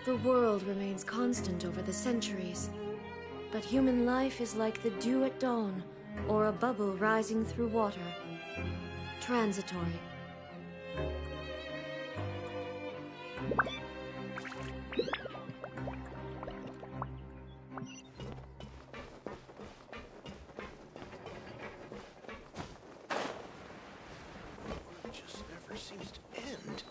The world remains constant over the centuries, but human life is like the dew at dawn, or a bubble rising through water. Transitory. It just never seems to end.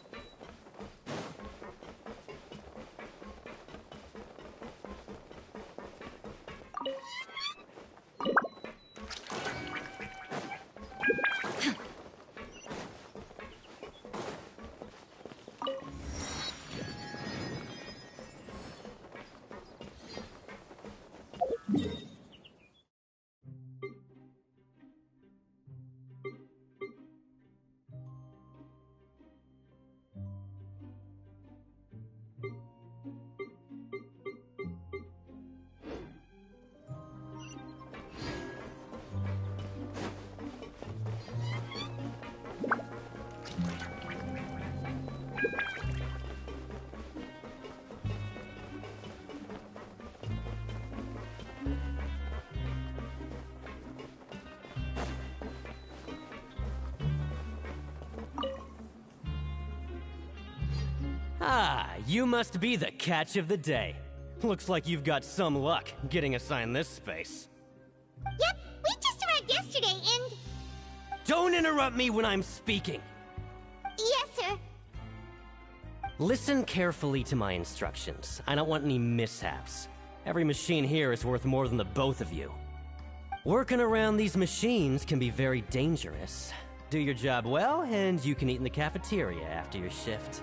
Ah, you must be the catch of the day. Looks like you've got some luck getting assigned this space. Yep, we just arrived yesterday and... Don't interrupt me when I'm speaking! Yes, sir. Listen carefully to my instructions. I don't want any mishaps. Every machine here is worth more than the both of you. Working around these machines can be very dangerous. Do your job well, and you can eat in the cafeteria after your shift.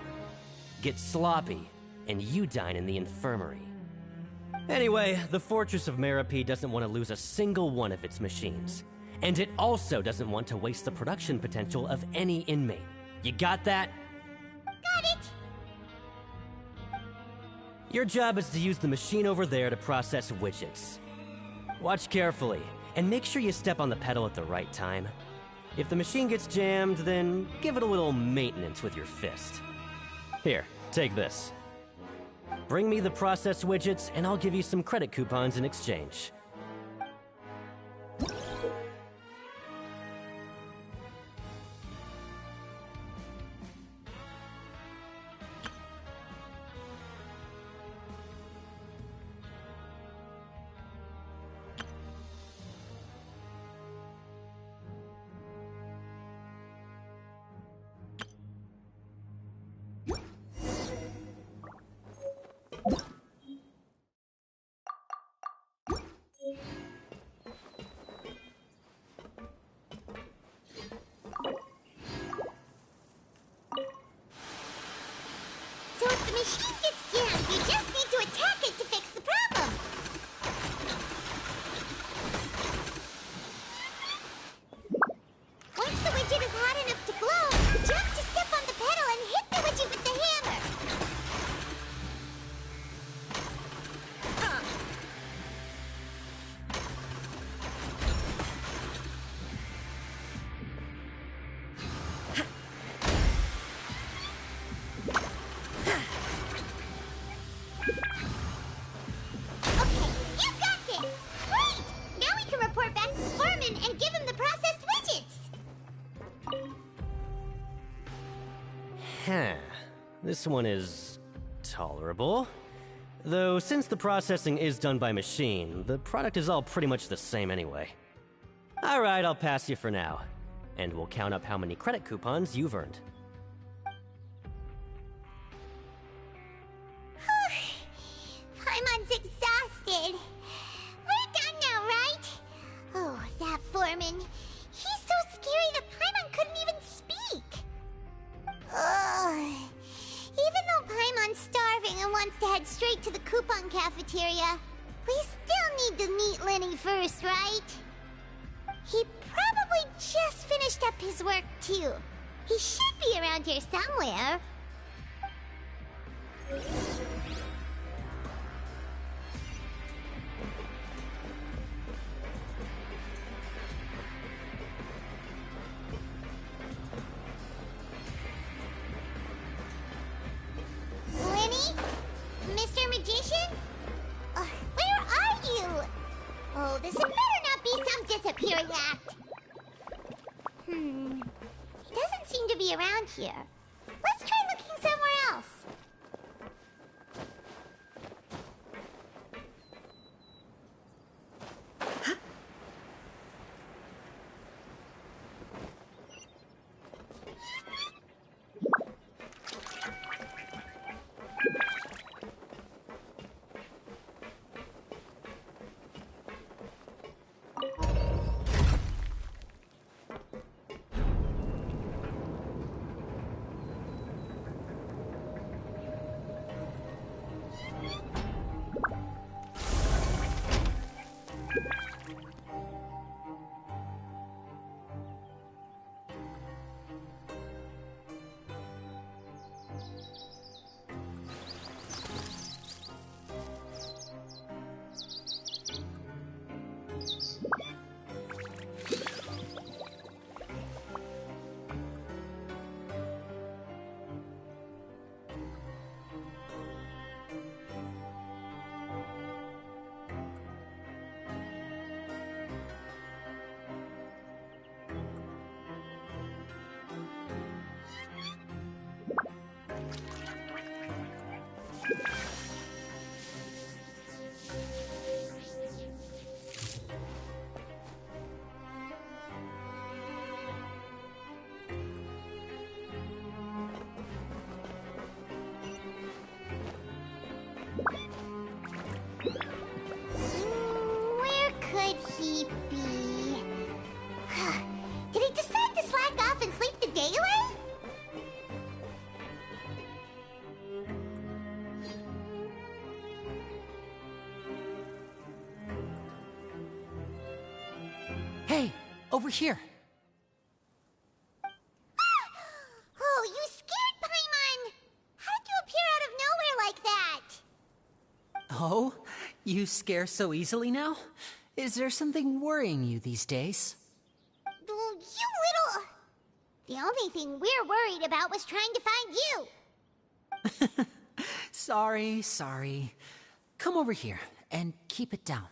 Get sloppy, and you dine in the infirmary. Anyway, the Fortress of Meropee doesn't want to lose a single one of its machines. And it also doesn't want to waste the production potential of any inmate. You got that? Got it. Your job is to use the machine over there to process widgets. Watch carefully, and make sure you step on the pedal at the right time. If the machine gets jammed, then give it a little maintenance with your fist. Here, take this. Bring me the processed widgets, and I'll give you some credit coupons in exchange. So if the machine gets jammed, you just need to attack it to fix the problem. Once the widget is hot enough to glow, jump to step on the pedal and hit the widget with the hammer. Okay, you got this! Great! Now we can report back to the foreman and give him the processed widgets! Huh. This one is tolerable. Though, since the processing is done by machine, the product is all pretty much the same anyway. Alright, I'll pass you for now. And we'll count up how many credit coupons you've earned. Paimon's exhausted. We're done now, right? Oh, that foreman. He's so scary that Paimon couldn't even speak. Ugh. Even though Paimon's starving and wants to head straight it to the coupon cafeteria. We still need to meet Lenny first, right? He probably just finished up his work, too. He should be around here somewhere. Lenny? Mr. Magician? Where are you? Oh, this had better not be some disappearing act. He doesn't seem to be around here. Let's try looking somewhere else. Where could he be? Did he decide to slack off and sleep the day away? Hey, over here. Oh, you scared Paimon! How did you appear out of nowhere like that? Oh, you scare so easily now? Is there something worrying you these days? You little... The only thing we're worried about was trying to find you. Sorry. Come over here and keep it down.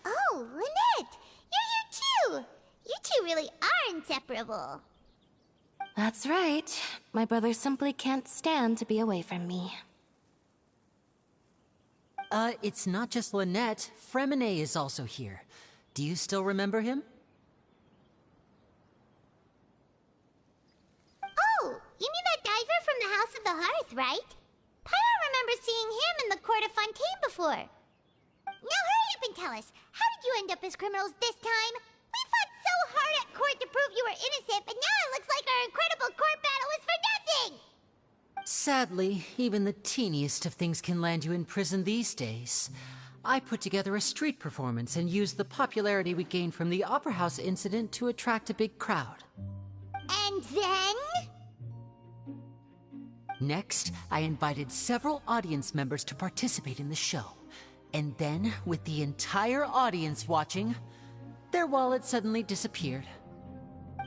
Oh, Lynette! You're here too! You two really are inseparable. That's right. My brother simply can't stand to be away from me. It's not just Lynette. Fremine is also here. Do you still remember him? Oh, you mean that diver from the House of the Hearth, right? Pyro remembers seeing him in the Court of Fontaine before. Now hurry up and tell us, how did you end up as criminals this time? We fought so hard at court to prove you were innocent, but now it looks like our incredible court battle was for nothing! Sadly, even the teeniest of things can land you in prison these days. I put together a street performance and used the popularity we gained from the Opera House incident to attract a big crowd. And then? Next, I invited several audience members to participate in the show. And then, with the entire audience watching, their wallet suddenly disappeared.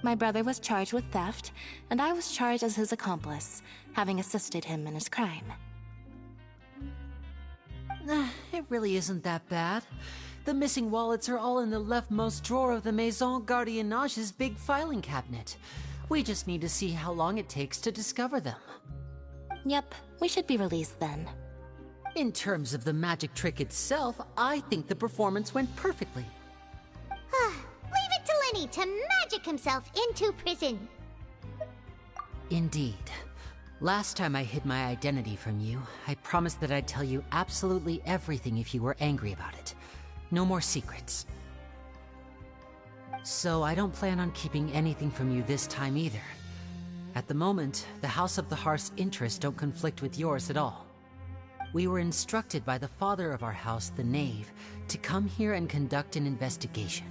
My brother was charged with theft, and I was charged as his accomplice, having assisted him in his crime. It really isn't that bad. The missing wallets are all in the leftmost drawer of the Maison Gardiennage's big filing cabinet. We just need to see how long it takes to discover them. Yep, we should be released then. In terms of the magic trick itself, I think the performance went perfectly. Leave it to Lenny to magic himself into prison. Indeed. Last time I hid my identity from you, I promised that I'd tell you absolutely everything if you were angry about it. No more secrets. So I don't plan on keeping anything from you this time either. At the moment, the House of the Hearth's interests don't conflict with yours at all. We were instructed by the father of our house, the Knave, to come here and conduct an investigation.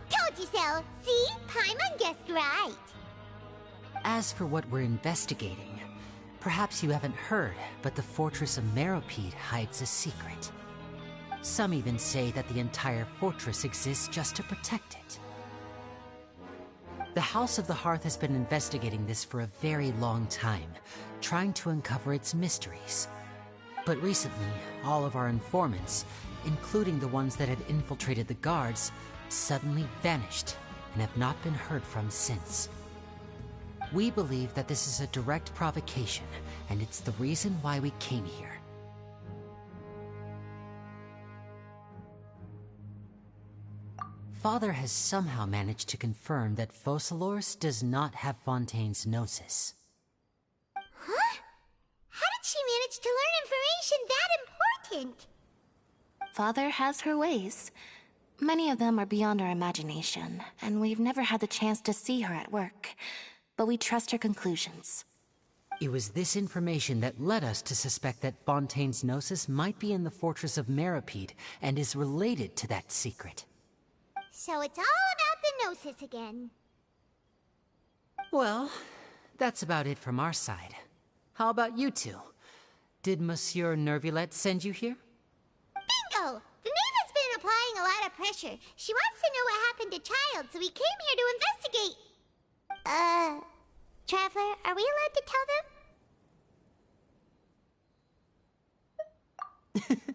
Told you so! See? Paimon guessed right. As for what we're investigating, perhaps you haven't heard, but the fortress of Meropide hides a secret. Some even say that the entire fortress exists just to protect it. The House of the Hearth has been investigating this for a very long time, trying to uncover its mysteries. But recently, all of our informants, including the ones that had infiltrated the guards, suddenly vanished and have not been heard from since. We believe that this is a direct provocation, and it's the reason why we came here. Father has somehow managed to confirm that Focalors does not have Fontaine's Gnosis. Huh? How did she manage to learn information that important? Father has her ways. Many of them are beyond our imagination, and we've never had the chance to see her at work. But we trust her conclusions. It was this information that led us to suspect that Fontaine's Gnosis might be in the fortress of Meropide and is related to that secret. So it's all about the Gnosis again. Well, that's about it from our side. How about you two? Did Monsieur Nervulette send you here? Bingo! The Knave has been applying a lot of pressure. She wants to know what happened to Child, so we came here to investigate. Traveler, are we allowed to tell them?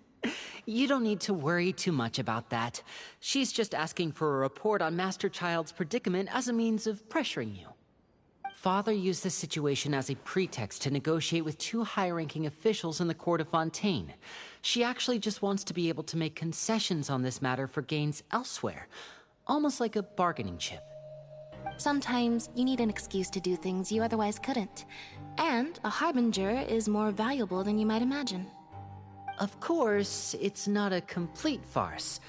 You don't need to worry too much about that. She's just asking for a report on Master Child's predicament as a means of pressuring you. Father used this situation as a pretext to negotiate with two high-ranking officials in the court of Fontaine. She actually just wants to be able to make concessions on this matter for gains elsewhere, almost like a bargaining chip. Sometimes you need an excuse to do things you otherwise couldn't. And a harbinger is more valuable than you might imagine. Of course, it's not a complete farce.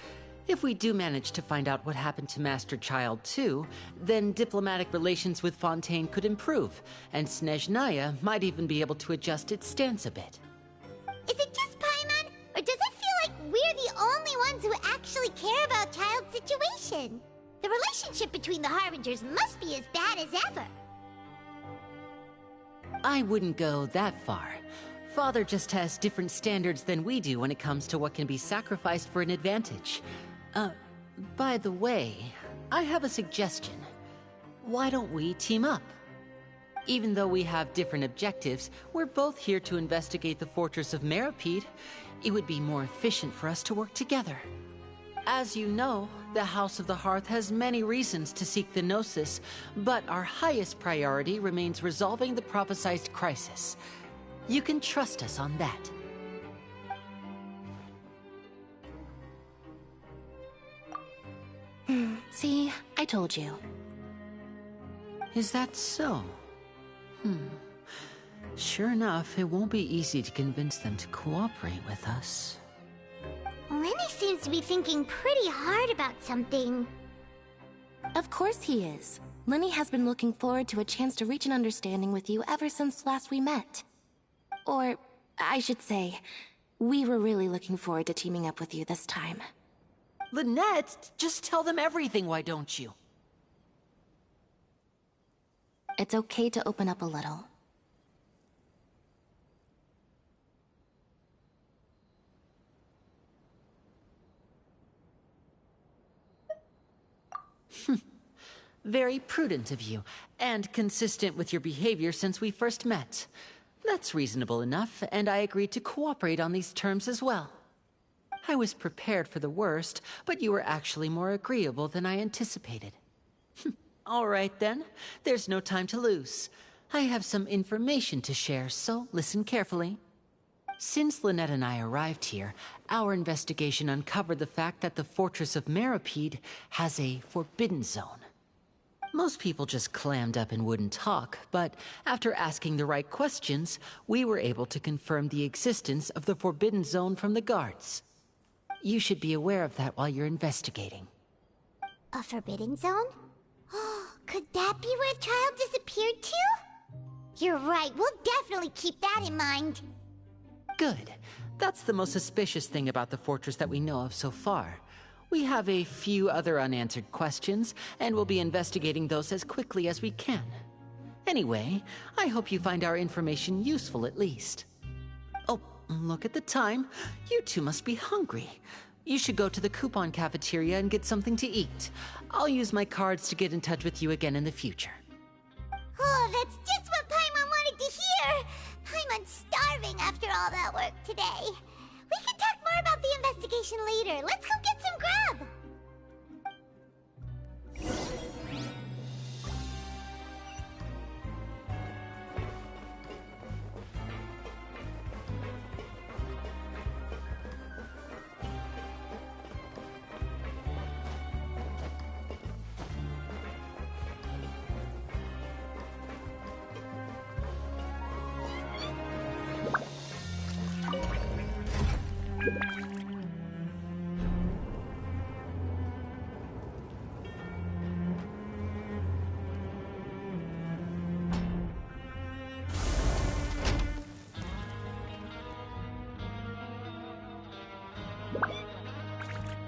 If we do manage to find out what happened to Master Child too, then diplomatic relations with Fontaine could improve, and Snezhnaya might even be able to adjust its stance a bit. Is it just Paimon? Or does it feel like we're the only ones who actually care about Child's situation? The relationship between the Harbingers must be as bad as ever. I wouldn't go that far. Father just has different standards than we do when it comes to what can be sacrificed for an advantage. By the way, I have a suggestion. Why don't we team up? Even though we have different objectives, we're both here to investigate the fortress of Meropide. It would be more efficient for us to work together. As you know, the House of the Hearth has many reasons to seek the Gnosis, but our highest priority remains resolving the prophesized crisis. You can trust us on that. See, I told you. Is that so? Sure enough, it won't be easy to convince them to cooperate with us. Lenny seems to be thinking pretty hard about something. Of course he is. Lenny has been looking forward to a chance to reach an understanding with you ever since last we met. Or, I should say, we were really looking forward to teaming up with you this time. Lynette, just tell them everything, why don't you? It's okay to open up a little. Very prudent of you, and consistent with your behavior since we first met. That's reasonable enough, and I agreed to cooperate on these terms as well. I was prepared for the worst, but you were actually more agreeable than I anticipated. All right then, there's no time to lose. I have some information to share, so listen carefully. Since Lynette and I arrived here, our investigation uncovered the fact that the fortress of Meropide has a forbidden zone. Most people just clammed up and wouldn't talk, but after asking the right questions, we were able to confirm the existence of the forbidden zone from the guards. You should be aware of that while you're investigating. A forbidden zone? Could that be where the child disappeared to? You're right, we'll definitely keep that in mind. Good. That's the most suspicious thing about the fortress that we know of so far. We have a few other unanswered questions, and we'll be investigating those as quickly as we can. Anyway, I hope you find our information useful at least. Oh, look at the time. You two must be hungry. You should go to the coupon cafeteria and get something to eat. I'll use my cards to get in touch with you again in the future. Oh, that's just what Paimon wanted to hear! Paimon's starving after all that work today. We can talk more about the investigation later. Let's go get some grub!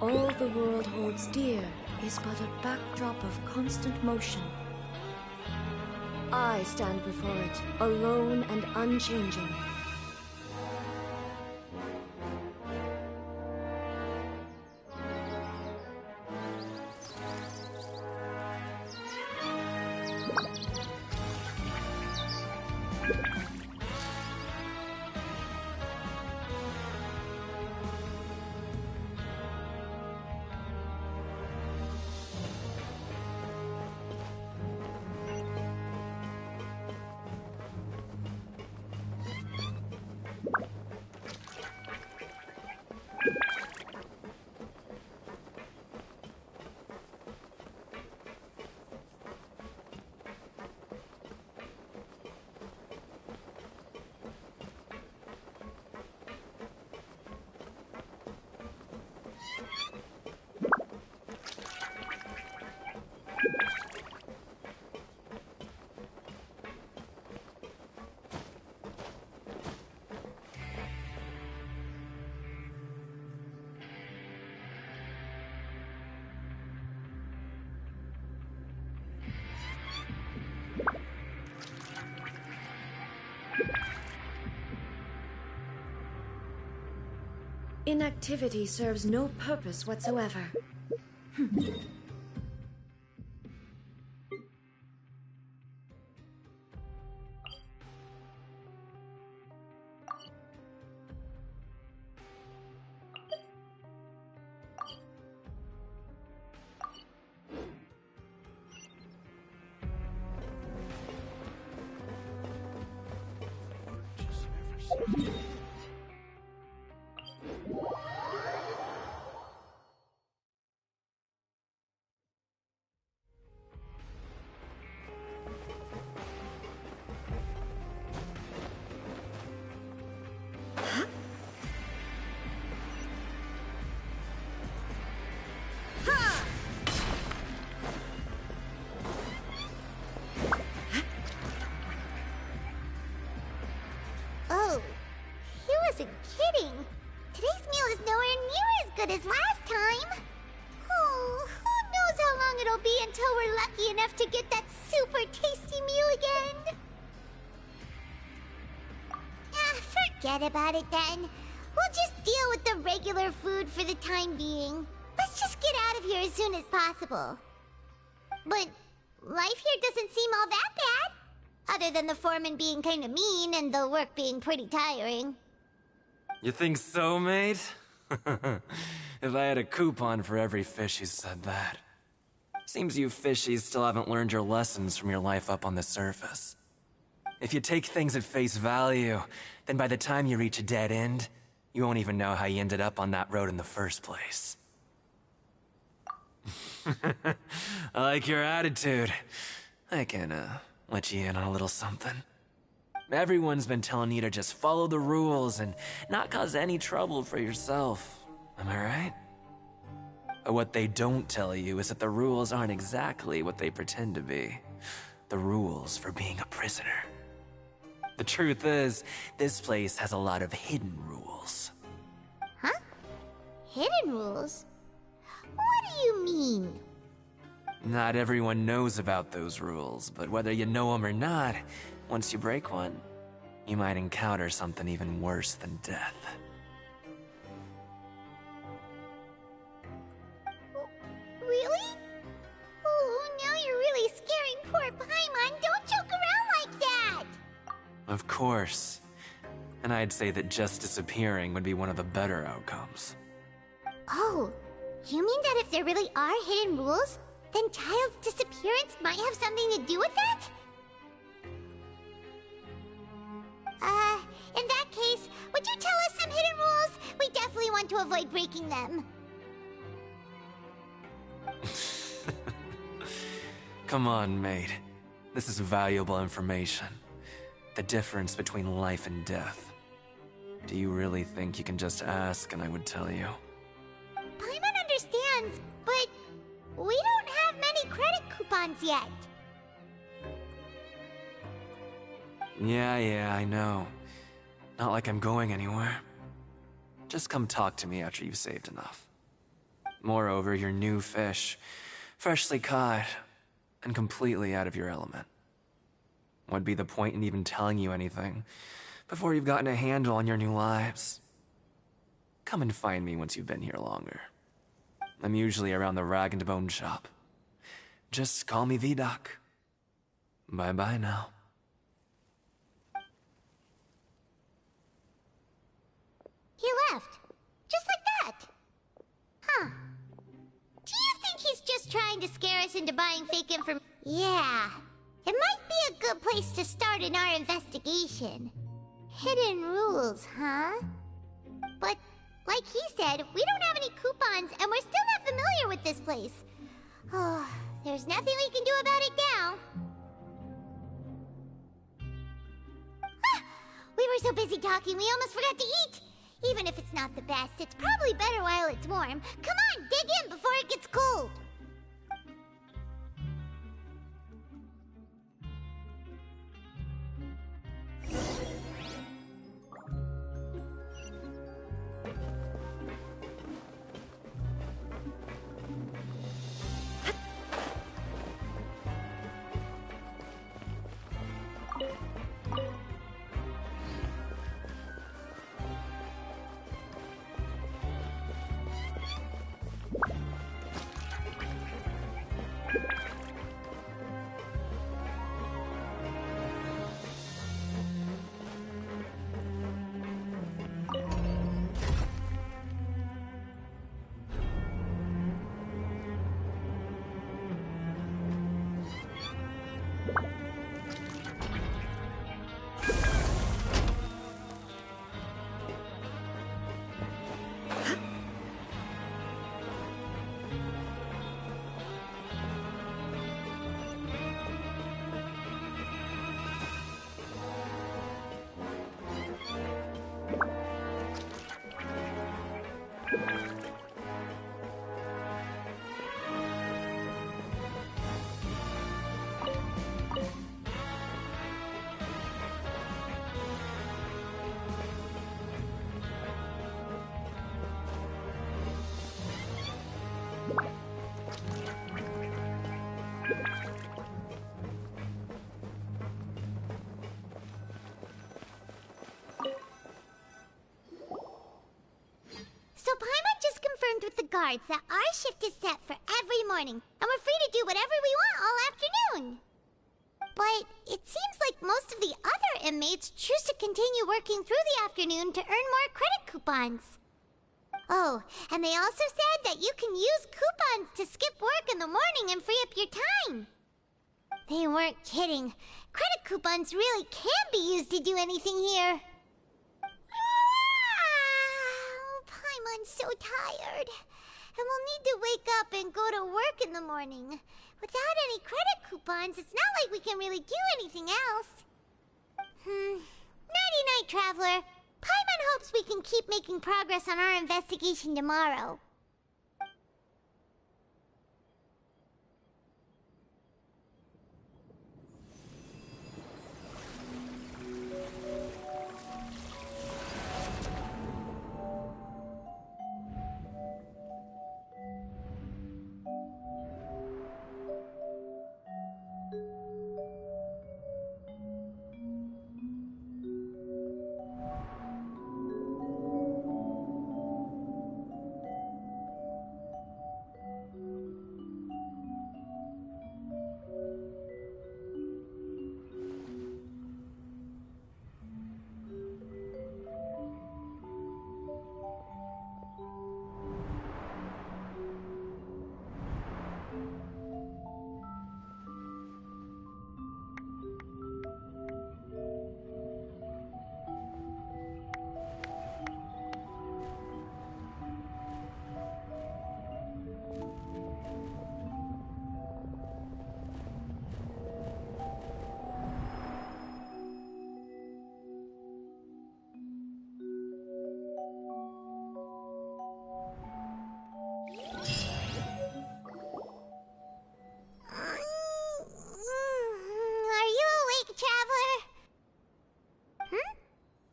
All the world holds dear is but a backdrop of constant motion. I stand before it, alone and unchanging. Inactivity serves no purpose whatsoever. Just never seems to end. Oh, he wasn't kidding. Today's meal is nowhere near as good as last time. Oh, who knows how long it'll be until we're lucky enough to get that super tasty meal again. Forget about it then. We'll just deal with the regular food for the time being. Let's just get out of here as soon as possible. But life here doesn't seem all that bad. Other than the foreman being kinda mean and the work being pretty tiring. You think so, mate? If I had a coupon for every fish who said that. Seems you fishies still haven't learned your lessons from your life up on the surface. If you take things at face value, then by the time you reach a dead end, you won't even know how you ended up on that road in the first place. I like your attitude. I can, let you in on a little something. Everyone's been telling you to just follow the rules and not cause any trouble for yourself. Am I right? But what they don't tell you is that the rules aren't exactly what they pretend to be. The rules for being a prisoner. The truth is, this place has a lot of hidden rules. Huh? Hidden rules? What do you mean? Not everyone knows about those rules, but whether you know them or not, once you break one, you might encounter something even worse than death. Really? Oh, now you're really scaring poor Paimon. Don't joke around like that! Of course. And I'd say that just disappearing would be one of the better outcomes. Oh, you mean that if there really are hidden rules, then Child's disappearance might have something to do with that? In that case, would you tell us some hidden rules? We definitely want to avoid breaking them. Come on, mate. This is valuable information. The difference between life and death. Do you really think you can just ask and I would tell you? Paimon understands, but we don't have many credit coupons yet. Yeah, I know. Not like I'm going anywhere. Just come talk to me after you've saved enough. Moreover, you're new fish, freshly caught, and completely out of your element. What'd be the point in even telling you anything before you've gotten a handle on your new lives? Come and find me once you've been here longer. I'm usually around the rag and bone shop. Just call me V-Doc. Bye-bye now. He left. Just like that. Huh. Do you think he's just trying to scare us into buying fake information? Yeah. It might be a good place to start in our investigation. Hidden rules, huh? But, like he said, we don't have any coupons and we're still not familiar with this place. Oh, there's nothing we can do about it now. Ah, we were so busy talking we almost forgot to eat. Even if it's not the best, it's probably better while it's warm. Come on, dig in before it gets cold. So Paimon just confirmed with the guards that our shift is set for every morning, and we're free to do whatever we want all afternoon. But it seems like most of the other inmates choose to continue working through the afternoon to earn more credit coupons. Oh, and they also said that you can use coupons to skip work in the morning and free up your time. They weren't kidding. Credit coupons really can be used to do anything here. Paimon's so tired. And we'll need to wake up and go to work in the morning. Without any credit coupons, it's not like we can really do anything else. Nighty-night, Traveler. Paimon hopes we can keep making progress on our investigation tomorrow.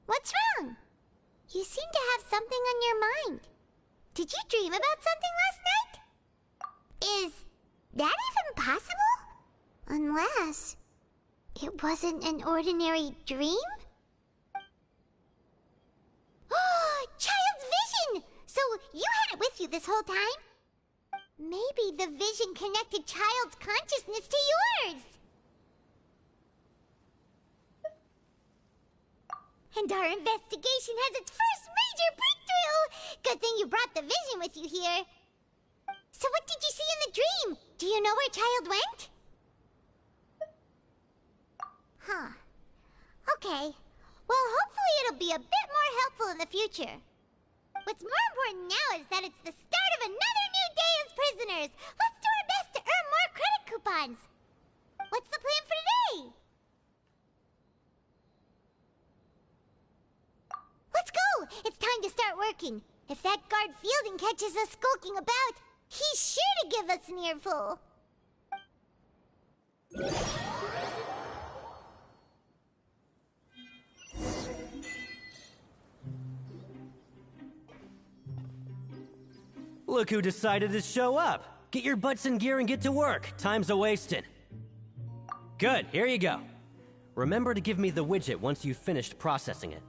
What's wrong? You seem to have something on your mind. Did you dream about something last night? Is that even possible? Unless it wasn't an ordinary dream? Oh, child's vision! So you had it with you this whole time? Maybe the vision connected child's consciousness to yours. And our investigation has its first major breakthrough! Good thing you brought the vision with you here. So what did you see in the dream? Do you know where child went? Huh. Okay. Well, hopefully it'll be a bit more helpful in the future. What's more important now is that it's the start of another new day as prisoners. Let's do our best to earn more credit coupons. What's the plan for today? Let's go! It's time to start working. If that guard Fielding catches us skulking about, he's sure to give us an earful. Look who decided to show up. Get your butts in gear and get to work. Time's a-wasting. Good, here you go. Remember to give me the widget once you've finished processing it.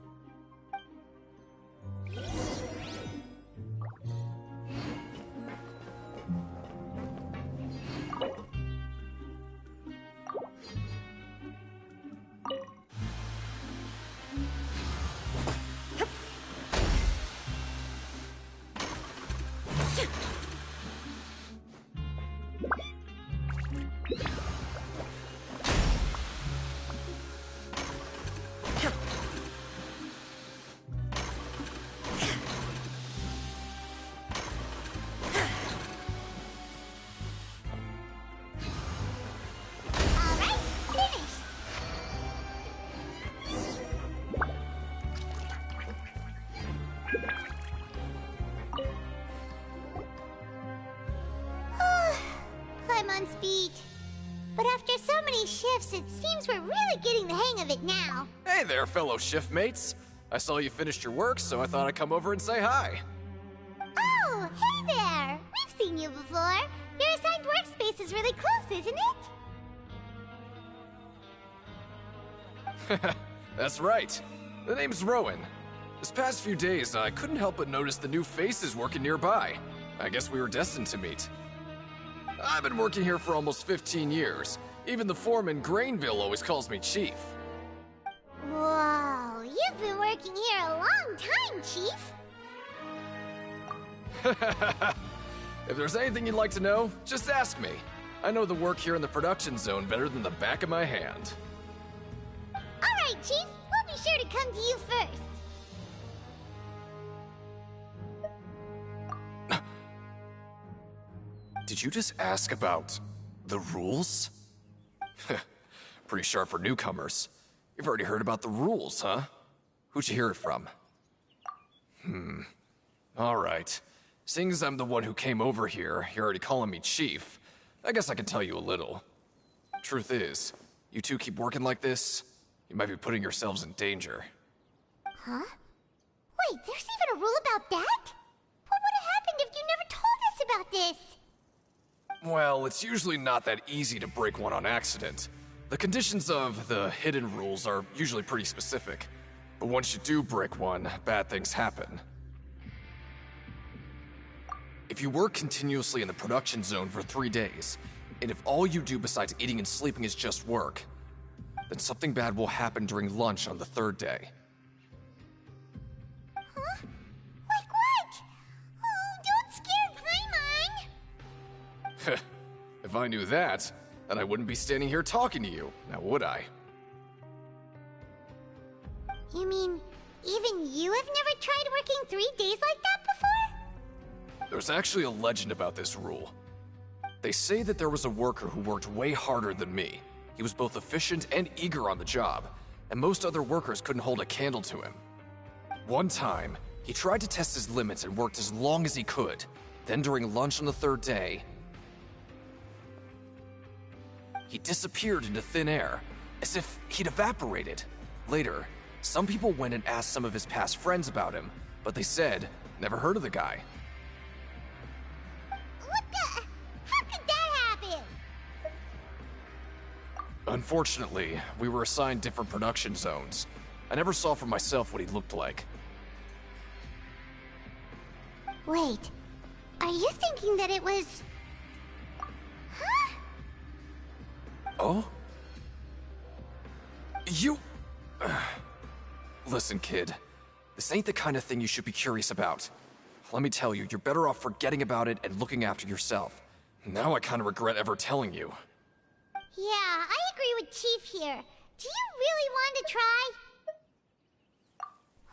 Speed. But after so many shifts, it seems we're really getting the hang of it now. Hey there, fellow shift mates. I saw you finished your work, so I thought I'd come over and say hi. Oh, hey there! We've seen you before. Your assigned workspace is really close, isn't it? That's right. The name's Rowan. This past few days, I couldn't help but notice the new faces working nearby. I guess we were destined to meet. I've been working here for almost 15 years. Even the foreman, Grainville, always calls me Chief. Whoa, you've been working here a long time, Chief. If there's anything you'd like to know, just ask me. I know the work here in the production zone better than the back of my hand. Alright, Chief. We'll be sure to come to you first. Did you just ask about the rules? Pretty sharp for newcomers. You've already heard about the rules, huh? Who'd you hear it from? Alright. Seeing as I'm the one who came over here, you're already calling me Chief. I guess I can tell you a little. Truth is, you two keep working like this, you might be putting yourselves in danger. Huh? Wait, there's even a rule about that? What would have happened if you never told us about this? Well, it's usually not that easy to break one on accident. The conditions of the hidden rules are usually pretty specific. But once you do break one, bad things happen. If you work continuously in the production zone for 3 days, and if all you do besides eating and sleeping is just work, then something bad will happen during lunch on the 3rd day. Huh? Like what? Oh, don't scare Paimon! If I knew that, then I wouldn't be standing here talking to you, now would I? You mean, even you have never tried working 3 days like that before? There's actually a legend about this rule. They say that there was a worker who worked way harder than me. He was both efficient and eager on the job, and most other workers couldn't hold a candle to him. One time, he tried to test his limits and worked as long as he could. Then during lunch on the 3rd day, he disappeared into thin air, as if he'd evaporated. Later, some people went and asked some of his past friends about him, but they said, never heard of the guy. What the? How could that happen? Unfortunately, we were assigned different production zones. I never saw for myself what he looked like. Wait, are you thinking that it was... Huh? Oh? You... Listen, kid. This ain't the kind of thing you should be curious about. Let me tell you, you're better off forgetting about it and looking after yourself. Now I kind of regret ever telling you. Yeah, I agree with Chief here. Do you really want to try?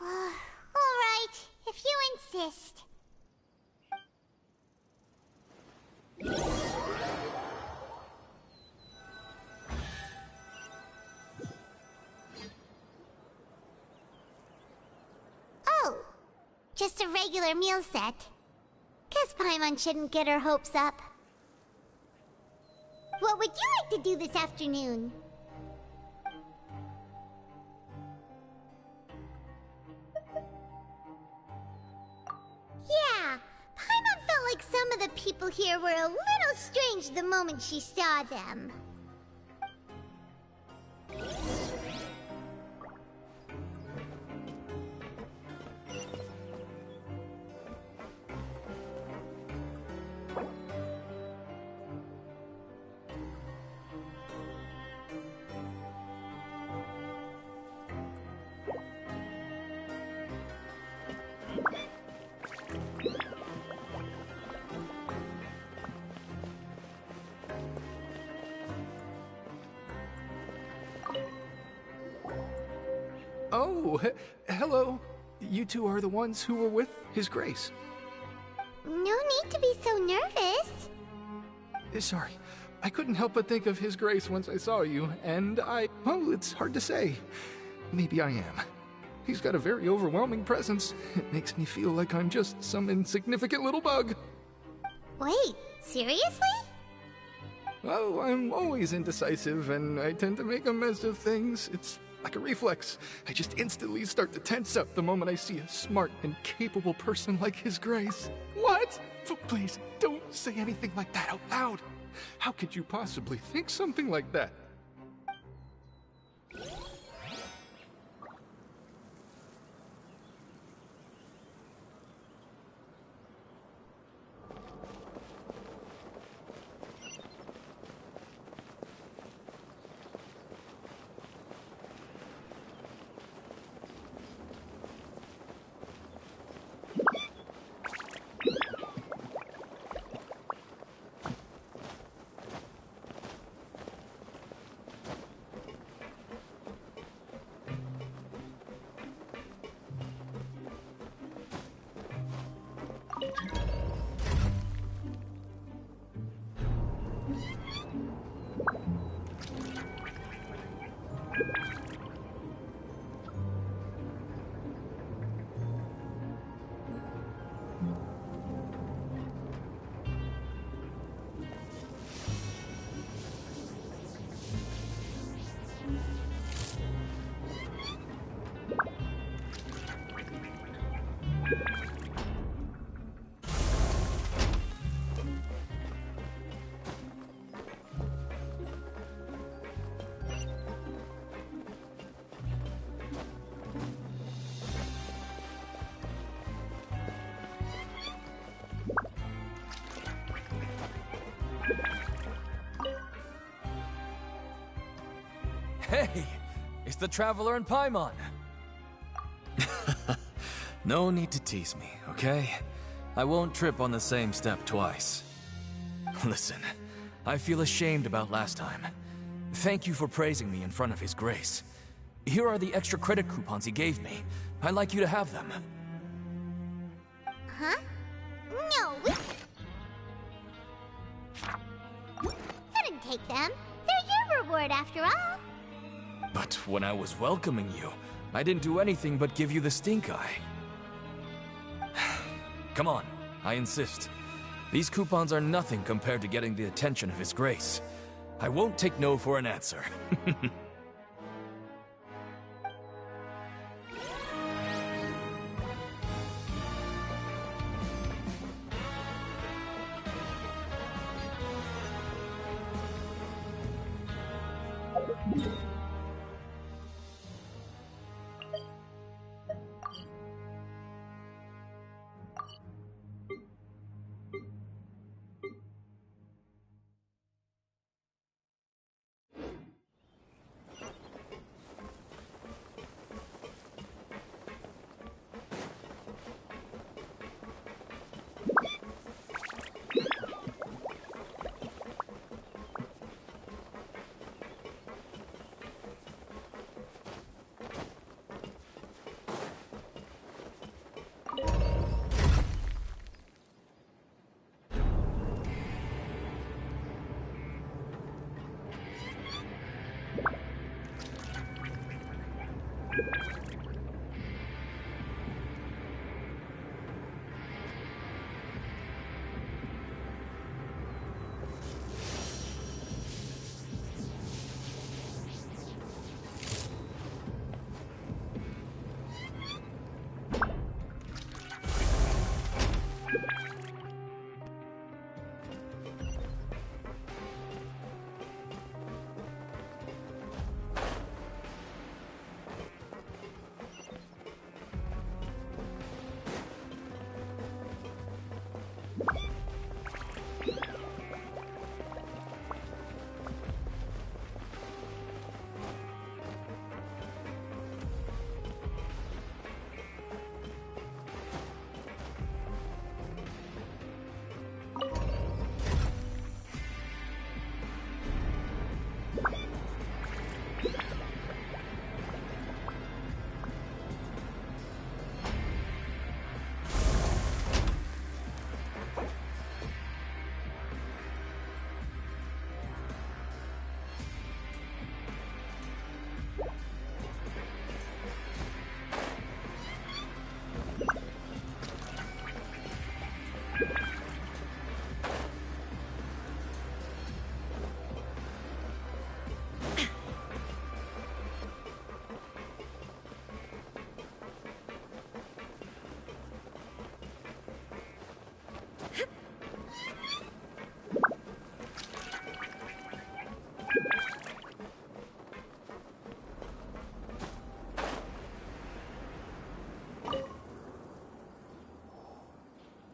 Alright, if you insist. Oh, just a regular meal set. Guess Paimon shouldn't get her hopes up. What would you like to do this afternoon? Yeah, Paimon felt like some of the people here were a little strange the moment she saw them. Oh, hello. You two are the ones who were with His Grace. No need to be so nervous. Sorry, I couldn't help but think of His Grace once I saw you, and well, it's hard to say. Maybe I am. He's got a very overwhelming presence. It makes me feel like I'm just some insignificant little bug. Wait, seriously? Oh, I'm always indecisive, and I tend to make a mess of things. It's like a reflex. I just instantly start to tense up the moment I see a smart and capable person like His Grace. What? Please, don't say anything like that out loud. How could you possibly think something like that? Hey, it's the Traveler and Paimon. No need to tease me, okay? I won't trip on the same step twice. Listen, I feel ashamed about last time. Thank you for praising me in front of His Grace. Here are the extra credit coupons he gave me. I'd like you to have them. Huh? No! Couldn't take them. They're your reward after all. But when I was welcoming you, I didn't do anything but give you the stink eye. Come on, I insist. These coupons are nothing compared to getting the attention of His Grace. I won't take no for an answer.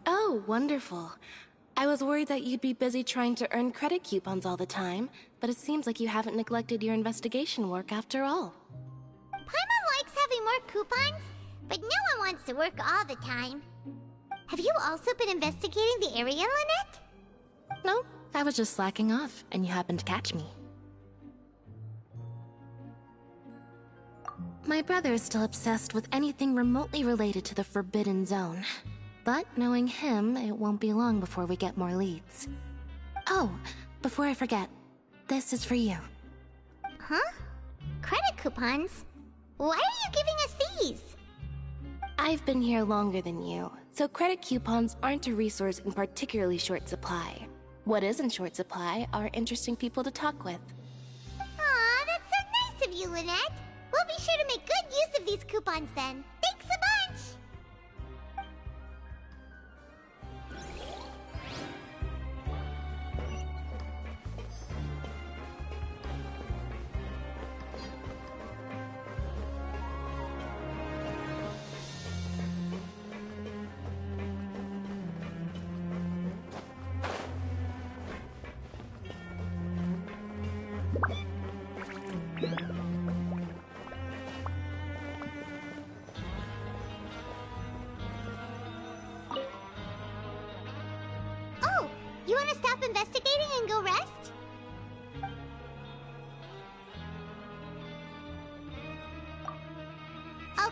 Oh, wonderful. I was worried that you'd be busy trying to earn credit coupons all the time, but it seems like you haven't neglected your investigation work after all. Paimon likes having more coupons, but no one wants to work all the time. Have you also been investigating the area, Lynette? No, I was just slacking off, and you happened to catch me. My brother is still obsessed with anything remotely related to the Forbidden Zone. But knowing him, it won't be long before we get more leads. Oh, before I forget, this is for you. Huh? Credit coupons? Why are you giving us these? I've been here longer than you, so credit coupons aren't a resource in particularly short supply. What is in short supply are interesting people to talk with. Aw, that's so nice of you, Lynette. We'll be sure to make good use of these coupons then. Thanks a bunch!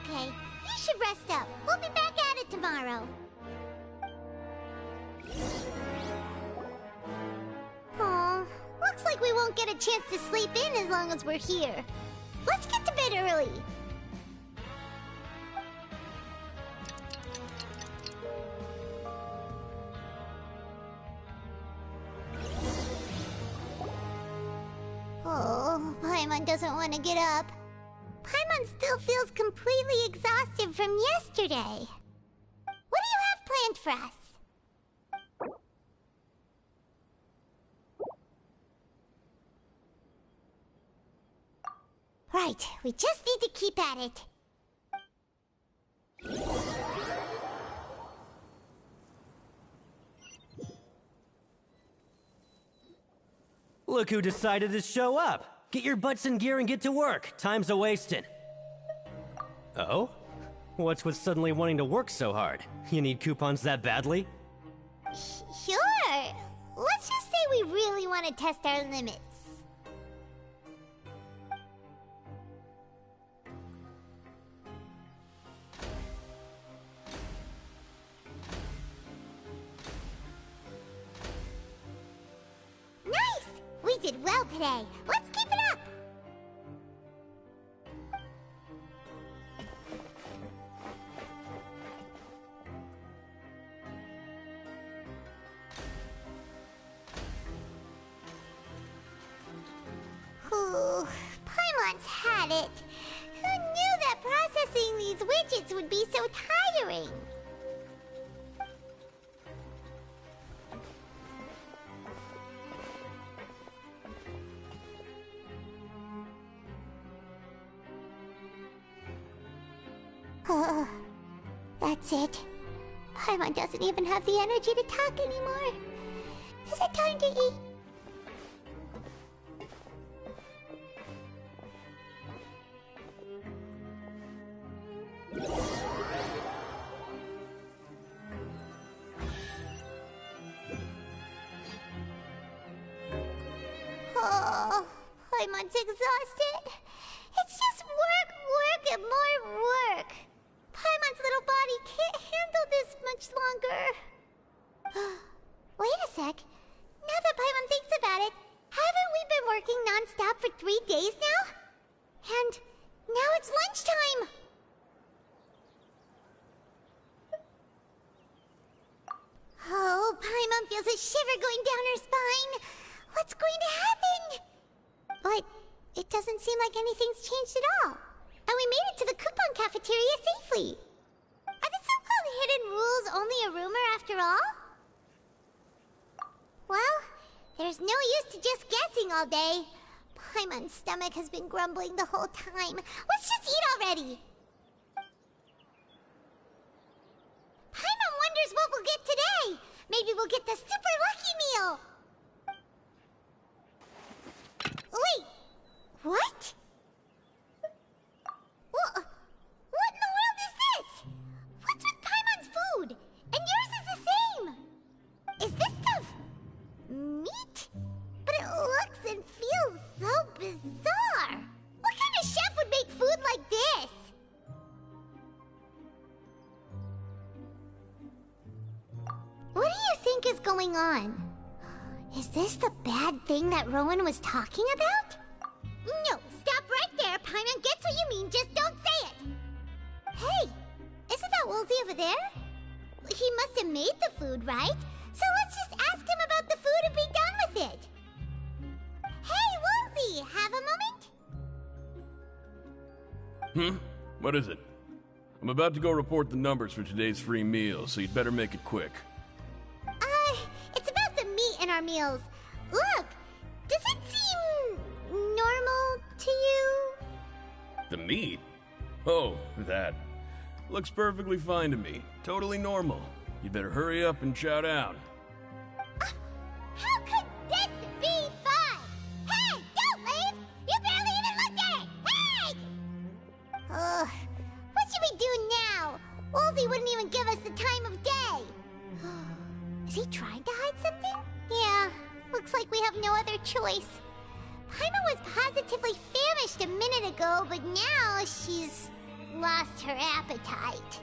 Okay, you should rest up. We'll be back at it tomorrow. Aw, looks like we won't get a chance to sleep in as long as we're here. Let's get to bed early. Oh, Paimon doesn't want to get up. Paimon still feels completely exhausted from yesterday. What do you have planned for us? Right, we just need to keep at it. Look who decided to show up. Get your butts in gear and get to work. Time's a-wasting. Oh? What's with suddenly wanting to work so hard? You need coupons that badly? Sure. Let's just say we really want to test our limits. Nice! We did well today. Let's keep it up! Ooh, Paimon's had it. Who knew that processing these widgets would be so tiring? That's it. Paimon doesn't even have the energy to talk anymore. Is it time to eat? Oh, Paimon's exhausted. It's just work, and more work. Paimon's little body can't handle this much longer. Wait a sec. Now that Paimon thinks about it, haven't we been working non-stop for 3 days now? And now it's lunchtime. Oh, Paimon feels a shiver going down her spine. What's going to happen? But it doesn't seem like anything's changed at all. And we made it to the coupon cafeteria safely. Are the so-called hidden rules only a rumor after all? Well, there's no use to just guessing all day. Paimon's stomach has been grumbling the whole time. Let's just eat already. Paimon wonders what we'll get today. Maybe we'll get the super lucky meal. Wait, what? What in the world is this? What's with Paimon's food? And yours is the same. Is this stuff meat? But it looks and feels so bizarre. What kind of chef would make food like this? What do you think is going on? Is this the bad thing that Rowan was talking about? No, stop right there. Paimon gets what you mean, just don't say it. Hey, isn't that Woolsey over there? He must have made the food, right? So let's just ask him about the food and be done with it. Hey, Woolsey, have a moment? What is it? I'm about to go report the numbers for today's free meal, so you'd better make it quick. It's about the meat in our meals. Look, does it seem normal to you? The meat? Oh, that. Looks perfectly fine to me. Totally normal. You better hurry up and chow down. How could this be fun? Hey, don't leave! You barely even looked at it! Hey! What should we do now? Woolsey wouldn't even give us the time of day. Is he trying to hide something? Yeah, looks like we have no other choice. Paimon was positively famished a minute ago, but now she's lost her appetite.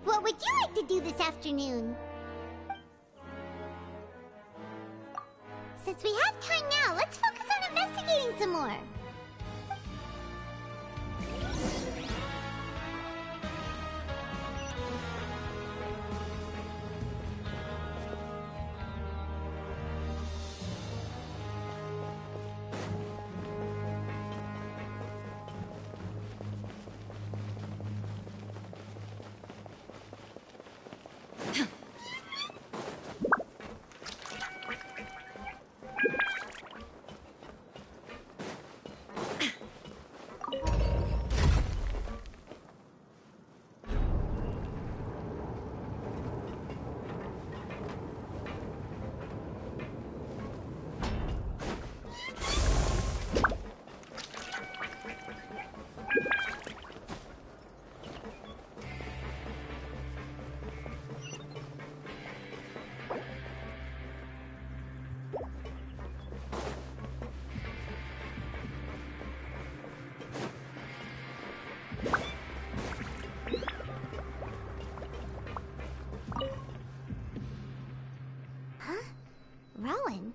What would you like to do this afternoon? Since we have time now, let's focus on investigating some more. Rowan?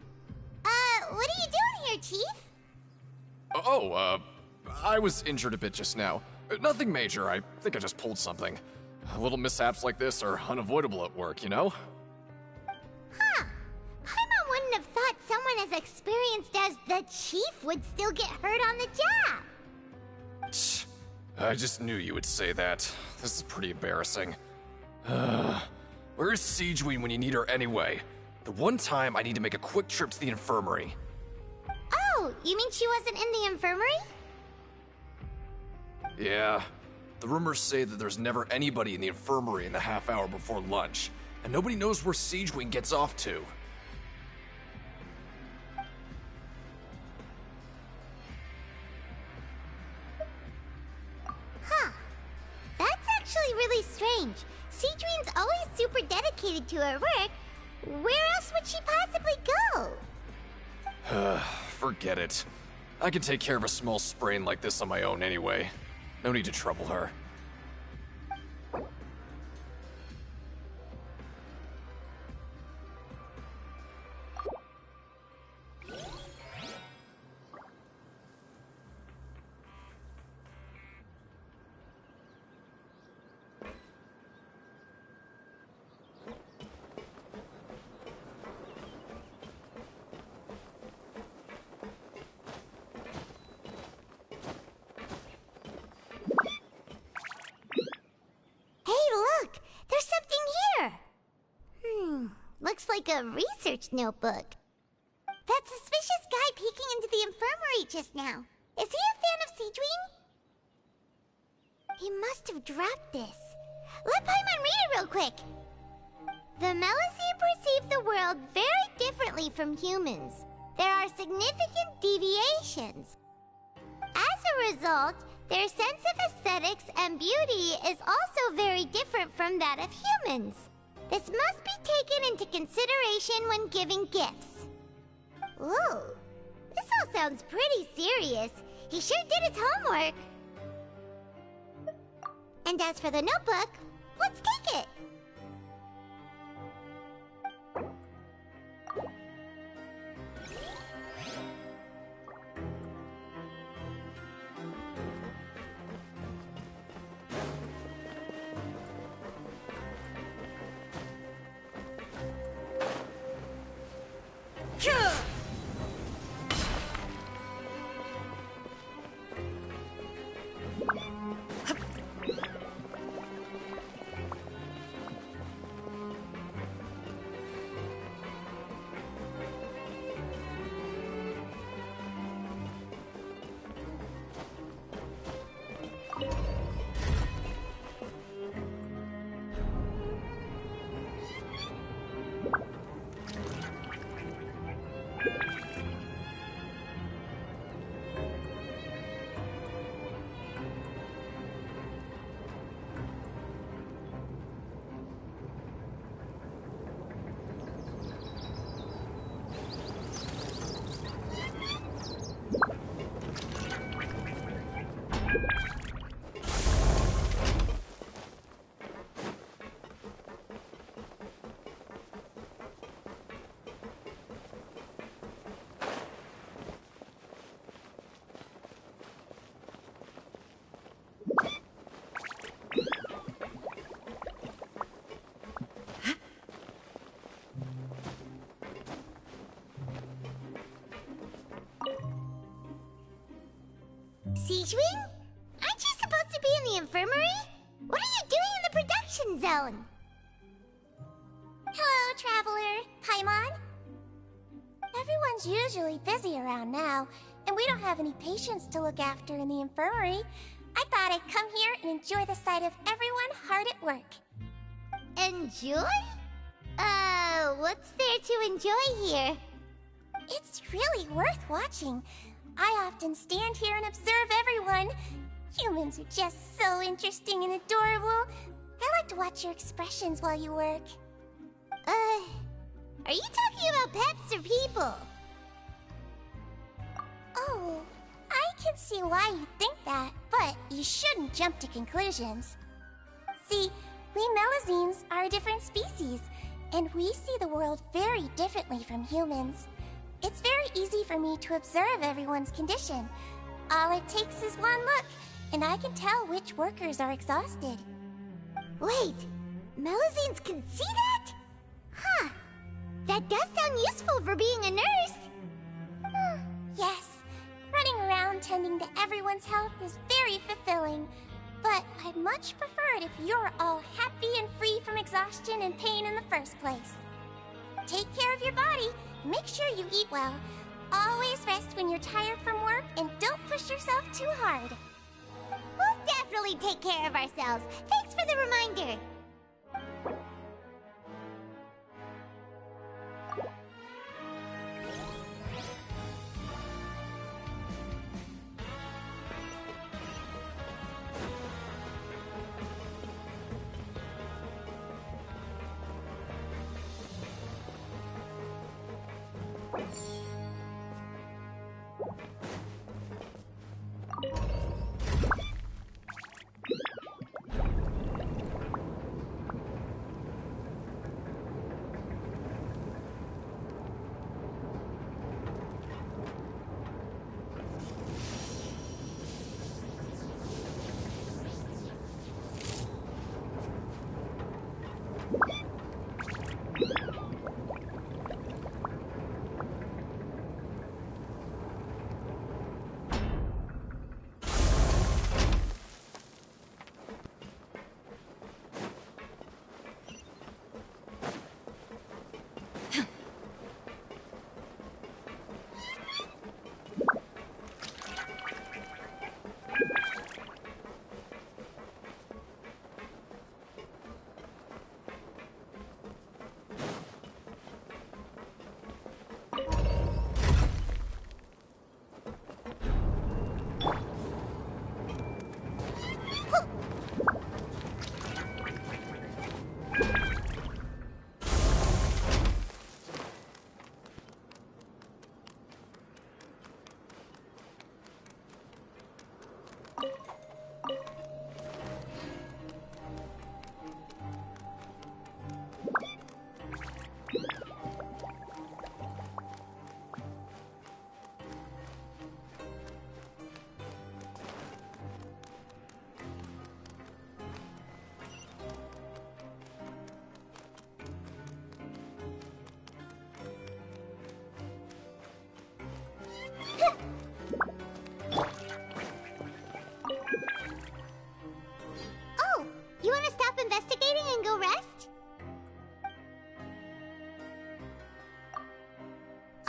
What are you doing here, Chief? I was injured a bit just now. Nothing major, I think I just pulled something. Little mishaps like this are unavoidable at work, you know? Huh. Paimon wouldn't have thought someone as experienced as the Chief would still get hurt on the job. Tch, I just knew you would say that. This is pretty embarrassing. Where's Siegeween when you need her anyway? The one time I need to make a quick trip to the infirmary. Oh, you mean she wasn't in the infirmary? Yeah. The rumors say that there's never anybody in the infirmary in the half hour before lunch, and nobody knows where Siegeween gets off to. Huh. That's actually really strange. Siegeween's always super dedicated to her work. Where else would she possibly go? Forget it. I can take care of a small sprain like this on my own anyway. No need to trouble her. Looks like a research notebook. That suspicious guy peeking into the infirmary just now. Is he a fan of Siegeween? He must have dropped this. Let Paimon read it real quick. The Melusine perceive the world very differently from humans. There are significant deviations. As a result, their sense of aesthetics and beauty is also very different from that of humans. This must be taken into consideration when giving gifts. Ooh, this all sounds pretty serious. He sure did his homework. And as for the notebook, let's take it. observation zone. Hello, Traveler. Paimon? Everyone's usually busy around now, and we don't have any patients to look after in the infirmary. I thought I'd come here and enjoy the sight of everyone hard at work. Enjoy? What's there to enjoy here? It's really worth watching. I often stand here and observe everyone. Humans are just so interesting and adorable. I like to watch your expressions while you work. Are you talking about pets or people? Oh, I can see why you think that, but you shouldn't jump to conclusions. See, we Melazines are a different species, and we see the world very differently from humans. It's very easy for me to observe everyone's condition. All it takes is one look, and I can tell which workers are exhausted. Wait, Melazines can see that? Huh. That does sound useful for being a nurse. Yes, running around tending to everyone's health is very fulfilling. But I'd much prefer it if you're all happy and free from exhaustion and pain in the first place. Take care of your body, and make sure you eat well. Always rest when you're tired from work, and don't push yourself too hard. We'll definitely take care of ourselves. Thanks for the reminder.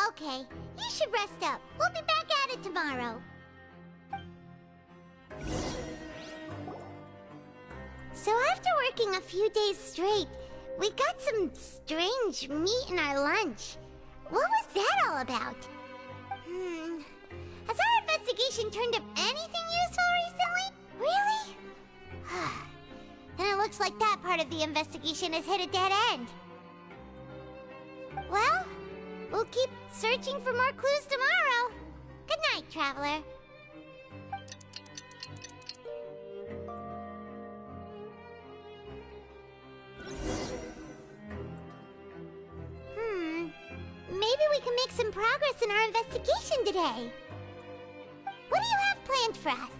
Okay, you should rest up. We'll be back at it tomorrow. So after working a few days straight, we got some strange meat in our lunch. What was that all about? Has our investigation turned up anything useful recently? Really? Then it looks like that part of the investigation has hit a dead end. Well, we'll keep searching for more clues tomorrow. Good night, Traveler. Maybe we can make some progress in our investigation today. What do you have planned for us?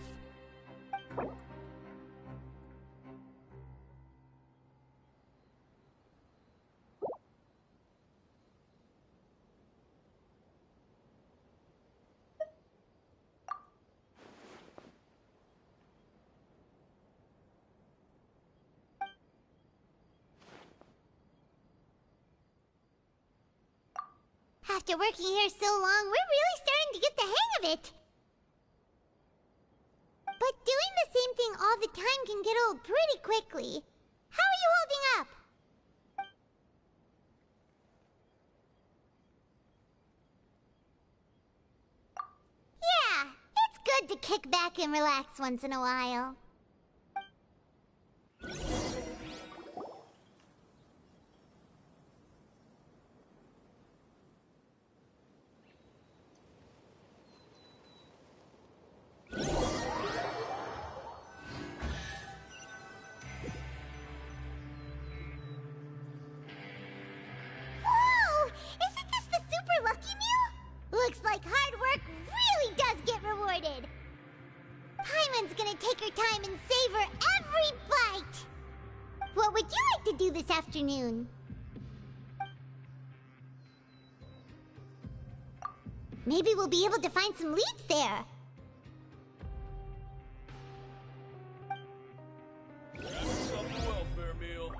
After working here so long, we're really starting to get the hang of it. But doing the same thing all the time can get old pretty quickly. How are you holding up? Yeah, it's good to kick back and relax once in a while. Whoa! Isn't this the super lucky meal? Looks like hard work really does get rewarded. Paimon's gonna take her time and savor every bite. What would you like to do this afternoon? Maybe we'll be able to find some leads there. Grab yourself a welfare meal.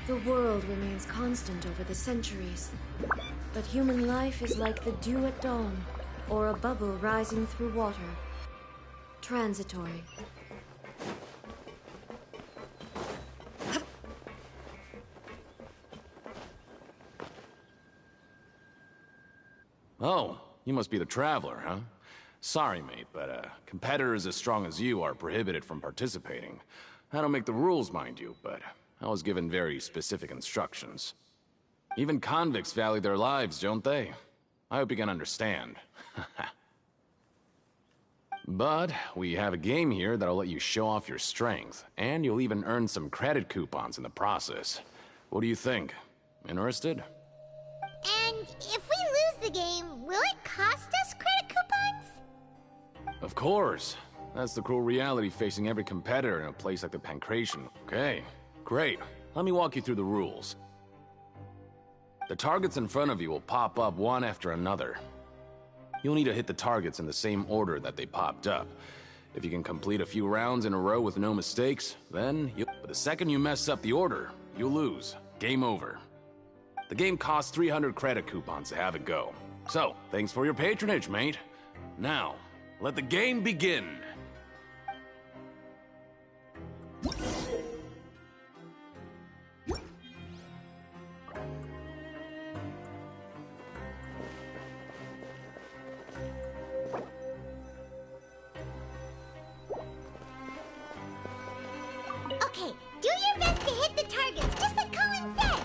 The world remains constant over the centuries. But human life is like the dew at dawn, or a bubble rising through water. Transitory. Oh, you must be the Traveler, huh? Sorry, mate, but competitors as strong as you are prohibited from participating. I don't make the rules, mind you, but I was given very specific instructions. Even convicts value their lives, don't they? I hope you can understand. But we have a game here that'll let you show off your strength, and you'll even earn some credit coupons in the process. What do you think? Interested? And if we lose the game, will it cost us credit coupons? Of course. That's the cruel reality facing every competitor in a place like the Pancration. Okay, great. Let me walk you through the rules. The targets in front of you will pop up one after another. You'll need to hit the targets in the same order that they popped up. If you can complete a few rounds in a row with no mistakes, then but the second you mess up the order, you'll lose. Game over. The game costs 300 credit coupons to have it go. So, thanks for your patronage, mate. Now, let the game begin. Okay, do your best to hit the targets, just like Colin said.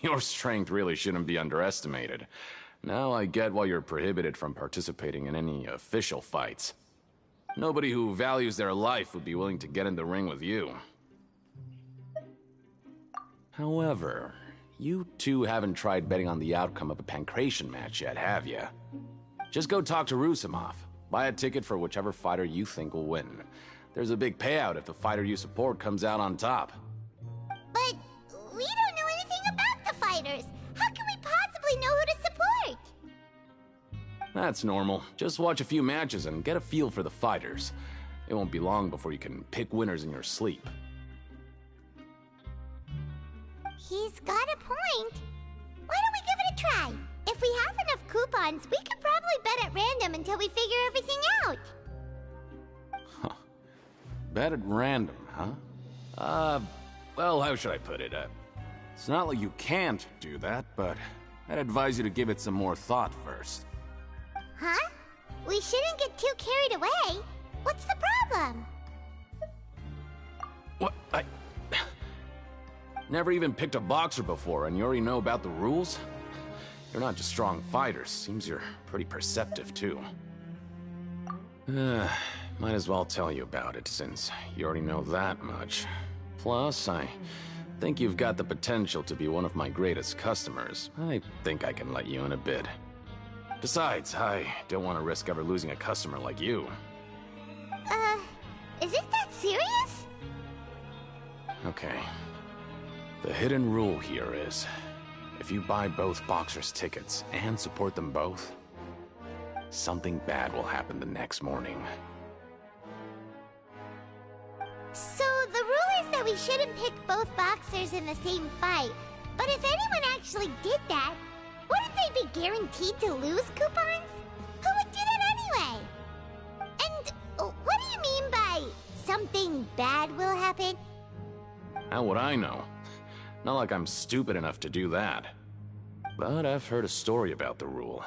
Your strength really shouldn't be underestimated. Now I get why you're prohibited from participating in any official fights. Nobody who values their life would be willing to get in the ring with you. However, you two haven't tried betting on the outcome of a Pancration match yet, have you? Just go talk to Rusimov. Buy a ticket for whichever fighter you think will win. There's a big payout if the fighter you support comes out on top. But we don't know anything about the fighters. How can we possibly know who to support? That's normal. Just watch a few matches and get a feel for the fighters. It won't be long before you can pick winners in your sleep. He's got a point. Why don't we give it a try? If we have enough coupons, we could probably bet at random until we figure everything out. Huh. Bet at random, huh? Well, how should I put it? It's not like you can't do that, but I'd advise you to give it some more thought first. Huh? We shouldn't get too carried away. What's the problem? What? Never even picked a boxer before, and you already know about the rules? You're not just strong fighters. Seems you're pretty perceptive, too. Might as well tell you about it, since you already know that much. Plus, I think you've got the potential to be one of my greatest customers. I think I can let you in a bid. Besides, I don't want to risk ever losing a customer like you. Is it that serious? Okay. The hidden rule here is, if you buy both boxers' tickets and support them both, something bad will happen the next morning. So the rule is that we shouldn't pick both boxers in the same fight. But if anyone actually did that, wouldn't they be guaranteed to lose coupons? Who would do that anyway? And what do you mean by something bad will happen? How would I know? Not like I'm stupid enough to do that. But I've heard a story about the rule.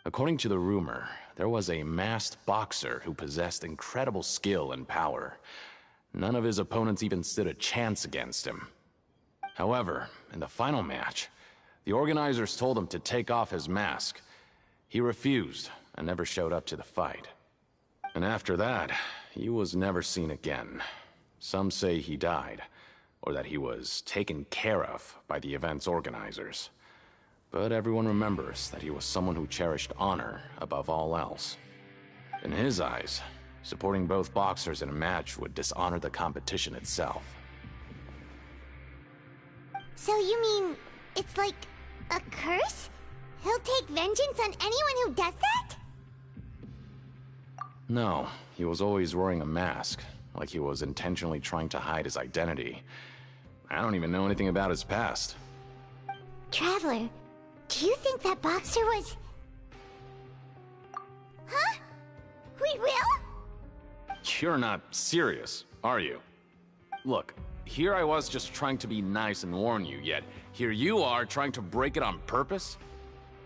According to the rumor, there was a masked boxer who possessed incredible skill and power. None of his opponents even stood a chance against him. However, in the final match, the organizers told him to take off his mask. He refused and never showed up to the fight. And after that, he was never seen again. Some say he died, or that he was taken care of by the event's organizers. But everyone remembers that he was someone who cherished honor above all else. In his eyes, supporting both boxers in a match would dishonor the competition itself. So you mean it's like a curse? He'll take vengeance on anyone who does that? No, he was always wearing a mask, like he was intentionally trying to hide his identity. I don't even know anything about his past. Traveler, do you think that boxer was... Huh? We will? You're not serious, are you? Look, here I was just trying to be nice and warn you, yet here you are trying to break it on purpose?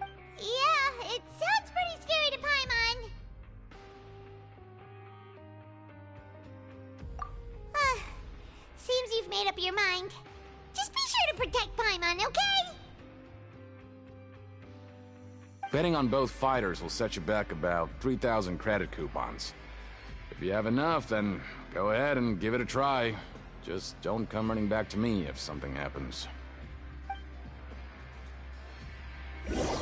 Yeah, it sounds pretty scary to Paimon. Seems you've made up your mind. Just be sure to protect Paimon, okay? Betting on both fighters will set you back about 3,000 credit coupons. If you have enough, then go ahead and give it a try. Just don't come running back to me if something happens. Seems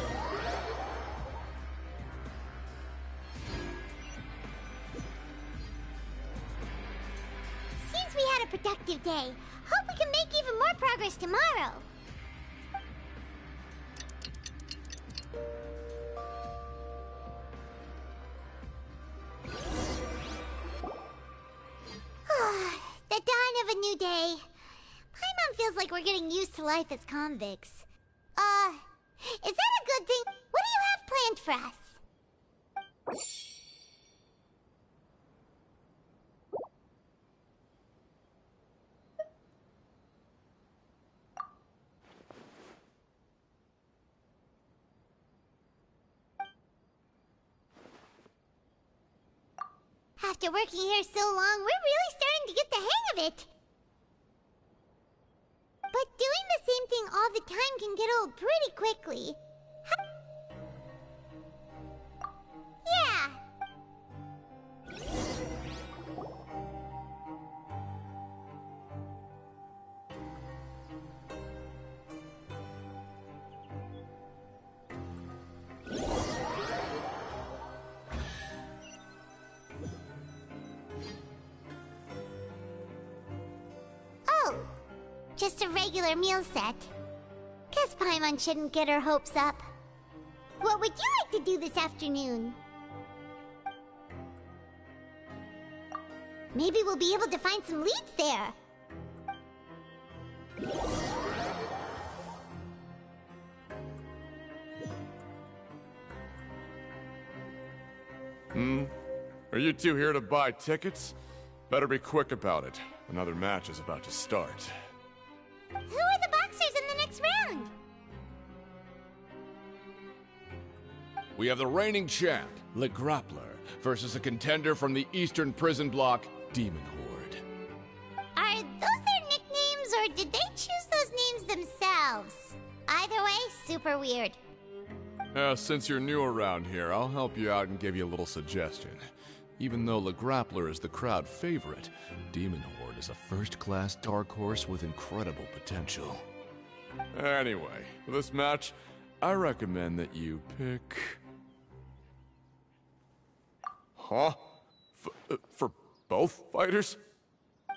we had a productive day. Hope we can make even more progress tomorrow. The dawn of a new day. Paimon feels like we're getting used to life as convicts. Is that a good thing? What do you have planned for us? After working here so long, we're really starting to get the hang of it. But doing the same thing all the time can get old pretty quickly. Yeah. just a regular meal set. Guess Paimon shouldn't get her hopes up. What would you like to do this afternoon? Maybe we'll be able to find some leads there. Are you two here to buy tickets? Better be quick about it. Another match is about to start. Who are the boxers in the next round? We have the reigning champ, Le Grappler, versus a contender from the Eastern Prison Block, Demon Horde. Are those their nicknames, or did they choose those names themselves? Either way, super weird. Since you're new around here, I'll help you out and give you a little suggestion. Even though Le Grappler is the crowd favorite, Demon Horde is a first-class dark horse with incredible potential. Anyway, for this match, I recommend that you pick... Huh? For both fighters?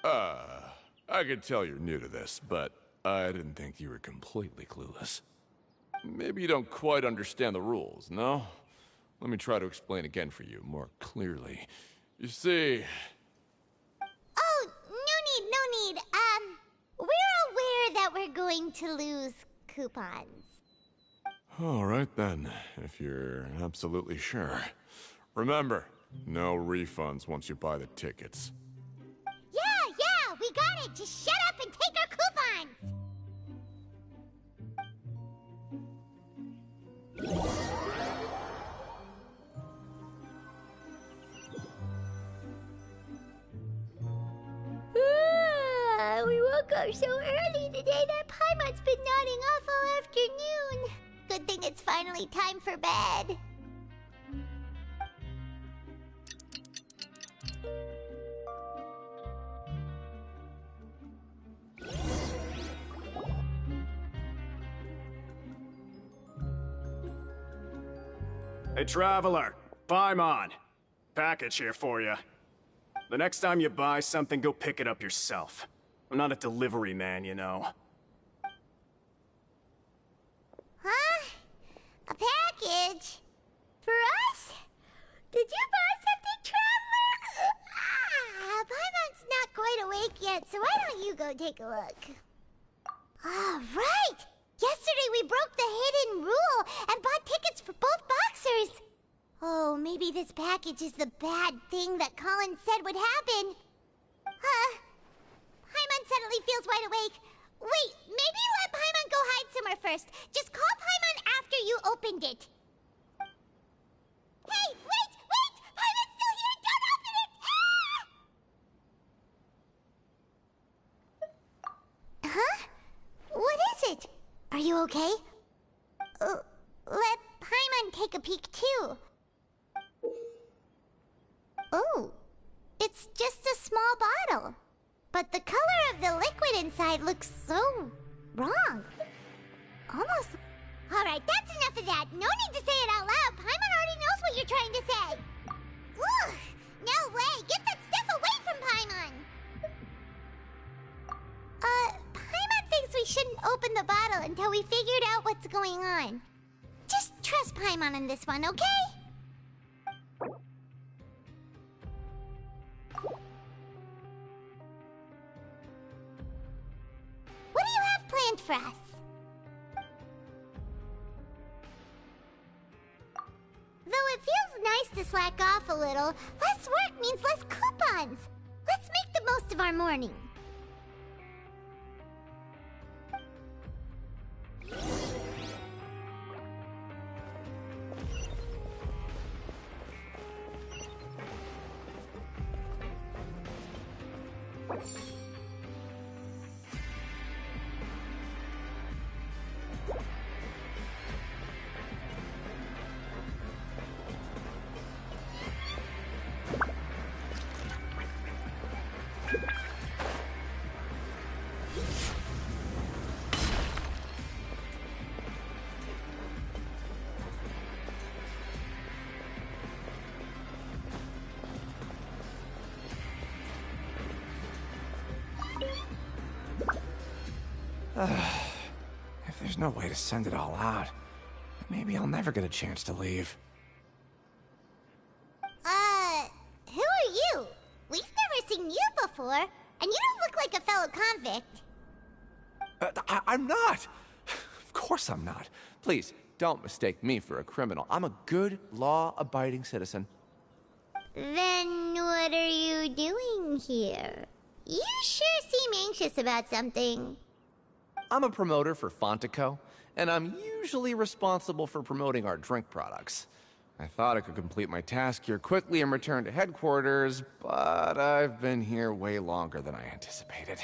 I can tell you're new to this, but I didn't think you were completely clueless. Maybe you don't quite understand the rules, no? Let me try to explain again for you more clearly. You see... Oh, no need. We're aware that we're going to lose coupons. All right then, if you're absolutely sure. Remember, no refunds once you buy the tickets. Yeah, we got it! Just shut up and take our coupons! We woke up so early today that Paimon's been nodding off all afternoon. Good thing it's finally time for bed. Hey, Traveler. Paimon. Package here for you. The next time you buy something, go pick it up yourself. I'm not a delivery man, you know. Huh? A package? For us? Did you buy something, Traveler? Paimon's not quite awake yet, so why don't you go take a look? Ah, right! Yesterday we broke the hidden rule and bought tickets for both boxers. Oh, maybe this package is the bad thing that Colin said would happen. Paimon suddenly feels wide awake. Wait, maybe let Paimon go hide somewhere first. Just call Paimon after you opened it. Hey, wait! Paimon's still here! Don't open it! Ah! Huh? What is it? Are you okay? Let Paimon take a peek too. Oh, it's just a small bottle. But the color of the liquid inside looks so wrong. Almost... Alright, that's enough of that. No need to say it out loud. Paimon already knows what you're trying to say. Ugh, no way. Get that stuff away from Paimon. Paimon thinks we shouldn't open the bottle until we figured out what's going on. Just trust Paimon on this one, okay? What do you have planned for us? Though it feels nice to slack off a little, less work means less coupons. Let's make the most of our morning. If there's no way to send it all out, maybe I'll never get a chance to leave. Who are you? We've never seen you before, and you don't look like a fellow convict. I'm not! Of course I'm not. Please, don't mistake me for a criminal. I'm a good, law-abiding citizen. Then what are you doing here? You sure seem anxious about something. I'm a promoter for Fontico, and I'm usually responsible for promoting our drink products. I thought I could complete my task here quickly and return to headquarters, but I've been here way longer than I anticipated.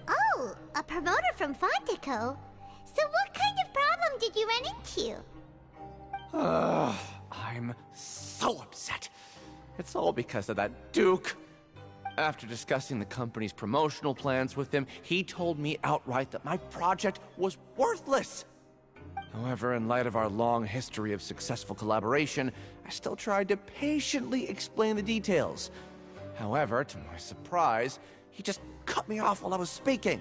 Oh, a promoter from Fontico? So what kind of problem did you run into? I'm so upset. It's all because of that Duke. After discussing the company's promotional plans with him, he told me outright that my project was worthless. However, in light of our long history of successful collaboration, I still tried to patiently explain the details. However, to my surprise, he just cut me off while I was speaking.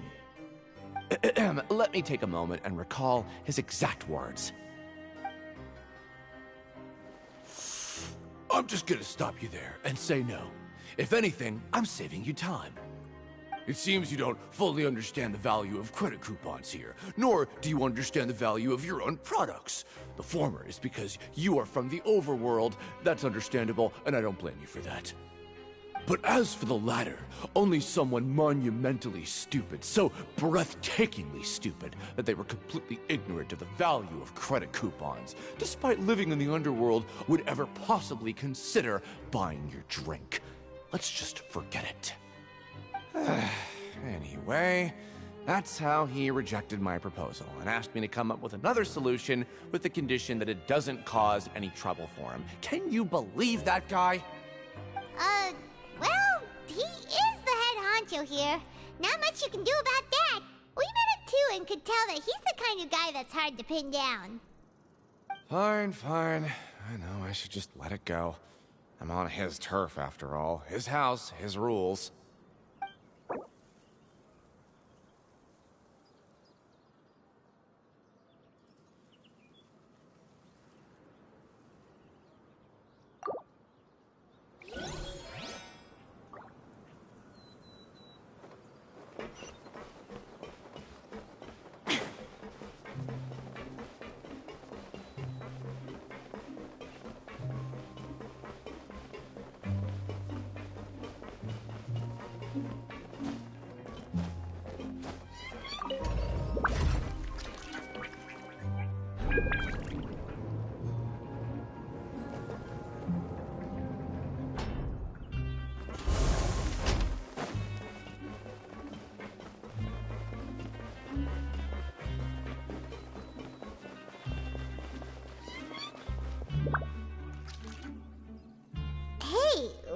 Let me take a moment and recall his exact words. I'm just gonna stop you there and say no. If anything, I'm saving you time. It seems you don't fully understand the value of credit coupons here, nor do you understand the value of your own products. The former is because you are from the overworld. That's understandable, and I don't blame you for that. But as for the latter, only someone monumentally stupid, so breathtakingly stupid that they were completely ignorant of the value of credit coupons, despite living in the underworld, would ever possibly consider buying your drink. Let's just forget it. Anyway, that's how he rejected my proposal and asked me to come up with another solution with the condition that it doesn't cause any trouble for him. Can you believe that guy? Well, he is the head honcho here. Not much you can do about that. We met him too and could tell that he's the kind of guy that's hard to pin down. Fine. I know, I should just let it go. I'm on his turf after all. His house, his rules.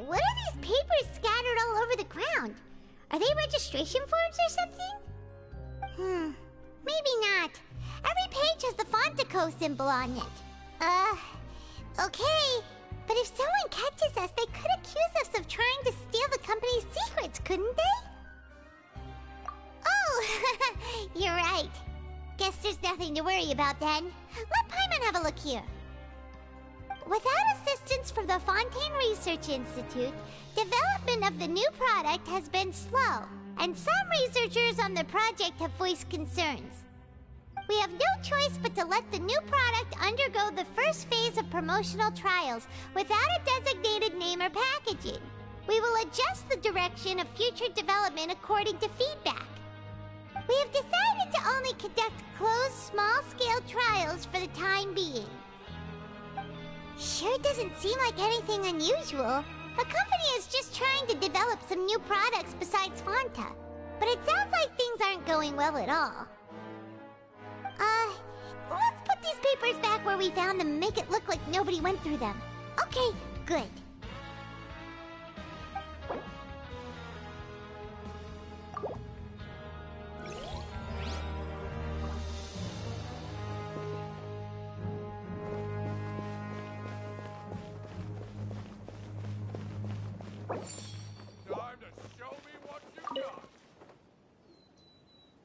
What are these papers scattered all over the ground? Are they registration forms or something? Maybe not. Every page has the Fontico symbol on it. Okay. But if someone catches us, they could accuse us of trying to steal the company's secrets, couldn't they? Oh, you're right. Guess there's nothing to worry about then. Let Paimon have a look here. Without assistance from the Fontaine Research Institute, development of the new product has been slow, and some researchers on the project have voiced concerns. We have no choice but to let the new product undergo the first phase of promotional trials without a designated name or packaging. We will adjust the direction of future development according to feedback. We have decided to only conduct closed, small-scale trials for the time being. Sure doesn't seem like anything unusual. The company is just trying to develop some new products besides Fanta. But it sounds like things aren't going well at all. Let's put these papers back where we found them and make it look like nobody went through them. Okay, good.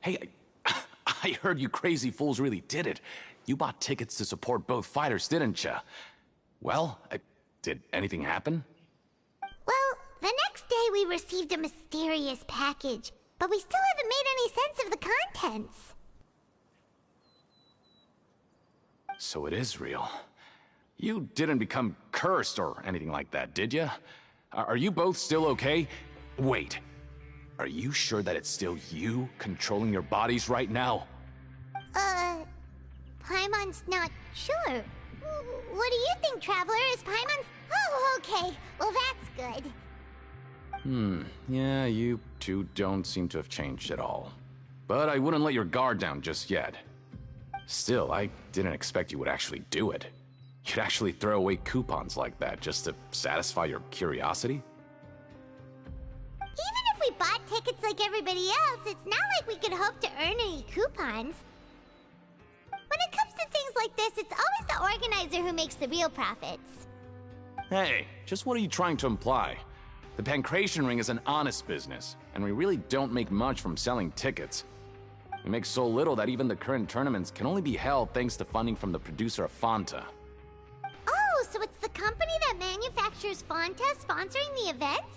Hey, I heard you crazy fools really did it. You bought tickets to support both fighters, didn't you? Well, did anything happen? Well, the next day we received a mysterious package, but we still haven't made any sense of the contents. So it is real. You didn't become cursed or anything like that, did you? Are you both still okay? Wait. Are you sure that it's still you controlling your bodies right now? Paimon's not sure. What do you think, Traveler? Is Paimon's... Oh, okay. Well, that's good. Yeah, you two don't seem to have changed at all. But I wouldn't let your guard down just yet. Still, I didn't expect you would actually do it. You'd actually throw away coupons like that just to satisfy your curiosity? Even if we bought tickets like everybody else, it's not like we could hope to earn any coupons. When it comes to things like this, it's always the organizer who makes the real profits. Hey, just what are you trying to imply? The Pancration Ring is an honest business, and we really don't make much from selling tickets. We make so little that even the current tournaments can only be held thanks to funding from the producer of Fanta. Oh, so it's the company that manufactures Fanta sponsoring the events?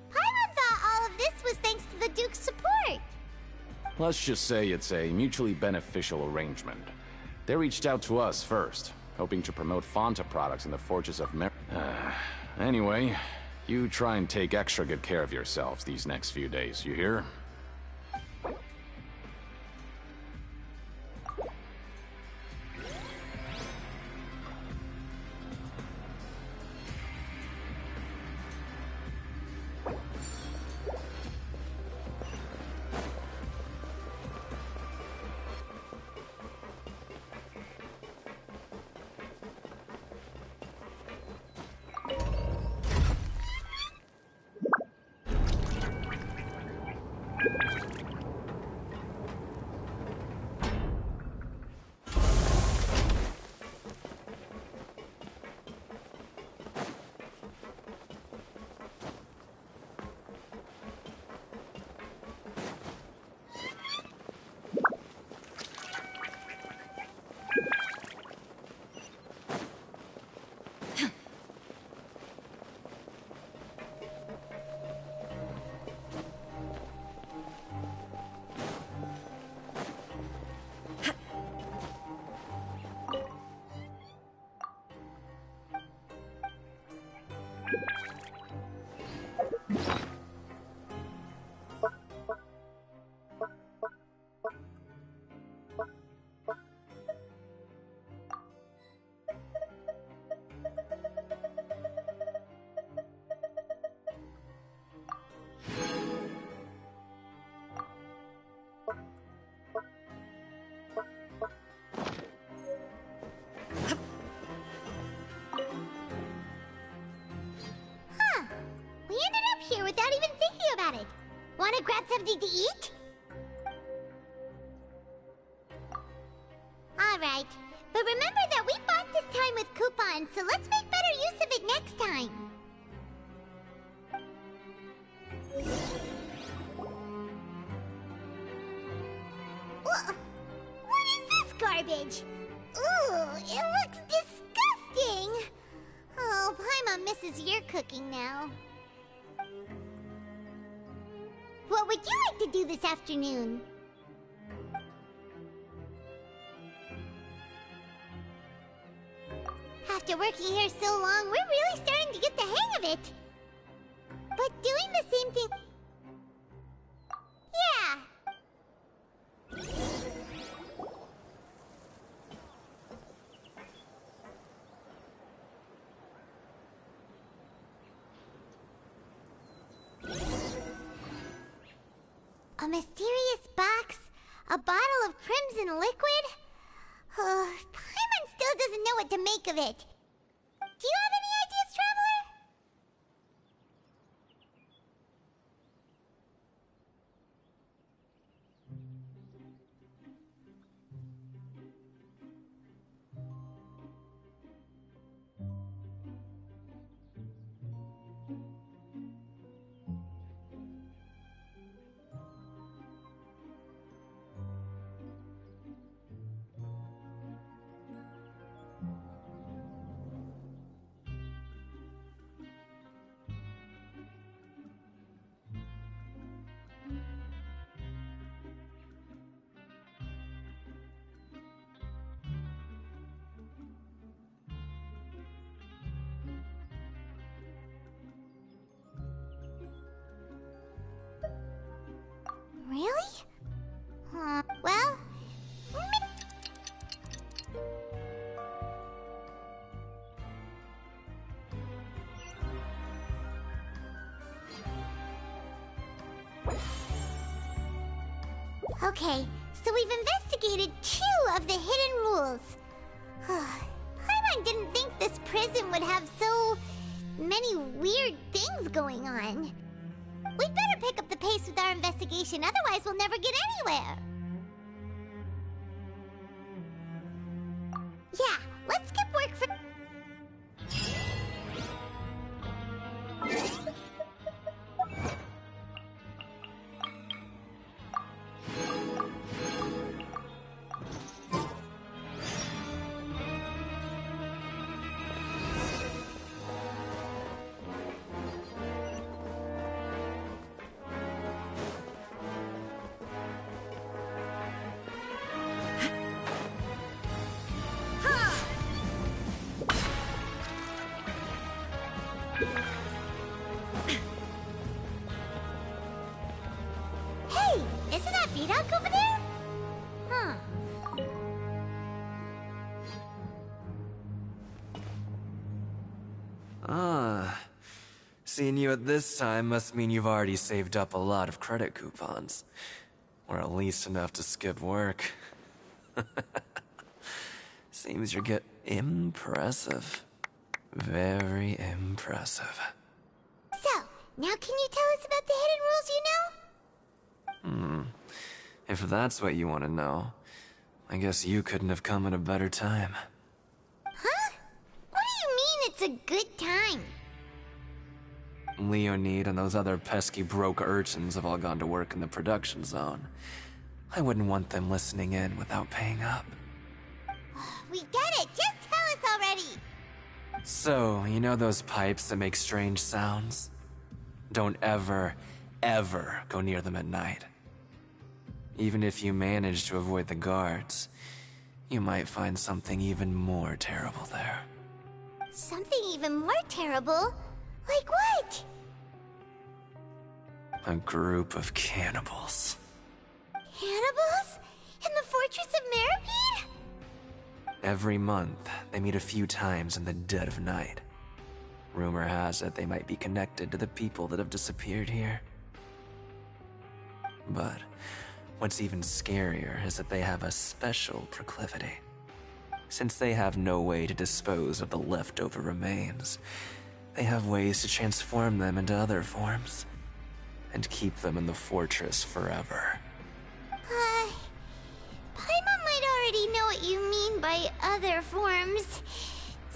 Paimon thought all of this was thanks to the Duke's support. Let's just say it's a mutually beneficial arrangement. They reached out to us first, hoping to promote Fanta products in the Forges of Anyway, you try and take extra good care of yourselves these next few days, you hear? Here without even thinking about it. Wanna grab something to eat? Alright, but remember that we bought this time with coupons, so let's make better use of it next time. What is this garbage? Ooh, it looks disgusting! Oh, Paimon misses your cooking now. What would you like to do this afternoon? After working here so long, we're really starting to get the hang of it. But doing the same thing... Yeah. A mysterious box? A bottle of crimson liquid? Paimon still doesn't know what to make of it. Do you have any ideas, Traveler? Okay, so we've investigated 2 of the hidden rules. Paimon didn't think this prison would have so many weird things going on. We'd better pick up the pace with our investigation, otherwise we'll never get anywhere. Yeah, let's skip work for... Hey, isn't that Vidoc over there? Huh. Seeing you at this time must mean you've already saved up a lot of credit coupons. Or at least enough to skip work. Seems you get impressive. Very impressive. So, now can you tell us about the hidden rules you know? If that's what you want to know, I guess you couldn't have come at a better time. Huh? What do you mean it's a good time? Leonid and those other pesky broke urchins have all gone to work in the production zone. I wouldn't want them listening in without paying up. We get it! Just tell us already! So, you know those pipes that make strange sounds? Don't ever, ever go near them at night. Even if you manage to avoid the guards, you might find something even more terrible there. Something even more terrible? Like what? A group of cannibals. Cannibals? In the Fortress of Meripede? Every month, they meet a few times in the dead of night. Rumor has it they might be connected to the people that have disappeared here. But what's even scarier is that they have a special proclivity. Since they have no way to dispose of the leftover remains, they have ways to transform them into other forms and keep them in the fortress forever. Paimon might already know what you mean by other forms.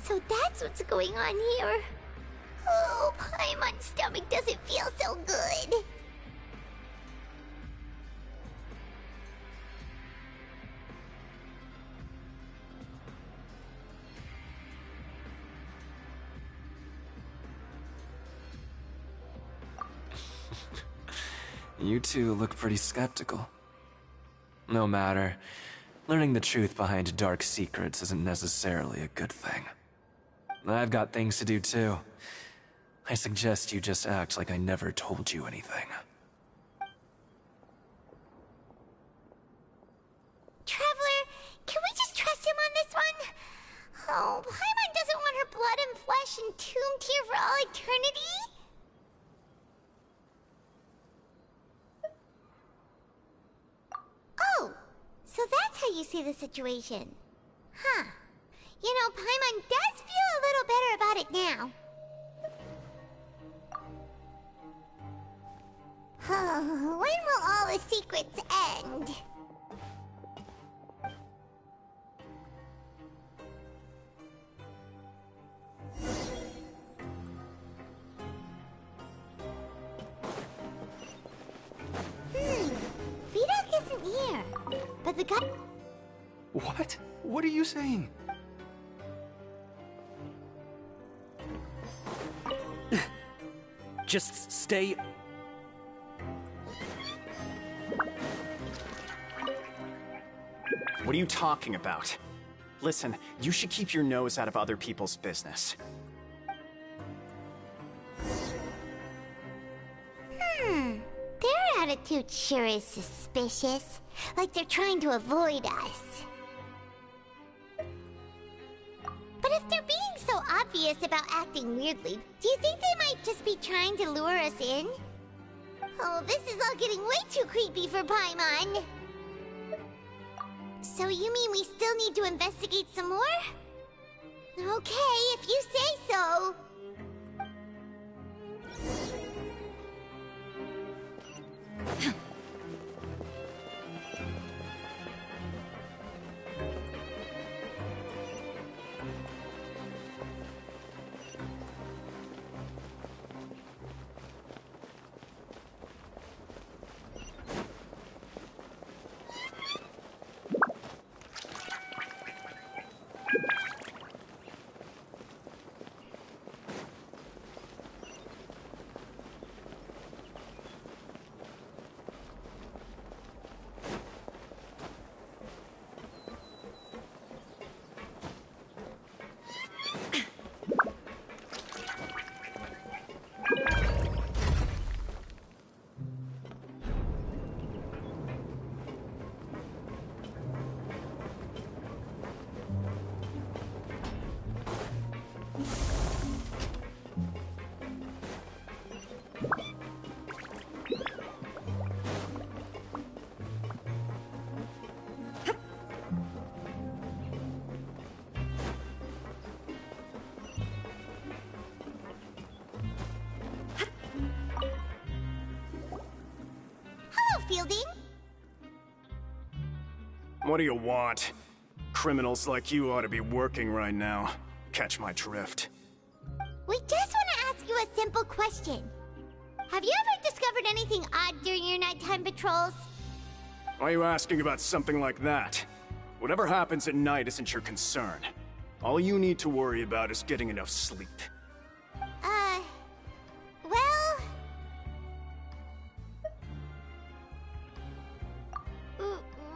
So that's what's going on here. Oh, Paimon's stomach doesn't feel so good. You two look pretty skeptical. No matter. Learning the truth behind dark secrets isn't necessarily a good thing. I've got things to do too. I suggest you just act like I never told you anything. Traveler, can we just trust him on this one? Oh, Paimon doesn't want her blood and flesh entombed here for all eternity? Oh, so that's how you see the situation. Huh. You know, Paimon does feel a little better about it now. When will all the secrets end? Vidoc isn't here. But the guy... What? What are you saying? Just stay... What are you talking about? Listen, you should keep your nose out of other people's business. Their attitude sure is suspicious. Like they're trying to avoid us. But if they're being so obvious about acting weirdly, do you think they might just be trying to lure us in? Oh, this is all getting way too creepy for Paimon. So you mean we still need to investigate some more? Okay, if you say so. Fielding? What do you want? Criminals like you ought to be working right now. Catch my drift. We just want to ask you a simple question. Have you ever discovered anything odd during your nighttime patrols? Why are you asking about something like that? Whatever happens at night isn't your concern. All you need to worry about is getting enough sleep. Well...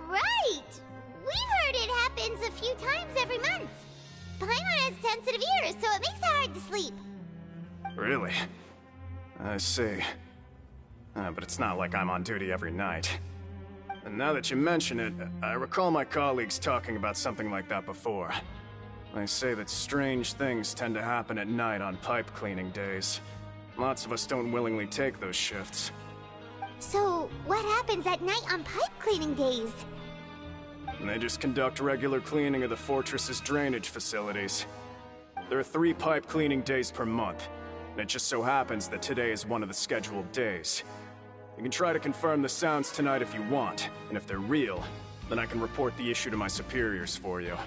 Right! We've heard it happens a few times every month. Paimon has sensitive ears, so it makes it hard to sleep. Really? I see. But it's not like I'm on duty every night. And now that you mention it, I recall my colleagues talking about something like that before. They say that strange things tend to happen at night on pipe cleaning days. Lots of us don't willingly take those shifts. So, what happens at night on pipe cleaning days? And they just conduct regular cleaning of the fortress's drainage facilities. There are 3 pipe cleaning days per month, and it just so happens that today is one of the scheduled days. You can try to confirm the sounds tonight if you want, and if they're real, then I can report the issue to my superiors for you.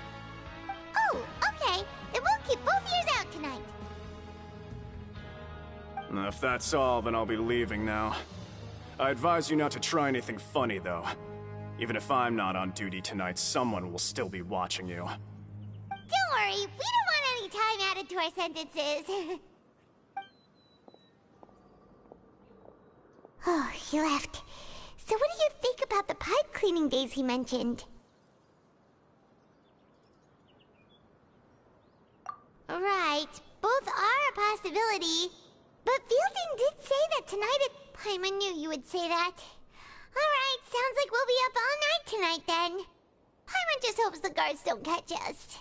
Oh, okay. Then we'll keep both ears out tonight. If that's all, then I'll be leaving now. I advise you not to try anything funny, though. Even if I'm not on duty tonight, someone will still be watching you. Don't worry, we don't want any time added to our sentences. Oh, he left. So what do you think about the pipe cleaning days he mentioned? Right, both are a possibility. But Fielding did say that tonight Paimon knew you would say that. Alright, sounds like we'll be up all night tonight then. Paimon just hopes the guards don't catch us.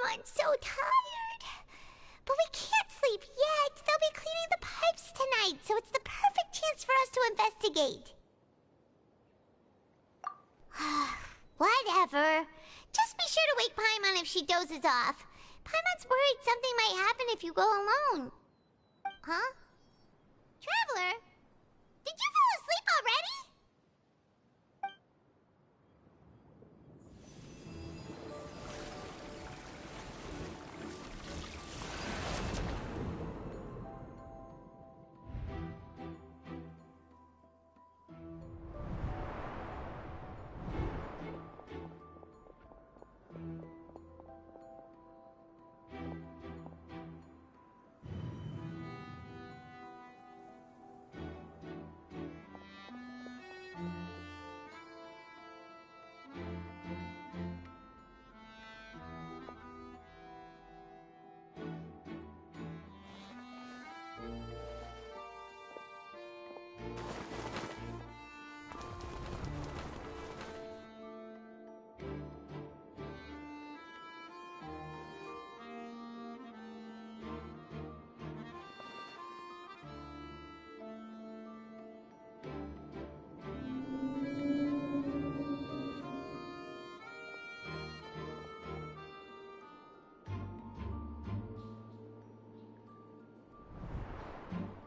I'm so tired. But we can't sleep yet. They'll be cleaning the pipes tonight, so it's the perfect chance for us to investigate. Whatever. Just be sure to wake Paimon if she dozes off. Paimon's worried something might happen if you go alone. Huh? Traveler? Did you fall asleep already?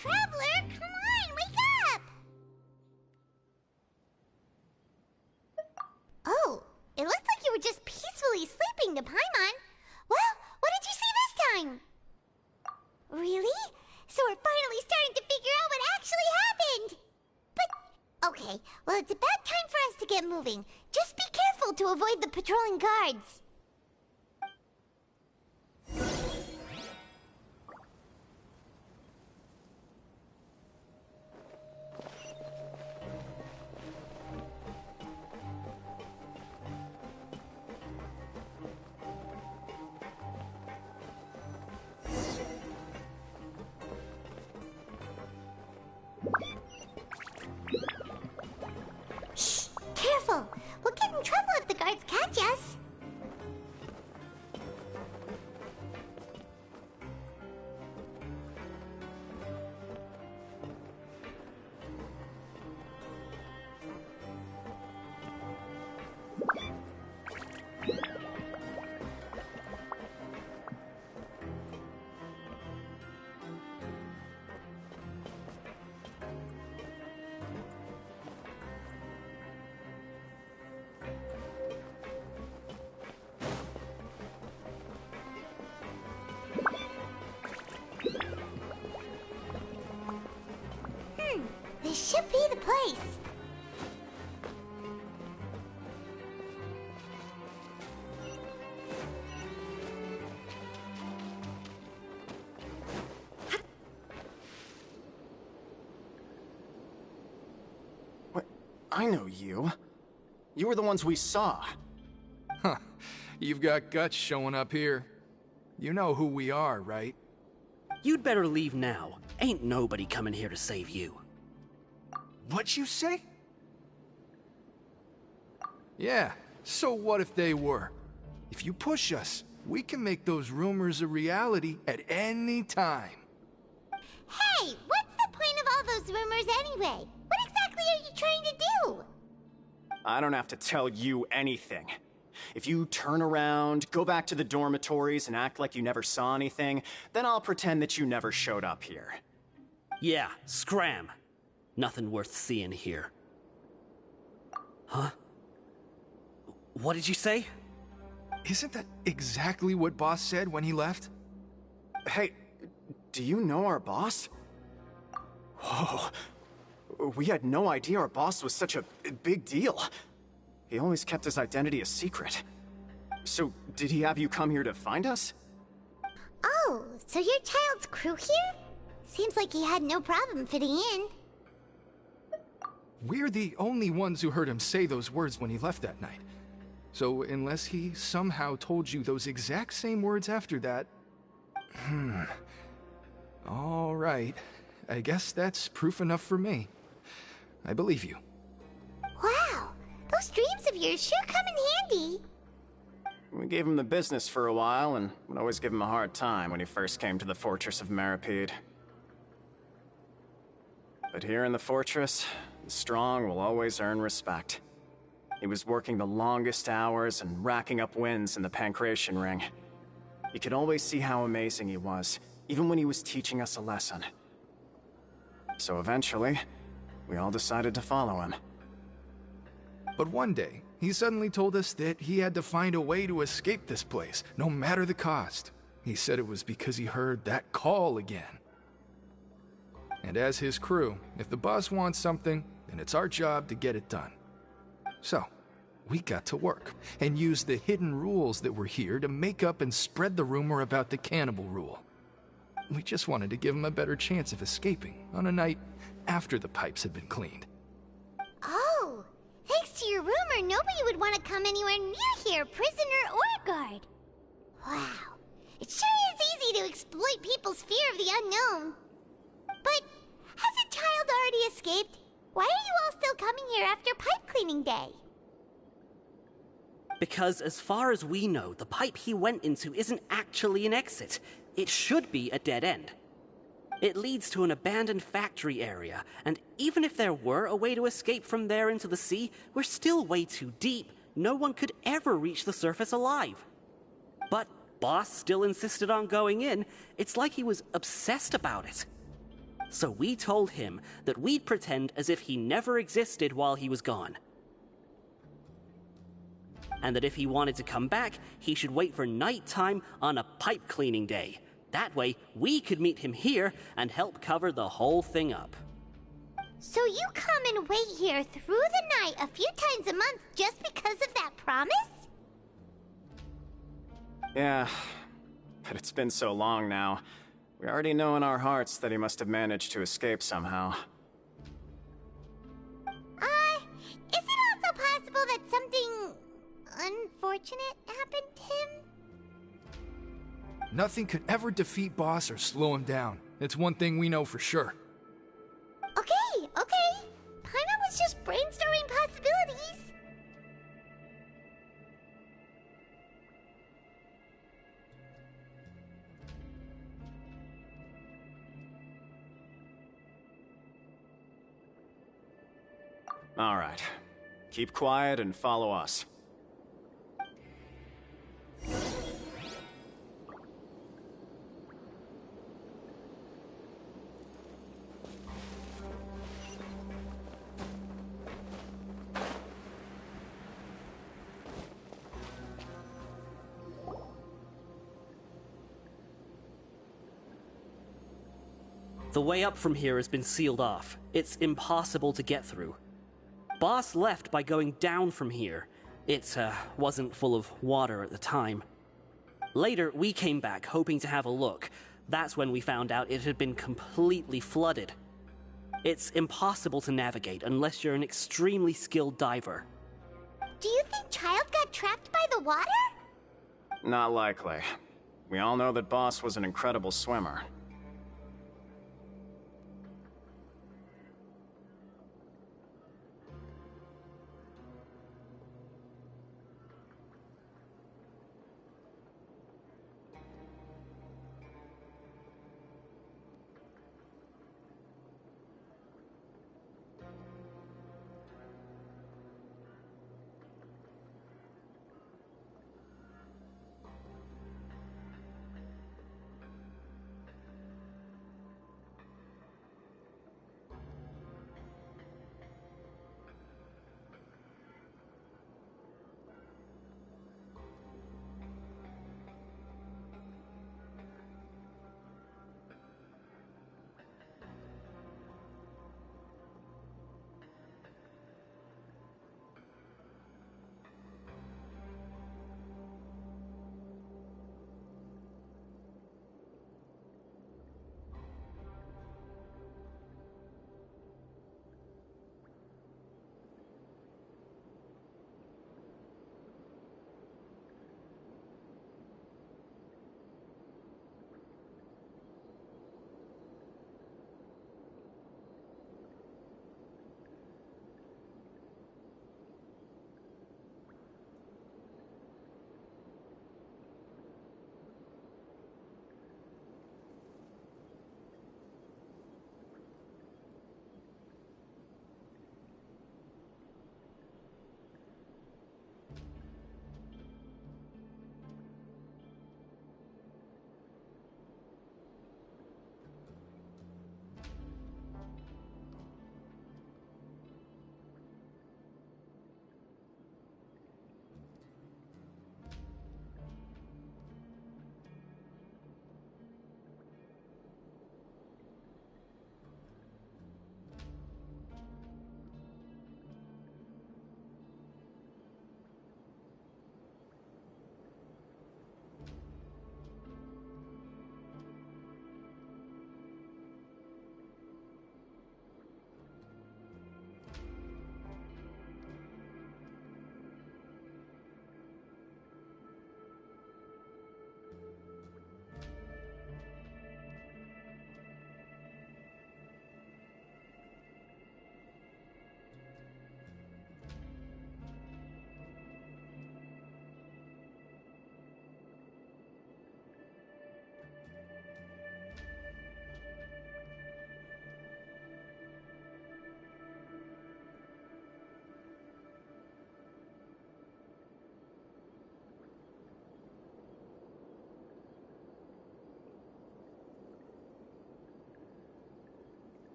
Traveler, come on, wake up! Oh, it looks like you were just peacefully sleeping to Paimon. Well, what did you see this time? Really? So we're finally starting to figure out what actually happened! But, okay, well it's about time for us to get moving. Just be careful to avoid the patrolling guards. Shh! Careful! We'll get in trouble if the guards catch us. This should be the place. What? I know you. You were the ones we saw. Huh. You've got guts showing up here. You know who we are, right? You'd better leave now. Ain't nobody coming here to save you. What'd you say? Yeah, so what if they were? If you push us, we can make those rumors a reality at any time. Hey, what's the point of all those rumors anyway? What exactly are you trying to do? I don't have to tell you anything. If you turn around, go back to the dormitories, and act like you never saw anything, then I'll pretend that you never showed up here. Yeah, scram. Nothing worth seeing here. Huh? What did you say? Isn't that exactly what Boss said when he left? Hey, do you know our boss? Whoa. We had no idea our boss was such a big deal. He always kept his identity a secret. So, did he have you come here to find us? Oh, so your child's crew here? Seems like he had no problem fitting in. We're the only ones who heard him say those words when he left that night. So unless he somehow told you those exact same words after that... All right. I guess that's proof enough for me. I believe you. Wow, those dreams of yours sure come in handy. We gave him the business for a while, and would always give him a hard time when he first came to the Fortress of Meripede. But here in the fortress, the strong will always earn respect. He was working the longest hours and racking up wins in the Pancration Ring. You could always see how amazing he was, even when he was teaching us a lesson. So eventually, we all decided to follow him. But one day, he suddenly told us that he had to find a way to escape this place, no matter the cost. He said it was because he heard that call again. And as his crew, if the boss wants something, then it's our job to get it done. So, we got to work, and used the hidden rules that were here to make up and spread the rumor about the cannibal rule. We just wanted to give him a better chance of escaping on a night after the pipes had been cleaned. Oh, thanks to your rumor, nobody would want to come anywhere near here, prisoner or guard. Wow, it sure is easy to exploit people's fear of the unknown. But, has a child already escaped? Why are you all still coming here after pipe cleaning day? Because as far as we know, the pipe he went into isn't actually an exit. It should be a dead end. It leads to an abandoned factory area, and even if there were a way to escape from there into the sea, we're still way too deep. No one could ever reach the surface alive. But Boss still insisted on going in. It's like he was obsessed about it. So we told him that we'd pretend as if he never existed while he was gone. And that if he wanted to come back, he should wait for nighttime on a pipe cleaning day. That way, we could meet him here and help cover the whole thing up. So you come and wait here through the night a few times a month just because of that promise? Yeah, but it's been so long now. We already know in our hearts that he must have managed to escape somehow. Is it also possible that something unfortunate happened to him? Nothing could ever defeat Boss or slow him down. It's one thing we know for sure. Okay. Paimon was just brainstorming possibilities. All right. Keep quiet and follow us. The way up from here has been sealed off. It's impossible to get through. Boss left by going down from here. It wasn't full of water at the time. Later, we came back hoping to have a look. That's when we found out it had been completely flooded. It's impossible to navigate unless you're an extremely skilled diver. Do you think Child got trapped by the water? Not likely. We all know that Boss was an incredible swimmer.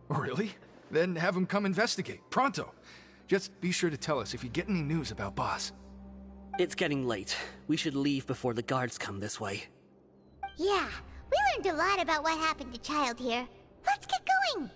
Really? Then have him come investigate. Pronto. Just be sure to tell us if you get any news about Boss. It's getting late. We should leave before the guards come this way. Yeah, we learned a lot about what happened to Child here. Let's get going!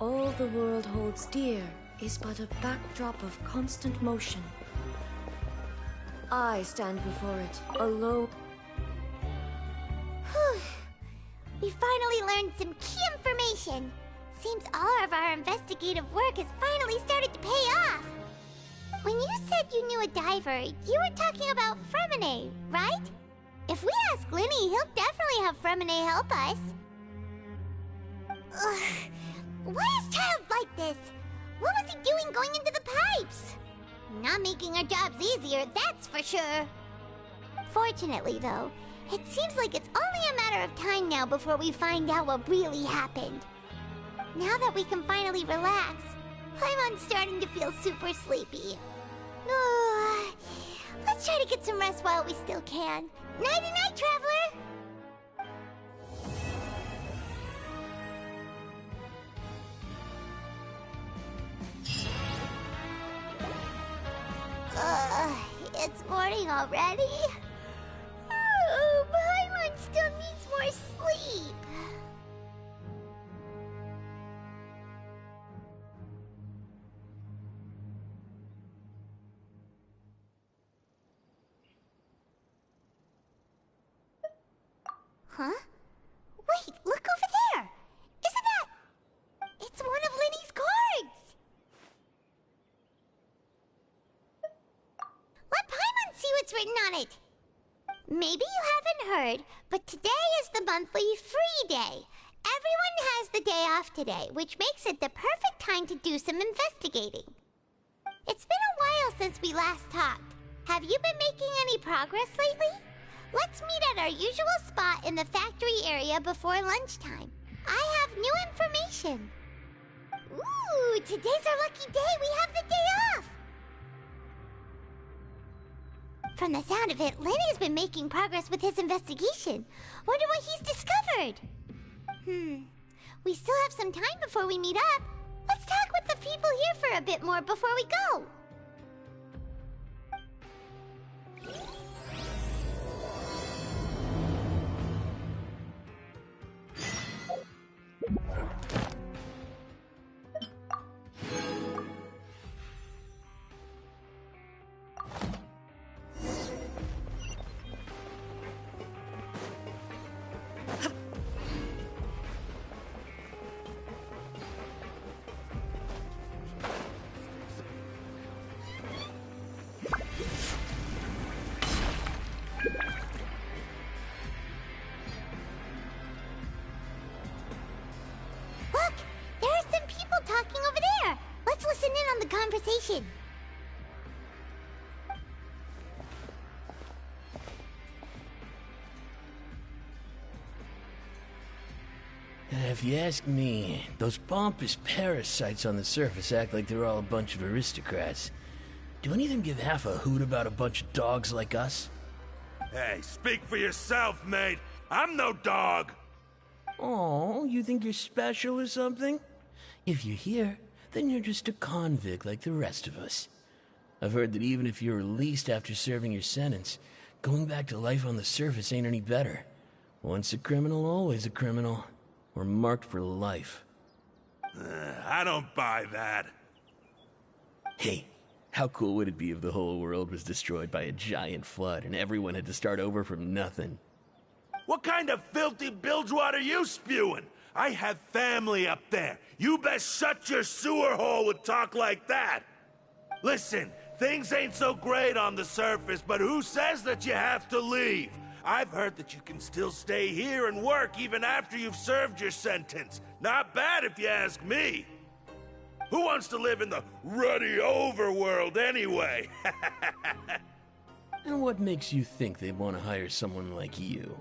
all the world holds dear is but a backdrop of constant motion. I stand before it, alone. Whew. We finally learned some key information. Seems all of our investigative work has finally started to pay off. When you said you knew a diver, you were talking about Fremine, right? If we ask Linny, he'll definitely have Fremine help us. Ugh. Why is Child like this? What was he doing going into the pipes? Not making our jobs easier, that's for sure. Fortunately, though, it seems like it's only a matter of time now before we find out what really happened. Now that we can finally relax, I'm starting to feel super sleepy. Let's try to get some rest while we still can. Nighty-night, traveler! It's morning already? Paimon still needs more sleep. Huh? Wait, look over there! Isn't that... It's one of Linny's cards! Let Paimon see what's written on it! Maybe you haven't heard, but today is the monthly free day. Everyone has the day off today, which makes it the perfect time to do some investigating. It's been a while since we last talked. Have you been making any progress lately? Let's meet at our usual spot in the factory area before lunchtime. I have new information. Ooh, today's our lucky day. We have the day off. From the sound of it, Lenny's been making progress with his investigation. Wonder what he's discovered. We still have some time before we meet up. Let's talk with the people here for a bit more before we go. Conversation. If you ask me, those pompous parasites on the surface act like they're all a bunch of aristocrats. Do any of them give half a hoot about a bunch of dogs like us? Hey, speak for yourself, mate. I'm no dog. Oh, you think you're special or something? If you're here, then you're just a convict like the rest of us. I've heard that even if you're released after serving your sentence, going back to life on the surface ain't any better. Once a criminal, always a criminal. We're marked for life. I don't buy that. Hey, how cool would it be if the whole world was destroyed by a giant flood and everyone had to start over from nothing? What kind of filthy bilgewater are you spewing? I have family up there. You best shut your sewer hole with talk like that. Listen, things ain't so great on the surface, but who says that you have to leave? I've heard that you can still stay here and work even after you've served your sentence. Not bad if you ask me. Who wants to live in the ruddy overworld anyway? And what makes you think they want to hire someone like you?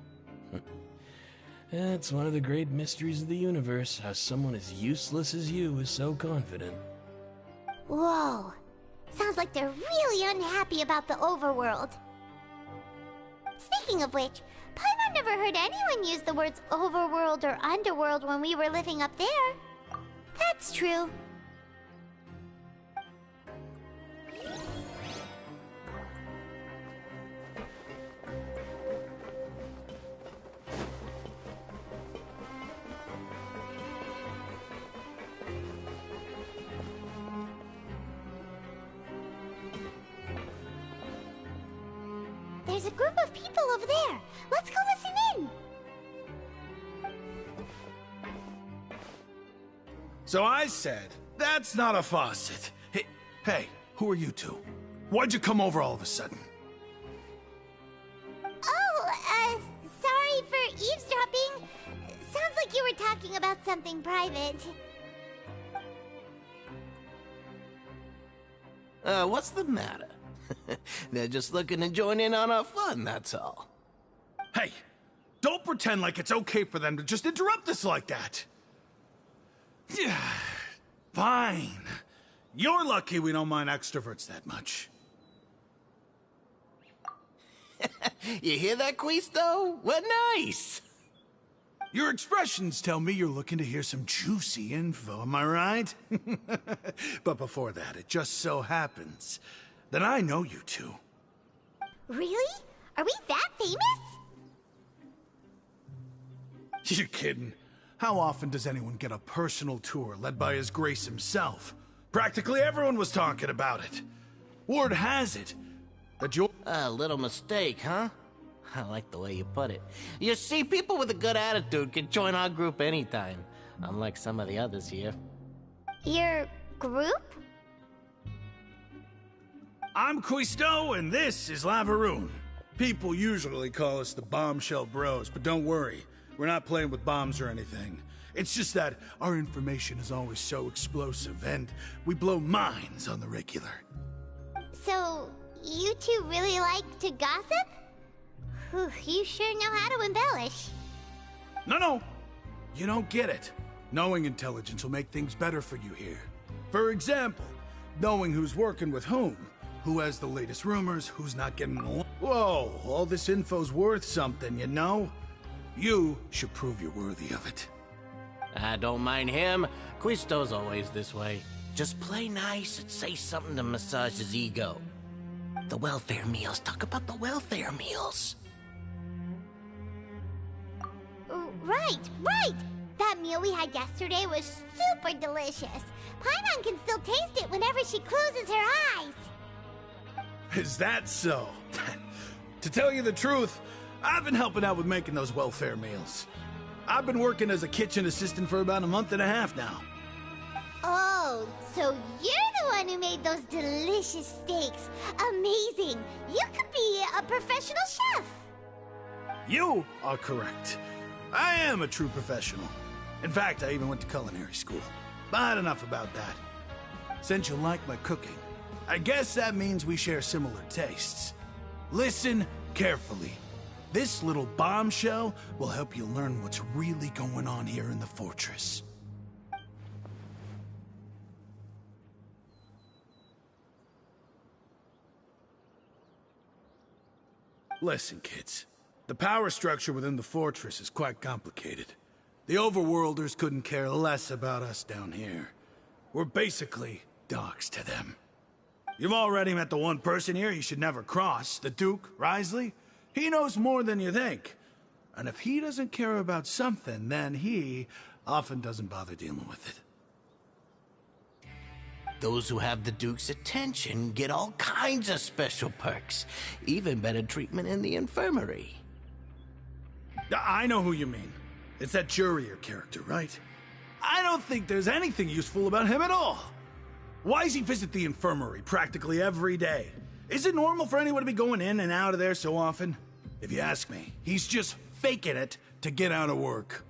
That's one of the great mysteries of the universe, how someone as useless as you is so confident. Whoa. Sounds like they're really unhappy about the overworld. Speaking of which, Paimon never heard anyone use the words overworld or underworld when we were living up there. That's true. there's a group of people over there. Let's go listen in. So I said, that's not a faucet. Hey, who are you two? Why'd you come over all of a sudden? Oh, sorry for eavesdropping. Sounds like you were talking about something private. What's the matter? They're just looking to join in on our fun, that's all. Hey, don't pretend like it's okay for them to just interrupt us like that. Fine. You're lucky we don't mind extroverts that much. You hear that, Quisto? What nice! Your expressions tell me you're looking to hear some juicy info, am I right? But before that, it just so happens that I know you two. Really? Are we that famous? You're kidding. How often does anyone get a personal tour led by His Grace himself? Practically everyone was talking about it. Word has it that you're... A little mistake, huh? I like the way you put it. You see, people with a good attitude can join our group anytime, unlike some of the others here. Your group? I'm Quisto, and this is Lavaroon. People usually call us the Bombshell Bros, but don't worry. We're not playing with bombs or anything. It's just that our information is always so explosive, and we blow minds on the regular. So, you two really like to gossip? Whew, you sure know how to embellish. No. You don't get it. Knowing intelligence will make things better for you here. For example, knowing who's working with whom, who has the latest rumors, who's not getting along. Whoa, all this info's worth something, you know? You should prove you're worthy of it. I don't mind him. Quisto's always this way. Just play nice and say something to massage his ego. The welfare meals. Talk about the welfare meals. Right! That meal we had yesterday was super delicious. Paimon can still taste it whenever she closes her eyes. Is that so? To tell you the truth, I've been helping out with making those welfare meals. I've been working as a kitchen assistant for about a month and a half now. Oh, so you're the one who made those delicious steaks. Amazing. You could be a professional chef. You are correct. I am a true professional. In fact, I even went to culinary school. But enough about that. Since you like my cooking, I guess that means we share similar tastes. Listen carefully. This little bombshell will help you learn what's really going on here in the fortress. Listen, kids. The power structure within the fortress is quite complicated. The overworlders couldn't care less about us down here. We're basically dogs to them. You've already met the one person here you should never cross, the Duke, Risley. He knows more than you think. And if he doesn't care about something, then he often doesn't bother dealing with it. Those who have the Duke's attention get all kinds of special perks. Even better treatment in the infirmary. I know who you mean. It's that Jurier character, right? I don't think there's anything useful about him at all. Why does he visit the infirmary practically every day? Is it normal for anyone to be going in and out of there so often? If you ask me, he's just faking it to get out of work.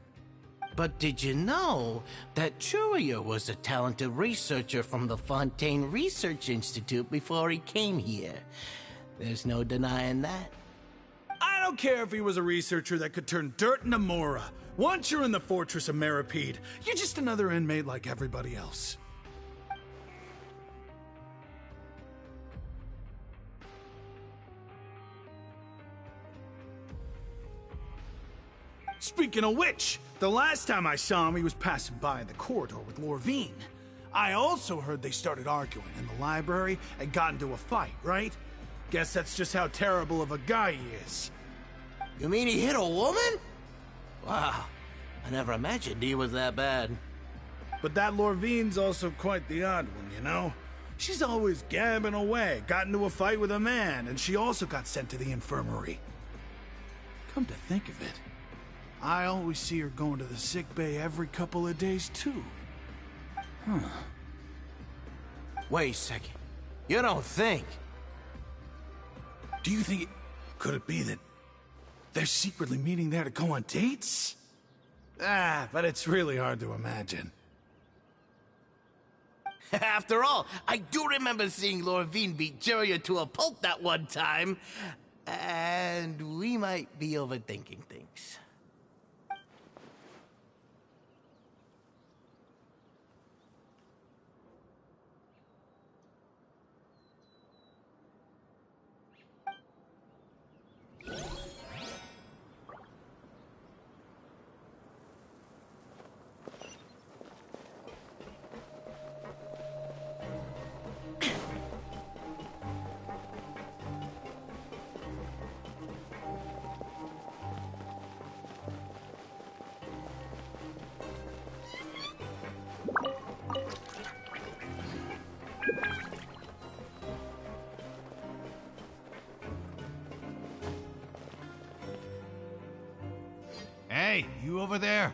But did you know that Jurier was a talented researcher from the Fontaine Research Institute before he came here? There's no denying that. I don't care if he was a researcher that could turn dirt into Mora. Once you're in the fortress of Meripede, you're just another inmate like everybody else. Speaking of which, the last time I saw him, he was passing by in the corridor with Lorvine. I also heard they started arguing in the library and got into a fight, right? Guess that's just how terrible of a guy he is. You mean he hit a woman? Wow, I never imagined he was that bad. But that Lorvine's also quite the odd one, you know? She's always gabbing away, got into a fight with a man, and she also got sent to the infirmary. Come to think of it, I always see her going to the sick bay every couple of days, too. Huh. Wait a second. You don't think? Do you think could it be that they're secretly meeting there to go on dates? But it's really hard to imagine. After all, I do remember seeing Lorvine beat Jiraiya to a pulp that one time. And we might be overthinking things. Hey, you over there?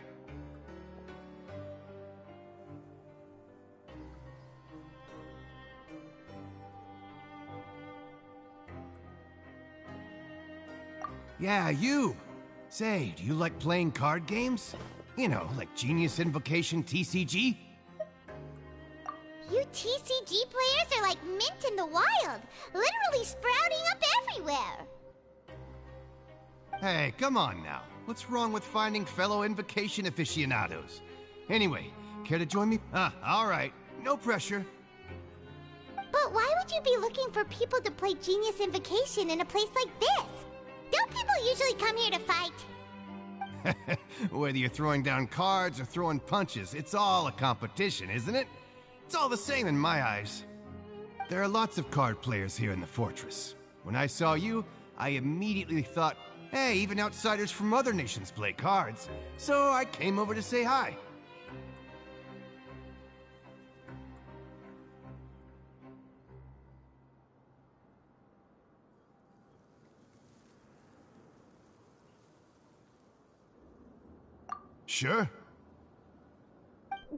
Yeah, you! Say, do you like playing card games? You know, like Genius Invocation TCG? You TCG players are like mint in the wild, literally sprouting up everywhere. Hey, come on now. What's wrong with finding fellow Invocation aficionados? Anyway, care to join me? All right. No pressure. But why would you be looking for people to play Genius Invocation in a place like this? Don't people usually come here to fight? Whether you're throwing down cards or throwing punches, it's all a competition, isn't it? It's all the same in my eyes. There are lots of card players here in the fortress. When I saw you, I immediately thought, hey, even outsiders from other nations play cards. So I came over to say hi. Sure.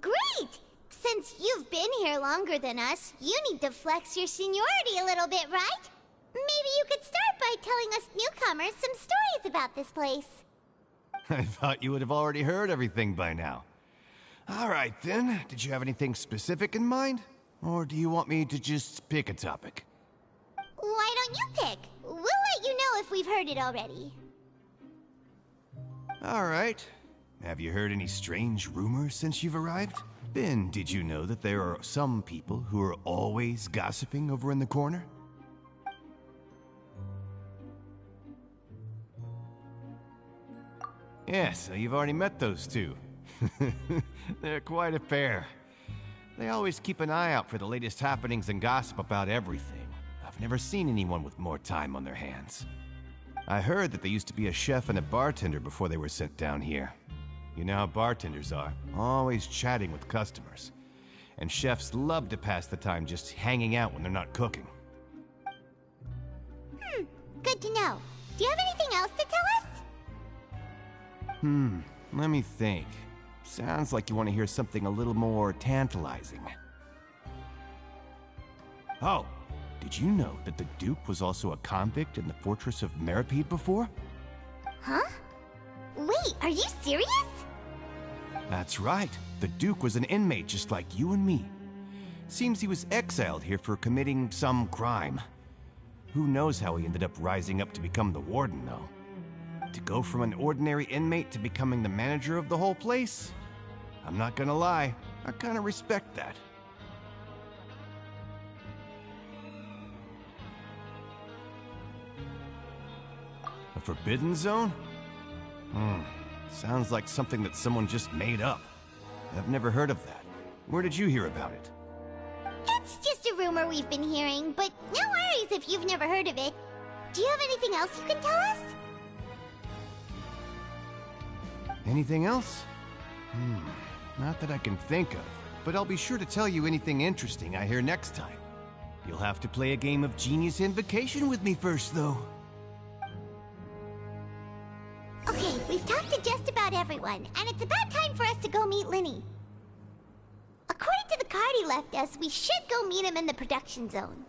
Great! Since you've been here longer than us, you need to flex your seniority a little bit, right? Maybe you could start by telling us newcomers some stories about this place. I thought you would have already heard everything by now. All right, then. Did you have anything specific in mind? Or do you want me to just pick a topic? Why don't you pick? We'll let you know if we've heard it already. All right. Have you heard any strange rumors since you've arrived? Ben, did you know that there are some people who are always gossiping over in the corner? Yes, so you've already met those two. They're quite a pair. They always keep an eye out for the latest happenings and gossip about everything. I've never seen anyone with more time on their hands. I heard that they used to be a chef and a bartender before they were sent down here. You know how bartenders are, always chatting with customers. And chefs love to pass the time just hanging out when they're not cooking. Good to know. Do you have anything else to tell us? Let me think. Sounds like you want to hear something a little more tantalizing. Oh, did you know that the Duke was also a convict in the fortress of Meripede before? Huh? Wait, are you serious? That's right. The Duke was an inmate just like you and me. Seems he was exiled here for committing some crime. Who knows how he ended up rising up to become the warden, though. To go from an ordinary inmate to becoming the manager of the whole place? I'm not gonna lie, I kinda respect that. A forbidden zone? Sounds like something that someone just made up. I've never heard of that. Where did you hear about it? It's just a rumor we've been hearing, but no worries if you've never heard of it. Do you have anything else you can tell us? Anything else? Not that I can think of, but I'll be sure to tell you anything interesting I hear next time. You'll have to play a game of Genius Invocation with me first, though. Okay, we've talked to just about everyone, and it's about time for us to go meet Linny. According to the card he left us, we should go meet him in the production zone.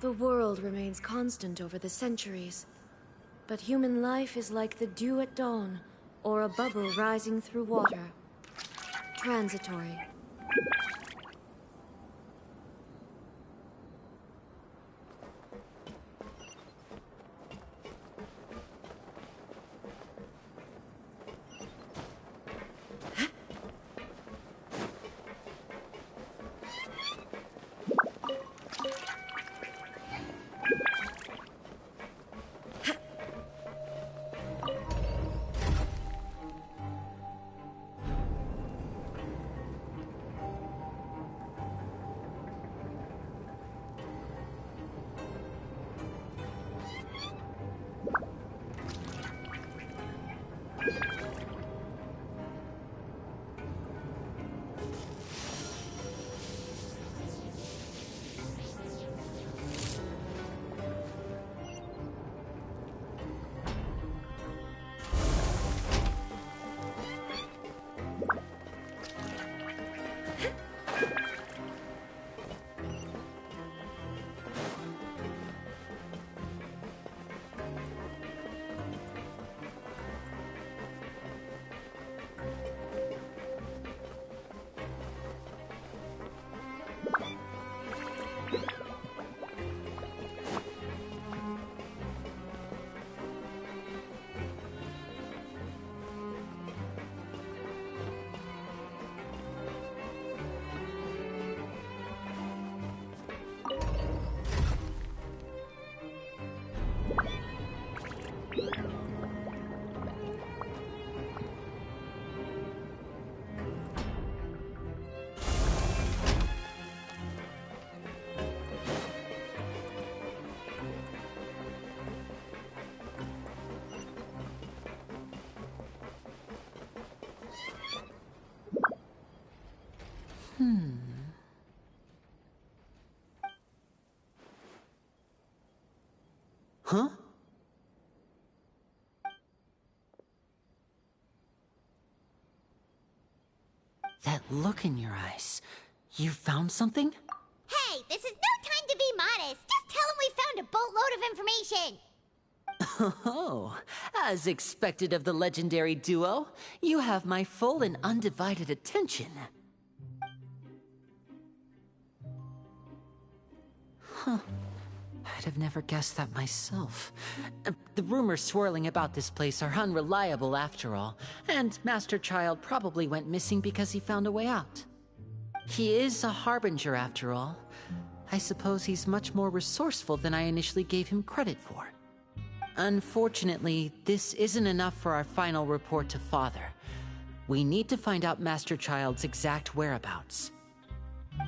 The world remains constant over the centuries, but human life is like the dew at dawn, or a bubble rising through water. Transitory. Huh? That look in your eyes. You found something? Hey, this is no time to be modest. Just tell him we found a boatload of information. Oh, as expected of the legendary duo, you have my full and undivided attention. Huh. I'd have never guessed that myself. The rumors swirling about this place are unreliable after all, and Master Child probably went missing because he found a way out. He is a harbinger after all. I suppose he's much more resourceful than I initially gave him credit for. Unfortunately, this isn't enough for our final report to Father. We need to find out Master Child's exact whereabouts.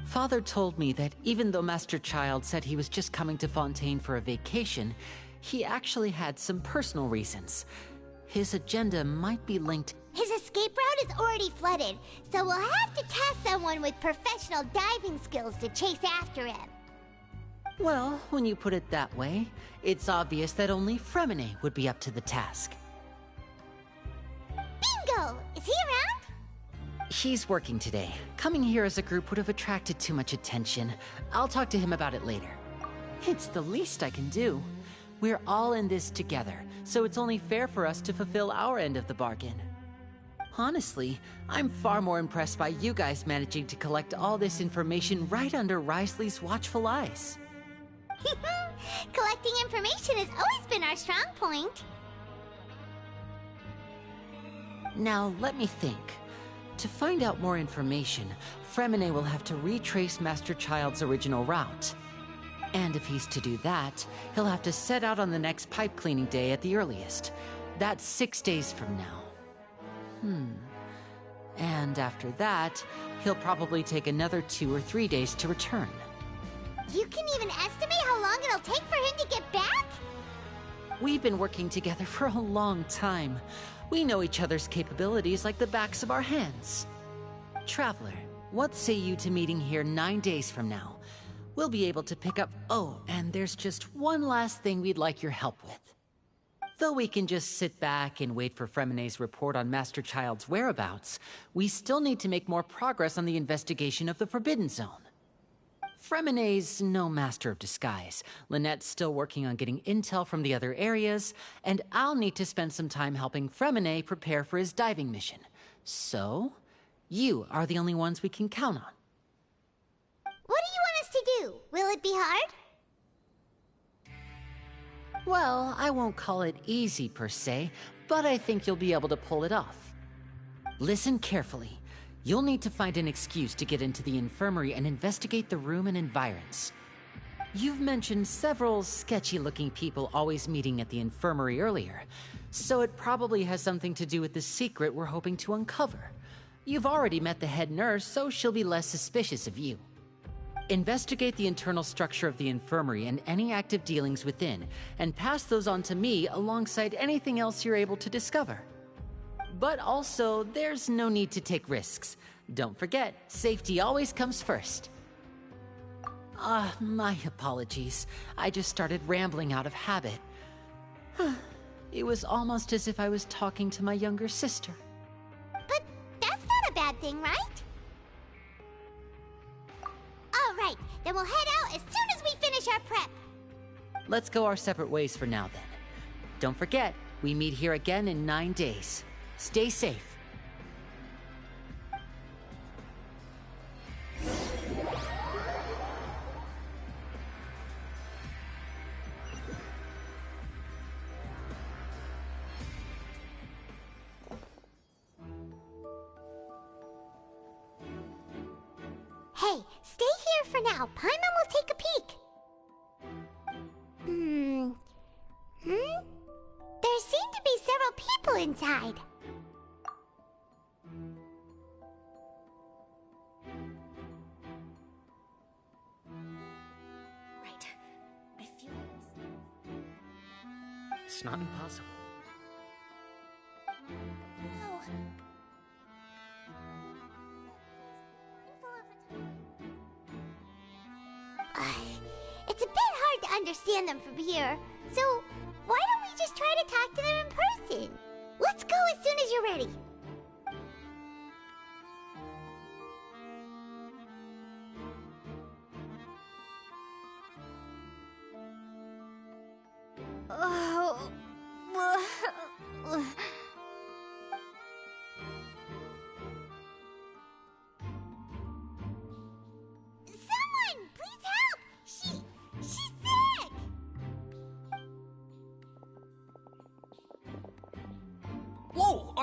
Father told me that even though Master Child said he was just coming to Fontaine for a vacation, he actually had some personal reasons. His agenda might be linked. His escape route is already flooded, so we'll have to task someone with professional diving skills to chase after him. Well, when you put it that way, it's obvious that only Fremine would be up to the task. Bingo! Is he around? He's working today. Coming here as a group would have attracted too much attention. I'll talk to him about it later. It's the least I can do. We're all in this together, so it's only fair for us to fulfill our end of the bargain. Honestly, I'm far more impressed by you guys managing to collect all this information right under Risley's watchful eyes. Collecting information has always been our strong point. Now, let me think. To find out more information, Fremine will have to retrace Master Child's original route. And if he's to do that, he'll have to set out on the next pipe cleaning day at the earliest. That's 6 days from now. And after that, he'll probably take another 2 or 3 days to return. You can even estimate how long it'll take for him to get back? We've been working together for a long time. We know each other's capabilities like the backs of our hands. Traveler, what say you to meeting here 9 days from now? We'll be able to pick up... Oh, and there's just one last thing we'd like your help with. Though we can just sit back and wait for Fremine's report on Master Child's whereabouts, we still need to make more progress on the investigation of the Forbidden Zone. Fremine's no master of disguise. Lynette's still working on getting intel from the other areas, and I'll need to spend some time helping Fremine prepare for his diving mission. So, you are the only ones we can count on. What do you want us to do? Will it be hard? Well, I won't call it easy per se, but I think you'll be able to pull it off. Listen carefully. You'll need to find an excuse to get into the infirmary and investigate the room and environs. You've mentioned several sketchy-looking people always meeting at the infirmary earlier, so it probably has something to do with the secret we're hoping to uncover. You've already met the head nurse, so she'll be less suspicious of you. Investigate the internal structure of the infirmary and any active dealings within, and pass those on to me alongside anything else you're able to discover. But also, there's no need to take risks. Don't forget, safety always comes first. My apologies. I just started rambling out of habit. It was almost as if I was talking to my younger sister. But that's not a bad thing, right? All right, then we'll head out as soon as we finish our prep. Let's go our separate ways for now, then. Don't forget, we meet here again in 9 days. Stay safe. Hey, stay here for now. Paimon will take a peek. There seem to be several people inside. Right. I feel like It's not impossible. It's a bit hard to understand them from here, so why don't we just try to talk to them in person? Let's go as soon as you're ready. Oh,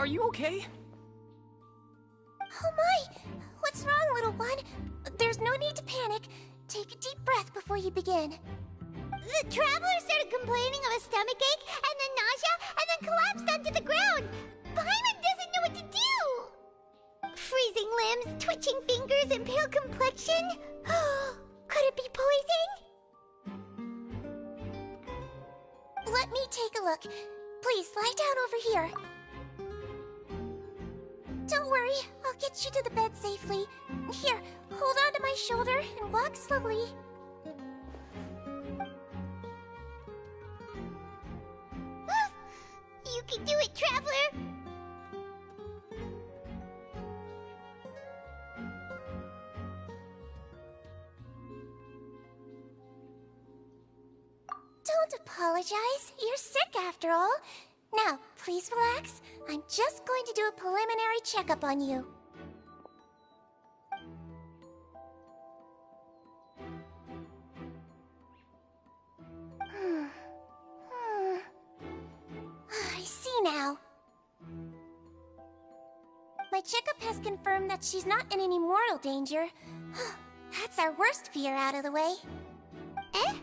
Are you okay? Oh my! What's wrong, little one? There's no need to panic. Take a deep breath before you begin. The traveler started complaining of a stomachache, and then nausea, and then collapsed onto the ground. Paimon doesn't know what to do! Freezing limbs, twitching fingers, and pale complexion? Could it be poison? Let me take a look. Please, lie down over here. Don't worry, I'll get you to the bed safely. Here, hold on to my shoulder and walk slowly. You can do it, Traveler! Don't apologize. You're sick after all. Now, please relax. I'm just going to do a preliminary checkup on you. I see now. My checkup has confirmed that she's not in any mortal danger. That's our worst fear out of the way. Eh?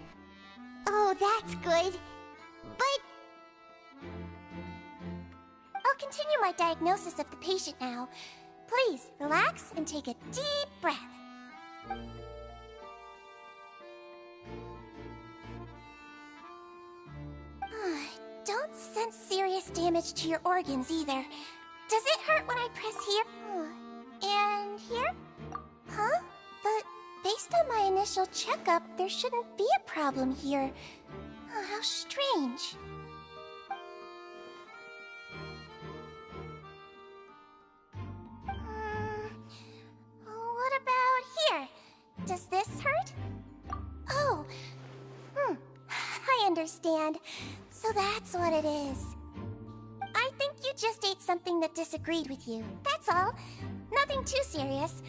Oh, that's good. But I'll continue my diagnosis of the patient now. Please, relax and take a deep breath. Don't sense serious damage to your organs either. Does it hurt when I press here? And here? Huh? But based on my initial checkup, there shouldn't be a problem here. How strange. What about here? Does this hurt? Oh. I understand. So that's what it is. I think you just ate something that disagreed with you. That's all. Nothing too serious.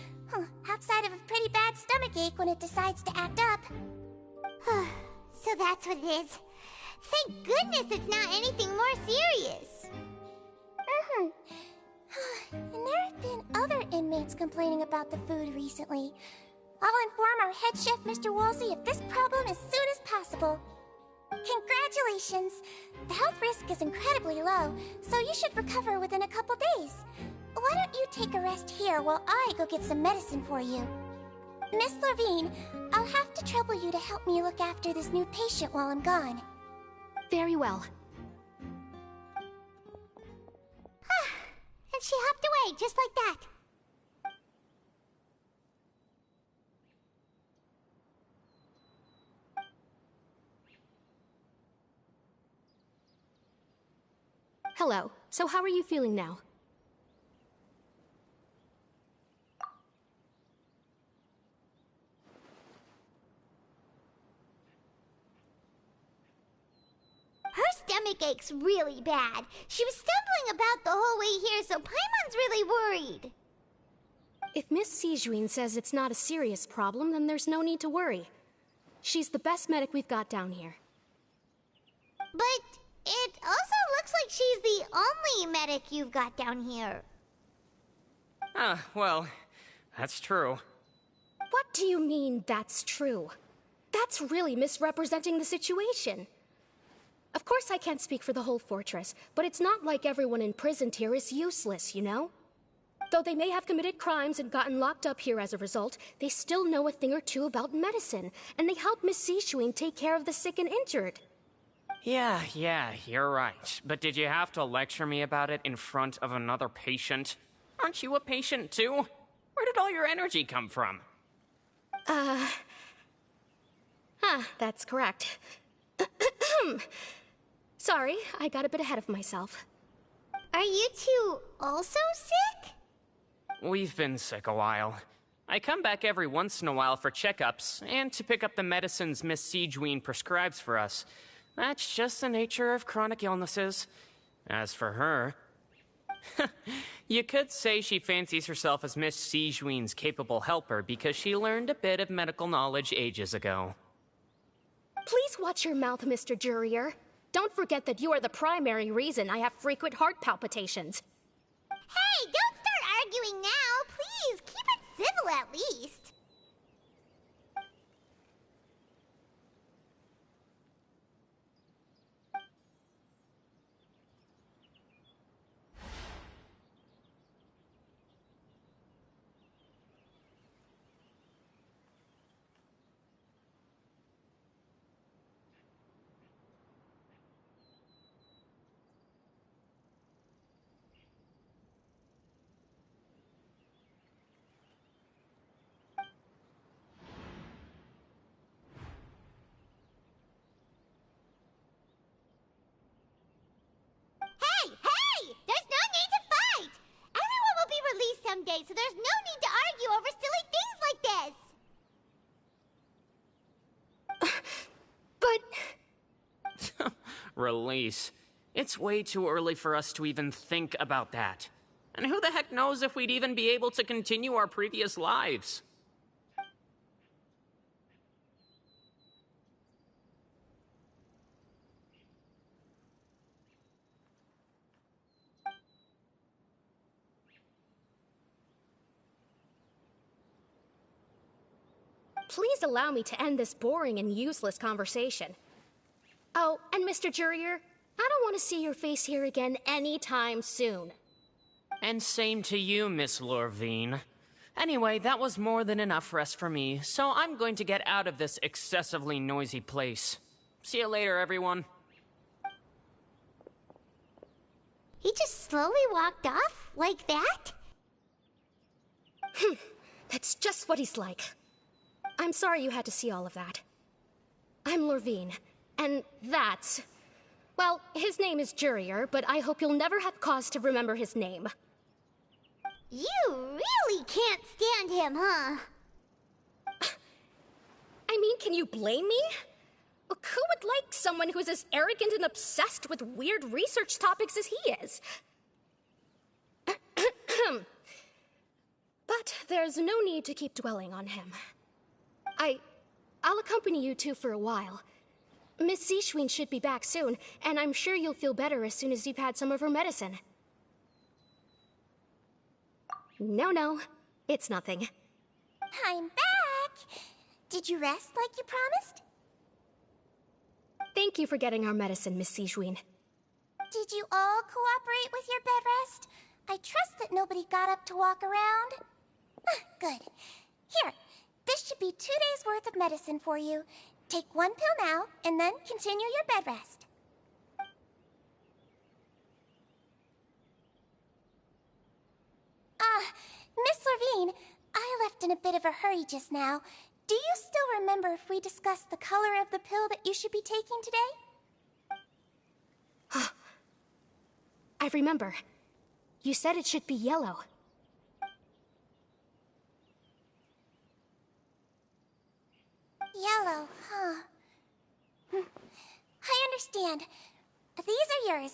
Outside of a pretty bad stomachache when it decides to act up. So that's what it is. Thank goodness it's not anything more serious. And there have been other inmates complaining about the food recently. I'll inform our head chef, Mr. Woolsey, of this problem as soon as possible. Congratulations! The health risk is incredibly low, so you should recover within a couple days. Why don't you take a rest here while I go get some medicine for you? Miss Levine, I'll have to trouble you to help me look after this new patient while I'm gone. Very well. And she hopped away, just like that. Hello. So how are you feeling now? Her stomach ache's really bad. She was stumbling about the whole way here, so Paimon's really worried. If Miss Sejuin says it's not a serious problem, then there's no need to worry. She's the best medic we've got down here. But it also looks like she's the only medic you've got down here. Well, that's true. What do you mean, that's true? That's really misrepresenting the situation. Of course I can't speak for the whole fortress, but it's not like everyone imprisoned here is useless, you know? Though they may have committed crimes and gotten locked up here as a result, they still know a thing or two about medicine, and they help Miss Sejuin take care of the sick and injured. Yeah, you're right. But did you have to lecture me about it in front of another patient? Aren't you a patient too? Where did all your energy come from? That's correct. Sorry, I got a bit ahead of myself. Are you two also sick? We've been sick a while. I come back every once in a while for checkups, and to pick up the medicines Miss Sejuin prescribes for us. That's just the nature of chronic illnesses. As for her... you could say she fancies herself as Miss Sejuin's capable helper because she learned a bit of medical knowledge ages ago. Please watch your mouth, Mr. Jurier. Don't forget that you are the primary reason I have frequent heart palpitations. arguing now. Please, keep it civil at least. Hey! There's no need to fight! Everyone will be released someday, so there's no need to argue over silly things like this! Release. It's way too early for us to even think about that. And who the heck knows if we'd even be able to continue our previous lives? Please allow me to end this boring and useless conversation. Oh, and Mr. Jurier, I don't want to see your face here again anytime soon. And same to you, Miss Lorvine. Anyway, that was more than enough rest for me, so I'm going to get out of this excessively noisy place. See you later, everyone. He just slowly walked off like that? That's just what he's like. I'm sorry you had to see all of that. I'm Lorvine, and that's... Well, his name is Jurier, but I hope you'll never have cause to remember his name. You really can't stand him, huh? I mean, can you blame me? Look, who would like someone who's as arrogant and obsessed with weird research topics as he is? But there's no need to keep dwelling on him. I'll accompany you two for a while. Miss Sesh should be back soon, and I'm sure you'll feel better as soon as you've had some of her medicine. No, it's nothing. I'm back! Did you rest like you promised? Thank you for getting our medicine, Miss Sesh. Did you all cooperate with your bed rest? I trust that nobody got up to walk around. Good. Here, this should be 2 days' worth of medicine for you. Take 1 pill now, and then continue your bed rest. Miss Lorvine, I left in a bit of a hurry just now. Do you still remember if we discussed the color of the pill that you should be taking today? I remember. You said it should be yellow. Yellow, huh? I understand. These are yours.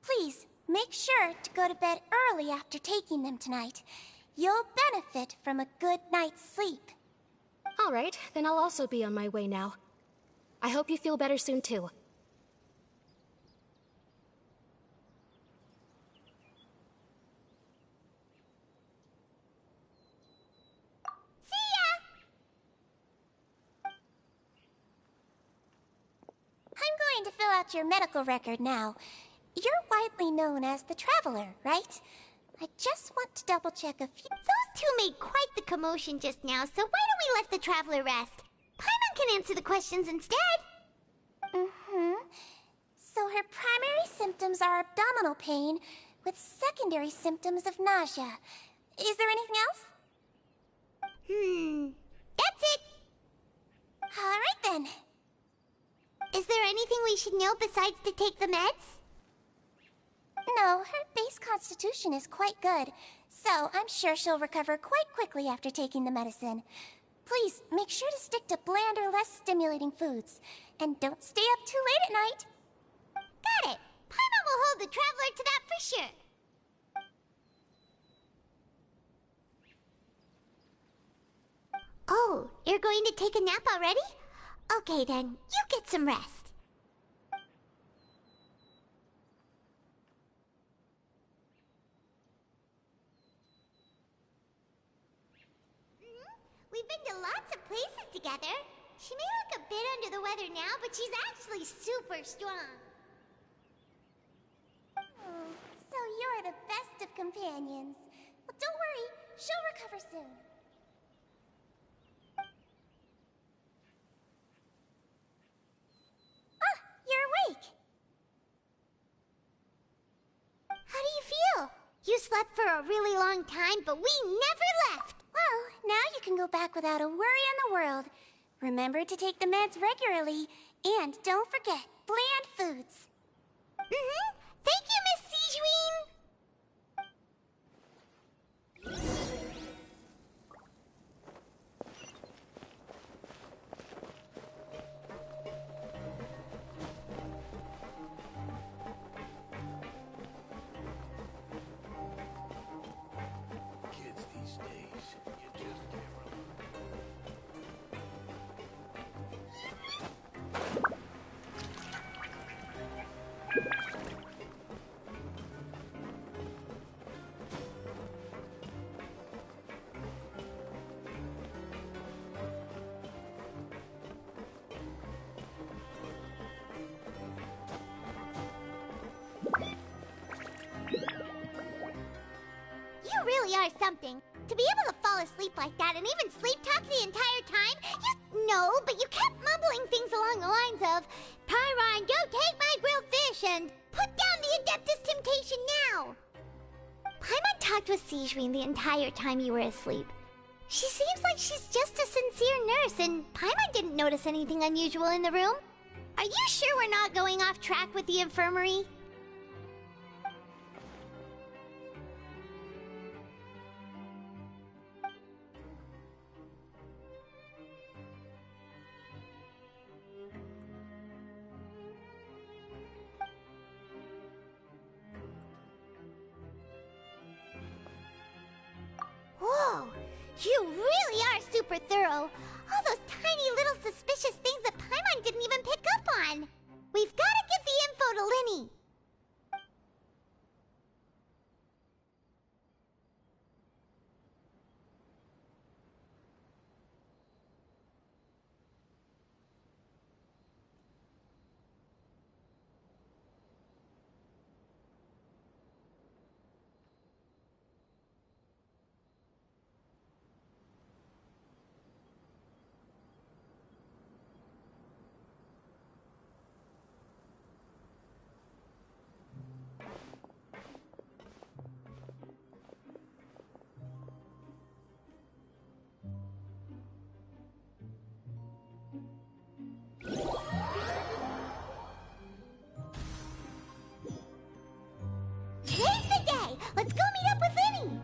Please, make sure to go to bed early after taking them tonight. You'll benefit from a good night's sleep. All right, then I'll also be on my way now. I hope you feel better soon, too. I'm going to fill out your medical record now. You're widely known as the Traveler, right? I just want to double-check a few... Those two made quite the commotion just now, so why don't we let the Traveler rest? Paimon can answer the questions instead. So her primary symptoms are abdominal pain, with secondary symptoms of nausea. Is there anything else? That's it. All right, then. Is there anything we should know besides to take the meds? No, her base constitution is quite good, so I'm sure she'll recover quite quickly after taking the medicine. Please, make sure to stick to bland or less stimulating foods, and don't stay up too late at night. Got it! Paimon will hold the Traveler to that for sure. Oh, you're going to take a nap already? Okay then, you get some rest. We've been to lots of places together. She may look a bit under the weather now, but she's actually super strong. Oh, so you're the best of companions. Well, don't worry, she'll recover soon. Ah, you're awake. How do you feel? You slept for a really long time, but we never left. Well, now you can go back without a worry in the world. Remember to take the meds regularly, and don't forget, bland foods. Mm-hmm. Thank you, Miss Sejuine. Kids these days, you just can't You really are something. To be able to fall asleep like that and even sleep talk the entire time, no, but you kept mumbling things along the lines of, Pyron, don't take my grilled fish, and put down the Adeptus Temptation now. Paimon talked with Sejuine the entire time you were asleep. She seems like she's just a sincere nurse, and Paimon didn't notice anything unusual in the room. Are you sure we're not going off track with the infirmary? Whoa! You really are super thorough! All those tiny little suspicious things that Paimon didn't even pick up on! We've gotta give the info to Linny! Today's the day! Let's go meet up with Linny!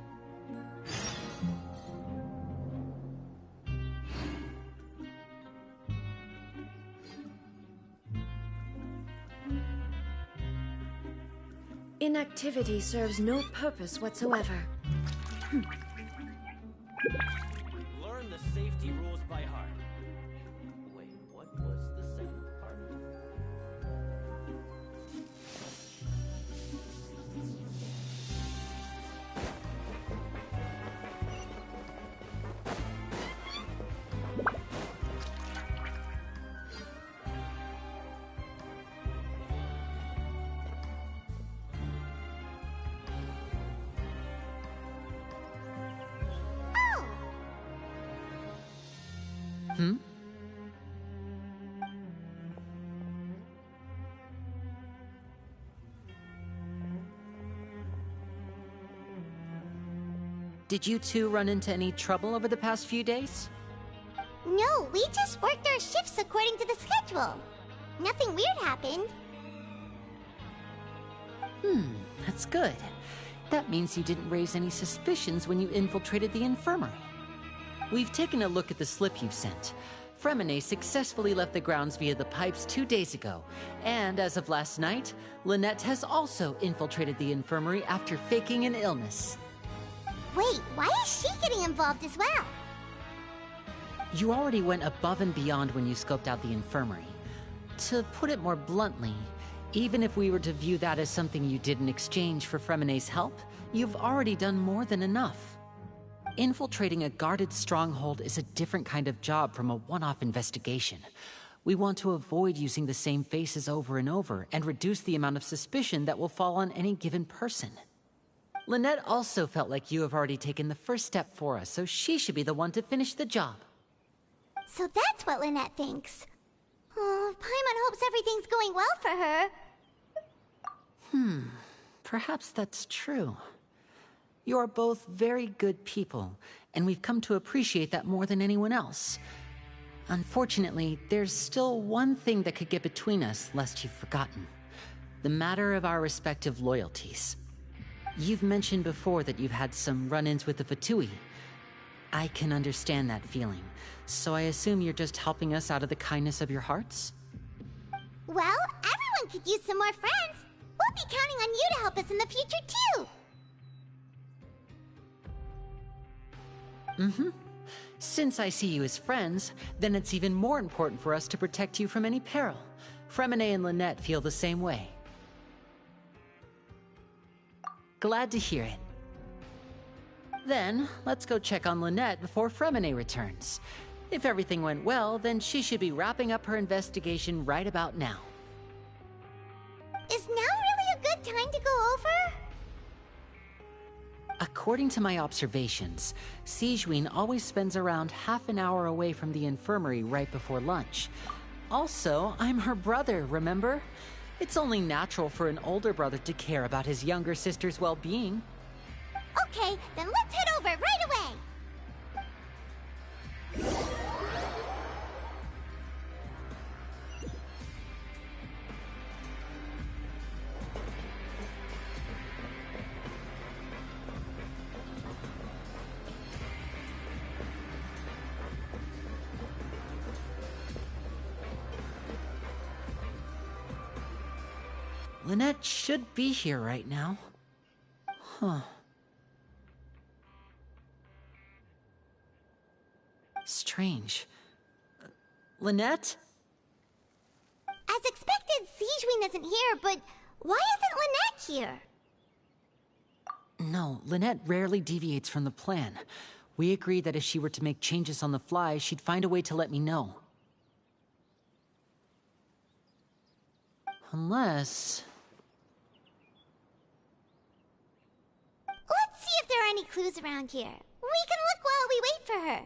Inactivity serves no purpose whatsoever. Learn the safety rules by heart. Wait, what was the second part? Hmm? Did you two run into any trouble over the past few days? No, we just worked our shifts according to the schedule. Nothing weird happened. That's good. That means you didn't raise any suspicions when you infiltrated the infirmary. We've taken a look at the slip you've sent. Fremine successfully left the grounds via the pipes 2 days ago, and as of last night, Lynette has also infiltrated the infirmary after faking an illness. Wait, why is she getting involved as well? You already went above and beyond when you scoped out the infirmary. To put it more bluntly, even if we were to view that as something you did in exchange for Fremine's help, you've already done more than enough. Infiltrating a guarded stronghold is a different kind of job from a one-off investigation. We want to avoid using the same faces over and over and reduce the amount of suspicion that will fall on any given person. Lynette also felt like you have already taken the first step for us, so she should be the one to finish the job. So that's what Lynette thinks. Oh, Paimon hopes everything's going well for her. Perhaps that's true. You're both very good people, and we've come to appreciate that more than anyone else. Unfortunately, there's still one thing that could get between us, lest you've forgotten. The matter of our respective loyalties. You've mentioned before that you've had some run-ins with the Fatui. I can understand that feeling, so I assume you're just helping us out of the kindness of your hearts? Well, everyone could use some more friends. We'll be counting on you to help us in the future, too. Since I see you as friends, then it's even more important for us to protect you from any peril. Fremine and Lynette feel the same way. Glad to hear it. Then, let's go check on Lynette before Fremine returns. If everything went well, then she should be wrapping up her investigation right about now. Is now really a good time to go over? According to my observations, Sigewinne always spends around half an hour away from the infirmary right before lunch. Also, I'm her brother, remember? It's only natural for an older brother to care about his younger sister's well-being. Okay, then let's head over right away! Lynette should be here right now. Huh. Strange. Lynette? As expected, Sigewinne isn't here, but why isn't Lynette here? No, Lynette rarely deviates from the plan. We agreed that if she were to make changes on the fly, she'd find a way to let me know. Unless... Let's see if there are any clues around here. We can look while we wait for her.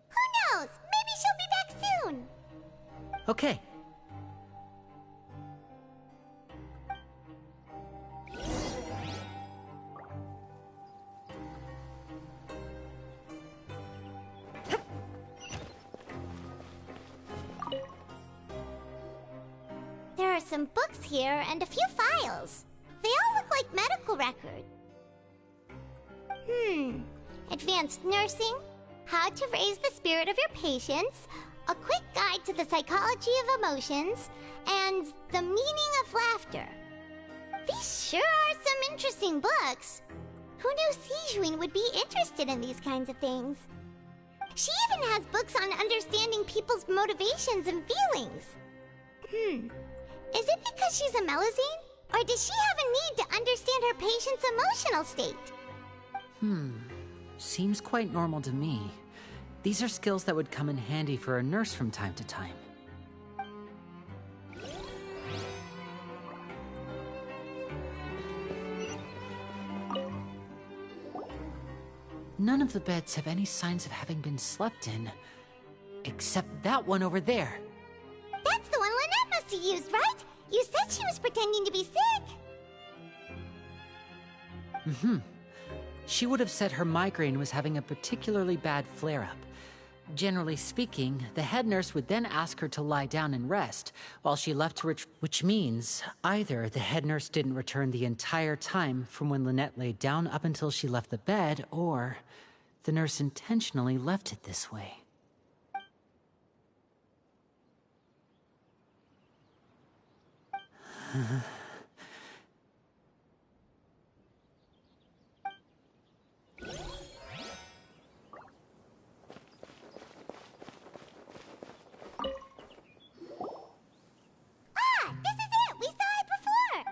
Who knows? Maybe she'll be back soon. Okay. There are some books here and a few files. They all look like medical records. Advanced nursing, how to raise the spirit of your patients, a quick guide to the psychology of emotions, and the meaning of laughter. These sure are some interesting books. Who knew Sigewinne would be interested in these kinds of things? She even has books on understanding people's motivations and feelings. Is it because she's a Melusine? Or does she have a need to understand her patient's emotional state? Seems quite normal to me. These are skills that would come in handy for a nurse from time to time. None of the beds have any signs of having been slept in. Except that one over there. That's the one Lynette must have used, right? You said she was pretending to be sick. She would have said her migraine was having a particularly bad flare-up. Generally speaking, the head nurse would then ask her to lie down and rest, while she left to which means either the head nurse didn't return the entire time from when Lynette laid down up until she left the bed, or the nurse intentionally left it this way.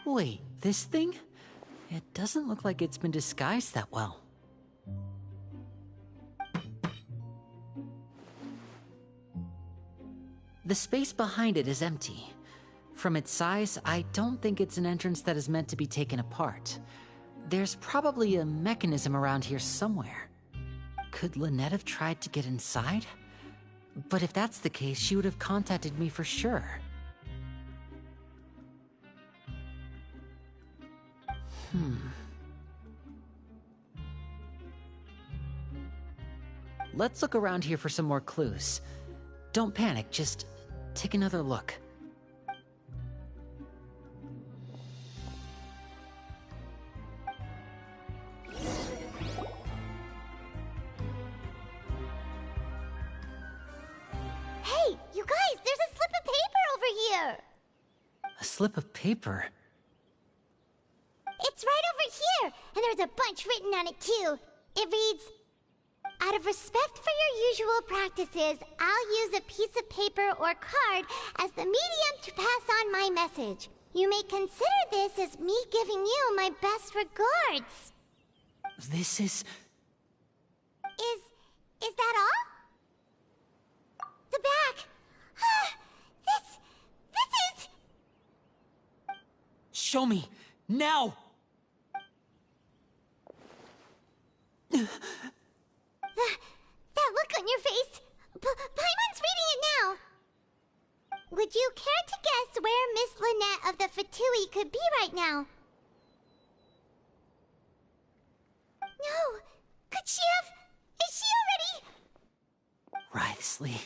Wait, this thing? It doesn't look like it's been disguised that well. The space behind it is empty. From its size, I don't think it's an entrance that is meant to be taken apart. There's probably a mechanism around here somewhere. Could Lynette have tried to get inside? But if that's the case, she would have contacted me for sure. Let's look around here for some more clues. Don't panic, just take another look. Hey, you guys, there's a slip of paper over here! A slip of paper? It's right over here, and there's a bunch written on it too. It reads, "Out of respect for your usual practices, I'll use a piece of paper or card as the medium to pass on my message. You may consider this as me giving you my best regards." This is... Is that all? The back. This is... Show me! Now! That look on your face. Paimon's reading it now. Would you care to guess where Miss Lynette of the Fatui could be right now? No. Could she have... Is she already... Wriothesley.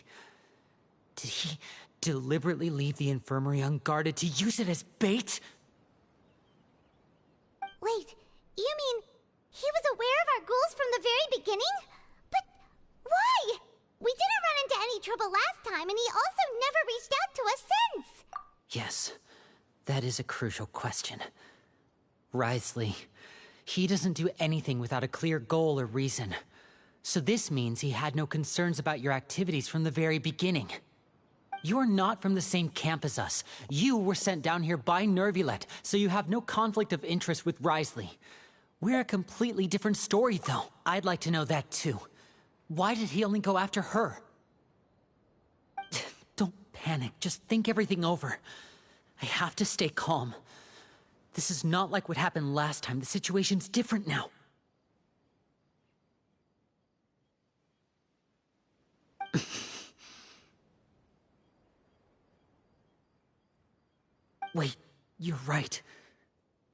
Did he deliberately leave the infirmary unguarded to use it as bait? Wait, you mean he was aware of our goals from the very beginning? But why? We didn't run into any trouble last time, and he also never reached out to us since. Yes, that is a crucial question. Wriothesley, he doesn't do anything without a clear goal or reason. So this means he had no concerns about your activities from the very beginning. You're not from the same camp as us. You were sent down here by Nervulet, so you have no conflict of interest with Wriothesley. We're a completely different story, though. I'd like to know that, too. Why did he only go after her? Don't panic. Just think everything over. I have to stay calm. This is not like what happened last time. The situation's different now. Wait, you're right.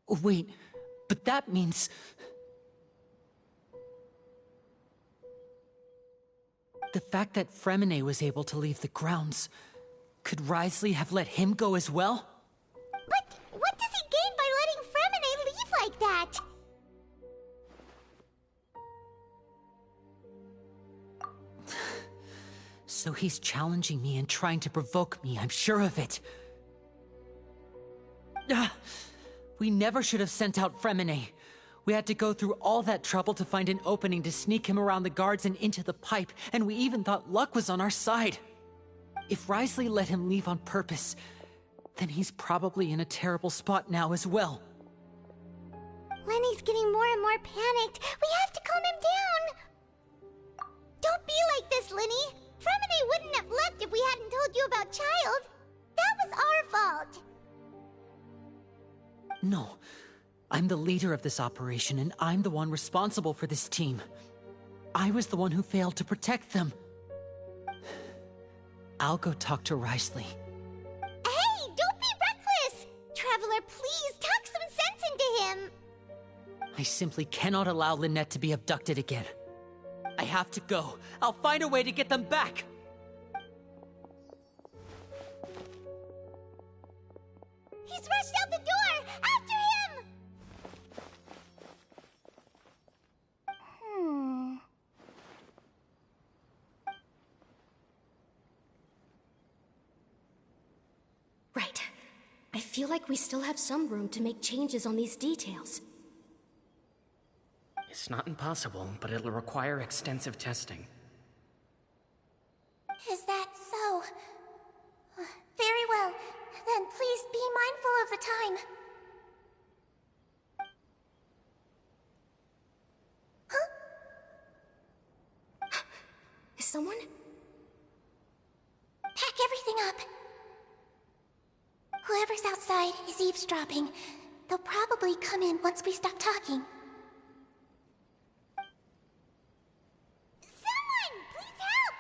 Wait, but that means... The fact that Fremine was able to leave the grounds, could Wriothesley have let him go as well? But what does he gain by letting Fremine leave like that? So he's challenging me and trying to provoke me, I'm sure of it. We never should have sent out Fremine. We had to go through all that trouble to find an opening to sneak him around the guards and into the pipe, and we even thought luck was on our side. If Wriothesley let him leave on purpose, then he's probably in a terrible spot now as well. Lenny's getting more and more panicked. We have to calm him down. Don't be like this, Lenny. Fremine wouldn't have left if we hadn't told you about Child. That was our fault. No. I'm the leader of this operation, and I'm the one responsible for this team. I was the one who failed to protect them. I'll go talk to Wriothesley. Hey, don't be reckless! Traveler, please, talk some sense into him! I simply cannot allow Lynette to be abducted again. I have to go. I'll find a way to get them back! He's rushed out the door! After him! Right. I feel like we still have some room to make changes on these details. It's not impossible, but it'll require extensive testing. Is that so? Very well. Then please be mindful of the time. Is someone? Pack everything up. Whoever's outside is eavesdropping. They'll probably come in once we stop talking. Someone! Please help!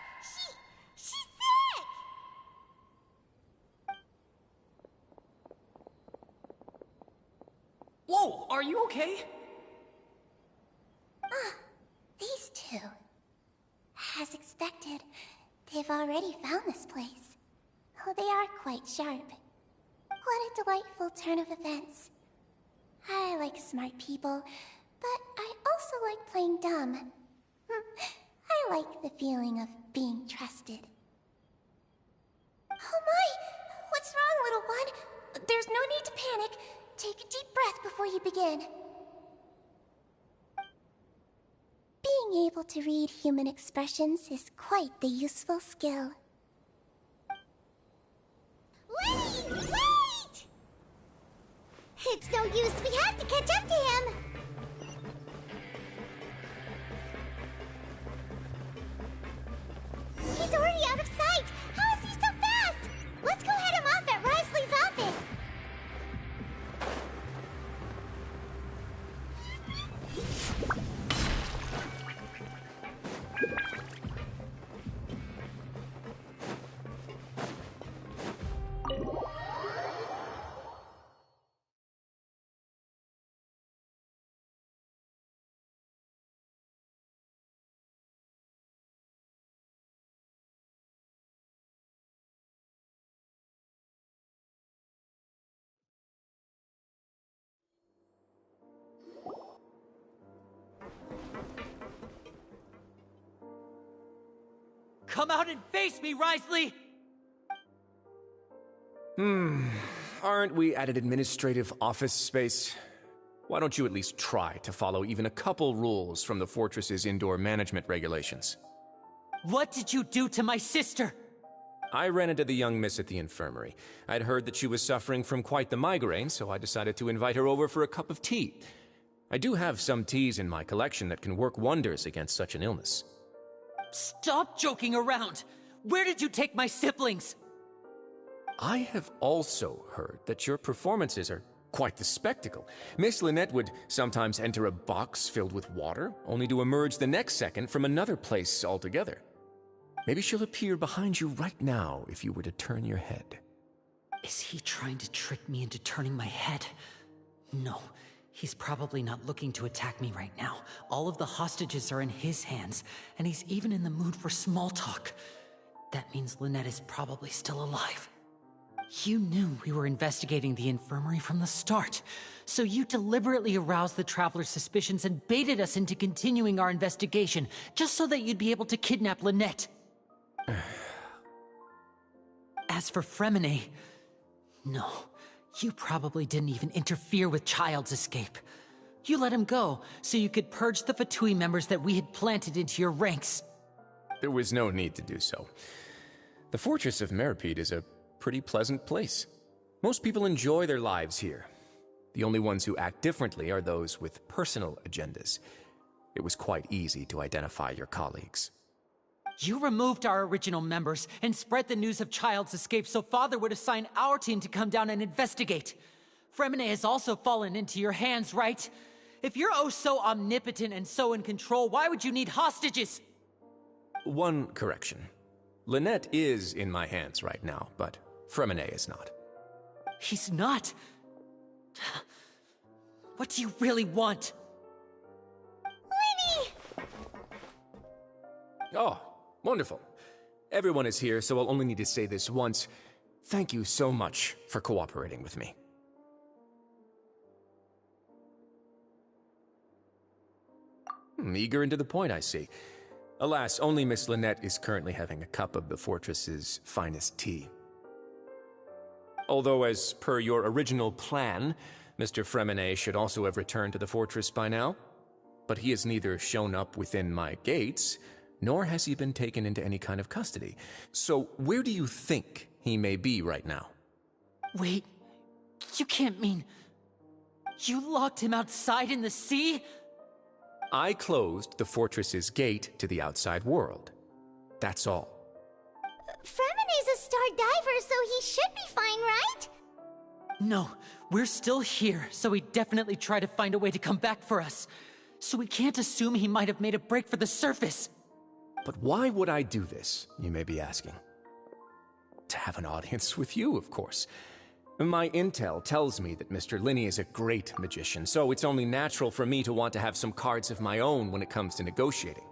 She's sick! Whoa, are you okay? These two. As expected, they've already found this place. Oh, they are quite sharp. What a delightful turn of events. I like smart people, but I also like playing dumb. I like the feeling of being trusted. Oh my! What's wrong, little one? There's no need to panic. Take a deep breath before you begin. Being able to read human expressions is quite the useful skill. Wait! It's no use, we have to catch up to him! He's already out of sight! How is he so fast? Let's go head him off at Risley's office! Come out and face me, Risley! Aren't we at an administrative office space? Why don't you at least try to follow even a couple rules from the fortress's indoor management regulations? What did you do to my sister? I ran into the young miss at the infirmary. I'd heard that she was suffering from quite the migraine, so I decided to invite her over for a cup of tea. I do have some teas in my collection that can work wonders against such an illness. Stop joking around! Where did you take my siblings? I have also heard that your performances are quite the spectacle. Miss Lynette would sometimes enter a box filled with water, only to emerge the next second from another place altogether. Maybe she'll appear behind you right now if you were to turn your head. Is he trying to trick me into turning my head? No. He's probably not looking to attack me right now. All of the hostages are in his hands, and he's even in the mood for small talk. That means Lynette is probably still alive. You knew we were investigating the infirmary from the start, so you deliberately aroused the Traveler's suspicions and baited us into continuing our investigation, just so that you'd be able to kidnap Lynette. As for Fremine, no. You probably didn't even interfere with Child's escape. You let him go, so you could purge the Fatui members that we had planted into your ranks. There was no need to do so. The Fortress of Meripede is a pretty pleasant place. Most people enjoy their lives here. The only ones who act differently are those with personal agendas. It was quite easy to identify your colleagues. You removed our original members and spread the news of Child's escape so Father would assign our team to come down and investigate. Fremine has also fallen into your hands, right? If you're oh so omnipotent and so in control, why would you need hostages? One correction. Lynette is in my hands right now, but Fremine is not. He's not? What do you really want? Lenny! Oh, wonderful. Everyone is here, so I'll only need to say this once. Thank you so much for cooperating with me. Eager and to the point, I see. Alas, only Miss Lynette is currently having a cup of the fortress's finest tea. Although, as per your original plan, Mr. Fremine should also have returned to the fortress by now. But he has neither shown up within my gates, nor has he been taken into any kind of custody. So where do you think he may be right now? Wait, you can't mean... You locked him outside in the sea? I closed the fortress's gate to the outside world. That's all. Fremine's a our diver, so he should be fine, right? No, we're still here, so he definitely tried to find a way to come back for us. So we can't assume he might have made a break for the surface. But why would I do this, you may be asking? To have an audience with you, of course. My intel tells me that Mr. Linney is a great magician, so it's only natural for me to want to have some cards of my own when it comes to negotiating.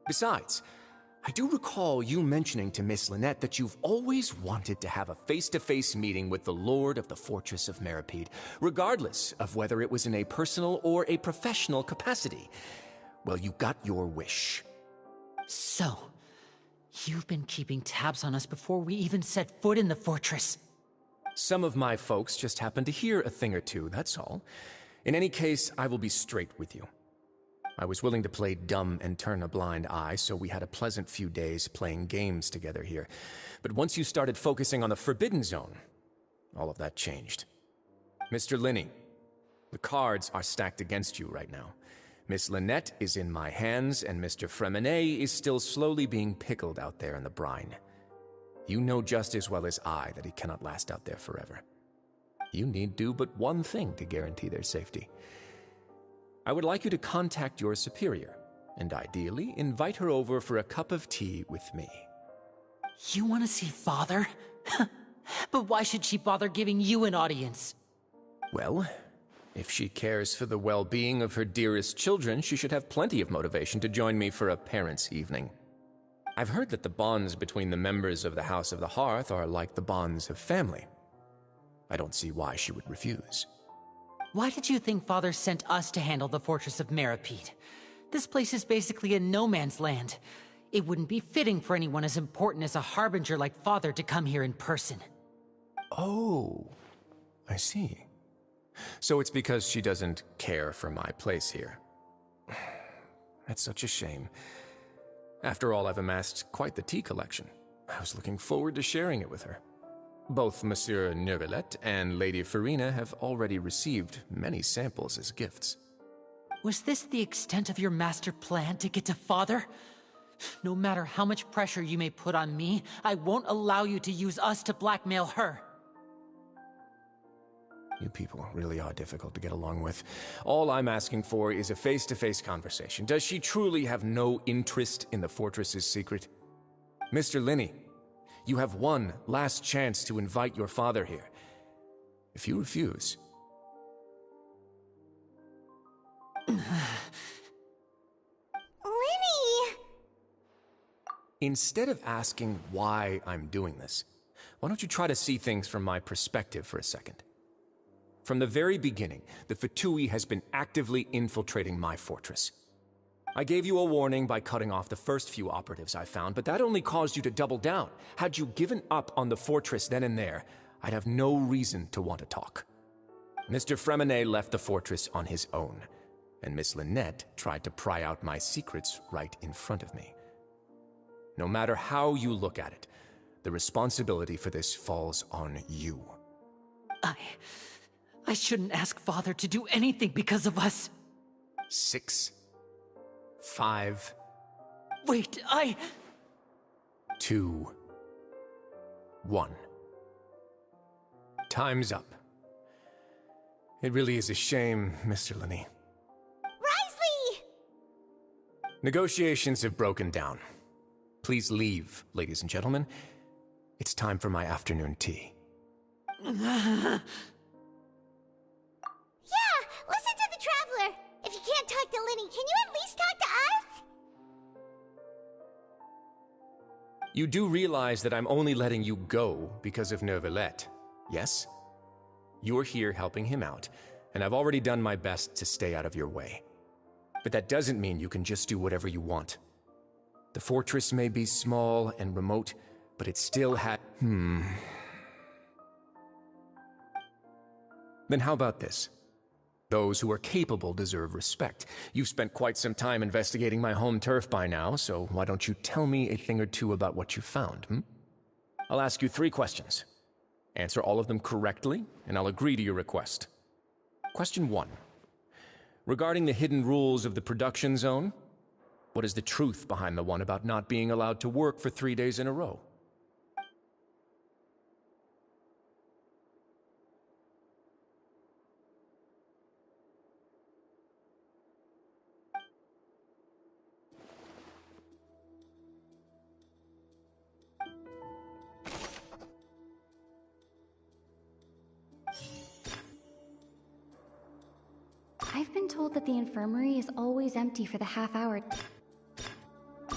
Besides, I do recall you mentioning to Miss Lynette that you've always wanted to have a face-to-face meeting with the Lord of the Fortress of Meripede, regardless of whether it was in a personal or a professional capacity. Well, you got your wish. So, you've been keeping tabs on us before we even set foot in the fortress. Some of my folks just happened to hear a thing or two, that's all. In any case, I will be straight with you. I was willing to play dumb and turn a blind eye, so we had a pleasant few days playing games together here. But once you started focusing on the Forbidden Zone, all of that changed. Mr. Linney, the cards are stacked against you right now. Miss Lynette is in my hands, and Mr. Fremenet is still slowly being pickled out there in the brine. You know just as well as I that he cannot last out there forever. You need do but one thing to guarantee their safety. I would like you to contact your superior, and ideally invite her over for a cup of tea with me. You want to see Father? But why should she bother giving you an audience? Well, if she cares for the well-being of her dearest children, she should have plenty of motivation to join me for a parents' evening. I've heard that the bonds between the members of the House of the Hearth are like the bonds of family. I don't see why she would refuse. Why did you think Father sent us to handle the Fortress of Meripede? This place is basically a no-man's land. It wouldn't be fitting for anyone as important as a Harbinger like Father to come here in person. Oh, I see. So it's because she doesn't care for my place here. That's such a shame. After all, I've amassed quite the tea collection. I was looking forward to sharing it with her. Both Monsieur Neuvillette and Lady Farina have already received many samples as gifts. Was this the extent of your master plan to get to Father? No matter how much pressure you may put on me, I won't allow you to use us to blackmail her. You people really are difficult to get along with. All I'm asking for is a face-to-face conversation. Does she truly have no interest in the fortress's secret? Mr. Linney, you have one last chance to invite your father here. If you refuse... Linney! Instead of asking why I'm doing this, why don't you try to see things from my perspective for a second? From the very beginning, the Fatui has been actively infiltrating my fortress. I gave you a warning by cutting off the first few operatives I found, but that only caused you to double down. Had you given up on the fortress then and there, I'd have no reason to want to talk. Mr. Fremenet left the fortress on his own, and Miss Lynette tried to pry out my secrets right in front of me. No matter how you look at it, the responsibility for this falls on you. I shouldn't ask Father to do anything because of us. 6, 5... Wait, 2, 1. Time's up. It really is a shame, Mr. Linney. Risley! Negotiations have broken down. Please leave, ladies and gentlemen. It's time for my afternoon tea. Yeah, listen to the Traveler. If you can't talk to Linny, can you at least talk to us? You do realize that I'm only letting you go because of Neuvillette, yes? You're here helping him out, and I've already done my best to stay out of your way. But that doesn't mean you can just do whatever you want. The fortress may be small and remote, but it still had... Then how about this? Those who are capable deserve respect. You've spent quite some time investigating my home turf by now, so why don't you tell me a thing or two about what you found, I'll ask you 3 questions. Answer all of them correctly, and I'll agree to your request. Question 1. Regarding the hidden rules of the production zone, what is the truth behind the one about not being allowed to work for 3 days in a row? I've been told that the infirmary is always empty for the half hour.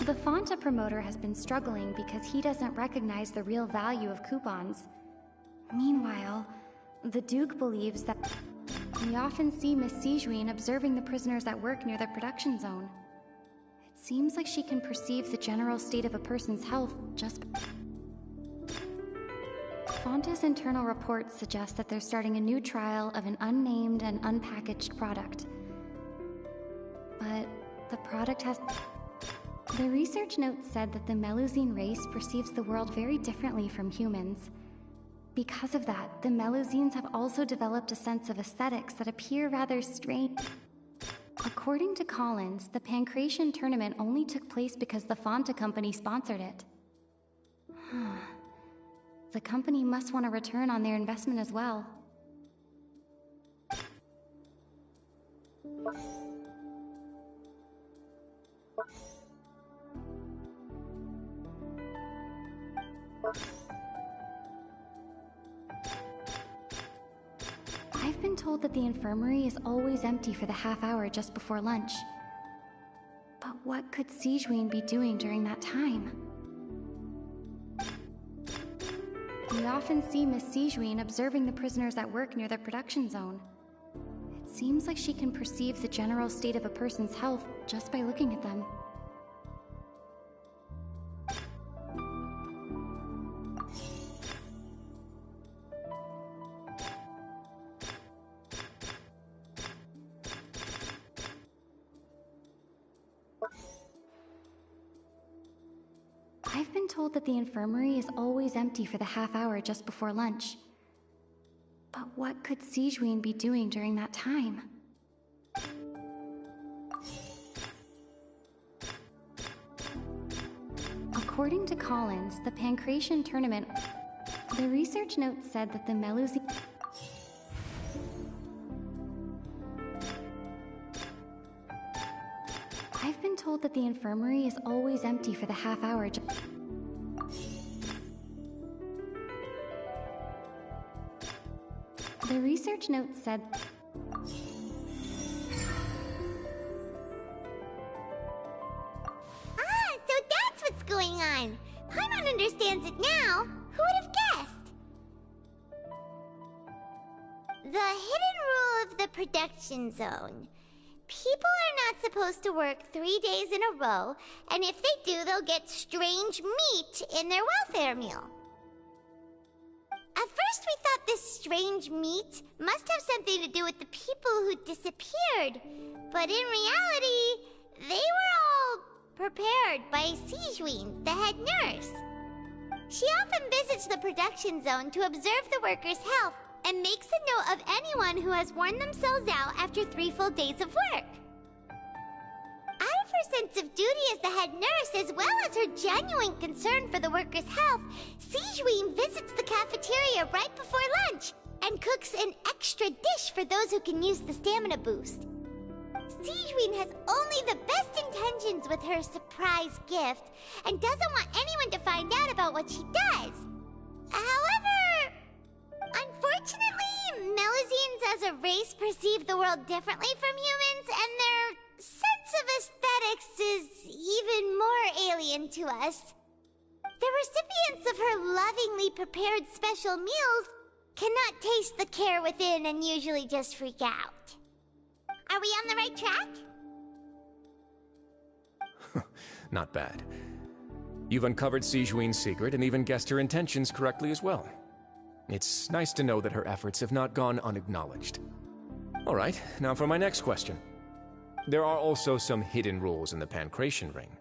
The Fonta promoter has been struggling because he doesn't recognize the real value of coupons. Meanwhile, the Duke believes that we often see Miss Sejuin observing the prisoners at work near the production zone. It seems like she can perceive the general state of a person's health just... Fonta's internal reports suggest that they're starting a new trial of an unnamed and unpackaged product. But the product has... The research notes said that the Melusine race perceives the world very differently from humans. Because of that, the Melusines have also developed a sense of aesthetics that appear rather strange. According to Collins, the Pancration tournament only took place because the Fonta company sponsored it. The company must want a return on their investment as well. I've been told that the infirmary is always empty for the half hour just before lunch. But what could Sejuin be doing during that time? We often see Miss Sejuin observing the prisoners at work near the production zone. It seems like she can perceive the general state of a person's health just by looking at them. I've been told that the infirmary is always empty for the half hour just before lunch. But what could Sejuin be doing during that time? According to Collins, the Pancration tournament... The research notes said that the Melusine... I've been told that the infirmary is always empty for the half hour. The research notes said... So that's what's going on. Paimon understands it now. Who would have guessed? The hidden rule of the production zone. People are not supposed to work 3 days in a row, and if they do, they'll get strange meat in their welfare meal. At first we thought this strange meat must have something to do with the people who disappeared, but in reality, they were all prepared by Sejuin, the head nurse. She often visits the production zone to observe the workers' health and makes a note of anyone who has worn themselves out after 3 full days of work. Out of her sense of duty as the head nurse, as well as her genuine concern for the workers' health, Sejuin visits the cafeteria right before lunch and cooks an extra dish for those who can use the stamina boost. Sejuin has only the best intentions with her surprise gift and doesn't want anyone to find out about what she does. However, unfortunately, Melusines as a race perceive the world differently from humans, and their sense of aesthetics is even more alien to us. The recipients of her lovingly prepared special meals cannot taste the care within and usually just freak out. Are we on the right track? Not bad. You've uncovered Sejuin's secret and even guessed her intentions correctly as well. It's nice to know that her efforts have not gone unacknowledged. All right, now for my next question. There are also some hidden rules in the Pancration Ring,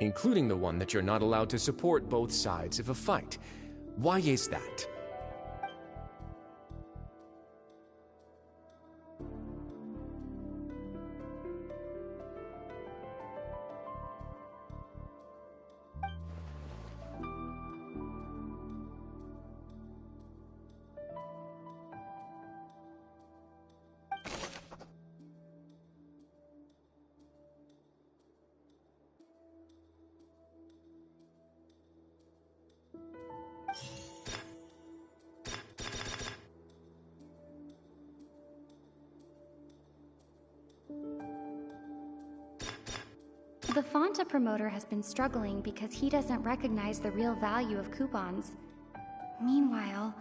including the one that you're not allowed to support both sides of a fight. Why is that? The Fonta promoter has been struggling because he doesn't recognize the real value of coupons. Meanwhile,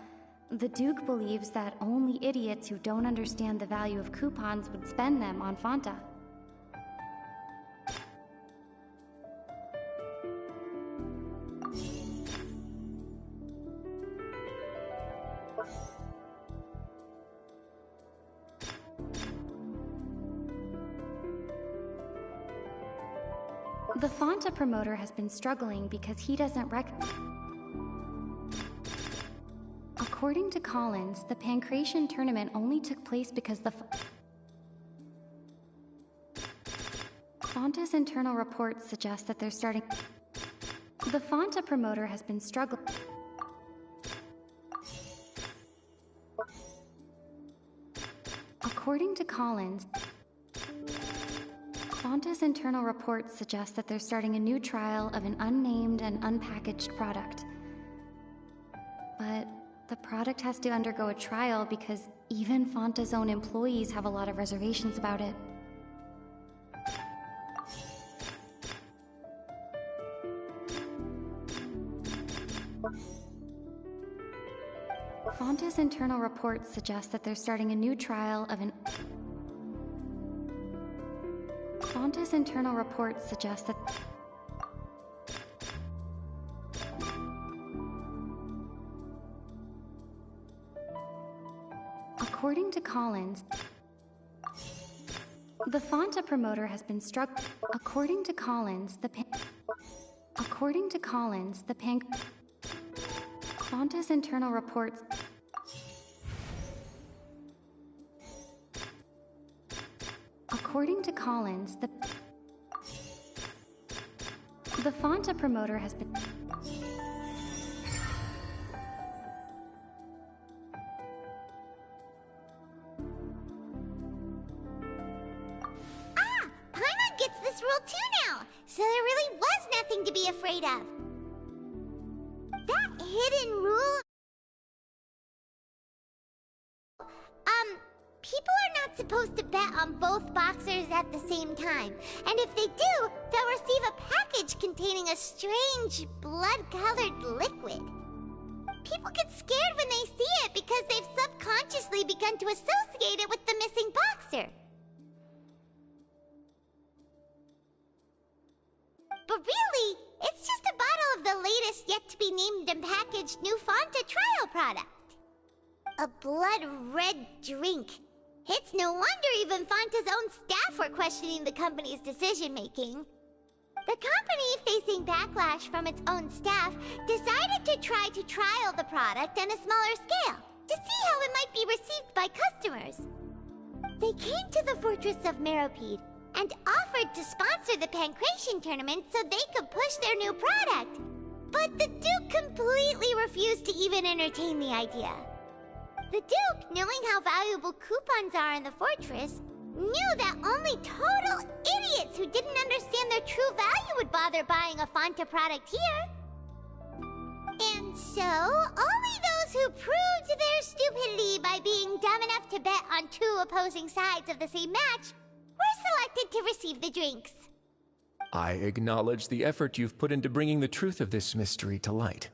the Duke believes that only idiots who don't understand the value of coupons would spend them on Fonta. The Fonta promoter has been struggling because he doesn't According to Collins, the Pancration tournament only took place because the Fonta's internal reports suggest that they're starting. The Fonta promoter has been struggling. According to Collins, Fonta's internal reports suggest that they're starting a new trial of an unnamed and unpackaged product. But the product has to undergo a trial because even Fonta's own employees have a lot of reservations about it. Fonta's internal reports suggest that they're starting a new trial of an... Fonta's internal reports suggest that... According to Collins, the Fonta promoter has been struck. According to Collins, Fonta's internal reports. According to Collins, the Fonta promoter has been. Paimon gets this rule too now, so there really was nothing to be afraid of. That hidden rule... People are not supposed to bet on both boxers at the same time. And if they do, they'll receive a package containing a strange, blood-colored liquid. People get scared when they see it because they've subconsciously begun to associate it with the missing boxer. But really, it's just a bottle of the latest yet-to-be-named and packaged new Fanta trial product. A blood-red drink. It's no wonder even Fanta's own staff were questioning the company's decision-making. The company, facing backlash from its own staff, decided to try to trial the product on a smaller scale to see how it might be received by customers. They came to the Fortress of Meropide and offered to sponsor the Pancration tournament so they could push their new product. But the Duke completely refused to even entertain the idea. The Duke, knowing how valuable coupons are in the fortress, knew that only total idiots who didn't understand their true value would bother buying a Fanta product here. And so, only those who proved their stupidity by being dumb enough to bet on two opposing sides of the same match were selected to receive the drinks. I acknowledge the effort you've put into bringing the truth of this mystery to light.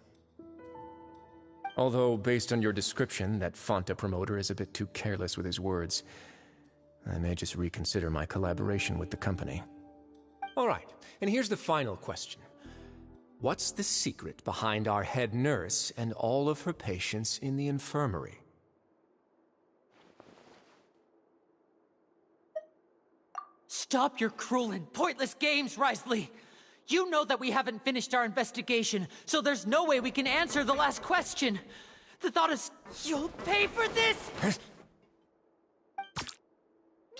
Although, based on your description, that Fanta promoter is a bit too careless with his words, I may just reconsider my collaboration with the company. All right, and here's the final question. What's the secret behind our head nurse and all of her patients in the infirmary? Stop your cruel and pointless games, Risley! You know that we haven't finished our investigation, so there's no way we can answer the last question. The thought is, you'll pay for this!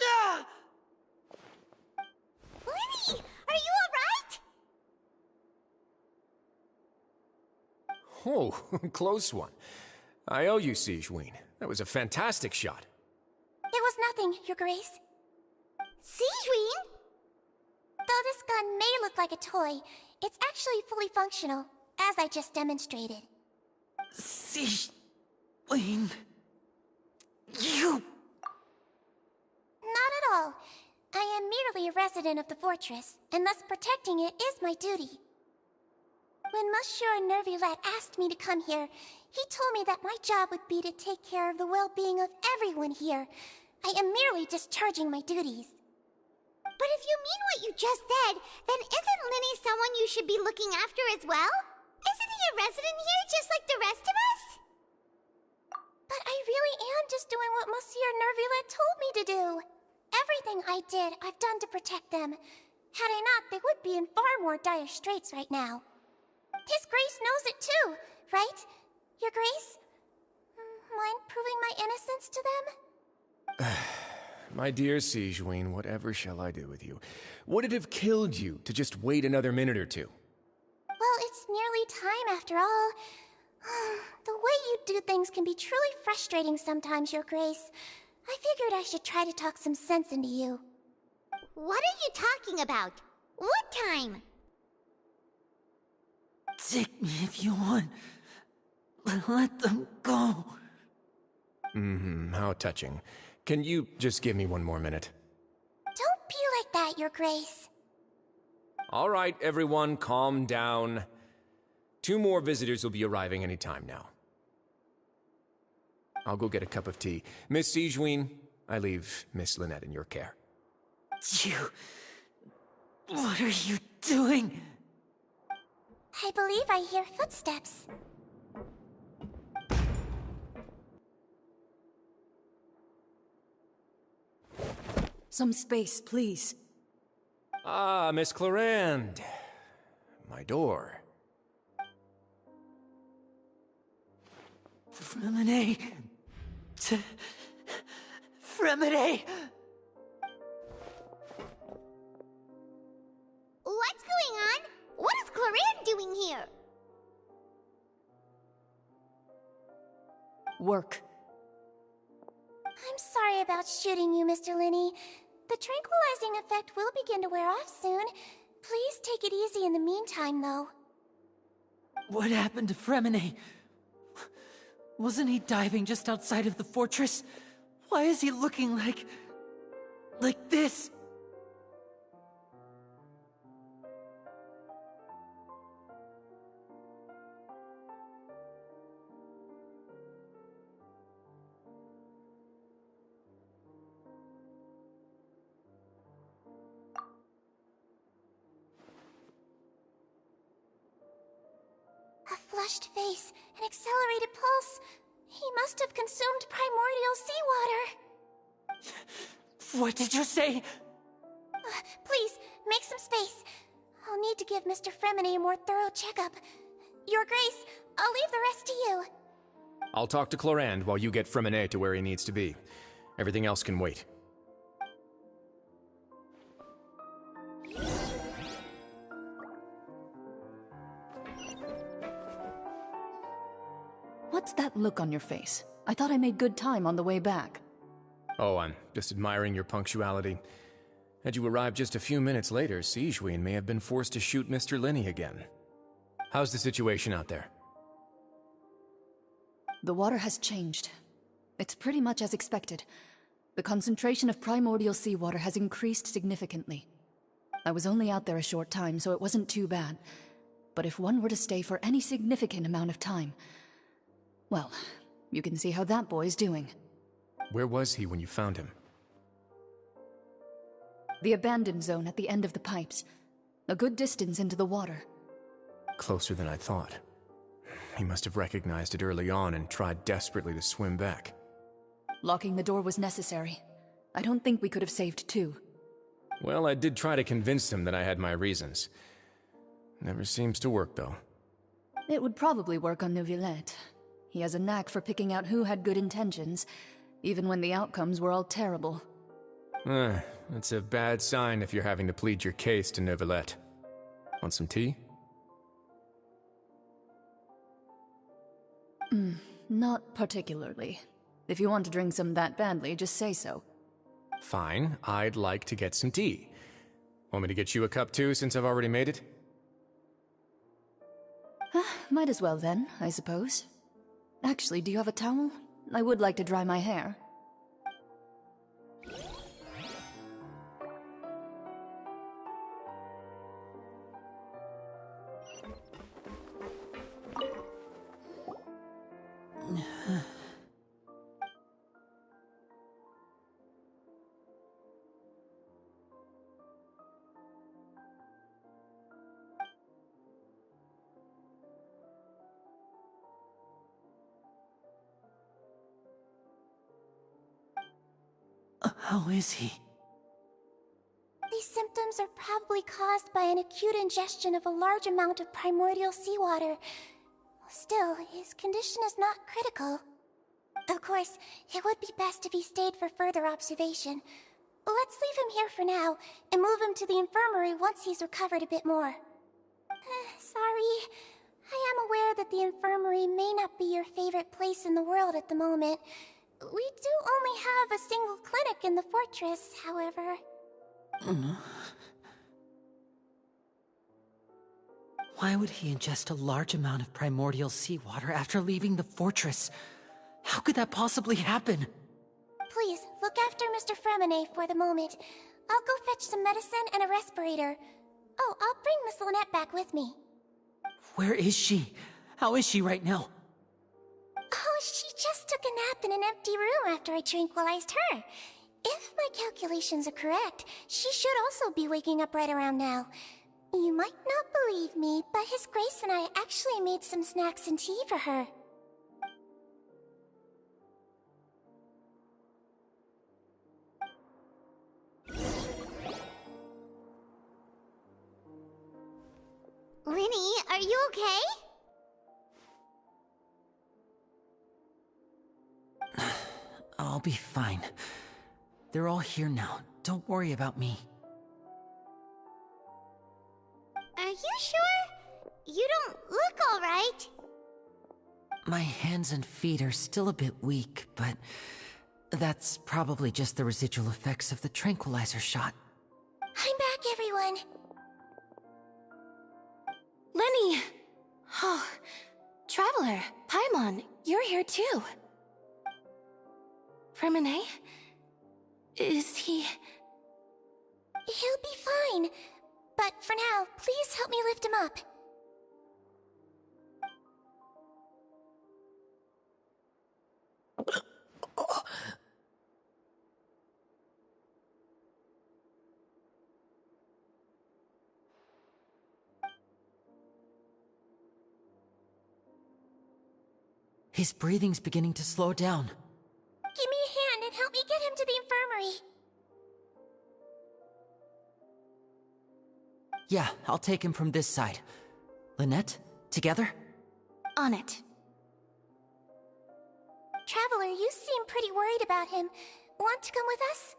Ah! Lenny, are you alright? Oh, close one. I owe you, Sejuine. That was a fantastic shot. It was nothing, Your Grace. Sejuine? Though this gun may look like a toy, it's actually fully functional, as I just demonstrated. Sejuine... You... Not at all. I am merely a resident of the fortress, and thus protecting it is my duty. When Monsieur Nervulette asked me to come here, he told me that my job would be to take care of the well-being of everyone here. I am merely discharging my duties. But if you mean what you just said, then isn't Linny someone you should be looking after as well? Isn't he a resident here just like the rest of us? But I really am just doing what Monsieur Nervulette told me to do. Everything I did, I've done to protect them. Had I not, they would be in far more dire straits right now. His Grace knows it too, right? Your Grace? Mind proving my innocence to them? My dear Sejuine, whatever shall I do with you? Would it have killed you to just wait another minute or two? Well, it's nearly time after all. The way you do things can be truly frustrating sometimes, Your Grace. I figured I should try to talk some sense into you. What are you talking about? What time? Take me if you want. Let them go. How touching. Can you just give me one more minute? Don't be like that, Your Grace. All right, everyone, calm down. 2 more visitors will be arriving any time now. I'll go get a cup of tea. Miss Sejuine, I leave Miss Lynette in your care. You... What are you doing? I believe I hear footsteps. Some space, please. Ah, Miss Clarande. My door. Fremine... Fremine... What's going on? What is Clarande doing here? Work. I'm sorry about shooting you, Mr. Linney. The tranquilizing effect will begin to wear off soon. Please take it easy in the meantime, though. What happened to Fremine? Wasn't he diving just outside of the fortress? Why is he looking like this? flushed face, an accelerated pulse. He must have consumed primordial seawater. What did you say? Please, make some space. I'll need to give Mr. Fremine a more thorough checkup. Your Grace, I'll leave the rest to you. I'll talk to Clorand while you get Fremine to where he needs to be. Everything else can wait. What's that look on your face? I thought I made good time on the way back. Oh, I'm just admiring your punctuality. Had you arrived just a few minutes later, Sejuin may have been forced to shoot Mr. Lenny again. How's the situation out there? The water has changed. It's pretty much as expected. The concentration of primordial seawater has increased significantly. I was only out there a short time, so it wasn't too bad. But if one were to stay for any significant amount of time... well, you can see how that boy's doing. Where was he when you found him? The abandoned zone at the end of the pipes. A good distance into the water. Closer than I thought. He must have recognized it early on and tried desperately to swim back. Locking the door was necessary. I don't think we could have saved two. Well, I did try to convince him that I had my reasons. Never seems to work, though. It would probably work on Neuvillette. He has a knack for picking out who had good intentions, even when the outcomes were all terrible. That's a bad sign if you're having to plead your case to Neuvillette. Want some tea? Not particularly. If you want to drink some that badly, just say so. Fine, I'd like to get some tea. Want me to get you a cup too, since I've already made it? Might as well then, I suppose. Actually, do you have a towel? I would like to dry my hair. How is he? These symptoms are probably caused by an acute ingestion of a large amount of primordial seawater. Still, his condition is not critical. Of course, it would be best if he stayed for further observation. Let's leave him here for now, and move him to the infirmary once he's recovered a bit more. Sorry. I am aware that the infirmary may not be your favorite place in the world at the moment. We do only have a single clinic in the fortress, however. Why would he ingest a large amount of primordial seawater after leaving the fortress? How could that possibly happen? Please, look after Mr. Fremine for the moment. I'll go fetch some medicine and a respirator. Oh, I'll bring Miss Lynette back with me. Where is she? How is she right now? Oh, she just took a nap in an empty room after I tranquilized her. If my calculations are correct, she should also be waking up right around now. You might not believe me, but His Grace and I actually made some snacks and tea for her. Linny, are you okay? I'll be fine. They're all here now. Don't worry about me. Are you sure? You don't look all right. My hands and feet are still a bit weak, but that's probably just the residual effects of the tranquilizer shot. I'm back, everyone. Lenny! Oh, Traveler, Paimon, you're here too. Fremine? Is he... He'll be fine. But for now, please help me lift him up. His breathing's beginning to slow down. Give me a hand and help me get him to the infirmary. Yeah, I'll take him from this side. Lynette, together? On it. Traveler, you seem pretty worried about him. Want to come with us?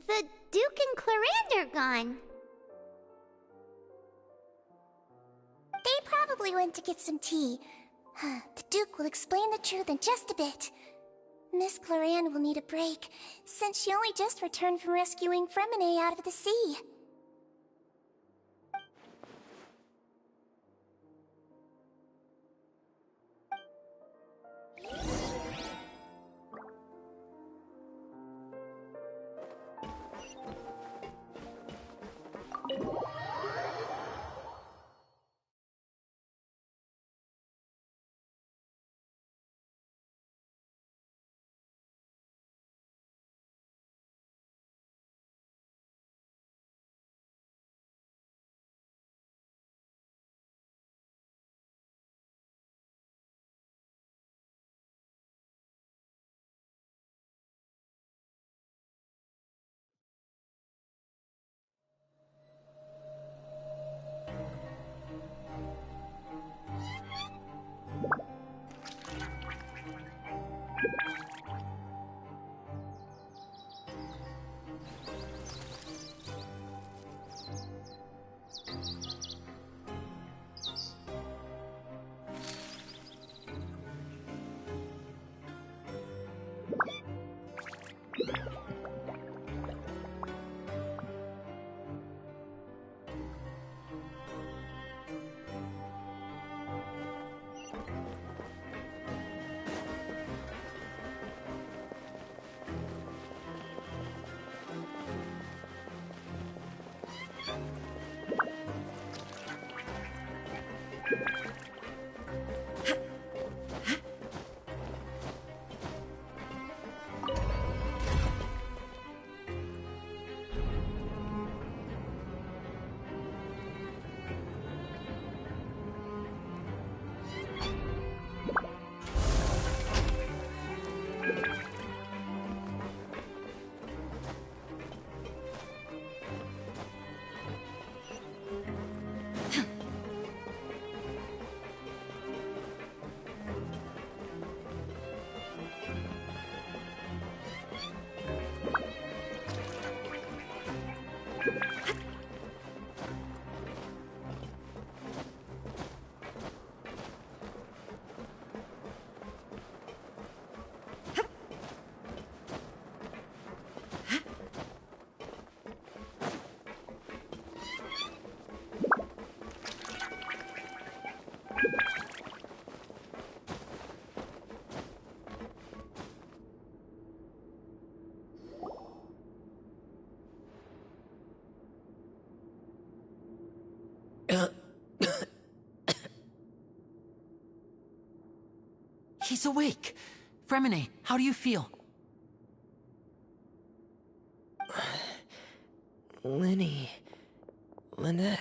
The Duke and Clarande are gone. They probably went to get some tea. The Duke will explain the truth in just a bit. Miss Clarande will need a break, since she only just returned from rescuing Fremine out of the sea. He's awake. Fremine, how do you feel? Lynette.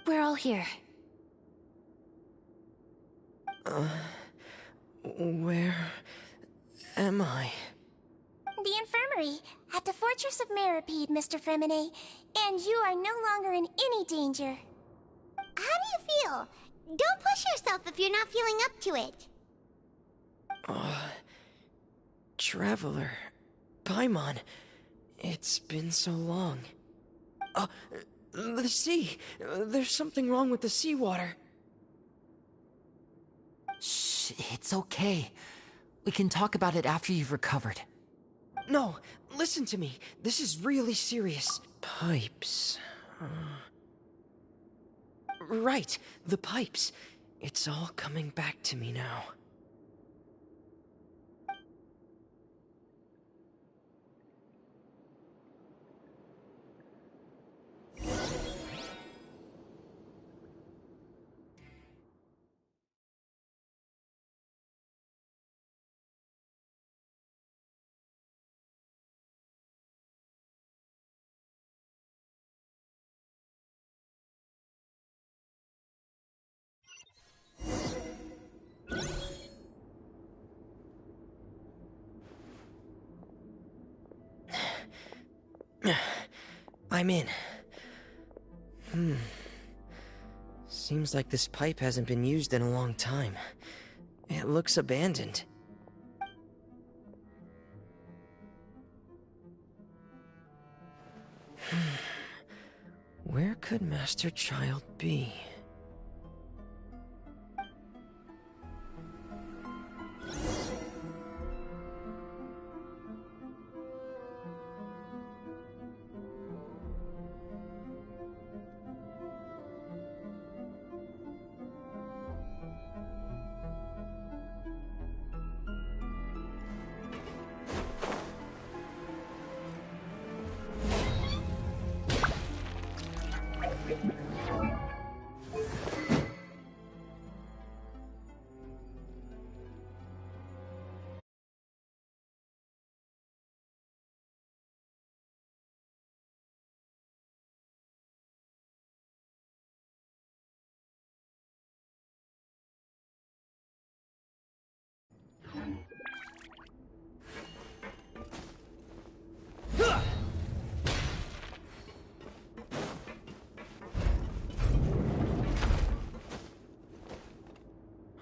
We're all here. Where am I? The infirmary, at the Fortress of Meripede, Mr. Fremine, and you are no longer in any danger. How do you feel? Don't push yourself if you're not feeling up to it. Traveler. Paimon. It's been so long. The sea. There's something wrong with the seawater. Shh, it's okay. We can talk about it after you've recovered. No, listen to me. This is really serious. Pipes. Right, the pipes. It's all coming back to me now. I'm in. Seems like this pipe hasn't been used in a long time. It looks abandoned. Where could Master Child be?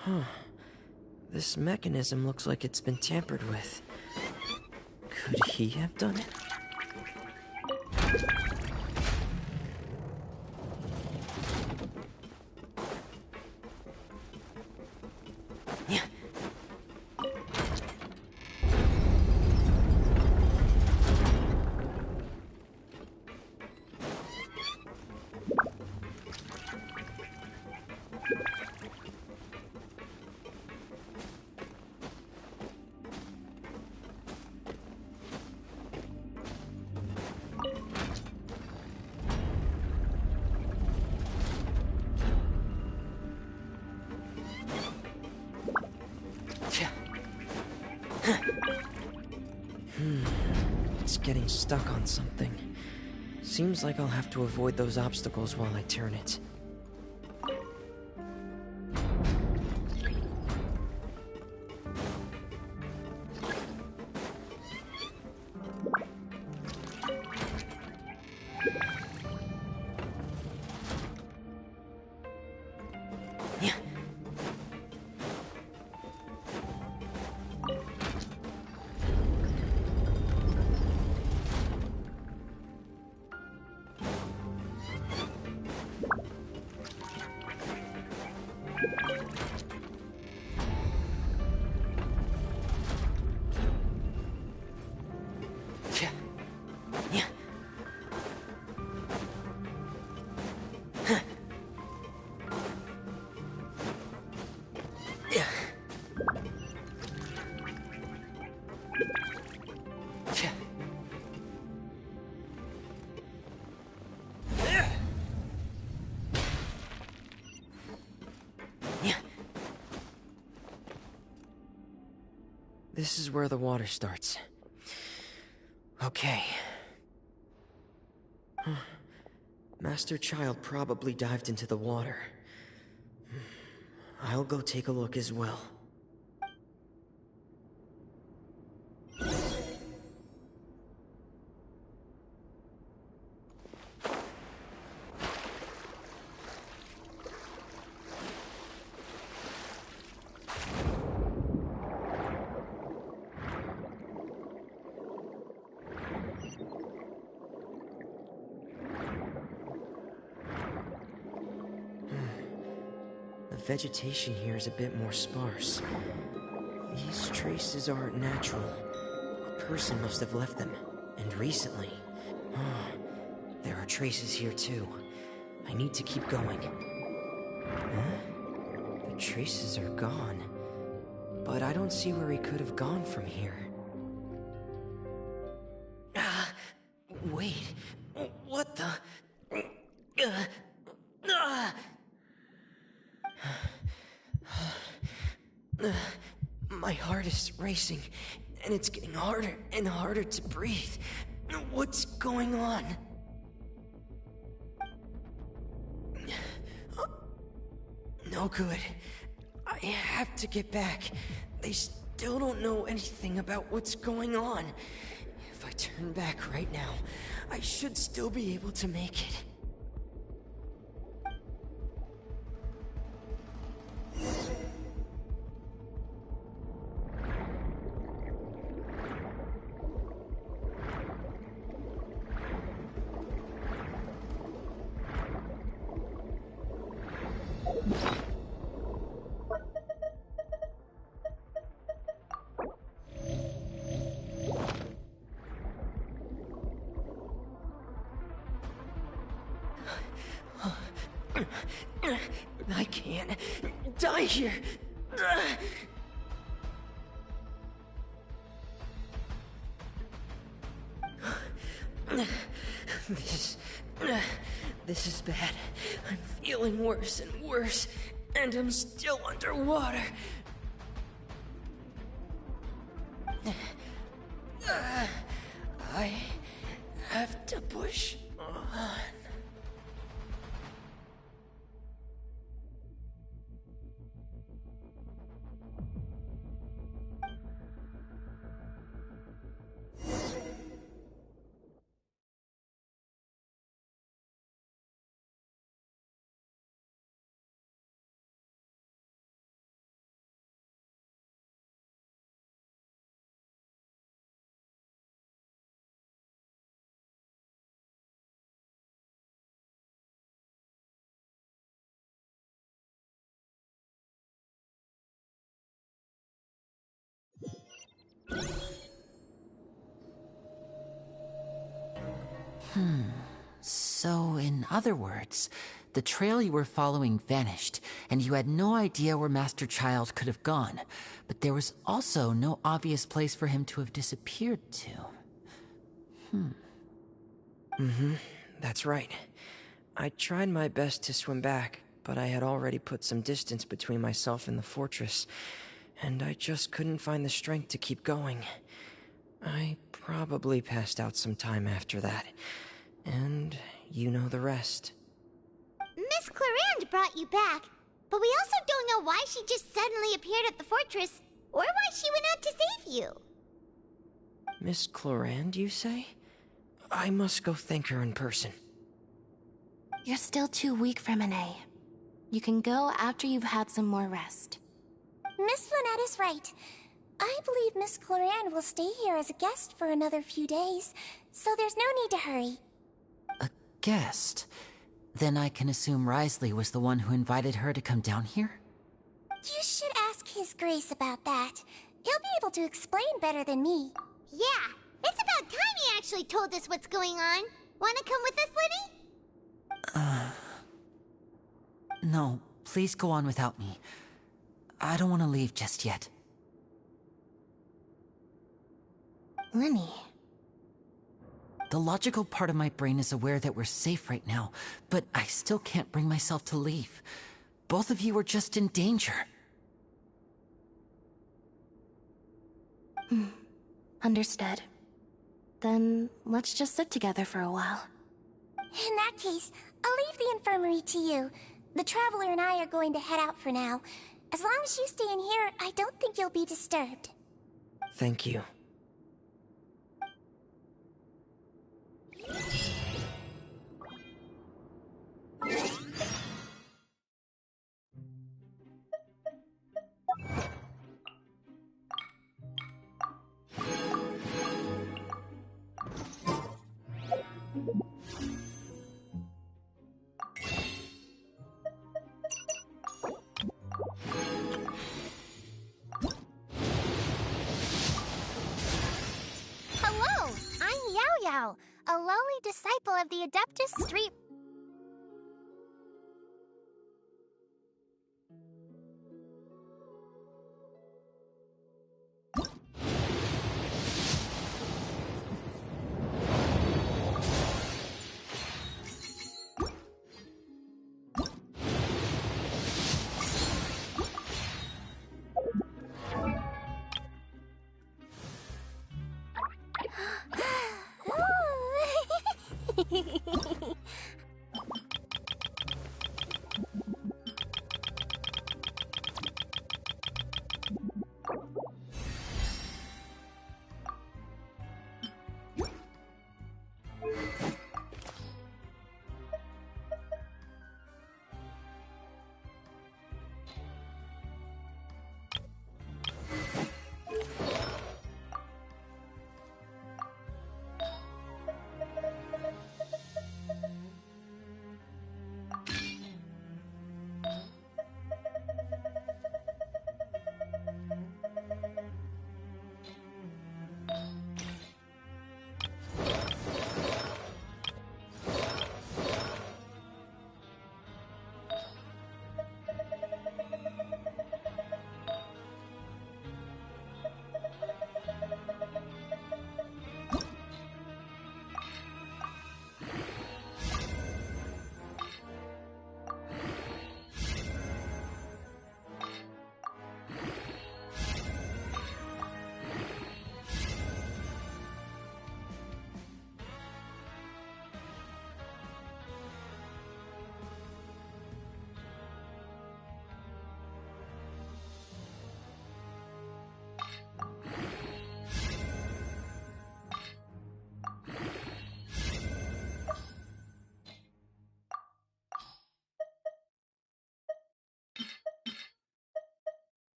Huh. This mechanism looks like it's been tampered with. Could he have done it? Yeah. It's getting stuck on something. Seems like I'll have to avoid those obstacles while I turn it. This is where the water starts. Okay. Master Child probably dived into the water. I'll go take a look as well. The vegetation here is a bit more sparse. These traces aren't natural. A person must have left them, and recently. There are traces here too. I need to keep going. The traces are gone. But I don't see where he could have gone from here. Wait. What the? My heart is racing, and it's getting harder and harder to breathe. What's going on? No good. I have to get back. They still don't know anything about what's going on. If I turn back right now, I should still be able to make it. I can't die here. This is bad. I'm feeling worse and worse, and I'm still underwater. I have to push on. So, in other words, the trail you were following vanished, and you had no idea where Master Child could have gone, but there was also no obvious place for him to have disappeared to. That's right. I tried my best to swim back, but I had already put some distance between myself and the fortress, and I just couldn't find the strength to keep going. I probably passed out some time after that, and you know the rest. Miss Clarande brought you back, but we also don't know why she just suddenly appeared at the fortress, or why she went out to save you. Miss Clarande, you say? I must go thank her in person. You're still too weak for Monet. You can go after you've had some more rest. Miss Lynette is right. I believe Miss Clarande will stay here as a guest for another few days, so there's no need to hurry. A guest? Then I can assume Risley was the one who invited her to come down here? You should ask His Grace about that. He'll be able to explain better than me. Yeah, it's about time he actually told us what's going on. Wanna come with us, Liddy? No, please go on without me. I don't want to leave just yet. Lenny. The logical part of my brain is aware that we're safe right now, but I still can't bring myself to leave. Both of you are just in danger. Understood. Then let's just sit together for a while. In that case, I'll leave the infirmary to you. The Traveler and I are going to head out for now. As long as you stay in here, I don't think you'll be disturbed. Thank you. Hello, I'm Yao Yao, a lowly disciple of the Adeptus Street.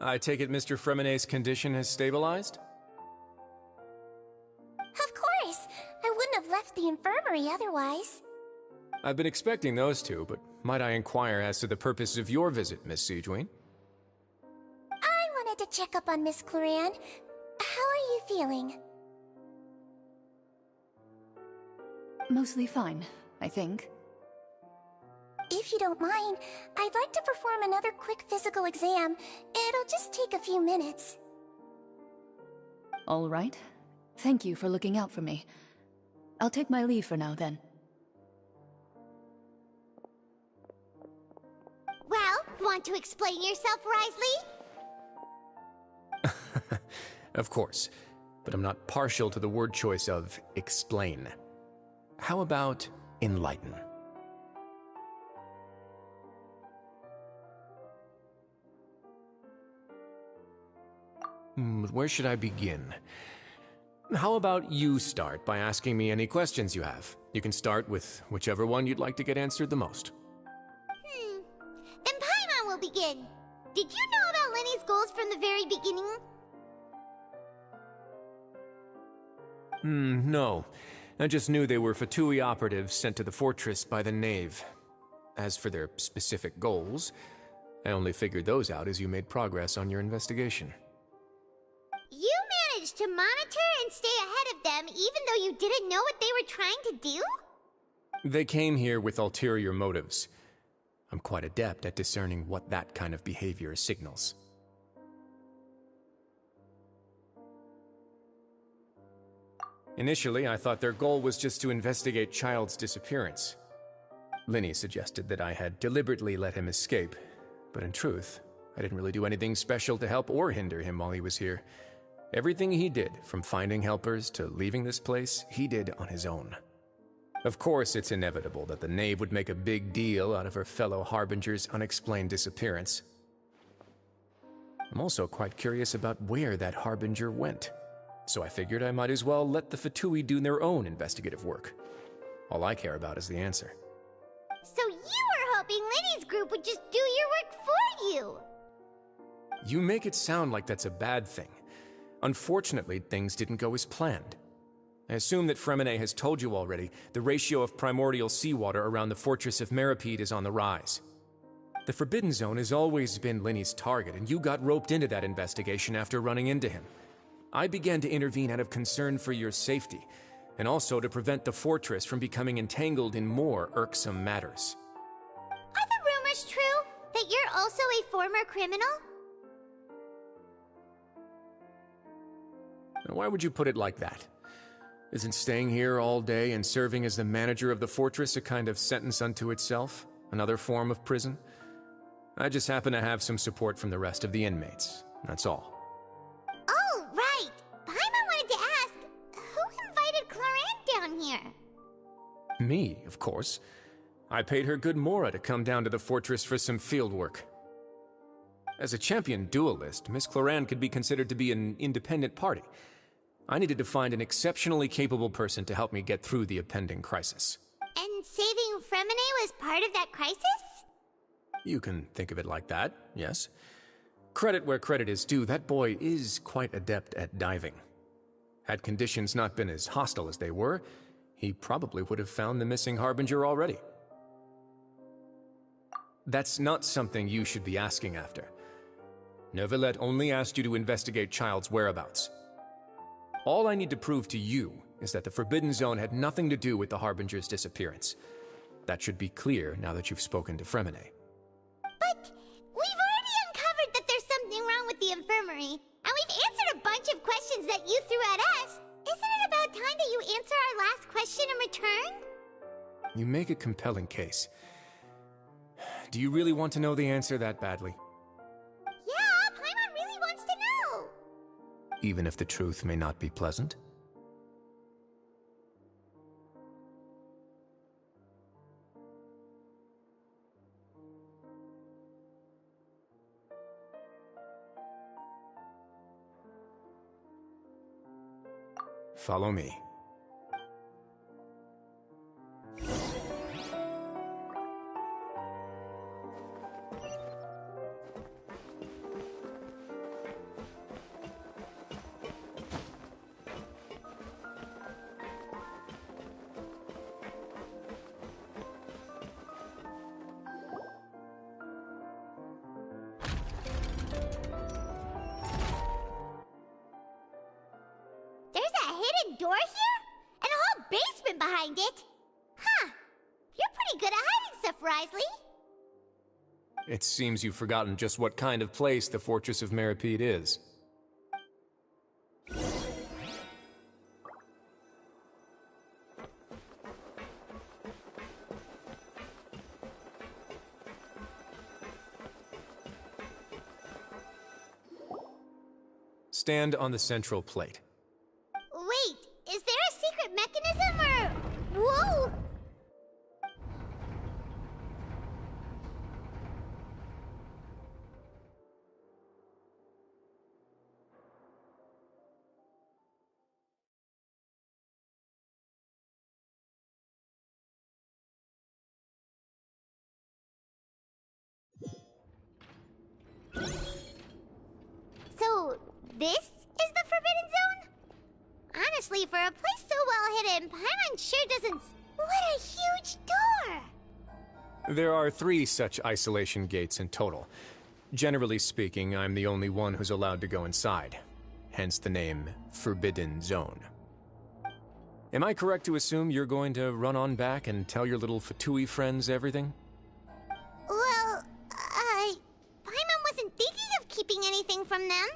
I take it Mr. Fremenet's condition has stabilized? Of course! I wouldn't have left the infirmary otherwise. I've been expecting those two, but might I inquire as to the purpose of your visit, Miss Sejuin? I wanted to check up on Miss Cloran. How are you feeling? Mostly fine, I think. If you don't mind, I'd like to perform another quick physical exam. It'll just take a few minutes. All right. Thank you for looking out for me. I'll take my leave for now, then. Well, want to explain yourself, Risley? Of course, but I'm not partial to the word choice of explain. How about enlighten? Where should I begin? How about you start by asking me any questions you have? You can start with whichever one you'd like to get answered the most. Then Paimon will begin. Did you know about Lenny's goals from the very beginning? No. I just knew they were Fatui operatives sent to the fortress by the Knave. As for their specific goals, I only figured those out as you made progress on your investigation. You managed to monitor and stay ahead of them even though you didn't know what they were trying to do? They came here with ulterior motives. I'm quite adept at discerning what that kind of behavior signals. Initially, I thought their goal was just to investigate Child's disappearance. Linny suggested that I had deliberately let him escape, but in truth, I didn't really do anything special to help or hinder him while he was here. Everything he did, from finding helpers to leaving this place, he did on his own. Of course, it's inevitable that the Knave would make a big deal out of her fellow Harbinger's unexplained disappearance. I'm also quite curious about where that Harbinger went, so I figured I might as well let the Fatui do their own investigative work. All I care about is the answer. So you were hoping Lenny's group would just do your work for you! You make it sound like that's a bad thing. Unfortunately, things didn't go as planned. I assume that Fremenet has told you already, the ratio of primordial seawater around the fortress of Meripede is on the rise. The Forbidden Zone has always been Linny's target, and you got roped into that investigation after running into him. I began to intervene out of concern for your safety, and also to prevent the fortress from becoming entangled in more irksome matters. Are the rumors true? That you're also a former criminal? Now, why would you put it like that? Isn't staying here all day and serving as the manager of the fortress a kind of sentence unto itself? Another form of prison? I just happen to have some support from the rest of the inmates. That's all. Oh, right! Paimon wanted to ask, who invited Cloran down here? Me, of course. I paid her good mora to come down to the fortress for some field work. As a champion duelist, Miss Cloran could be considered to be an independent party. I needed to find an exceptionally capable person to help me get through the impending crisis. And saving Fremenet was part of that crisis? You can think of it like that, yes. Credit where credit is due, that boy is quite adept at diving. Had conditions not been as hostile as they were, he probably would have found the missing Harbinger already. That's not something you should be asking after. Neuvillette only asked you to investigate Child's whereabouts. All I need to prove to you is that the Forbidden Zone had nothing to do with the Harbinger's disappearance. That should be clear now that you've spoken to Fremenet. But we've already uncovered that there's something wrong with the infirmary, and we've answered a bunch of questions that you threw at us. Isn't it about time that you answer our last question in return? You make a compelling case. Do you really want to know the answer that badly? Yeah, Paimon really wants to know! Even if the truth may not be pleasant? Follow me. Risley. It seems you've forgotten just what kind of place the Fortress of Meripede is. Stand on the central plate. Wait, is there a secret mechanism or... Whoa! So, this is the Forbidden Zone? Honestly, for a place so well hidden, Paimon sure doesn't... What a huge door! There are 3 such isolation gates in total. Generally speaking, I'm the only one who's allowed to go inside. Hence the name Forbidden Zone. Am I correct to assume you're going to run on back and tell your little Fatui friends everything? Well, Paimon wasn't thinking of keeping anything from them.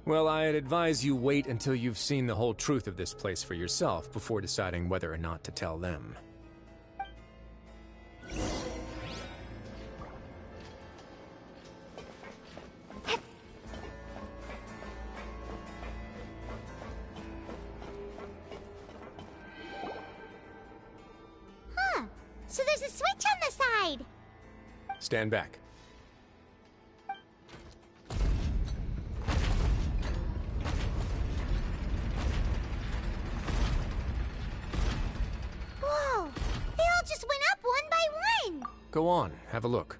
Well, I'd advise you wait until you've seen the whole truth of this place for yourself before deciding whether or not to tell them. Huh. So there's a switch on the side. Stand back. Whoa! They all just went up one by one! Go on, have a look.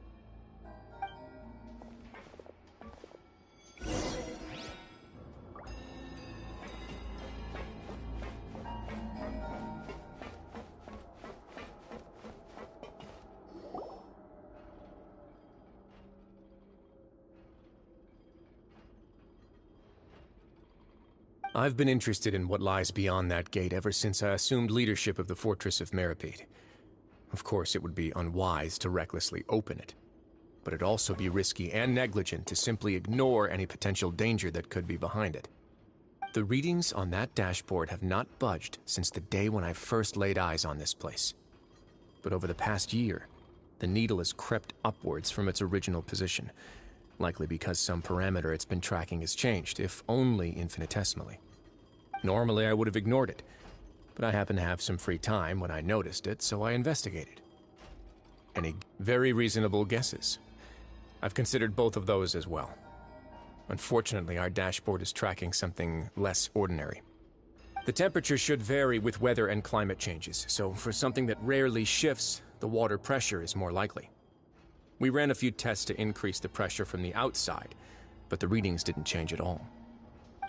I've been interested in what lies beyond that gate ever since I assumed leadership of the Fortress of Meripede. Of course, it would be unwise to recklessly open it, but it'd also be risky and negligent to simply ignore any potential danger that could be behind it. The readings on that dashboard have not budged since the day when I first laid eyes on this place. But over the past year, the needle has crept upwards from its original position, likely because some parameter it's been tracking has changed, if only infinitesimally. Normally, I would have ignored it, but I happened to have some free time when I noticed it, so I investigated. Any very reasonable guesses? I've considered both of those as well. Unfortunately, our dashboard is tracking something less ordinary. The temperature should vary with weather and climate changes, so for something that rarely shifts, the water pressure is more likely. We ran a few tests to increase the pressure from the outside, but the readings didn't change at all.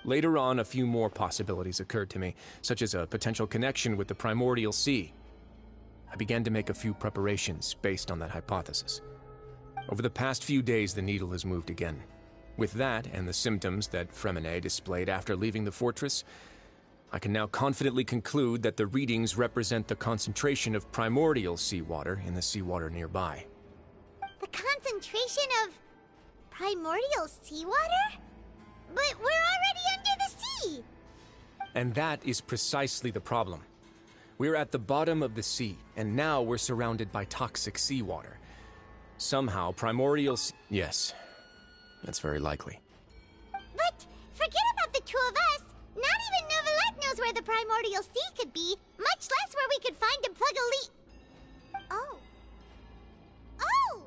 Later on, a few more possibilities occurred to me, such as a potential connection with the primordial sea. I began to make a few preparations based on that hypothesis. Over the past few days, the needle has moved again. With that, and the symptoms that Fremine displayed after leaving the fortress, I can now confidently conclude that the readings represent the concentration of primordial seawater in the seawater nearby. The concentration of... primordial seawater? But we're already under the sea! And that is precisely the problem. We're at the bottom of the sea, and now we're surrounded by toxic seawater. Somehow, primordial Yes, that's very likely. But forget about the two of us! Not even Novelette knows where the primordial sea could be, much less where we could find and plug a leak. Oh. Oh!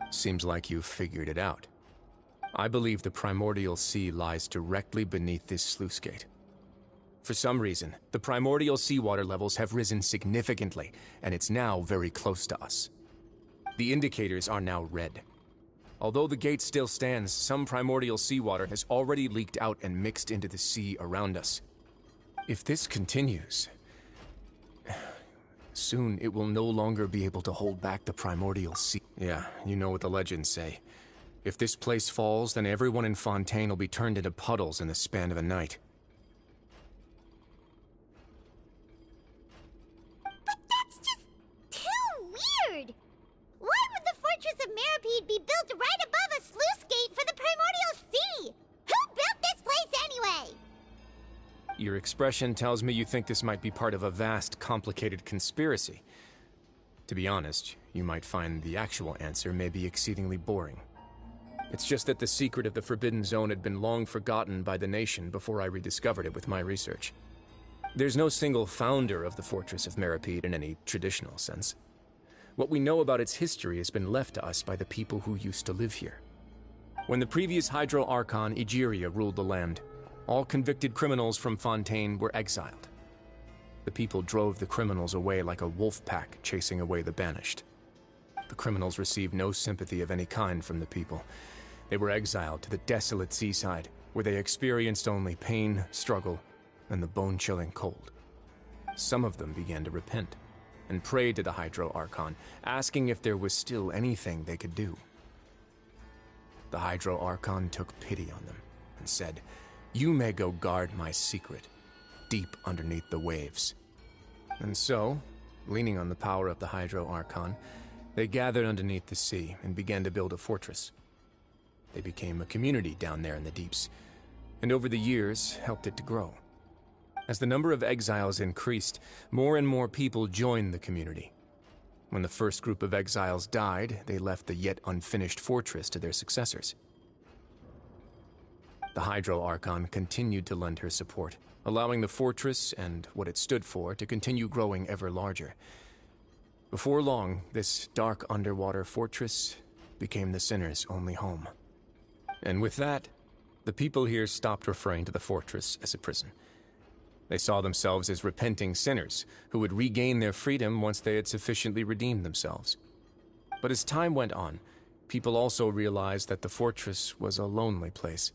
Seems like you've figured it out. I believe the primordial sea lies directly beneath this sluice gate. For some reason, the primordial seawater levels have risen significantly, and it's now very close to us. The indicators are now red. Although the gate still stands, some primordial seawater has already leaked out and mixed into the sea around us. If this continues, soon it will no longer be able to hold back the primordial sea. Yeah, you know what the legends say. If this place falls, then everyone in Fontaine will be turned into puddles in the span of a night. But that's just... could be built right above a sluice gate for the Primordial Sea! Who built this place anyway? Your expression tells me you think this might be part of a vast, complicated conspiracy. To be honest, you might find the actual answer may be exceedingly boring. It's just that the secret of the Forbidden Zone had been long forgotten by the nation before I rediscovered it with my research. There's no single founder of the Fortress of Meripede in any traditional sense. What we know about its history has been left to us by the people who used to live here. When the previous Hydro Archon Egeria ruled the land, all convicted criminals from Fontaine were exiled. The people drove the criminals away like a wolf pack chasing away the banished. The criminals received no sympathy of any kind from the people. They were exiled to the desolate seaside, where they experienced only pain, struggle, and the bone-chilling cold. Some of them began to repent, and prayed to the Hydro Archon, asking if there was still anything they could do. The Hydro Archon took pity on them, and said, "You may go guard my secret, deep underneath the waves." And so, leaning on the power of the Hydro Archon, they gathered underneath the sea and began to build a fortress. They became a community down there in the deeps, and over the years helped it to grow. As the number of exiles increased, more and more people joined the community. When the first group of exiles died, they left the yet unfinished fortress to their successors. The Hydro Archon continued to lend her support, allowing the fortress and what it stood for to continue growing ever larger. Before long, this dark underwater fortress became the sinner's only home. And with that, the people here stopped referring to the fortress as a prison. They saw themselves as repenting sinners who would regain their freedom once they had sufficiently redeemed themselves. But as time went on, people also realized that the fortress was a lonely place.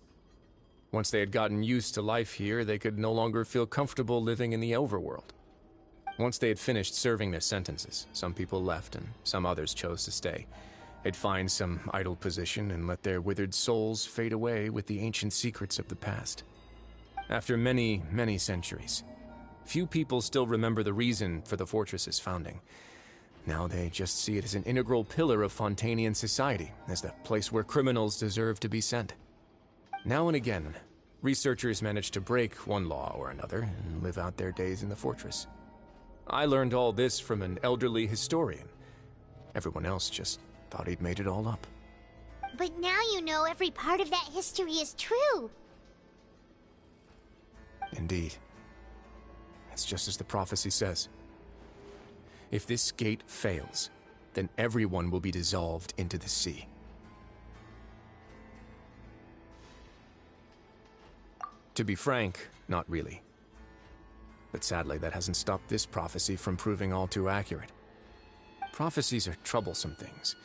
Once they had gotten used to life here, they could no longer feel comfortable living in the overworld. Once they had finished serving their sentences, some people left and some others chose to stay. They'd find some idle position and let their withered souls fade away with the ancient secrets of the past. After many, many centuries, few people still remember the reason for the fortress's founding. Now they just see it as an integral pillar of Fontainian society, as the place where criminals deserve to be sent. Now and again, researchers manage to break one law or another and live out their days in the fortress. I learned all this from an elderly historian. Everyone else just thought he'd made it all up. But now you know every part of that history is true. Indeed. It's just as the prophecy says. If this gate fails, then everyone will be dissolved into the sea. To be frank, not really. But sadly, that hasn't stopped this prophecy from proving all too accurate. Prophecies are troublesome things.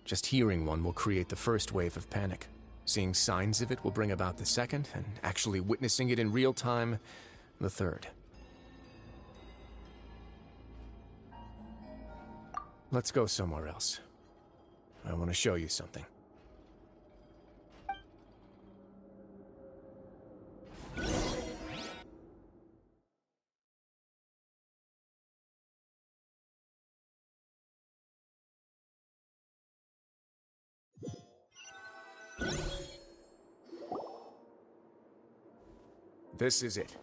Just hearing one will create the first wave of panic. Seeing signs of it will bring about the second, and actually witnessing it in real time, the third. Let's go somewhere else. I want to show you something. This is it.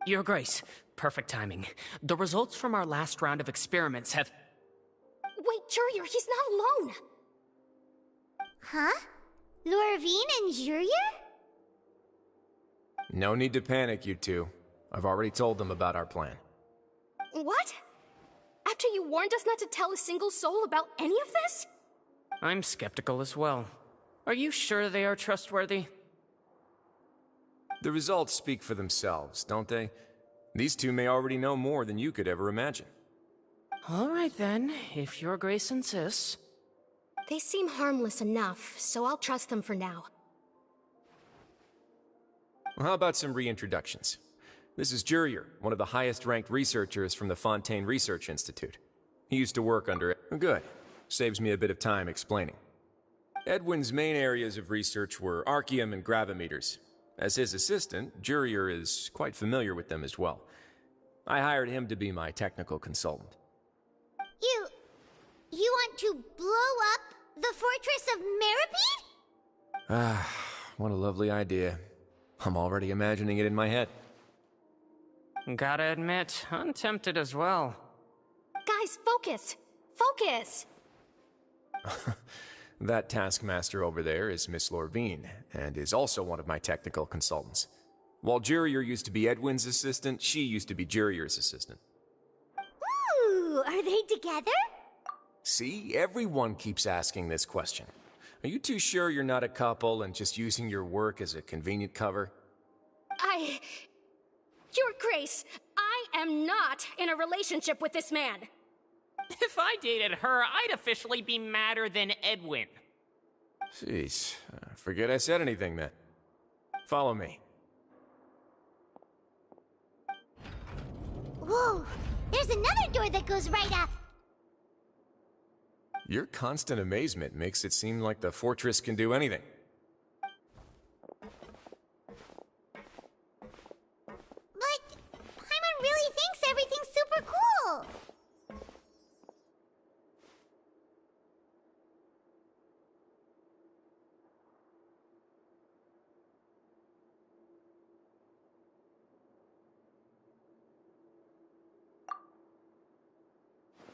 Your Grace, perfect timing. The results from our last round of experiments have... Wait, Jurier, he's not alone! Huh? Lorvine and Jurier? No need to panic, you two. I've already told them about our plan. What? After you warned us not to tell a single soul about any of this? I'm skeptical as well. Are you sure they are trustworthy? The results speak for themselves, don't they? These two may already know more than you could ever imagine. All right then, if Your Grace insists. They seem harmless enough, so I'll trust them for now. Well, how about some reintroductions? This is Jurier, one of the highest-ranked researchers from the Fontaine Research Institute. He used to work under it. Good. Saves me a bit of time explaining. Edwin's main areas of research were archaeum and gravimeters. As his assistant, Jurier is quite familiar with them as well. I hired him to be my technical consultant. You want to blow up the fortress of Meripede? Ah, what a lovely idea. I'm already imagining it in my head. Gotta admit, I'm tempted as well. Guys, focus! Focus! That taskmaster over there is Miss Lorvine, and is also one of my technical consultants. While Jurier used to be Edwin's assistant, she used to be Jurier's assistant. Ooh, are they together? See, everyone keeps asking this question. Are you too sure you're not a couple and just using your work as a convenient cover? Your Grace, I am not in a relationship with this man. If I dated her, I'd officially be madder than Edwin. Jeez, forget I said anything then. Follow me. Whoa, there's another door that goes right up. Your constant amazement makes it seem like the fortress can do anything. But Paimon really thinks everything's super cool.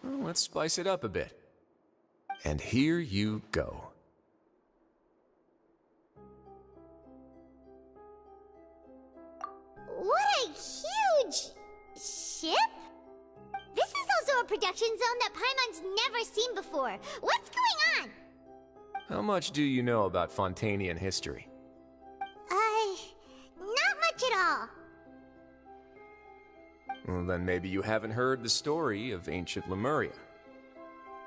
Well, let's spice it up a bit. And here you go. What a huge ship! This is also a production zone that Paimon's never seen before. What's going on? How much do you know about Fontanian history? Not much at all. Well, then maybe you haven't heard the story of ancient Lemuria.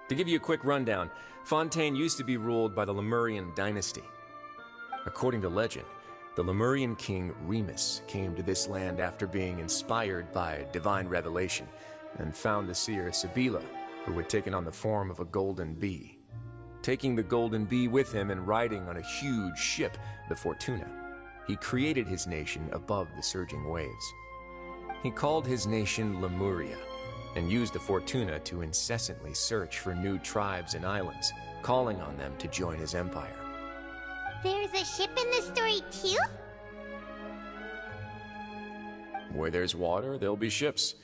To give you a quick rundown, Fontaine used to be ruled by the Lemurian dynasty. According to legend, the Lemurian king Remus came to this land after being inspired by divine revelation and found the seer Sibila, who had taken on the form of a golden bee. Taking the golden bee with him and riding on a huge ship, the Fortuna, he created his nation above the surging waves. He called his nation Lemuria, and used the Fortuna to incessantly search for new tribes and islands, calling on them to join his empire. There's a ship in this story too? Where there's water, there'll be ships.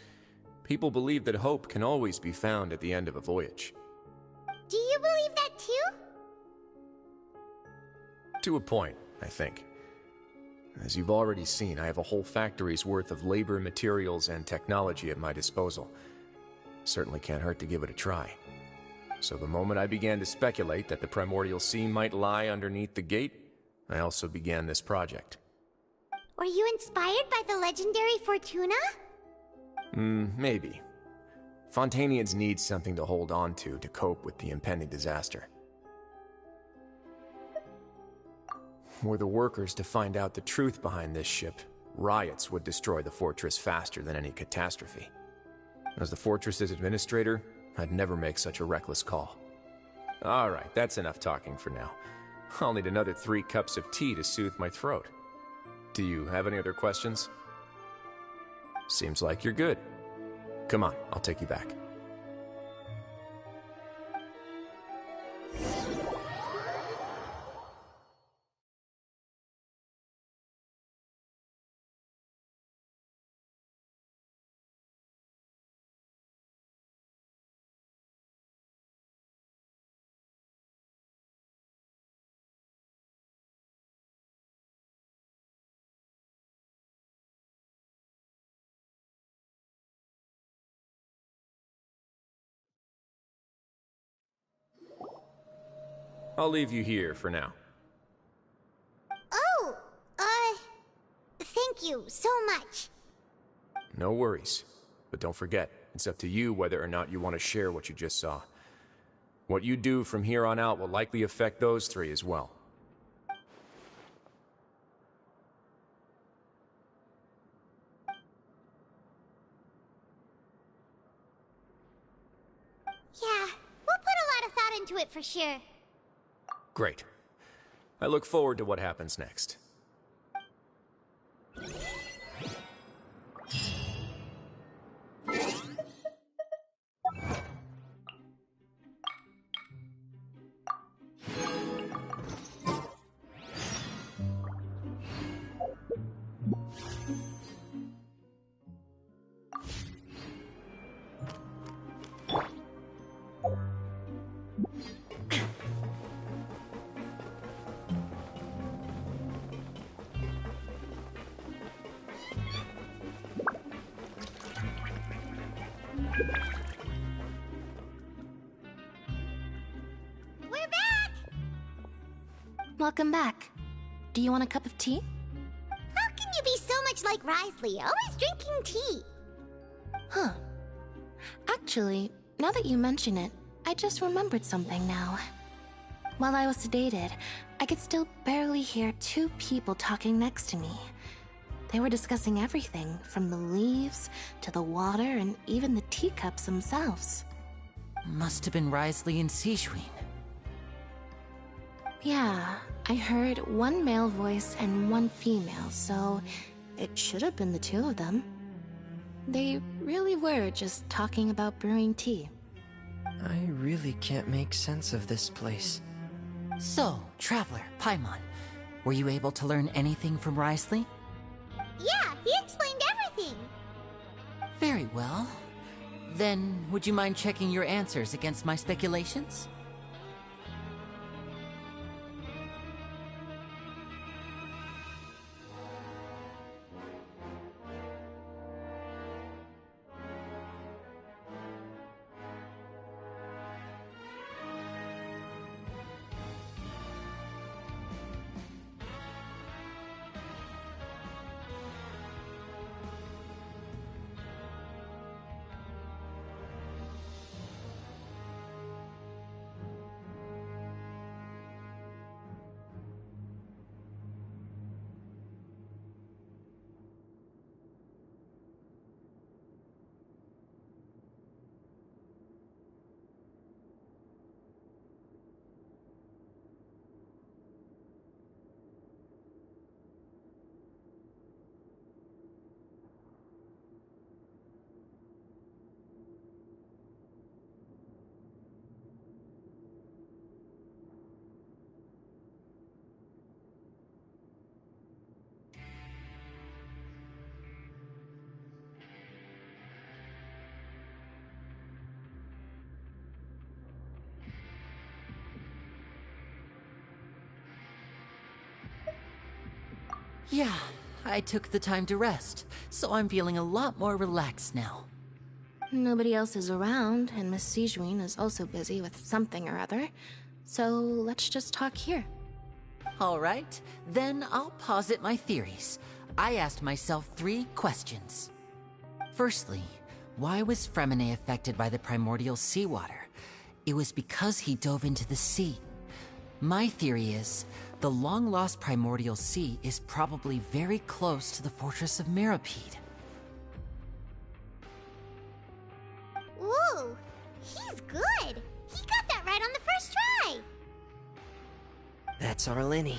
People believe that hope can always be found at the end of a voyage. Do you believe that too? To a point, I think. As you've already seen, I have a whole factory's worth of labor, materials, and technology at my disposal. Certainly can't hurt to give it a try. So the moment I began to speculate that the Primordial Sea might lie underneath the gate, I also began this project. Were you inspired by the legendary Fortuna? Maybe. Fontanians need something to hold on to cope with the impending disaster. Were the workers to find out the truth behind this ship, riots would destroy the fortress faster than any catastrophe. As the fortress's administrator, I'd never make such a reckless call. Alright, that's enough talking for now. I'll need another 3 cups of tea to soothe my throat. Do you have any other questions? Seems like you're good. Come on, I'll take you back. I'll leave you here for now. Oh, thank you so much. No worries. But don't forget, it's up to you whether or not you want to share what you just saw. What you do from here on out will likely affect those 3 as well. Yeah, we'll put a lot of thought into it for sure. Great. I look forward to what happens next. We're back! Welcome back. Do you want a cup of tea? How can you be so much like Risley, always drinking tea? Huh. Actually, now that you mention it, I just remembered something now. While I was sedated, I could still barely hear two people talking next to me. They were discussing everything, from the leaves to the water and even the teacups themselves. Must have been Risley and Sejuin. Yeah, I heard one male voice and one female, so it should have been the two of them. They really were just talking about brewing tea. I really can't make sense of this place. So, Traveler, Paimon, were you able to learn anything from Risley? Yeah, he explained everything. Very well. Then, would you mind checking your answers against my speculations? Yeah, I took the time to rest, so I'm feeling a lot more relaxed now. Nobody else is around, and Miss Sejuin is also busy with something or other, so let's just talk here. All right, then I'll posit my theories. I asked myself 3 questions. Firstly, why was Fremine affected by the primordial seawater? It was because he dove into the sea. My theory is, the long-lost primordial sea is probably very close to the fortress of Mirapede. Ooh, he's good. He got that right on the first try. That's our Lenny.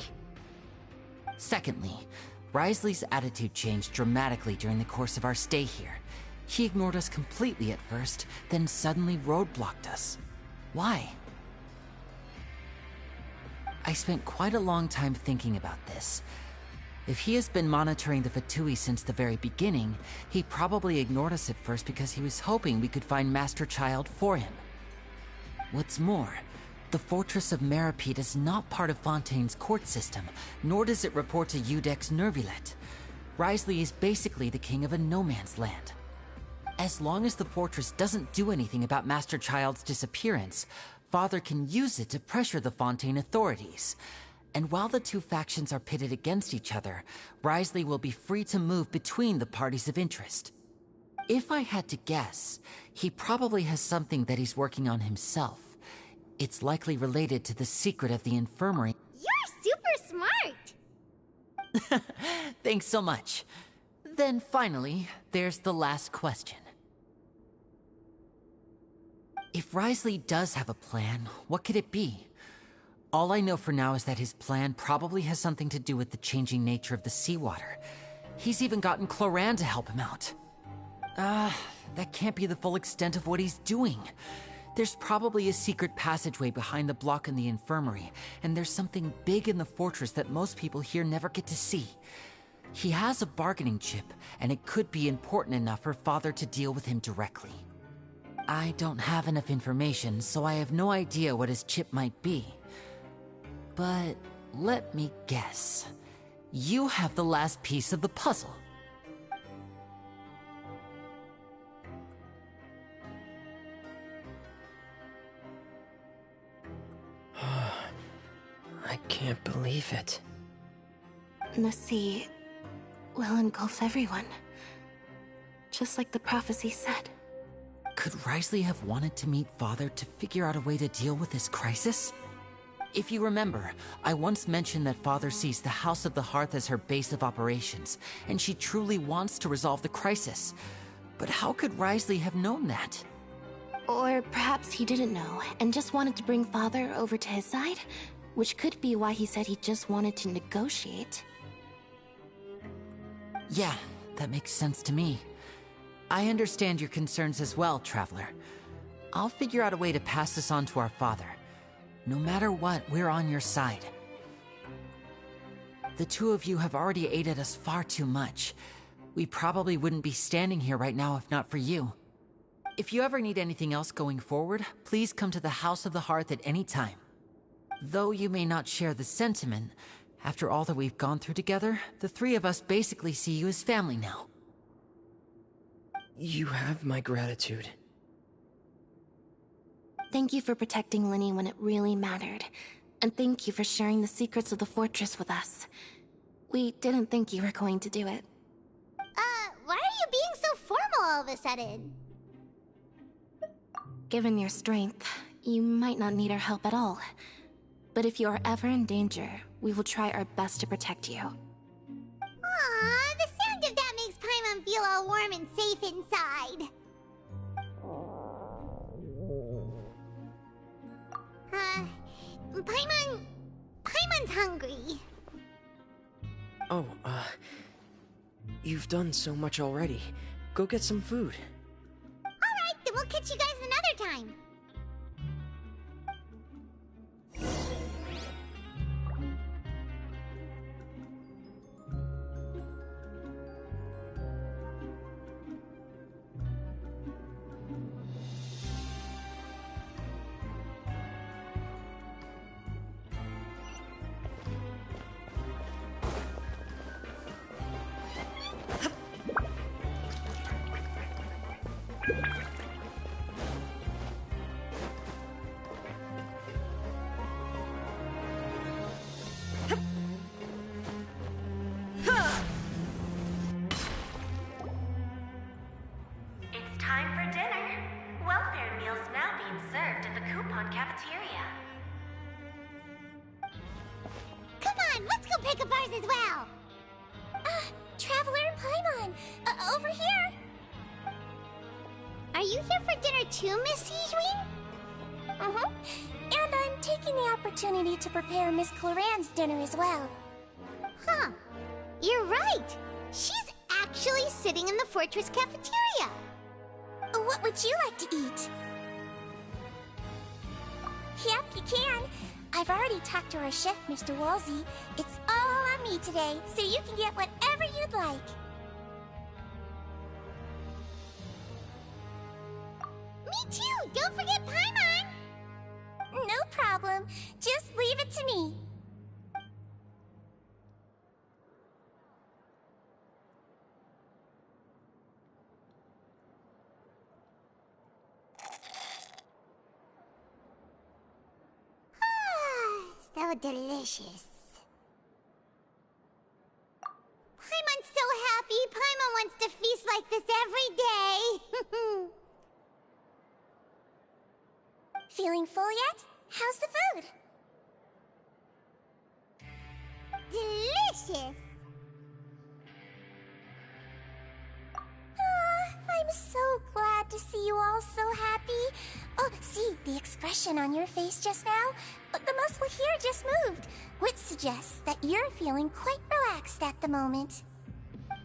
Secondly, Risley's attitude changed dramatically during the course of our stay here. He ignored us completely at first, then suddenly roadblocked us. Why? I spent quite a long time thinking about this. If he has been monitoring the Fatui since the very beginning, he probably ignored us at first because he was hoping we could find Master Child for him. What's more, the Fortress of Mirapede is not part of Fontaine's court system, nor does it report to Udex Nervulet. Risley is basically the king of a no-man's land. As long as the fortress doesn't do anything about Master Child's disappearance, Father can use it to pressure the Fontaine authorities. And while the two factions are pitted against each other, Risley will be free to move between the parties of interest. If I had to guess, he probably has something that he's working on himself. It's likely related to the secret of the infirmary. You're super smart. Thanks so much. Then finally, there's the last question. If Risley does have a plan, what could it be? All I know for now is that his plan probably has something to do with the changing nature of the seawater. He's even gotten Cloran to help him out. That can't be the full extent of what he's doing. There's probably a secret passageway behind the block in the infirmary, and there's something big in the fortress that most people here never get to see. He has a bargaining chip, and it could be important enough for Father to deal with him directly. I don't have enough information, so I have no idea what his chip might be. But let me guess. You have the last piece of the puzzle. I can't believe it. The sea will engulf everyone. Just like the prophecy said. Could Risley have wanted to meet Father to figure out a way to deal with this crisis? If you remember, I once mentioned that Father sees the House of the Hearth as her base of operations, and she truly wants to resolve the crisis. But how could Risley have known that? Or perhaps he didn't know, and just wanted to bring Father over to his side? Which could be why he said he just wanted to negotiate. Yeah, that makes sense to me. I understand your concerns as well, Traveler. I'll figure out a way to pass this on to our father. No matter what, we're on your side. The two of you have already aided us far too much. We probably wouldn't be standing here right now if not for you. If you ever need anything else going forward, please come to the House of the Hearth at any time. Though you may not share the sentiment, after all that we've gone through together, the three of us basically see you as family now. You have my gratitude. Thank you for protecting Linny when it really mattered. And thank you for sharing the secrets of the fortress with us. We didn't think you were going to do it. Why are you being so formal all of a sudden? Given your strength, you might not need our help at all. But if you are ever in danger, we will try our best to protect you. Aww, the sound of that makes Paimon feel all warm and safe inside. Paimon's hungry. Oh, you've done so much already. Go get some food. Alright, then we'll catch you guys another time. It's time for dinner. Welfare meals now being served in the coupon cafeteria. Come on, let's go pick up ours as well. Traveler and Paimon, over here. Are you here for dinner too, Miss Sijwin? And I'm taking the opportunity to prepare Miss Cloran's dinner as well. Huh. You're right. She's actually sitting in the fortress cafeteria. What would you like to eat? Yep, you can. I've already talked to our chef, Mr. Wolsey. It's all on me today, so you can get whatever you'd like. Me too! Don't forget Paimon! No problem. Just leave it to me. So delicious. Paimon's so happy. Paimon wants to feast like this every day. Feeling full yet? How's the food? Delicious. I'm so glad to see you all so happy. Oh, see, the expression on your face just now? The muscle here just moved, which suggests that you're feeling quite relaxed at the moment.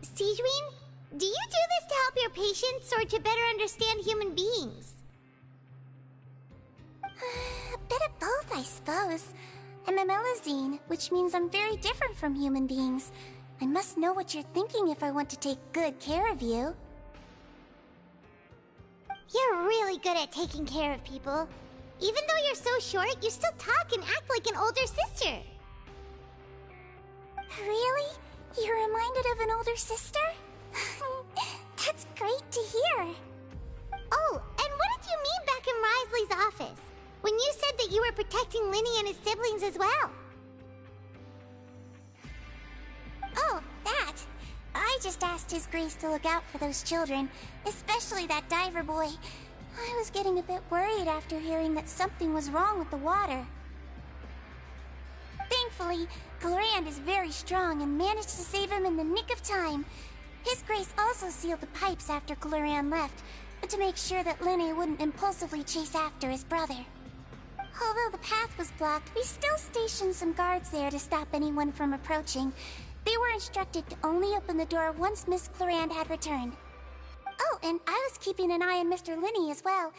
Sijwin, do you do this to help your patients or to better understand human beings? A bit of both, I suppose. I'm a Melazine, which means I'm very different from human beings. I must know what you're thinking if I want to take good care of you. You're really good at taking care of people. Even though you're so short, you still talk and act like an older sister. Really? You're reminded of an older sister? That's great to hear. Oh, and what did you mean back in Risley's office? When you said that you were protecting Linny and his siblings as well? just asked His Grace to look out for those children, especially that diver boy. I was getting a bit worried after hearing that something was wrong with the water. Thankfully, Glorand is very strong and managed to save him in the nick of time. His Grace also sealed the pipes after Glorand left, to make sure that Linne wouldn't impulsively chase after his brother. Although the path was blocked, we still stationed some guards there to stop anyone from approaching. They were instructed to only open the door once Miss Glorand had returned. Oh, and I was keeping an eye on Mr. Linne as well.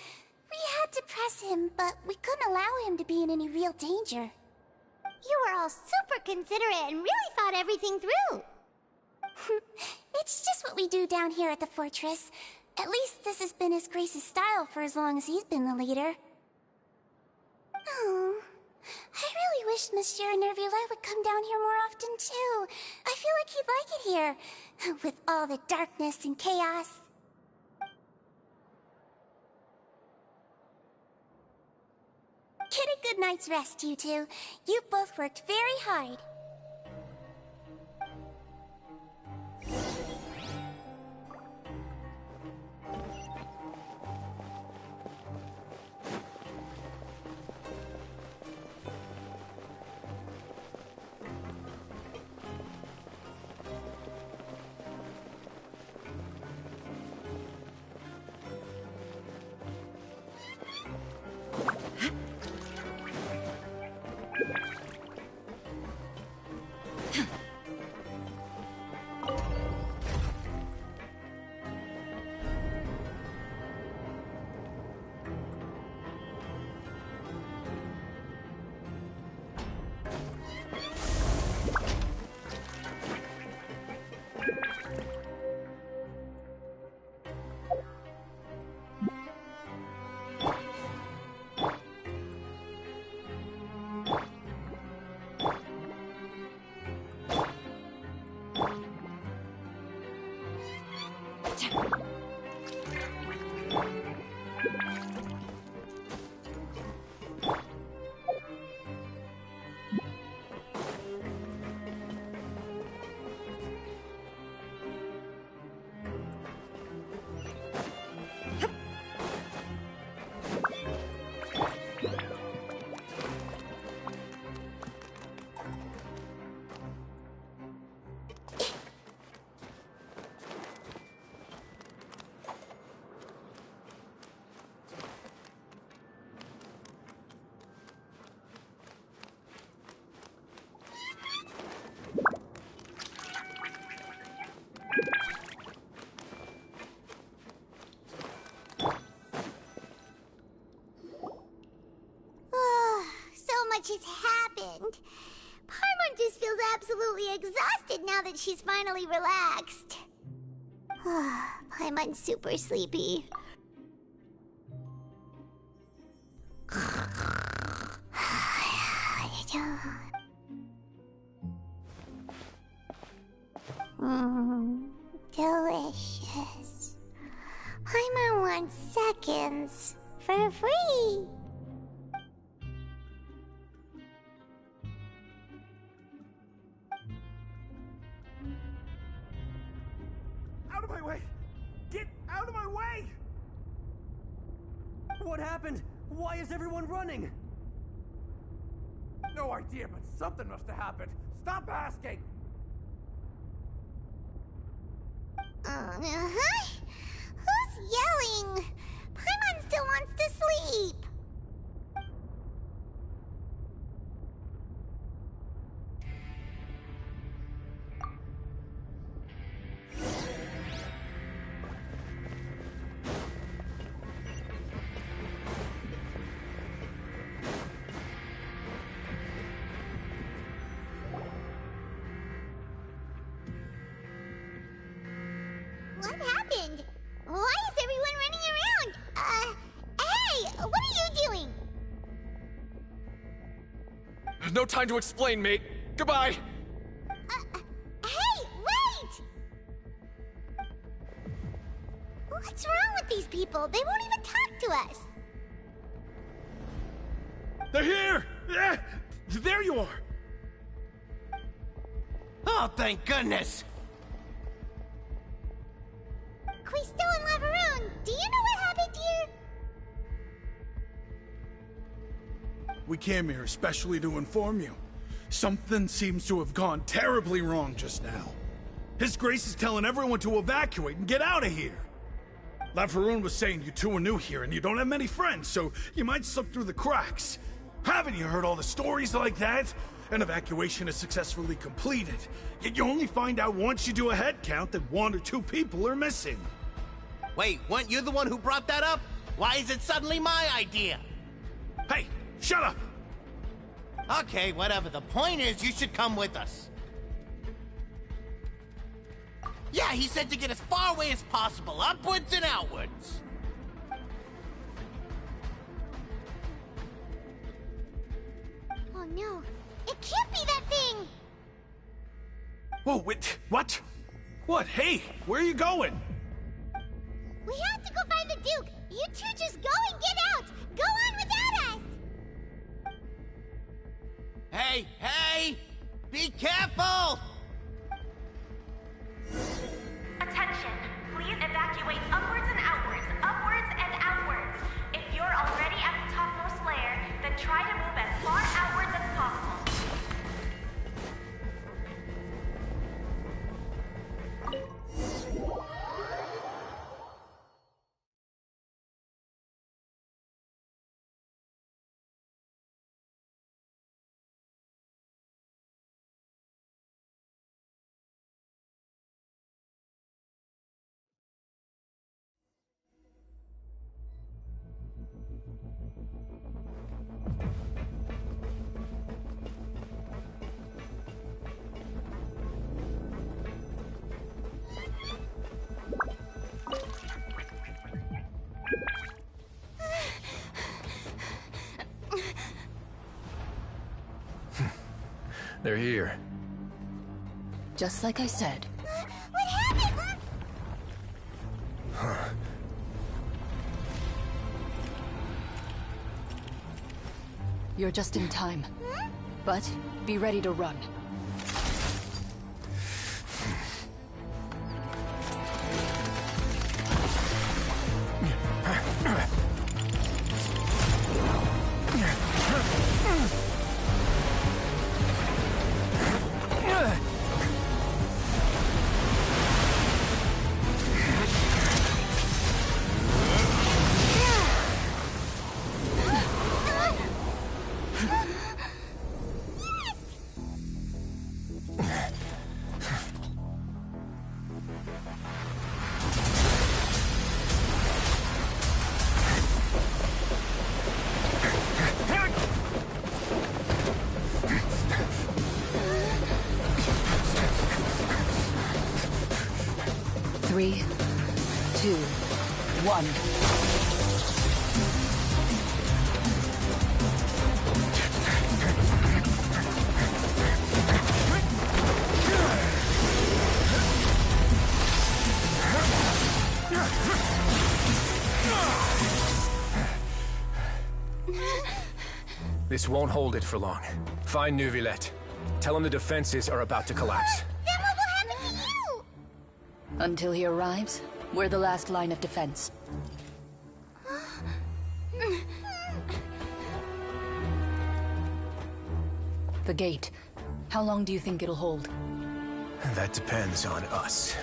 We had to press him, but we couldn't allow him to be in any real danger. You were all super considerate and really thought everything through. It's just what we do down here at the fortress. At least this has been His Grace's style for as long as he's been the leader. Oh, I really wish Monsieur Nervula would come down here more often too. I feel like he'd like it here, with all the darkness and chaos. Get a good night's rest, you two. You both worked very hard. Much has happened. Paimon just feels absolutely exhausted now that she's finally relaxed. Paimon's super sleepy. Delicious. Paimon wants seconds for free. Out of my way! Get out of my way! What happened? Why is everyone running? No idea, but something must have happened. Stop asking! Who's yelling? Paimon still wants to sleep. What happened? Why is everyone running around? Hey! What are you doing? No time to explain, mate. Goodbye! Hey! Wait! What's wrong with these people? They won't even talk to us. They're here! There you are! Oh, thank goodness! We came here especially to inform you. Something seems to have gone terribly wrong just now. His Grace is telling everyone to evacuate and get out of here. Laveroon was saying you two are new here and you don't have many friends, so you might slip through the cracks. Haven't you heard all the stories like that? An evacuation is successfully completed, yet you only find out once you do a head count that 1 or 2 people are missing. Wait, weren't you the one who brought that up? Why is it suddenly my idea? Hey, shut up! Okay, whatever. The point is, you should come with us. Yeah, he said to get as far away as possible, upwards and outwards. Oh no, it can't be that thing! Whoa, wait, what? What? Hey, where are you going? We have to go find the Duke! You two just go and get out! Go on without us! Hey, hey! Be careful! Attention! Please evacuate upwards and outwards, upwards and outwards. If you're already at the topmost layer, then try to move as far outwards as possible. They're here. Just like I said. What happened? Huh. You're just in time. But be ready to run. Three, 2, 1. This won't hold it for long. Find Neuvillette. Tell him the defenses are about to collapse. Then what will happen to you? Until he arrives, we're the last line of defense. The gate. How long do you think it'll hold? That depends on us.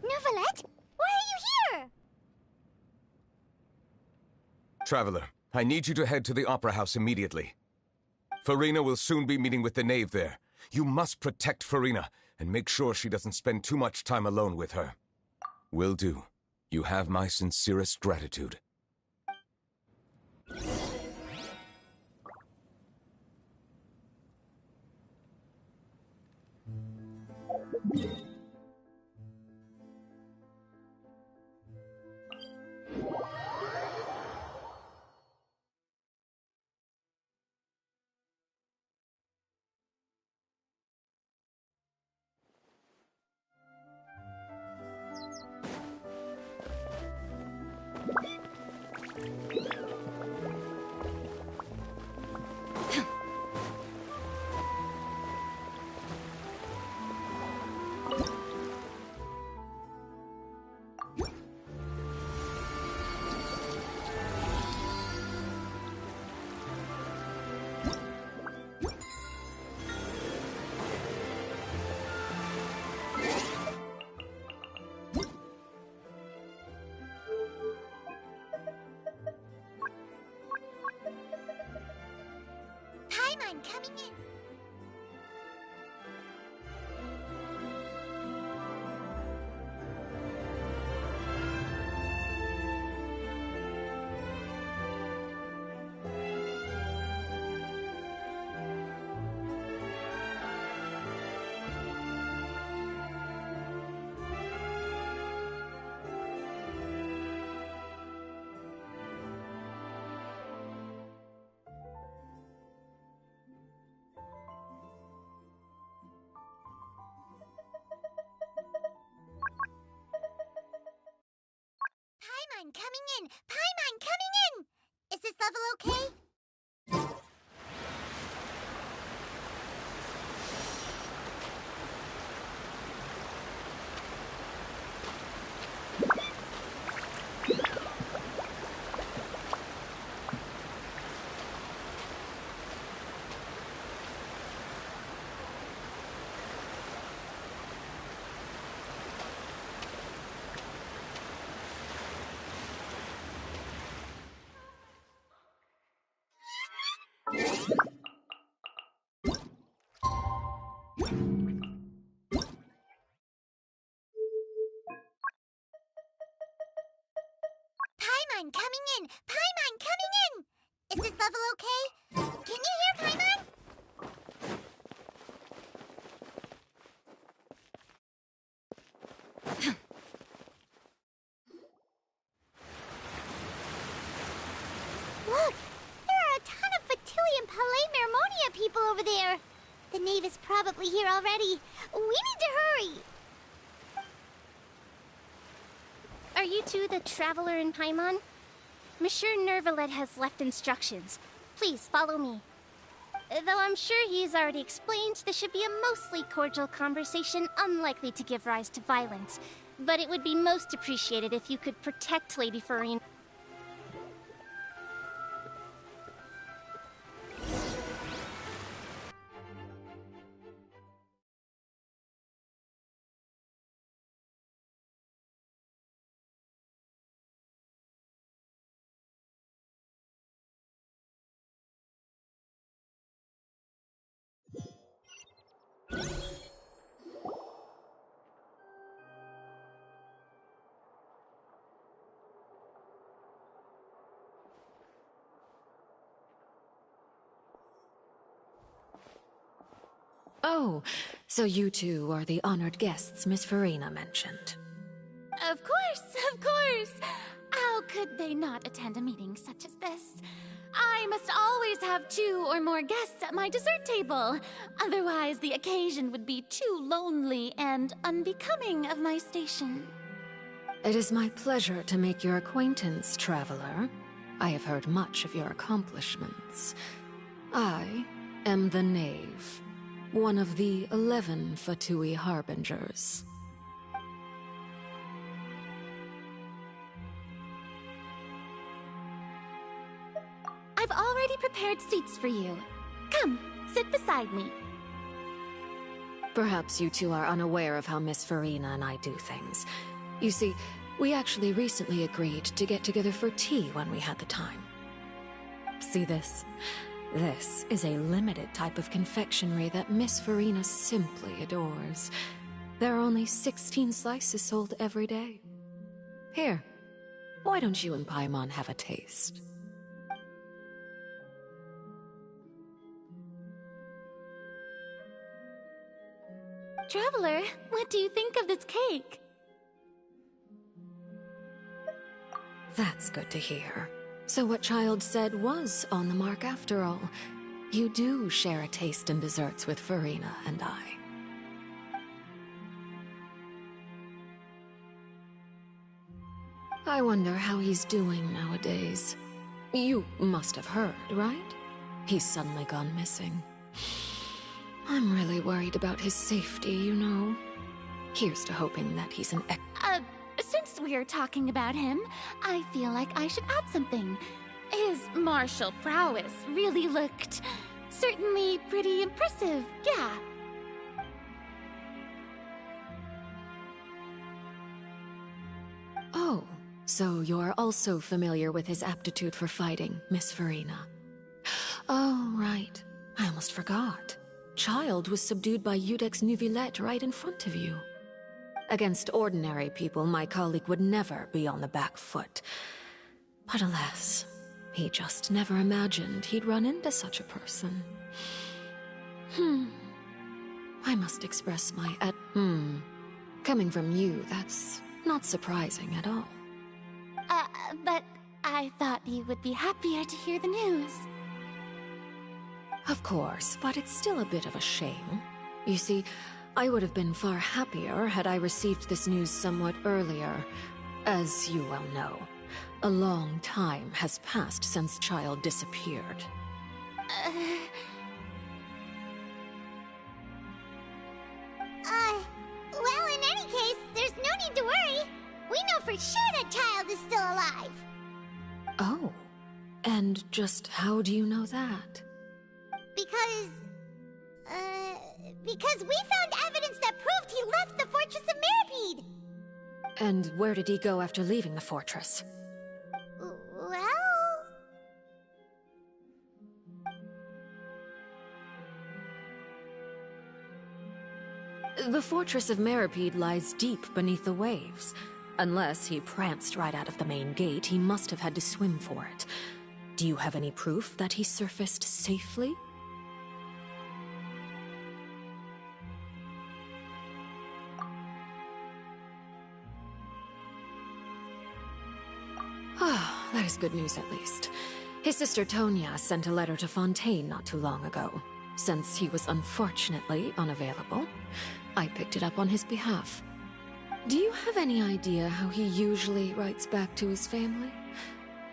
Neuvillette? Why are you here? Traveler, I need you to head to the Opera House immediately. Farina will soon be meeting with the knave there. You must protect Farina, and make sure she doesn't spend too much time alone with her. Will do. You have my sincerest gratitude. Paimon coming in. Paimon coming in! Paimon coming in! Is this level okay? Paimon coming in! Paimon coming in! Is this level okay? Can you hear Paimon? Look! There are a ton of Fatui Palais Mermonia people over there! The knave is probably here already. We need to hurry! Are you two the traveler in Paimon? Monsieur Nervalet has left instructions. Please follow me. Though I'm sure he's already explained, this should be a mostly cordial conversation, unlikely to give rise to violence. But it would be most appreciated if you could protect Lady Farina. Oh, so you two are the honored guests Miss Farina mentioned. Of course, of course! How could they not attend a meeting such as this? I must always have 2 or more guests at my dessert table. Otherwise, the occasion would be too lonely and unbecoming of my station. It is my pleasure to make your acquaintance, traveler. I have heard much of your accomplishments. I am the Knave, one of the 11 Fatui Harbingers. I've already prepared seats for you. Come, sit beside me. Perhaps you two are unaware of how Miss Farina and I do things. You see, we actually recently agreed to get together for tea when we had the time. See this? This is a limited type of confectionery that Miss Farina simply adores. There are only 16 slices sold every day. Here, why don't you and Paimon have a taste? Traveler, what do you think of this cake? That's good to hear. So what Child said was on the mark after all. You do share a taste in desserts with Farina and I. I wonder how he's doing nowadays. You must have heard, right? He's suddenly gone missing. I'm really worried about his safety, you know. Here's to hoping that he's an Since we're talking about him, I feel like I should add something. His martial prowess really looked certainly pretty impressive, yeah. Oh, so you're also familiar with his aptitude for fighting, Miss Farina. Oh, right. I almost forgot. Child was subdued by Udex Nuvillette right in front of you. Against ordinary people, my colleague would never be on the back foot. But alas, he just never imagined he'd run into such a person. I must express my Coming from you, that's not surprising at all. But I thought you would be happier to hear the news. Of course, but it's still a bit of a shame. You see, I would have been far happier had I received this news somewhat earlier. As you well know, a long time has passed since Child disappeared. Well, in any case, there's no need to worry. We know for sure that Child is still alive. Oh, and just how do you know that? Because we found evidence that proved he left the Fortress of Mirapede. And where did he go after leaving the fortress? Well... The Fortress of Mirapede lies deep beneath the waves. Unless he pranced right out of the main gate, he must have had to swim for it. Do you have any proof that he surfaced safely? Ah, that is good news at least. His sister Tonya sent a letter to Fontaine not too long ago. Since he was unfortunately unavailable, I picked it up on his behalf. Do you have any idea how he usually writes back to his family?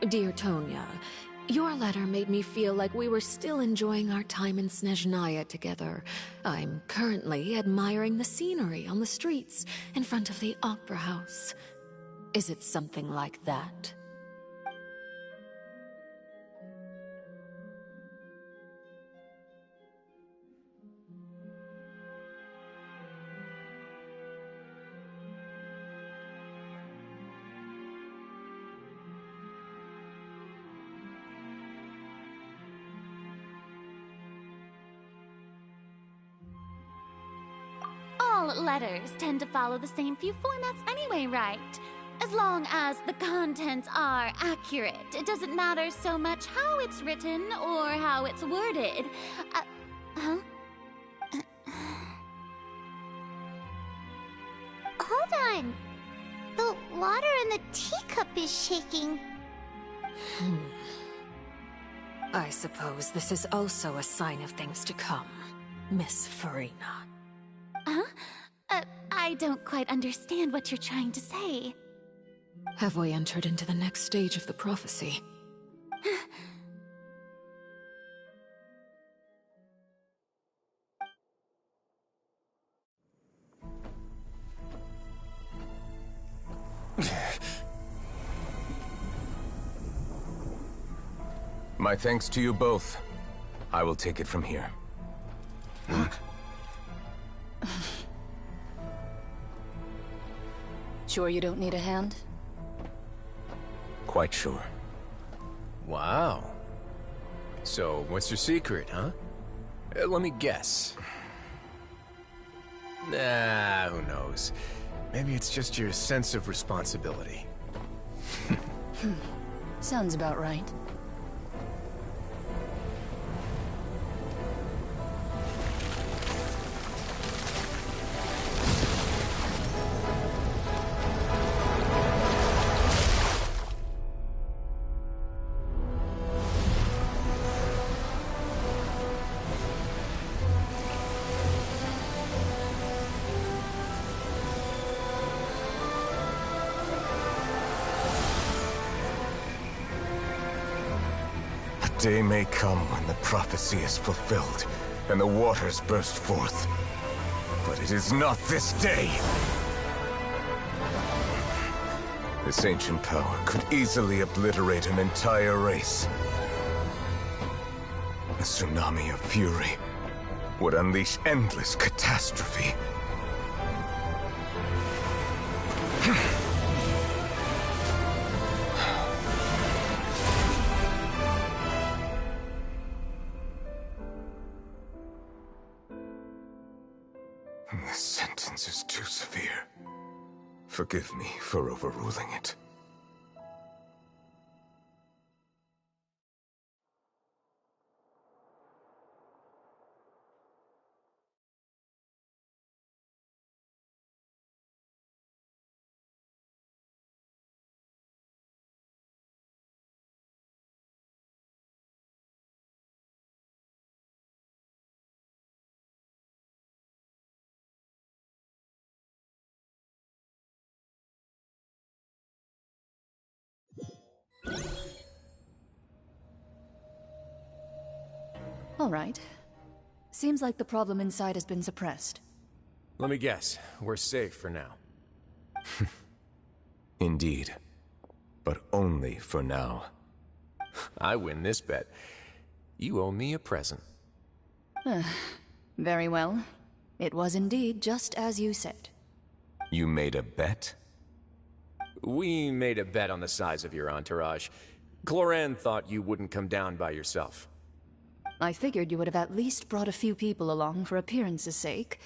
Dear Tonya, your letter made me feel like we were still enjoying our time in Snezhnaya together. I'm currently admiring the scenery on the streets in front of the Opera House. Is it something like that? All letters tend to follow the same few formats anyway, right? As long as the contents are accurate, it doesn't matter so much how it's written or how it's worded. Hold on. The water in the teacup is shaking. I suppose this is also a sign of things to come, Miss Farina. Huh? I don't quite understand what you're trying to say. Have we entered into the next stage of the prophecy? My thanks to you both. I will take it from here. Sure you don't need a hand? Quite sure. Wow. So, what's your secret, huh? Let me guess. Nah, who knows? Maybe it's just your sense of responsibility. Sounds about right. day may come when the prophecy is fulfilled, and the waters burst forth. But it is not this day! This ancient power could easily obliterate an entire race. A tsunami of fury would unleash endless catastrophe. This sentence is too severe. Forgive me for overruling it. All right. Seems like the problem inside has been suppressed. Let me guess. We're safe for now. Indeed. But only for now. I win this bet. You owe me a present. Very well. It was indeed just as you said. You made a bet? We made a bet on the size of your entourage. Cloran thought you wouldn't come down by yourself. I figured you would have at least brought a few people along for appearance's sake.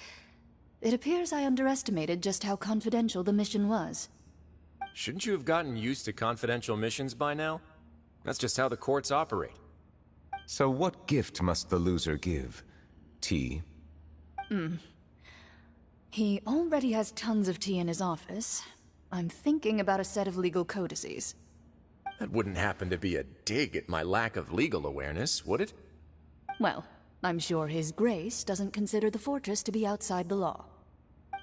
It appears I underestimated just how confidential the mission was. Shouldn't you have gotten used to confidential missions by now? That's just how the courts operate. So what gift must the loser give? Tea? He already has tons of tea in his office. I'm thinking about a set of legal codices. That wouldn't happen to be a dig at my lack of legal awareness, would it? Well, I'm sure His Grace doesn't consider the fortress to be outside the law.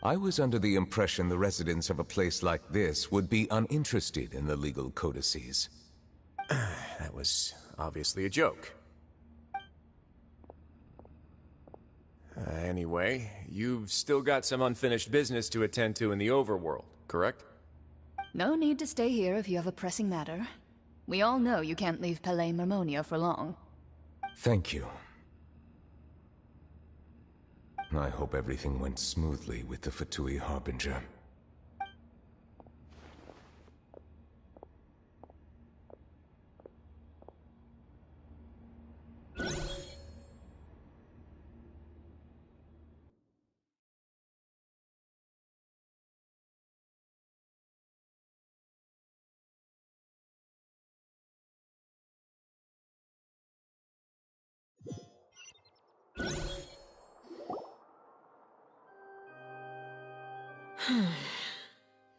I was under the impression the residents of a place like this would be uninterested in the legal codices. That was obviously a joke. Anyway, you've still got some unfinished business to attend to in the overworld, correct? No need to stay here if you have a pressing matter. We all know you can't leave Palais Marmonia for long. Thank you. I hope everything went smoothly with the Fatui Harbinger.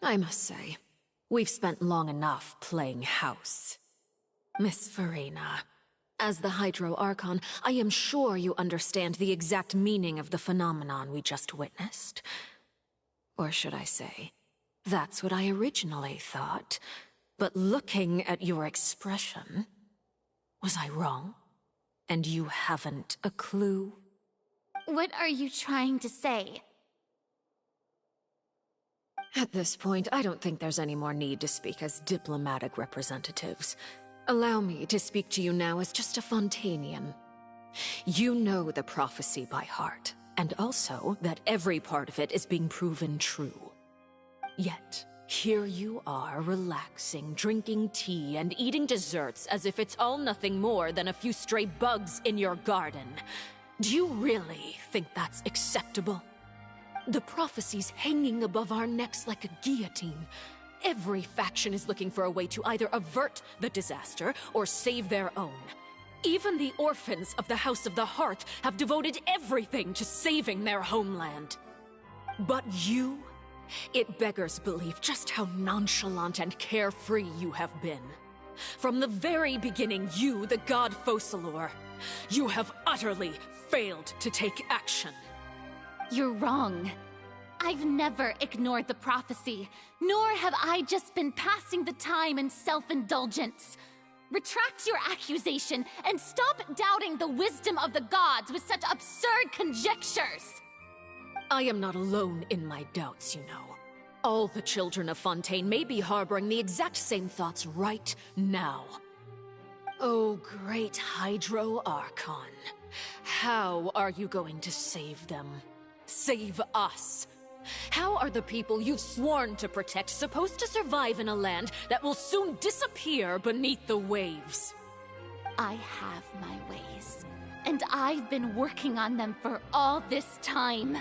I must say, we've spent long enough playing house. Miss Farina, as the Hydro Archon, I am sure you understand the exact meaning of the phenomenon we just witnessed. Or should I say, that's what I originally thought. But looking at your expression, was I wrong? And you haven't a clue? What are you trying to say? At this point, I don't think there's any more need to speak as diplomatic representatives. Allow me to speak to you now as just a Fontanian. You know the prophecy by heart, and also that every part of it is being proven true. Yet, here you are, relaxing, drinking tea, and eating desserts as if it's all nothing more than a few stray bugs in your garden. Do you really think that's acceptable? The prophecy's hanging above our necks like a guillotine. Every faction is looking for a way to either avert the disaster or save their own. Even the orphans of the House of the Hearth have devoted everything to saving their homeland. But you? It beggars belief just how nonchalant and carefree you have been. From the very beginning, you, the god Focalor, you have utterly failed to take action. You're wrong. I've never ignored the prophecy, nor have I just been passing the time in self-indulgence. Retract your accusation and stop doubting the wisdom of the gods with such absurd conjectures! I am not alone in my doubts, you know. All the children of Fontaine may be harboring the exact same thoughts right now. Oh, great Hydro Archon. How are you going to save them? Save us? How are the people you've sworn to protect supposed to survive in a land that will soon disappear beneath the waves? I have my ways, and I've been working on them for all this time.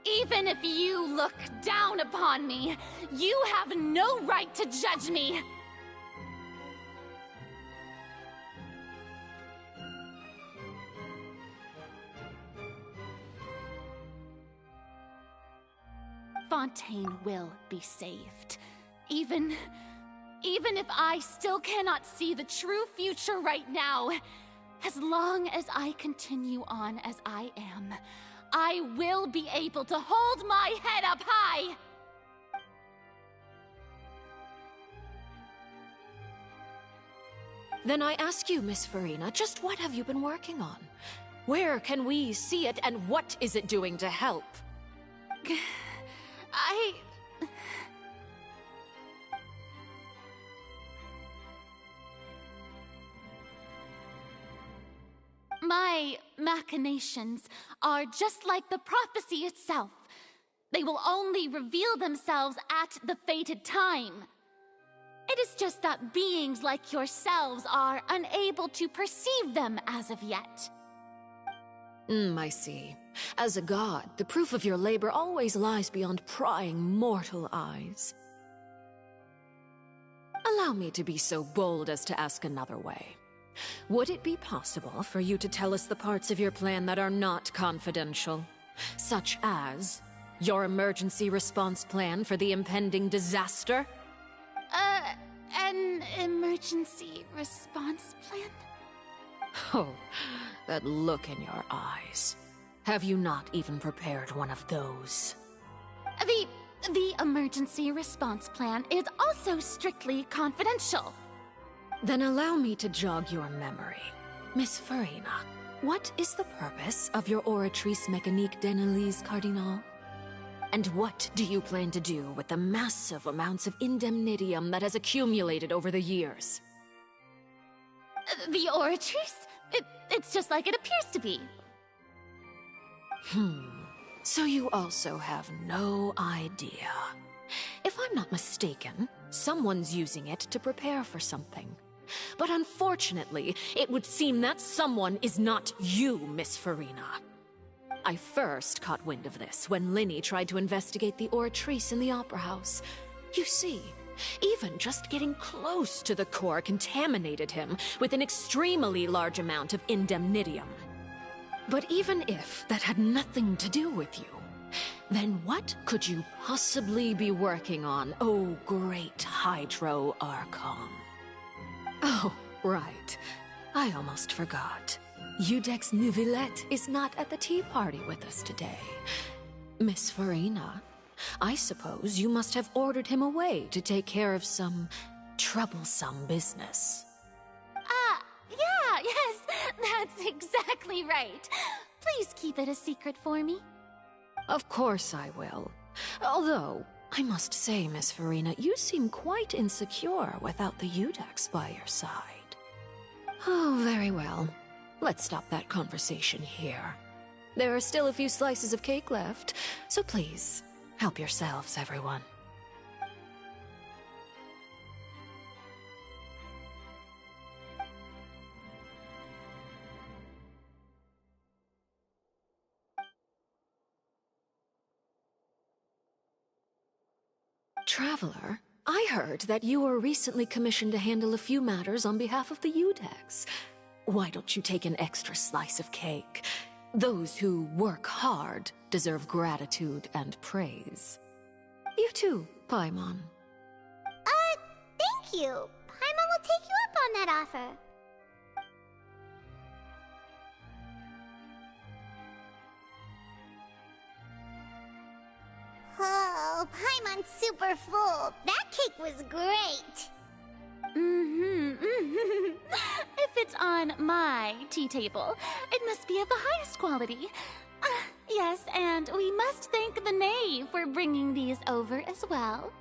Even if you look down upon me, you have no right to judge me! Fontaine will be saved. Even if I still cannot see the true future right now, as long as I continue on as I am, I will be able to hold my head up high! Then I ask you, Miss Farina, just what have you been working on? Where can we see it, and what is it doing to help? My machinations are just like the prophecy itself. They will only reveal themselves at the fated time. It is just that beings like yourselves are unable to perceive them as of yet. I see. As a god, the proof of your labor always lies beyond prying mortal eyes. Allow me to be so bold as to ask another way. Would it be possible for you to tell us the parts of your plan that are not confidential? Such as your emergency response plan for the impending disaster? An emergency response plan? Oh, that look in your eyes. Have you not even prepared one of those? The emergency response plan is also strictly confidential. Then allow me to jog your memory. Miss Farina, what is the purpose of your Oratrice Mécanique d'Analyse Cardinal? And what do you plan to do with the massive amounts of indemnitium that has accumulated over the years? The Oratrice? It's just like it appears to be. So you also have no idea. If I'm not mistaken, someone's using it to prepare for something. But unfortunately, it would seem that someone is not you, Miss Farina. I first caught wind of this when Linny tried to investigate the Oratrice in the Opera House. You see, even just getting close to the core contaminated him with an extremely large amount of indemnitium. But even if that had nothing to do with you, then what could you possibly be working on, oh great Hydro Archon? Oh, right. I almost forgot. Udex Neuvillette is not at the tea party with us today. Miss Farina, I suppose you must have ordered him away to take care of some troublesome business. Yes, that's exactly right. Please keep it a secret for me. Of course I will. Although, I must say, Miss Farina, you seem quite insecure without the Udex by your side. Oh, very well. Let's stop that conversation here. There are still a few slices of cake left, so please, help yourselves, everyone. Traveler, I heard that you were recently commissioned to handle a few matters on behalf of the Udex. Why don't you take an extra slice of cake? Those who work hard deserve gratitude and praise. You too, Paimon. Thank you. Paimon will take you up on that offer. Oh, Paimon's super full. That cake was great. If it's on my tea table, it must be of the highest quality. Yes, and we must thank the knave for bringing these over as well.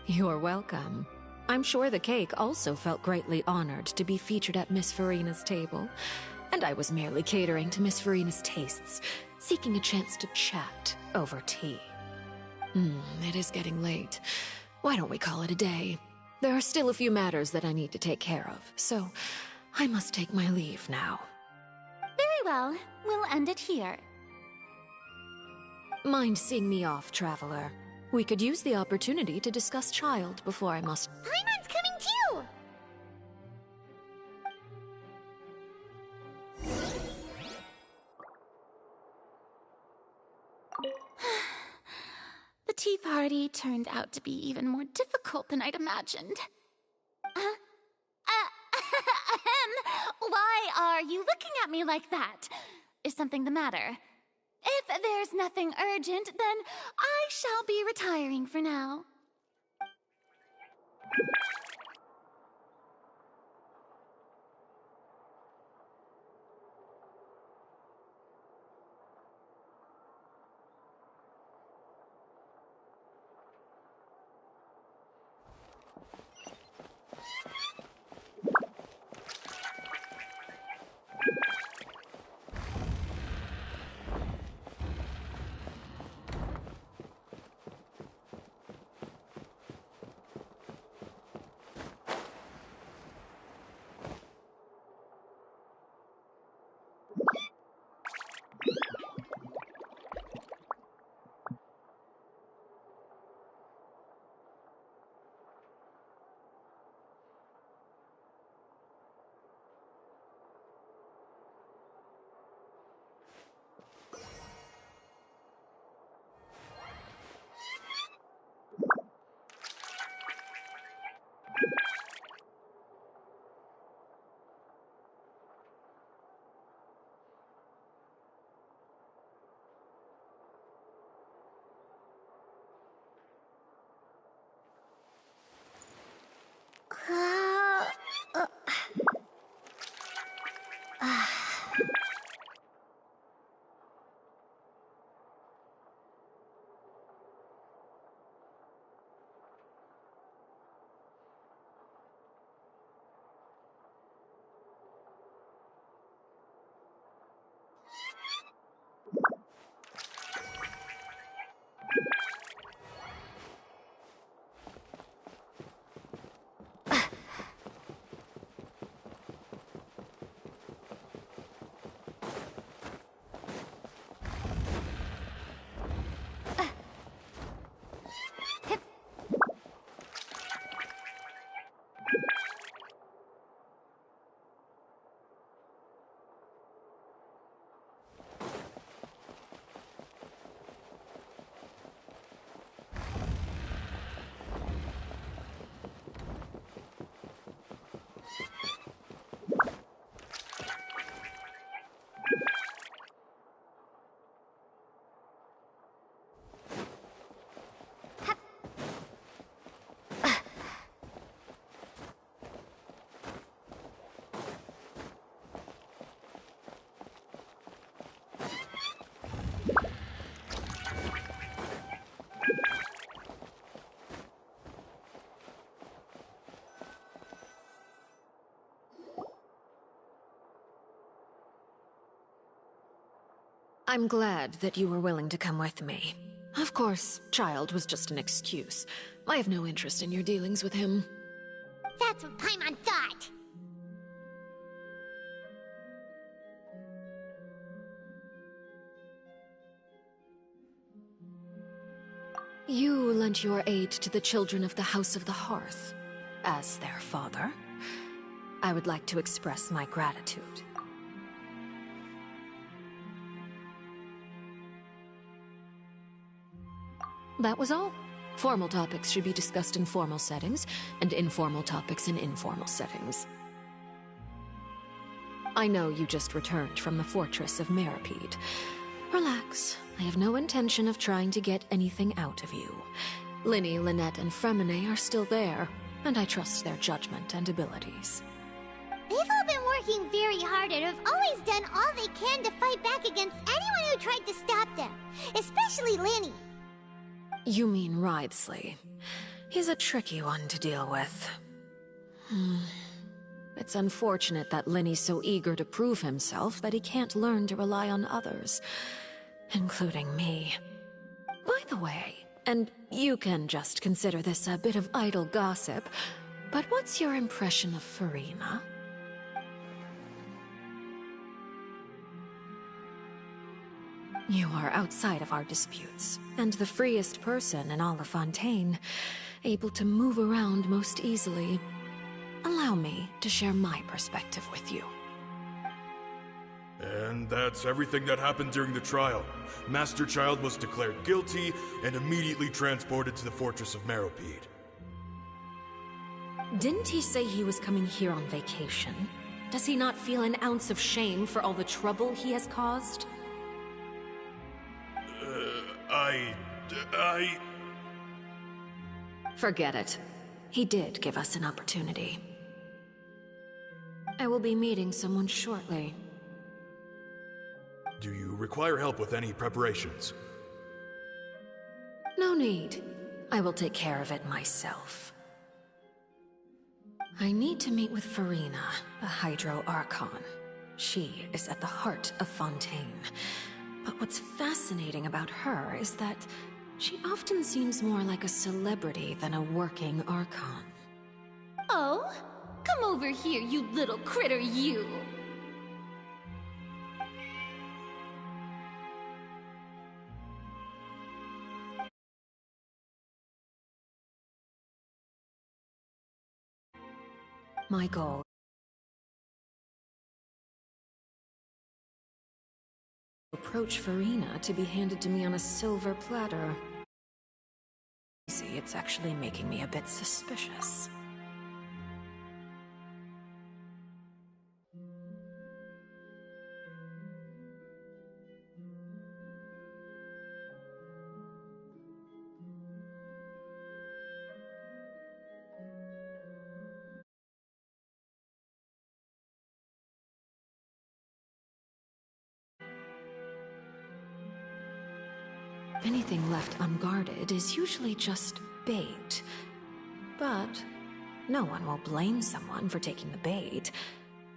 You're welcome. I'm sure the cake also felt greatly honored to be featured at Miss Farina's table. And I was merely catering to Miss Farina's tastes, seeking a chance to chat over tea. It is getting late. Why don't we call it a day? There are still a few matters that I need to take care of, so I must take my leave now. Very well. We'll end it here. Mind seeing me off, traveler? We could use the opportunity to discuss Child before I must... Paimon's coming too! The tea party turned out to be even more difficult than I'd imagined. Why are you looking at me like that? Is something the matter? If there's nothing urgent, then I shall be retiring for now. I'm glad that you were willing to come with me. Of course, Child was just an excuse. I have no interest in your dealings with him. That's what Paimon thought! You lent your aid to the children of the House of the Hearth. As their father, I would like to express my gratitude. That was all. Formal topics should be discussed in formal settings, and informal topics in informal settings. I know you just returned from the fortress of Meripede. Relax. I have no intention of trying to get anything out of you. Linny, Lynette, and Fremine are still there. and I trust their judgment and abilities. They've all been working very hard and have always done all they can to fight back against anyone who tried to stop them, especially Lenny. You mean Wriothesley. He's a tricky one to deal with. It's unfortunate that Lenny's so eager to prove himself that he can't learn to rely on others, including me. By the way, and you can just consider this a bit of idle gossip, but what's your impression of Furina? You are outside of our disputes, and the freest person in all of Fontaine, able to move around most easily. Allow me to share my perspective with you. And that's everything that happened during the trial. Master Child was declared guilty and immediately transported to the Fortress of Meropide. Didn't he say he was coming here on vacation? Does he not feel an ounce of shame for all the trouble he has caused? Forget it. He did give us an opportunity. I will be meeting someone shortly. Do you require help with any preparations? No need. I will take care of it myself. I need to meet with Furina, the Hydro Archon. She is at the heart of Fontaine. But what's fascinating about her is that she often seems more like a celebrity than a working Archon. Oh? Come over here, you little critter, you! My goal approach Furina to be handed to me on a silver platter. See, it's actually making me a bit suspicious. Anything left unguarded is usually just bait. But no one will blame someone for taking the bait.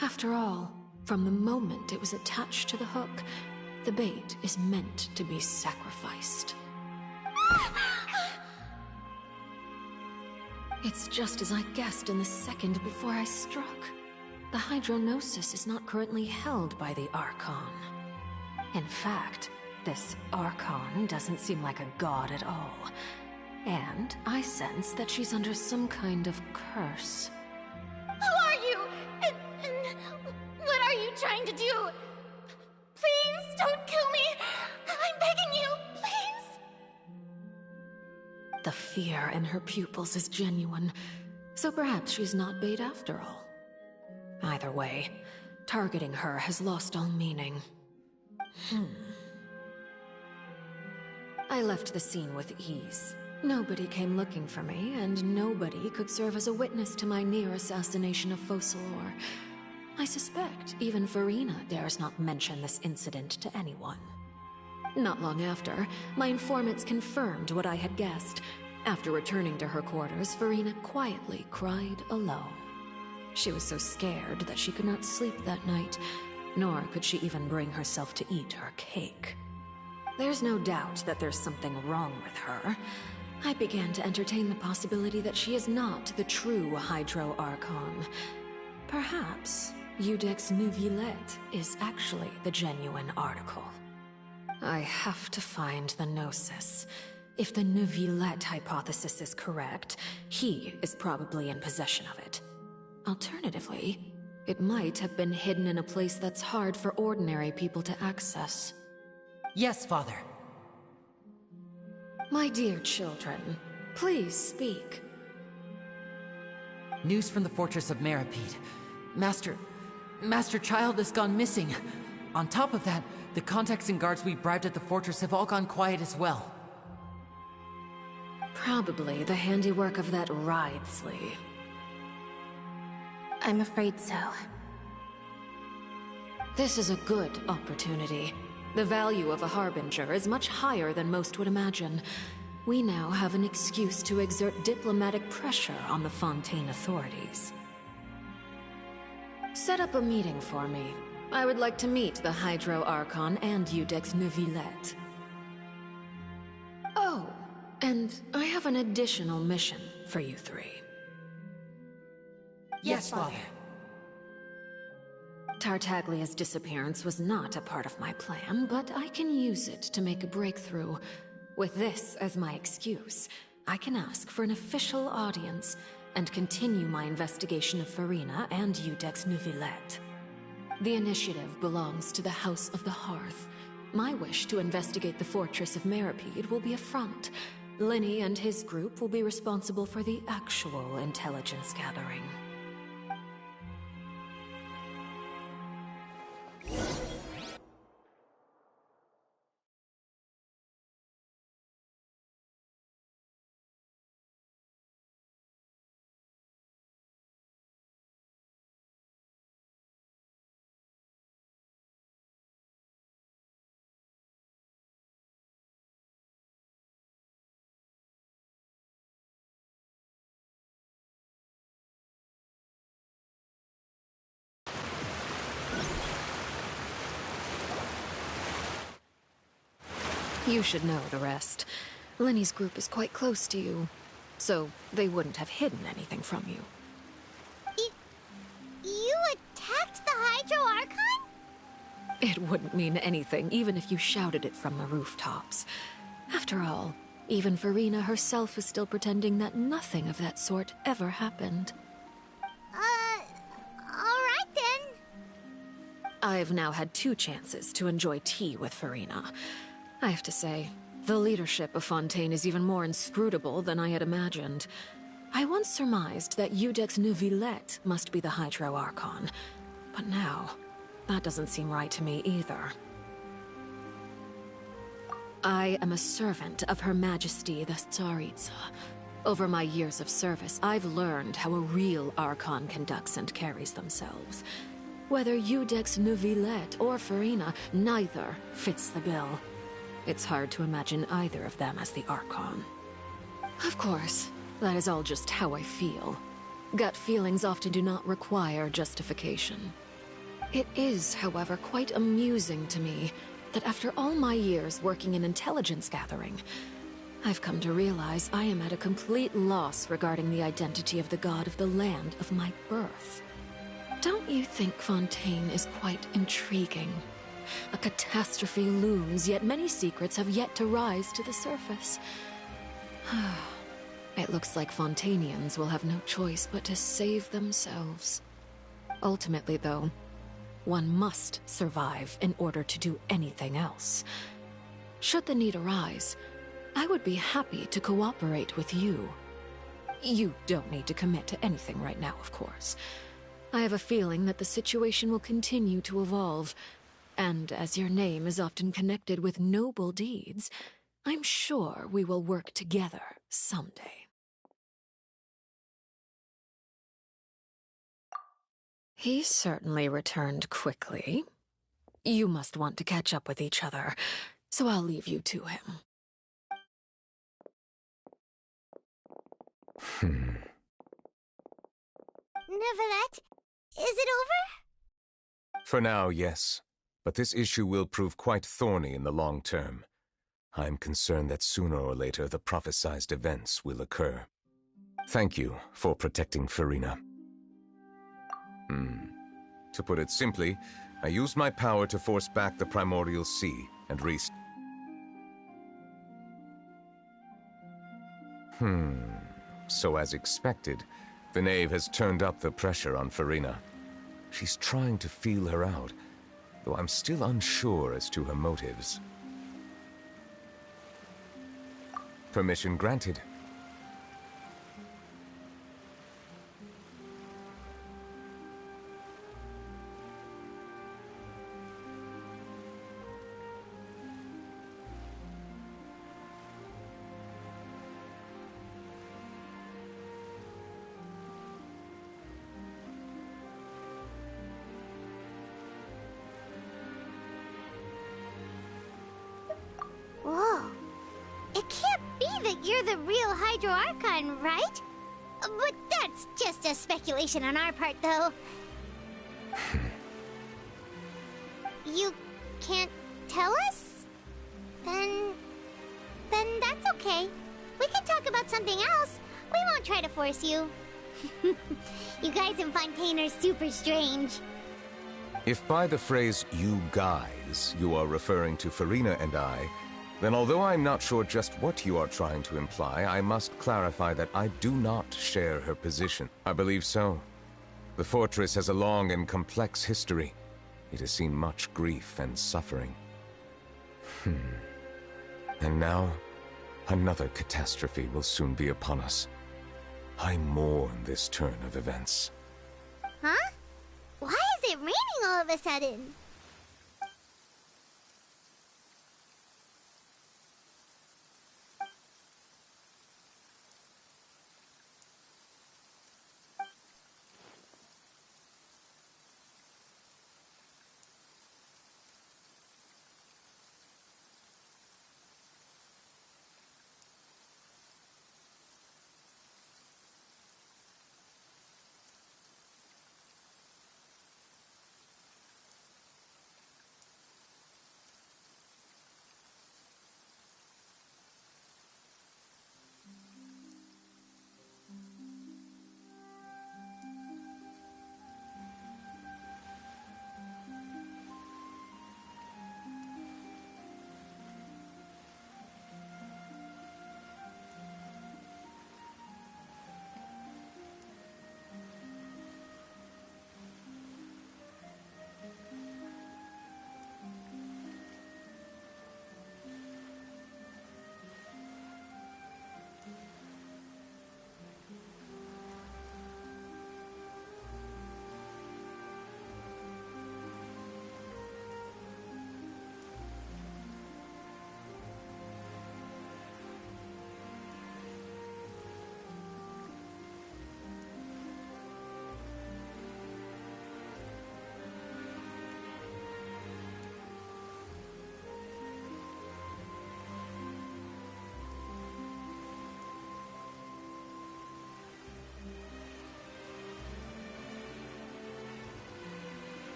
After all, from the moment it was attached to the hook, the bait is meant to be sacrificed. It's just as I guessed in the second before I struck. The Hydronosis is not currently held by the Archon. In fact, this Archon doesn't seem like a god at all. And I sense that she's under some kind of curse. Who are you? And what are you trying to do? Please don't kill me! I'm begging you, please! The fear in her pupils is genuine, so perhaps she's not bait after all. Either way, targeting her has lost all meaning. I left the scene with ease. Nobody came looking for me, and nobody could serve as a witness to my near assassination of Focalor. I suspect even Furina dares not mention this incident to anyone. Not long after, my informants confirmed what I had guessed. After returning to her quarters, Furina quietly cried alone. She was so scared that she could not sleep that night, nor could she even bring herself to eat her cake. There's no doubt that there's something wrong with her. I began to entertain the possibility that she is not the true Hydro Archon. Perhaps Eudex Neuvillette is actually the genuine article. I have to find the Gnosis. If the Neuvillette hypothesis is correct, he is probably in possession of it. Alternatively, it might have been hidden in a place that's hard for ordinary people to access. Yes, Father. My dear children, please speak. News from the Fortress of Meropide. Master Child has gone missing. On top of that, the contacts and guards we bribed at the fortress have all gone quiet as well. probably the handiwork of that Ridesley. I'm afraid so. This is a good opportunity. The value of a Harbinger is much higher than most would imagine. We now have an excuse to exert diplomatic pressure on the Fontaine authorities. Set up a meeting for me. I would like to meet the Hydro Archon and Iudex Neuvillette. Oh, and I have an additional mission for you three. Yes, Father. Tartaglia's disappearance was not a part of my plan, but I can use it to make a breakthrough. With this as my excuse, I can ask for an official audience and continue my investigation of Farina and Iudex Neuvillette. The initiative belongs to the House of the Hearth. My wish to investigate the Fortress of Meripede will be a front. Lenny and his group will be responsible for the actual intelligence gathering. You should know the rest. Lenny's group is quite close to you, so they wouldn't have hidden anything from you. You attacked the Hydro Archon? It wouldn't mean anything, even if you shouted it from the rooftops. After all, even Farina herself is still pretending that nothing of that sort ever happened. Alright then. I've now had 2 chances to enjoy tea with Farina. I have to say, the leadership of Fontaine is even more inscrutable than I had imagined. I once surmised that Iudex Neuvillette must be the Hydro Archon, but now, that doesn't seem right to me either. I am a servant of Her Majesty the Tsaritsa. Over my years of service, I've learned how a real Archon conducts and carries themselves. Whether Iudex Neuvillette or Farina, neither fits the bill. It's hard to imagine either of them as the Archon. Of course, that is all just how I feel. Gut feelings often do not require justification. It is, however, quite amusing to me that after all my years working in intelligence gathering, I've come to realize I am at a complete loss regarding the identity of the god of the land of my birth. Don't you think Fontaine is quite intriguing? A catastrophe looms, yet many secrets have yet to rise to the surface. It looks like Fontainians will have no choice but to save themselves. Ultimately, though, one must survive in order to do anything else. Should the need arise, I would be happy to cooperate with you. You don't need to commit to anything right now, of course. I have a feeling that the situation will continue to evolve, and as your name is often connected with noble deeds, I'm sure we will work together someday. He certainly returned quickly. You must want to catch up with each other, so I'll leave you to him. Neuvillette, is it over? For now, yes. But this issue will prove quite thorny in the long term. I'm concerned that sooner or later the prophesized events will occur. Thank you for protecting Farina. To put it simply, I used my power to force back the Primordial Sea and So as expected, the Knave has turned up the pressure on Farina. She's trying to feel her out, though I'm still unsure as to her motives. Permission granted. you're the real Hydro Archon, right? But that's just a speculation on our part, though. You can't tell us? Then that's okay. We can talk about something else. We won't try to force you. You guys in Fontaine are super strange. If by the phrase, you guys, you are referring to Farina and I, then although I'm not sure just what you are trying to imply, I must clarify that I do not share her position. I believe so. The fortress has a long and complex history. It has seen much grief and suffering. And now, another catastrophe will soon be upon us. I mourn this turn of events. Huh? Why is it raining all of a sudden?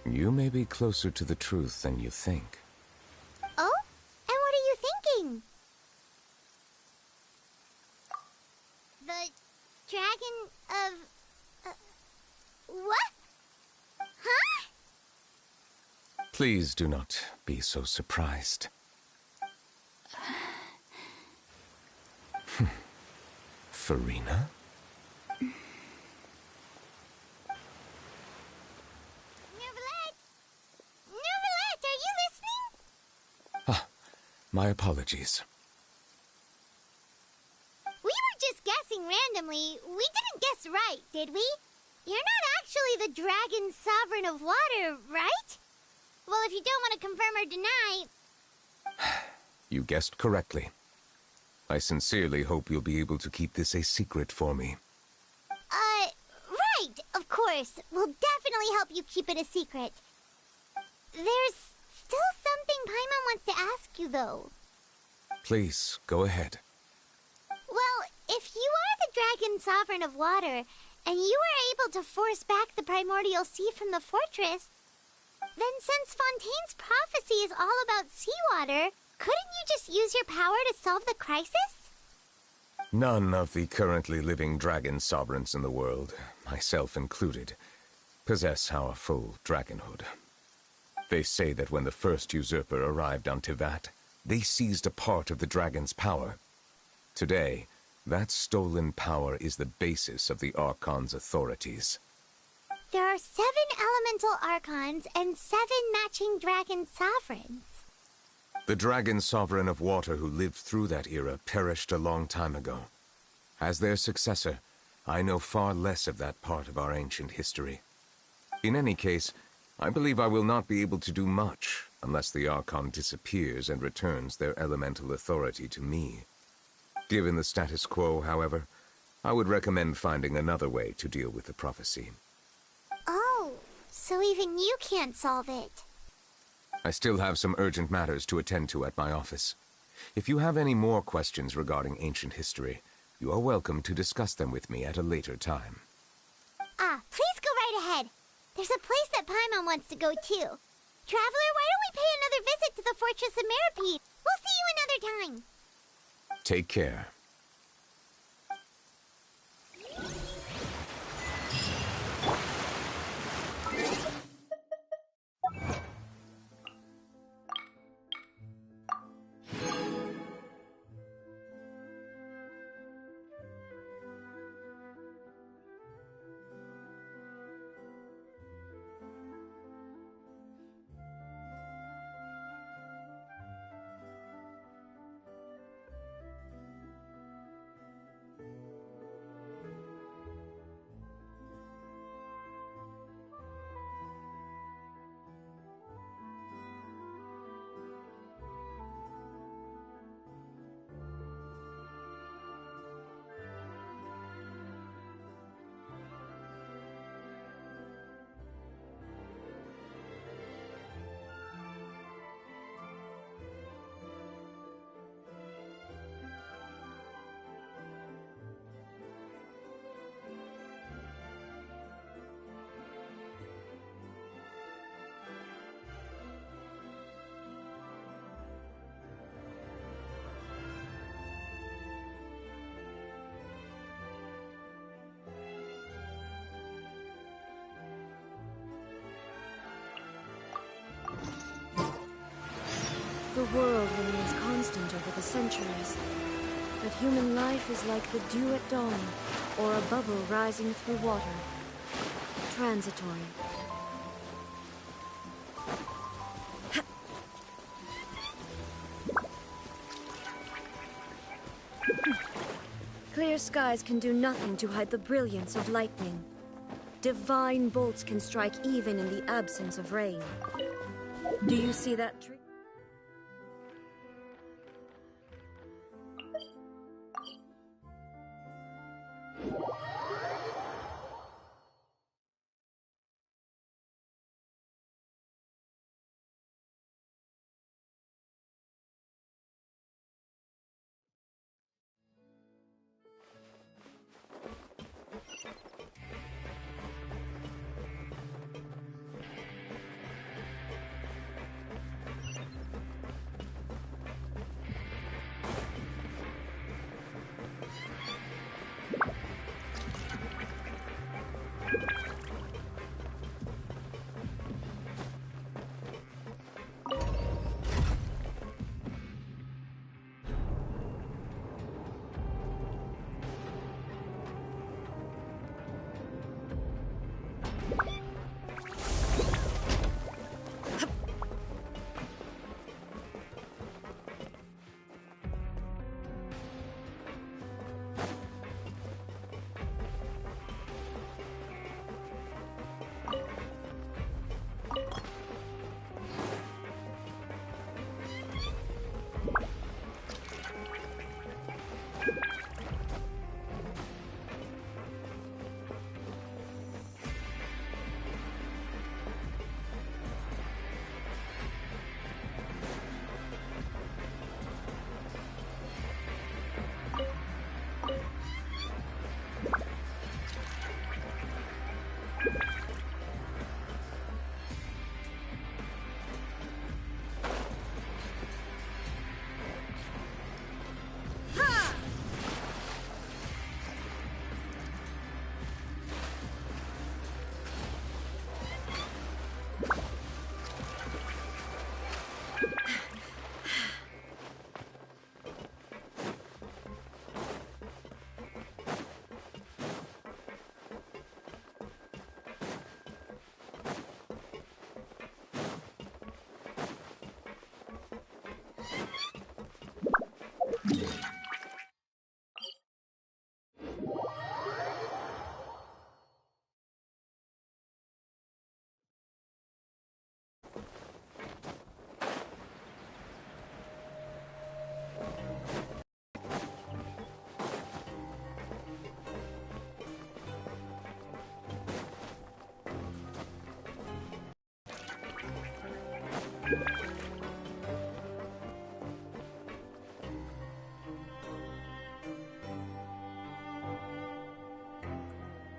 You may be closer to the truth than you think. Oh? And what are you thinking? The dragon of... what? Huh? Please do not be so surprised. Farina? Nervalette, are you listening? Ah, my apologies. We were just guessing randomly. We didn't guess right, did we? You're not actually the dragon sovereign of water, right? Well, if you don't want to confirm or deny... You guessed correctly. I sincerely hope you'll be able to keep this a secret for me. Right, of course. We'll definitely help you keep it a secret. There's still something Paimon wants to ask you, though. Please, go ahead. Well, if you are the dragon sovereign of water, and you were able to force back the primordial sea from the fortress, then since Fontaine's prophecy is all about seawater, couldn't you just use your power to solve the crisis? None of the currently living dragon sovereigns in the world, myself included, possess our full dragonhood. They say that when the first usurper arrived on Tivat, they seized a part of the dragon's power. Today, that stolen power is the basis of the Archon's authorities. There are 7 elemental archons and 7 matching dragon sovereigns. The dragon sovereign of water who lived through that era perished a long time ago. As their successor, I know far less of that part of our ancient history. In any case, I believe I will not be able to do much unless the Archon disappears and returns their elemental authority to me. Given the status quo, however, I would recommend finding another way to deal with the prophecy. Oh, so even you can't solve it. I still have some urgent matters to attend to at my office. If you have any more questions regarding ancient history, you are welcome to discuss them with me at a later time. Please go right ahead. There's a place that Paimon wants to go too. Traveler, why don't we pay another visit to the Fortress of Meropide? We'll see you another time. Take care. The world remains constant over the centuries, but human life is like the dew at dawn, or a bubble rising through water. Transitory. Clear skies can do nothing to hide the brilliance of lightning. Divine bolts can strike even in the absence of rain. Do you see that tree?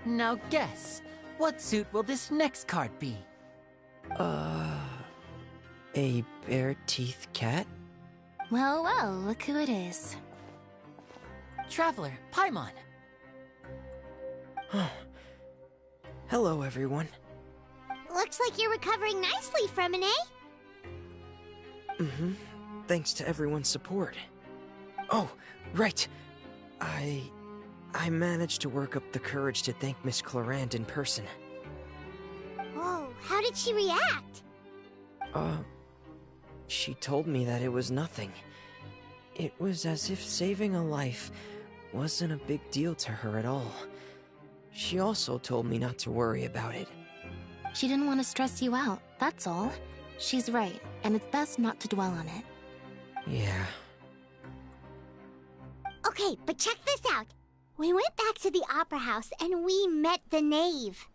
Now guess, what suit will this next card be? A bare-teeth cat? Well, well, look who it is. Traveler, Paimon. Hello, everyone. Looks like you're recovering nicely from it, eh? Mm-hmm. Thanks to everyone's support. Oh, right. I managed to work up the courage to thank Miss Clarant in person. Oh, how did she react? She told me that it was nothing. It was as if saving a life wasn't a big deal to her at all. She also told me not to worry about it. She didn't want to stress you out, that's all. She's right, and it's best not to dwell on it. Yeah. Okay, but check this out. We went back to the Opera House and we met the knave.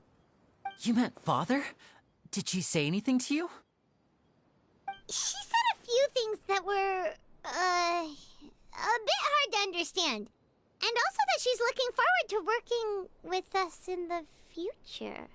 You met Father? Did she say anything to you? She said a few things that were, a bit hard to understand. And also that she's looking forward to working with us in the future.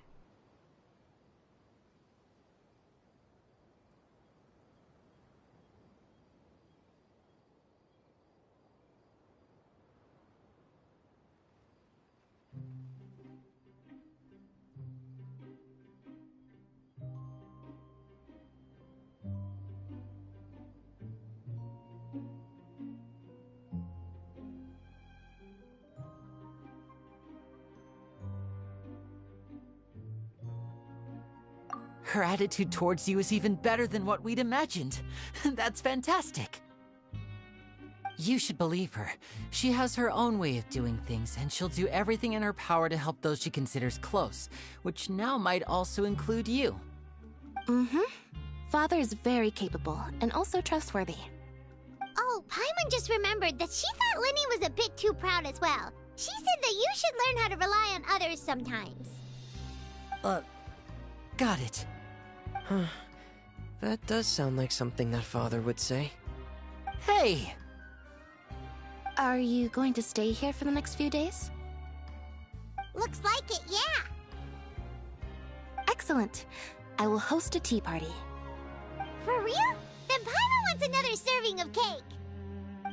Her attitude towards you is even better than what we'd imagined. That's fantastic. You should believe her. She has her own way of doing things, and she'll do everything in her power to help those she considers close, which now might also include you. Mm-hmm. Father is very capable, and also trustworthy. Oh, Paimon just remembered that she thought Linny was a bit too proud as well. She said that you should learn how to rely on others sometimes. Got it. Huh. That does sound like something that Father would say. Hey! Are you going to stay here for the next few days? Looks like it, yeah. Excellent. I will host a tea party. For real? Then Paimon wants another serving of cake.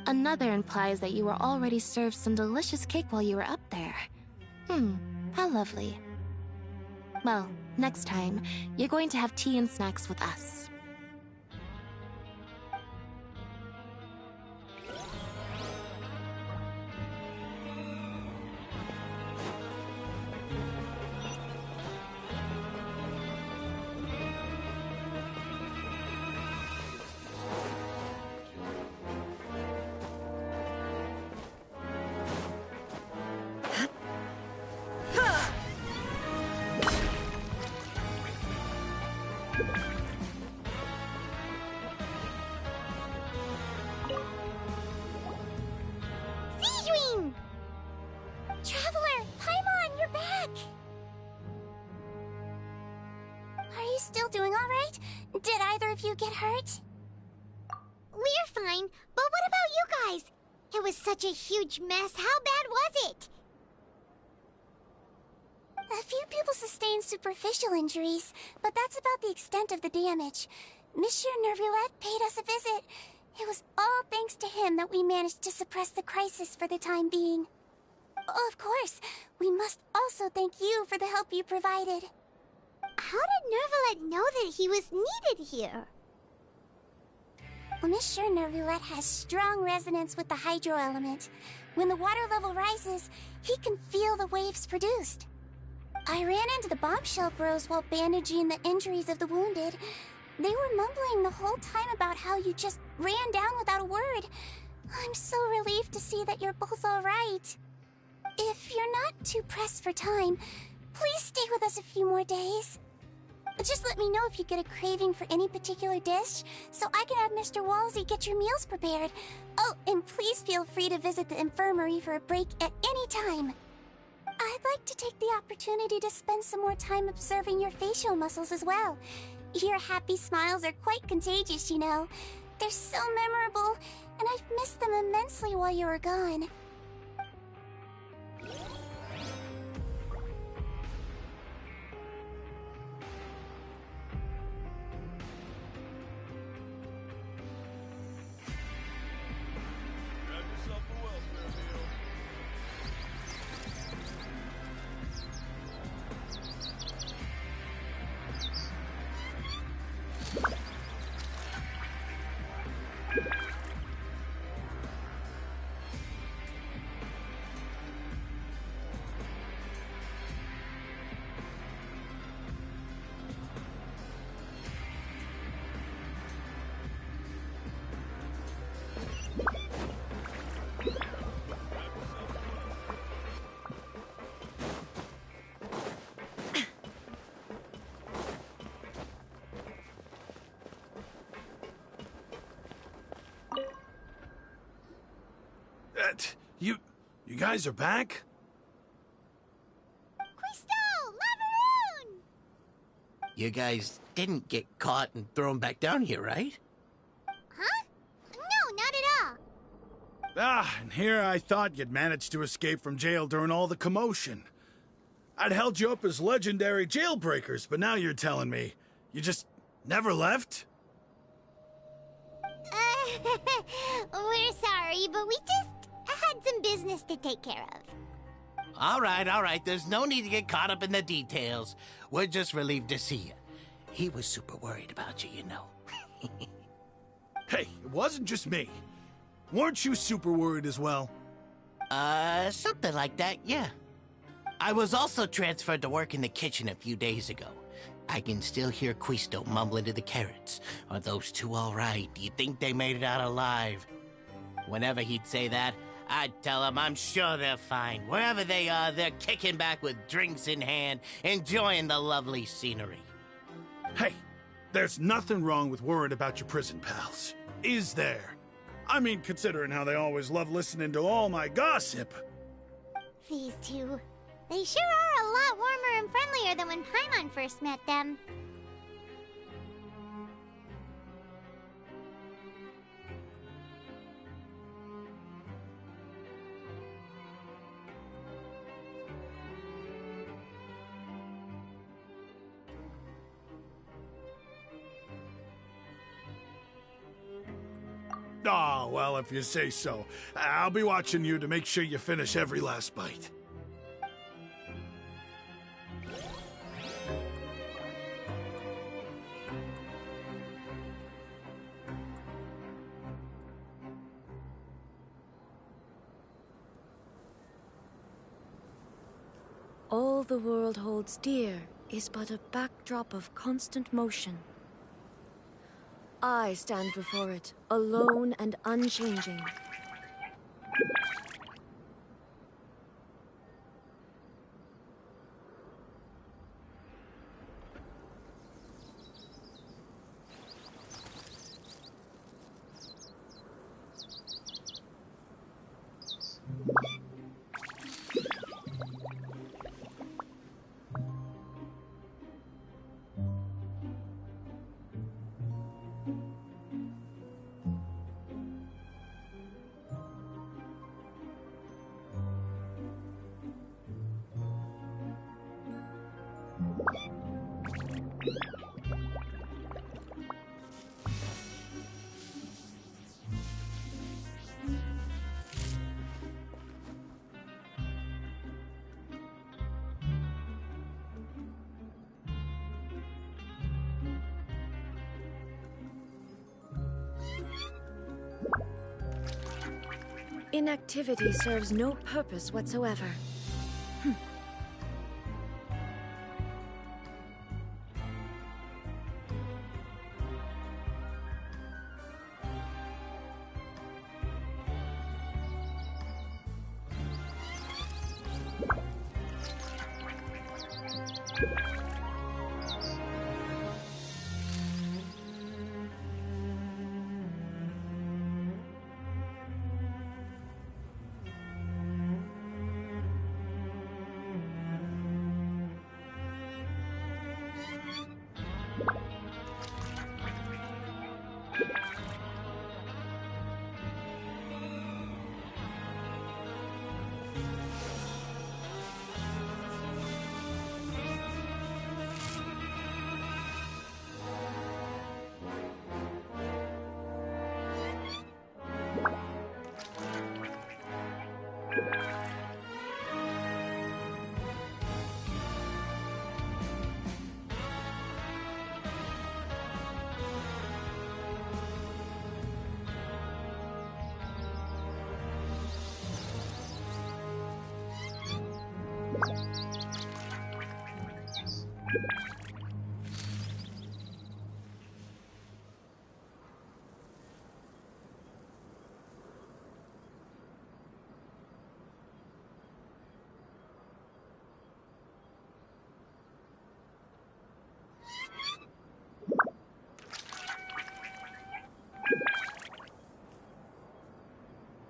Another implies that you were already served some delicious cake while you were up there. How lovely. Well, next time, you're going to have tea and snacks with us. Sejuin! Traveler, Paimon, you're back! Are you still doing all right? Did either of you get hurt? We're fine, but what about you guys? It was such a huge mess. How bad was it? A few people sustained superficial injuries, but that's about the extent of the damage. Monsieur Nervulette paid us a visit. It was all thanks to him that we managed to suppress the crisis for the time being. Of course, we must also thank you for the help you provided. How did Nervulette know that he was needed here? Well, Monsieur Nervulette has strong resonance with the hydro element. When the water level rises, he can feel the waves produced. I ran into the bombshell bros while bandaging the injuries of the wounded. They were mumbling the whole time about how you just ran down without a word. I'm so relieved to see that you're both all right. If you're not too pressed for time, please stay with us a few more days. Just let me know if you get a craving for any particular dish, so I can have Mr. Wolsey get your meals prepared. Oh, and please feel free to visit the infirmary for a break at any time. I'd like to take the opportunity to spend some more time observing your facial muscles as well. Your happy smiles are quite contagious, you know. They're so memorable, and I've missed them immensely while you were gone. You guys are back? Quisto! Laveroon! You guys didn't get caught and thrown back down here, right? Huh? No, not at all. Ah, and here I thought you'd managed to escape from jail during all the commotion. I'd held you up as legendary jailbreakers, but now you're telling me you just never left? We're sorry, but we just had some business to take care of. All right. There's no need to get caught up in the details. We're just relieved to see you. He was super worried about you, you know. Hey, it wasn't just me. Weren't you super worried as well? Something like that, yeah. I was also transferred to work in the kitchen a few days ago. I can still hear Quisto mumbling to the carrots. Are those two all right? Do you think they made it out alive? Whenever he'd say that, I'd tell him I'm sure they're fine. Wherever they are, they're kicking back with drinks in hand, enjoying the lovely scenery. Hey, there's nothing wrong with worrying about your prison pals. Is there? I mean, considering how they always love listening to all my gossip. These two. They sure are a lot warmer and friendlier than when Paimon first met them. Oh, well, if you say so. I'll be watching you to make sure you finish every last bite. All the world holds dear is but a backdrop of constant motion. I stand before it, alone and unchanging. Inactivity serves no purpose whatsoever.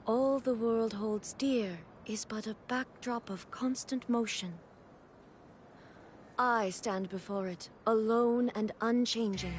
All the world holds dear is but a backdrop of constant motion. I stand before it, alone and unchanging.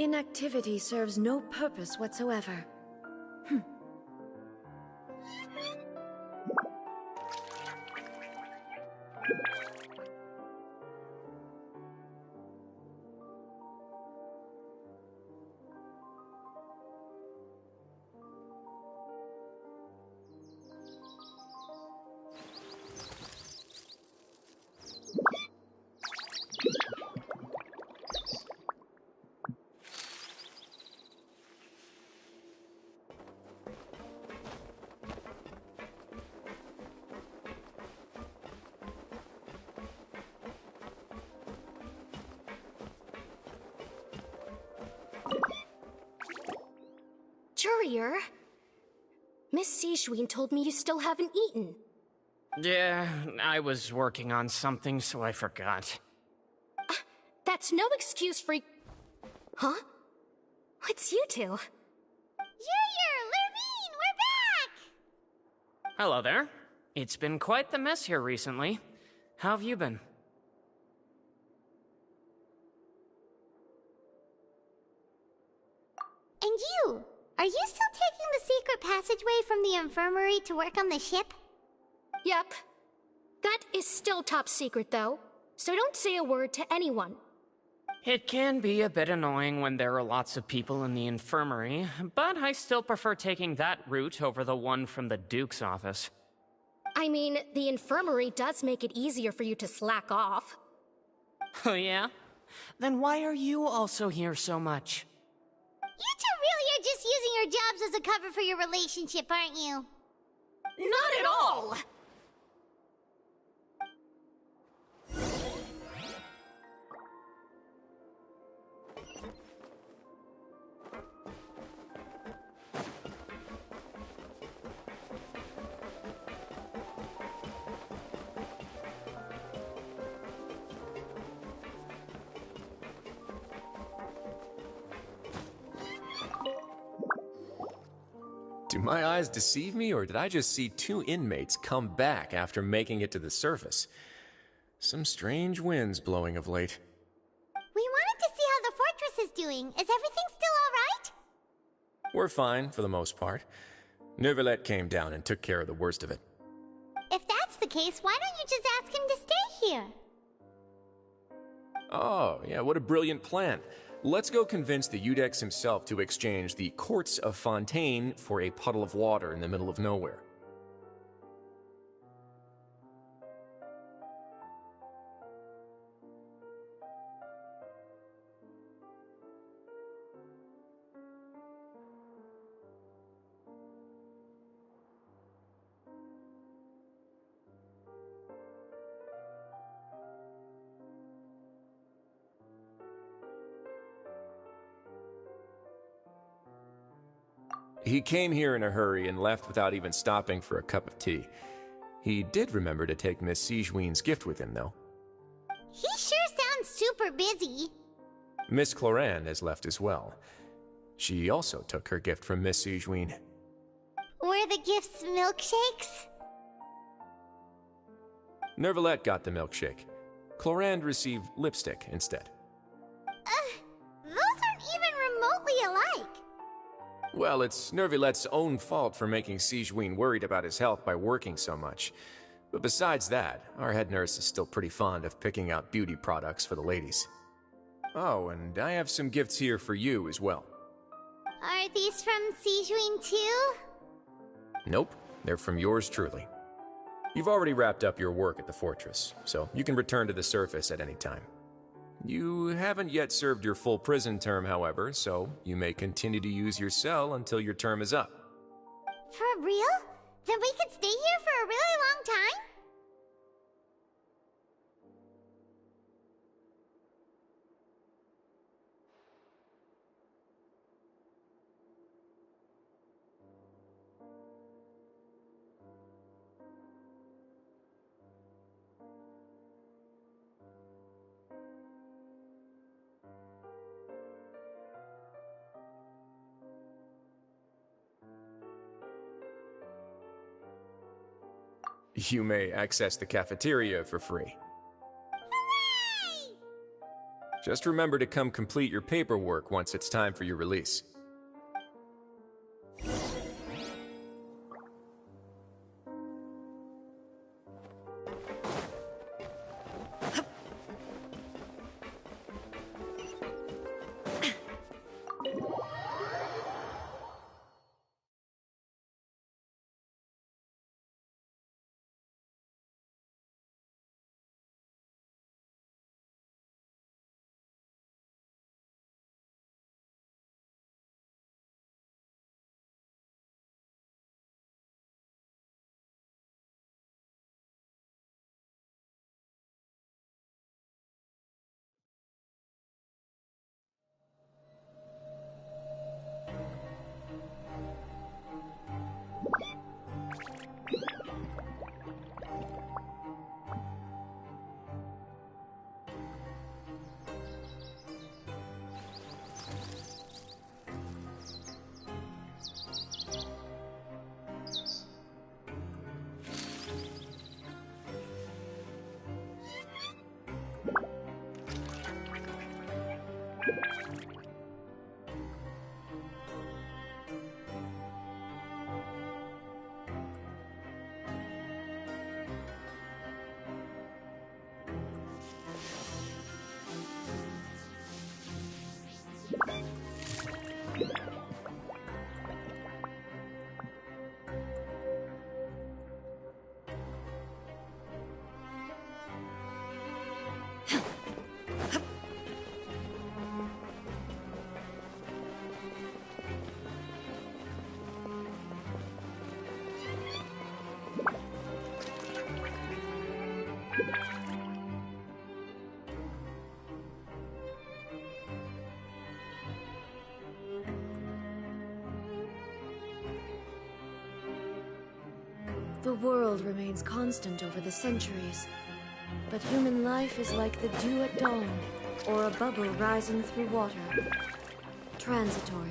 inactivity serves no purpose whatsoever. Courier? Miss Sejuin told me you still haven't eaten. Yeah, I was working on something, so I forgot. That's no excuse for... Huh? It's you two. Courier! Lurvine! We're back! Hello there. It's been quite the mess here recently. How have you been? And you? Are you still taking the secret passageway from the infirmary to work on the ship? Yep. That is still top secret, though. So don't say a word to anyone. It can be a bit annoying when there are lots of people in the infirmary, but I still prefer taking that route over the one from the Duke's office. I mean, the infirmary does make it easier for you to slack off. Oh yeah? Then why are you also here so much? You two really are just using your jobs as a cover for your relationship, aren't you? Not at all! Do my eyes deceive me, or did I just see two inmates come back after making it to the surface? Some strange winds blowing of late. We wanted to see how the fortress is doing. Is everything still alright? We're fine, for the most part. Neuvillette came down and took care of the worst of it. If that's the case, why don't you just ask him to stay here? Oh, yeah, what a brilliant plan. Let's go convince the Eudex himself to exchange the Courts of Fontaine for a puddle of water in the middle of nowhere. He came here in a hurry and left without even stopping for a cup of tea. He did remember to take Miss Sejuin's gift with him, though. He sure sounds super busy. Miss Clorand has left as well. She also took her gift from Miss Sejuin. Were the gifts milkshakes? Neuvillette got the milkshake. Clorand received lipstick instead. Those aren't even remotely alike. Well, it's Neuvillette's own fault for making Sejuin worried about his health by working so much. But besides that, our head nurse is still pretty fond of picking out beauty products for the ladies. Oh, and I have some gifts here for you as well. Are these from Sejuin too? Nope, they're from yours truly. You've already wrapped up your work at the fortress, so you can return to the surface at any time. You haven't yet served your full prison term, however, so you may continue to use your cell until your term is up. For real? Then we could stay here for a really long time? You may access the cafeteria for free. Hooray! Just remember to come complete your paperwork once it's time for your release. The world remains constant over the centuries, but human life is like the dew at dawn, or a bubble rising through water. Transitory.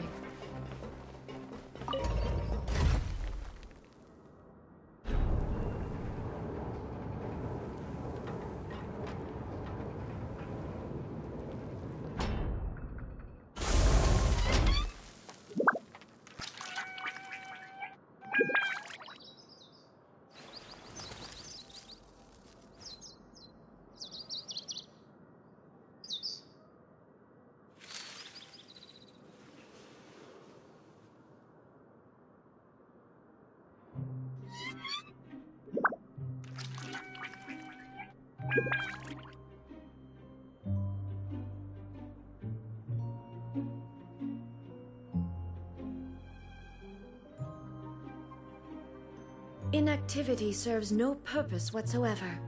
Inactivity serves no purpose whatsoever.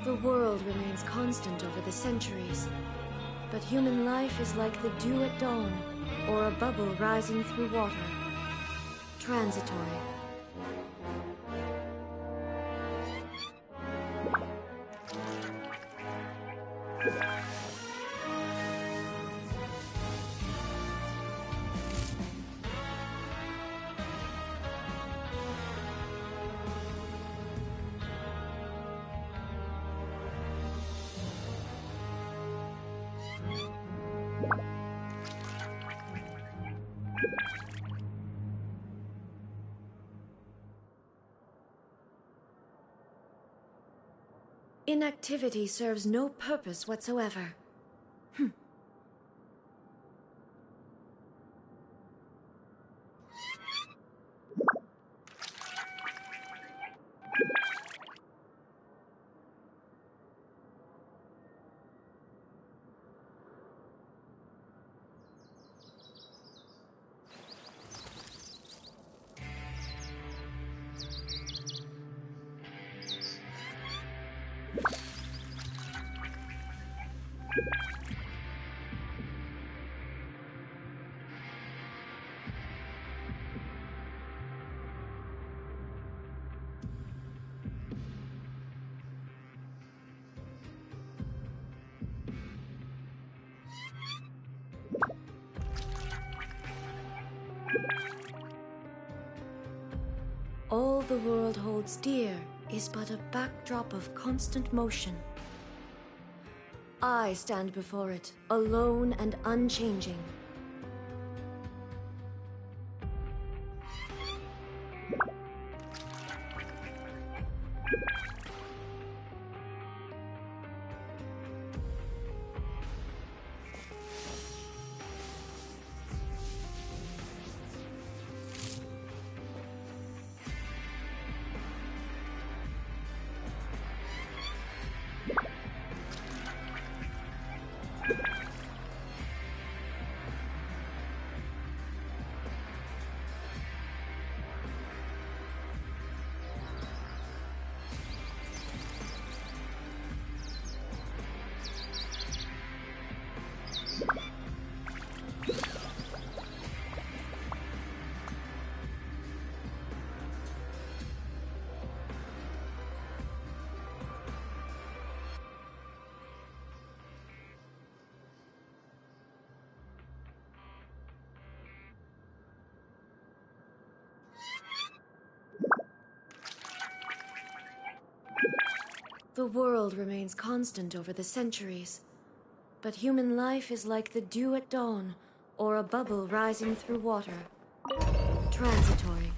The world remains constant over the centuries, but human life is like the dew at dawn, or a bubble rising through water. Transitory. inactivity serves no purpose whatsoever. All the world holds dear is but a backdrop of constant motion. I stand before it, alone and unchanging. The world remains constant over the centuries, but human life is like the dew at dawn, or a bubble rising through water. Transitory.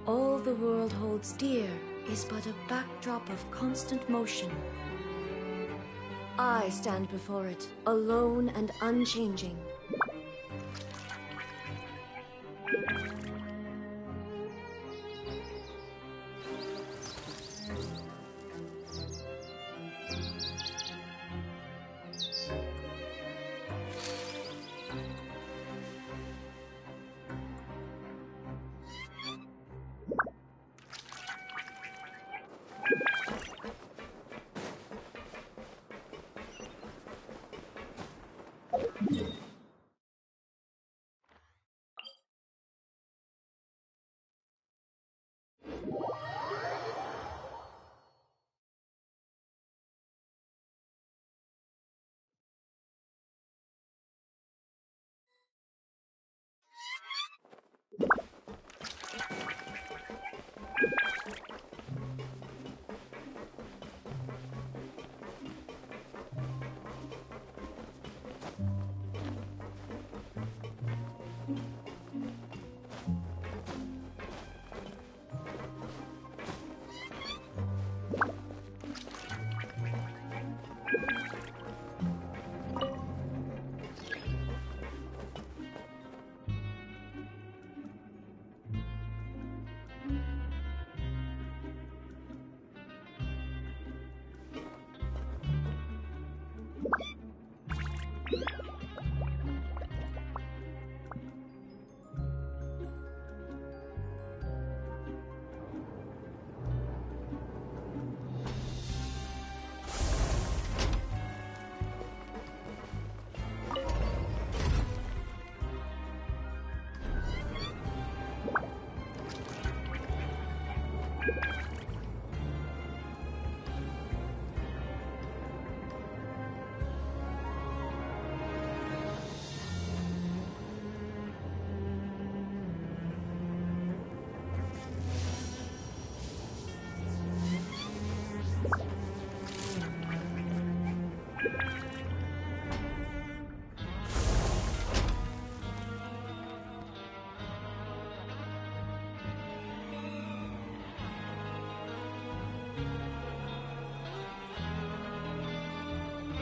All the world holds dear is but a backdrop of constant motion. I stand before it, alone and unchanging.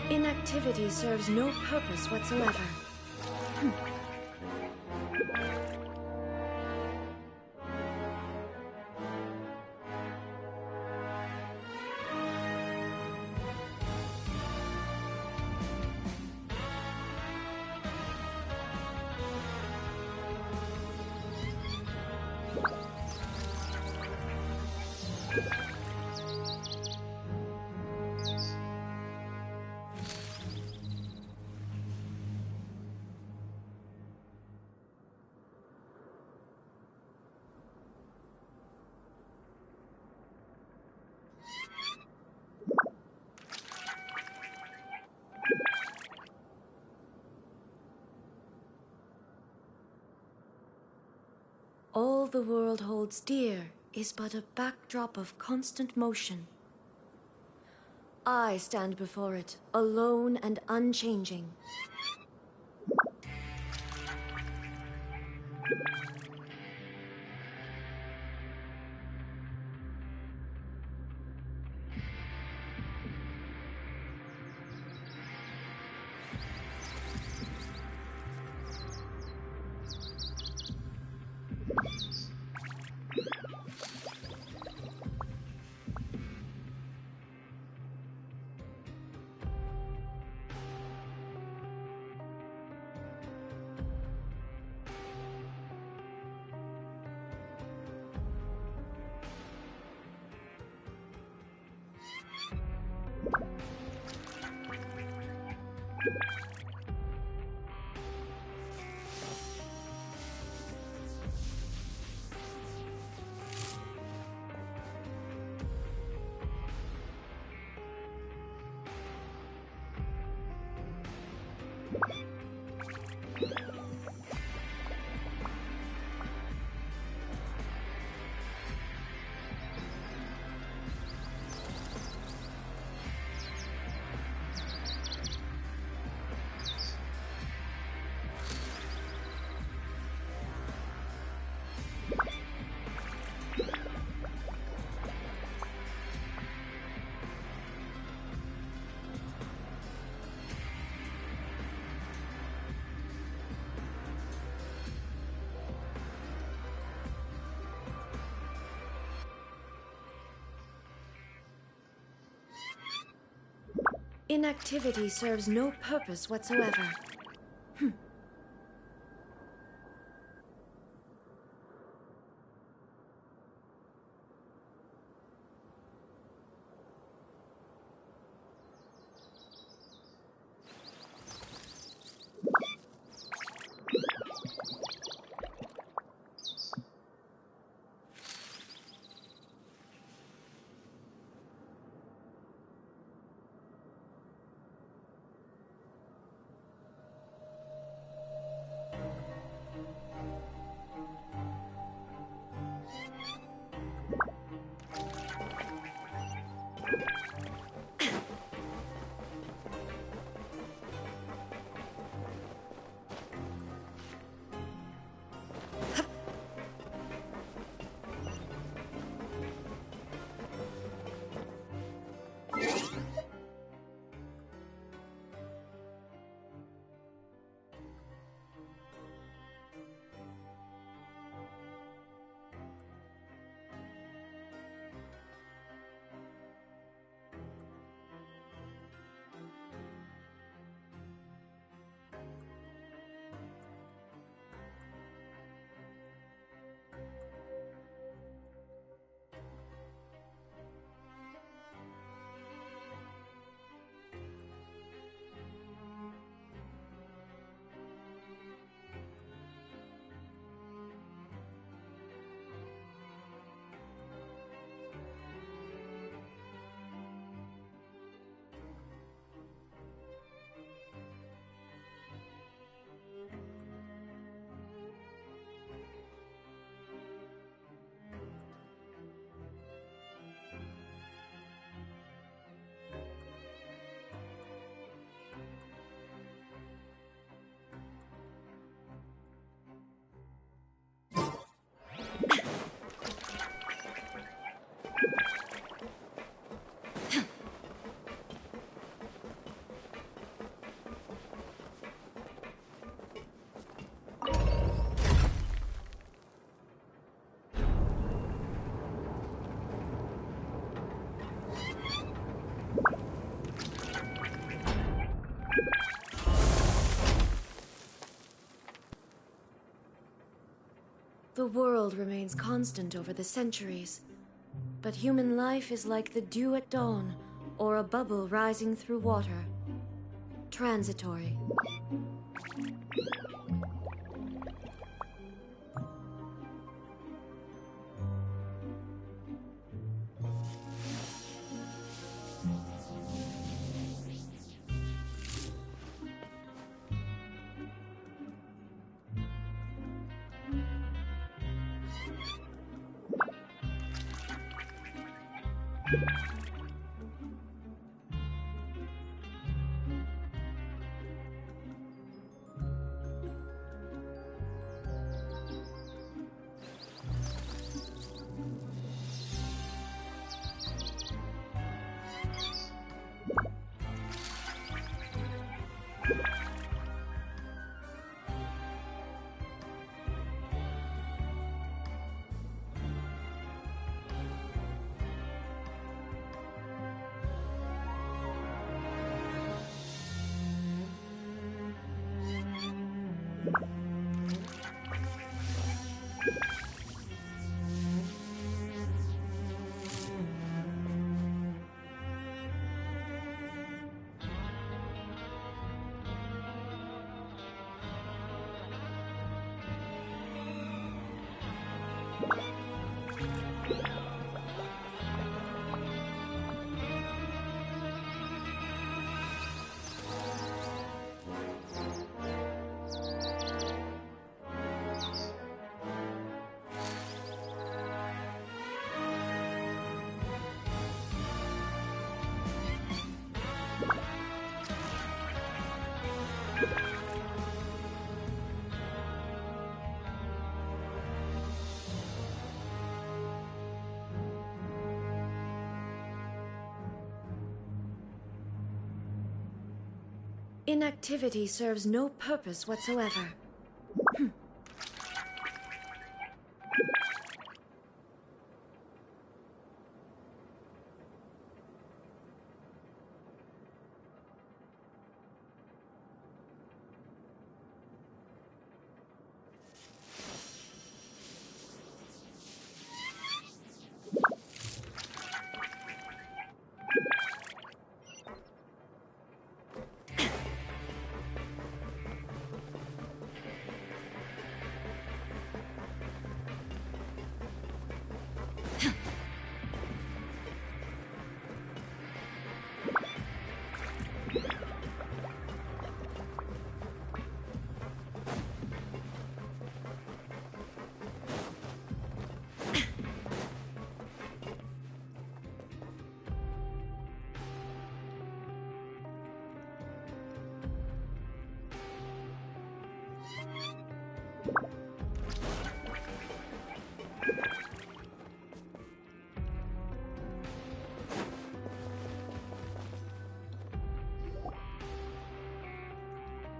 Inactivity serves no purpose whatsoever. All the world holds dear is but a backdrop of constant motion. I stand before it, alone and unchanging. Inactivity serves no purpose whatsoever. world remains constant over the centuries, but human life is like the dew at dawn, or a bubble rising through water. Transitory. Inactivity serves no purpose whatsoever.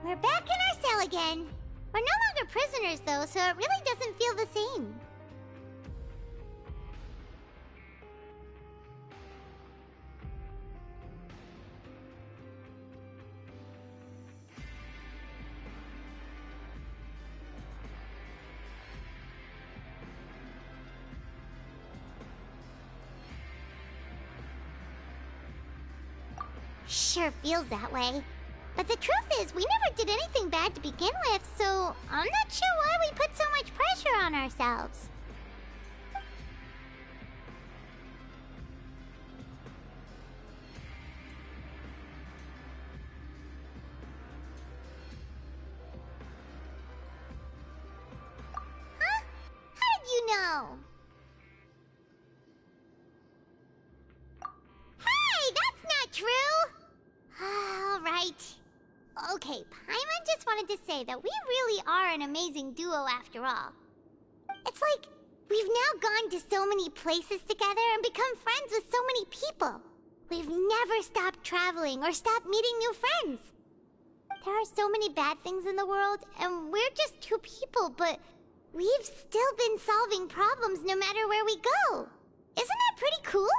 We're back in our cell again. We're no longer prisoners, though, so it really doesn't feel the same. Sure feels that way. But the truth is, we never did anything bad to begin with, so I'm not sure why we put so much pressure on ourselves. Huh? How did you know? Hey, that's not true! All right. Okay, Paimon just wanted to say that we really are an amazing duo after all. It's like we've now gone to so many places together and become friends with so many people. We've never stopped traveling or stopped meeting new friends. There are so many bad things in the world, and we're just two people, but we've still been solving problems no matter where we go. Isn't that pretty cool?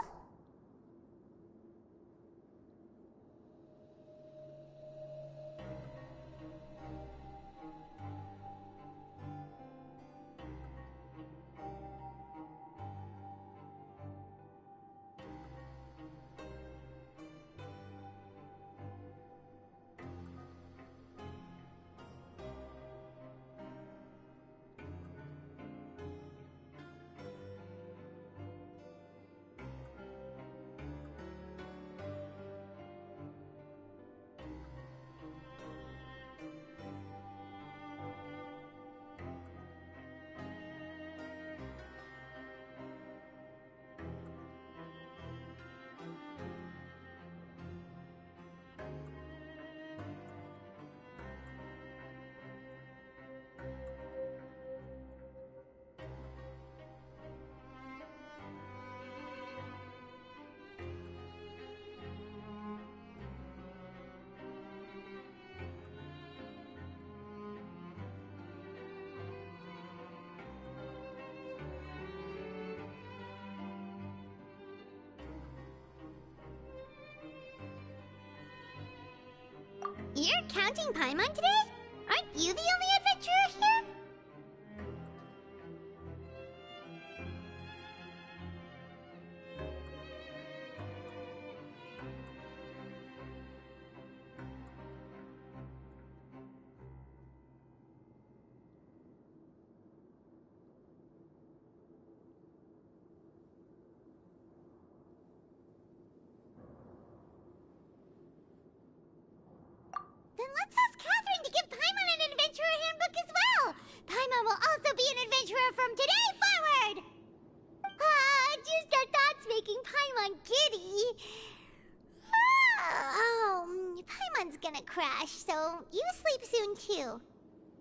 You're counting Paimon today? Aren't you the only adventurer here? Then let's ask Catherine to give Paimon an adventurer handbook as well! Paimon will also be an adventurer from today forward! Just our thoughts making Paimon giddy. Paimon's gonna crash, so you sleep soon too.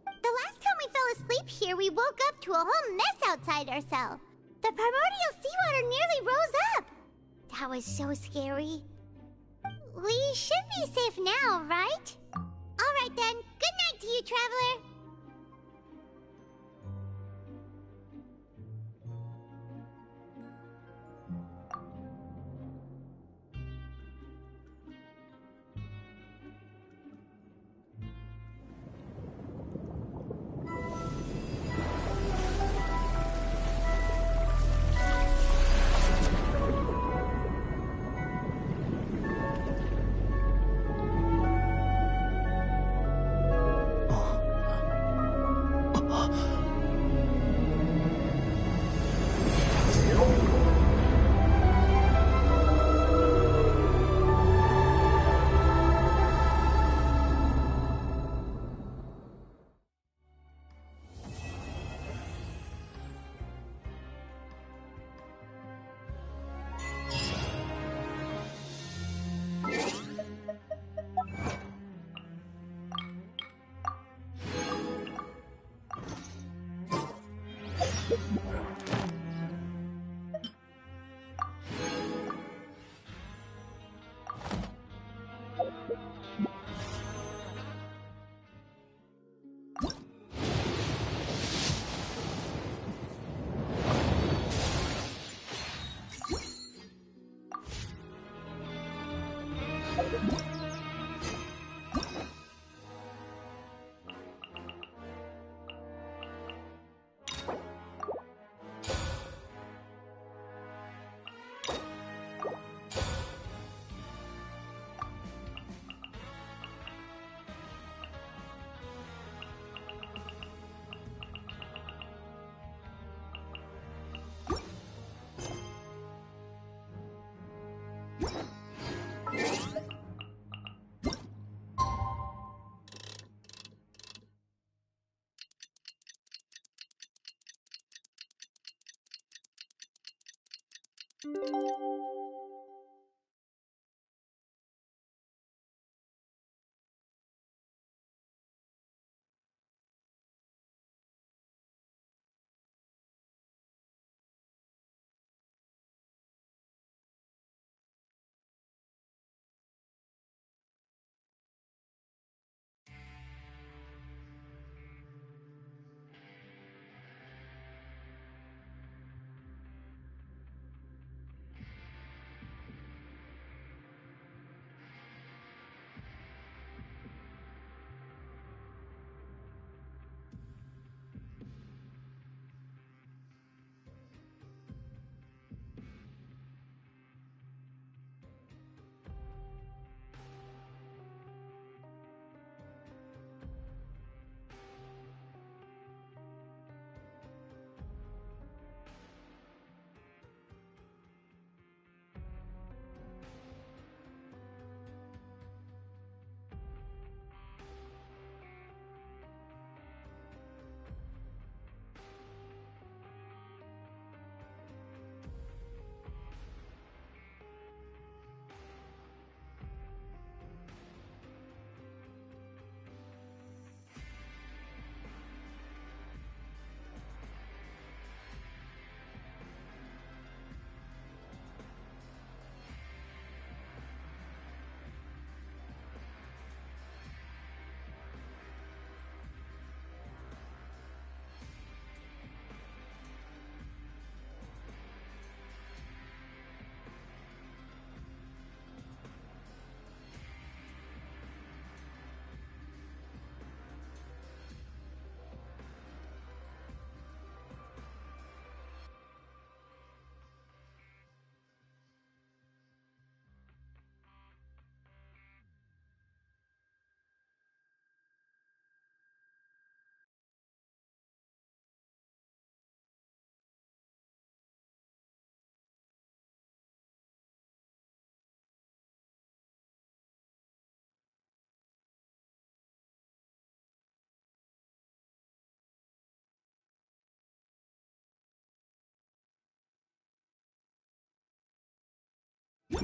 The last time we fell asleep here, we woke up to a whole mess outside our cell. The primordial seawater nearly rose up. That was so scary. We should be safe now, right? Alright then, good night to you, Traveler! Now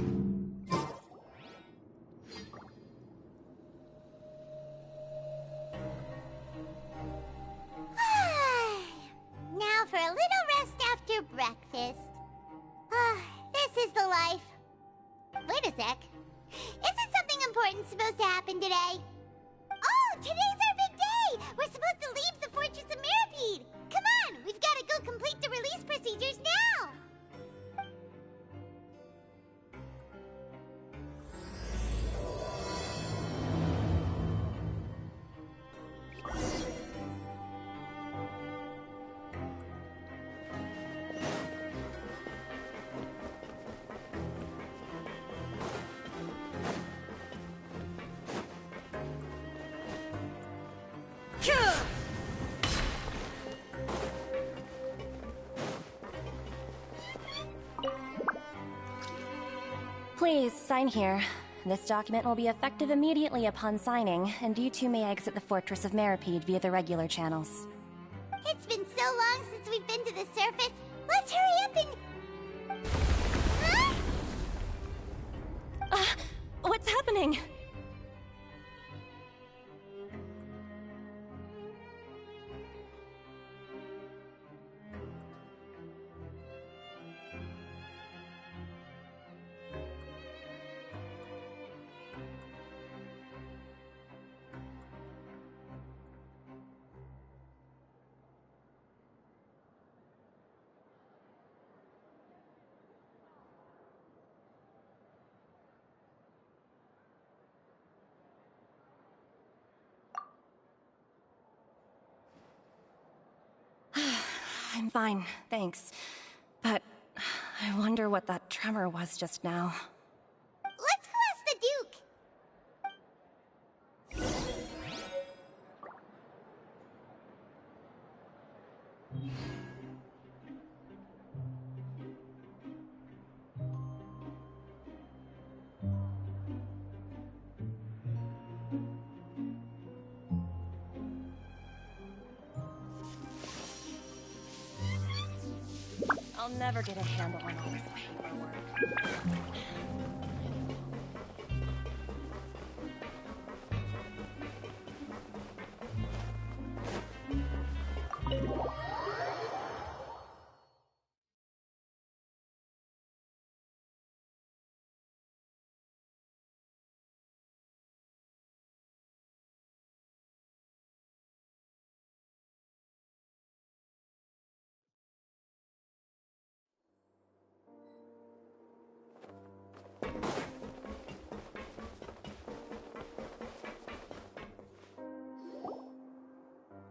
for a little rest after breakfast. This is the life. Wait a sec. Isn't something important supposed to happen today? Oh, today's our big day! We're supposed to leave the Fortress of Mirapede! Come on, we've got to go complete the release procedures now! Please, sign here. This document will be effective immediately upon signing, and you two may exit the Fortress of Mirapede via the regular channels. It's been so long since we've been to the surface. Let's hurry up and... Huh? What's happening? I'm fine, thanks. But I wonder what that tremor was just now. Let's go ask the Duke! I'll never get a handle on all this paperwork.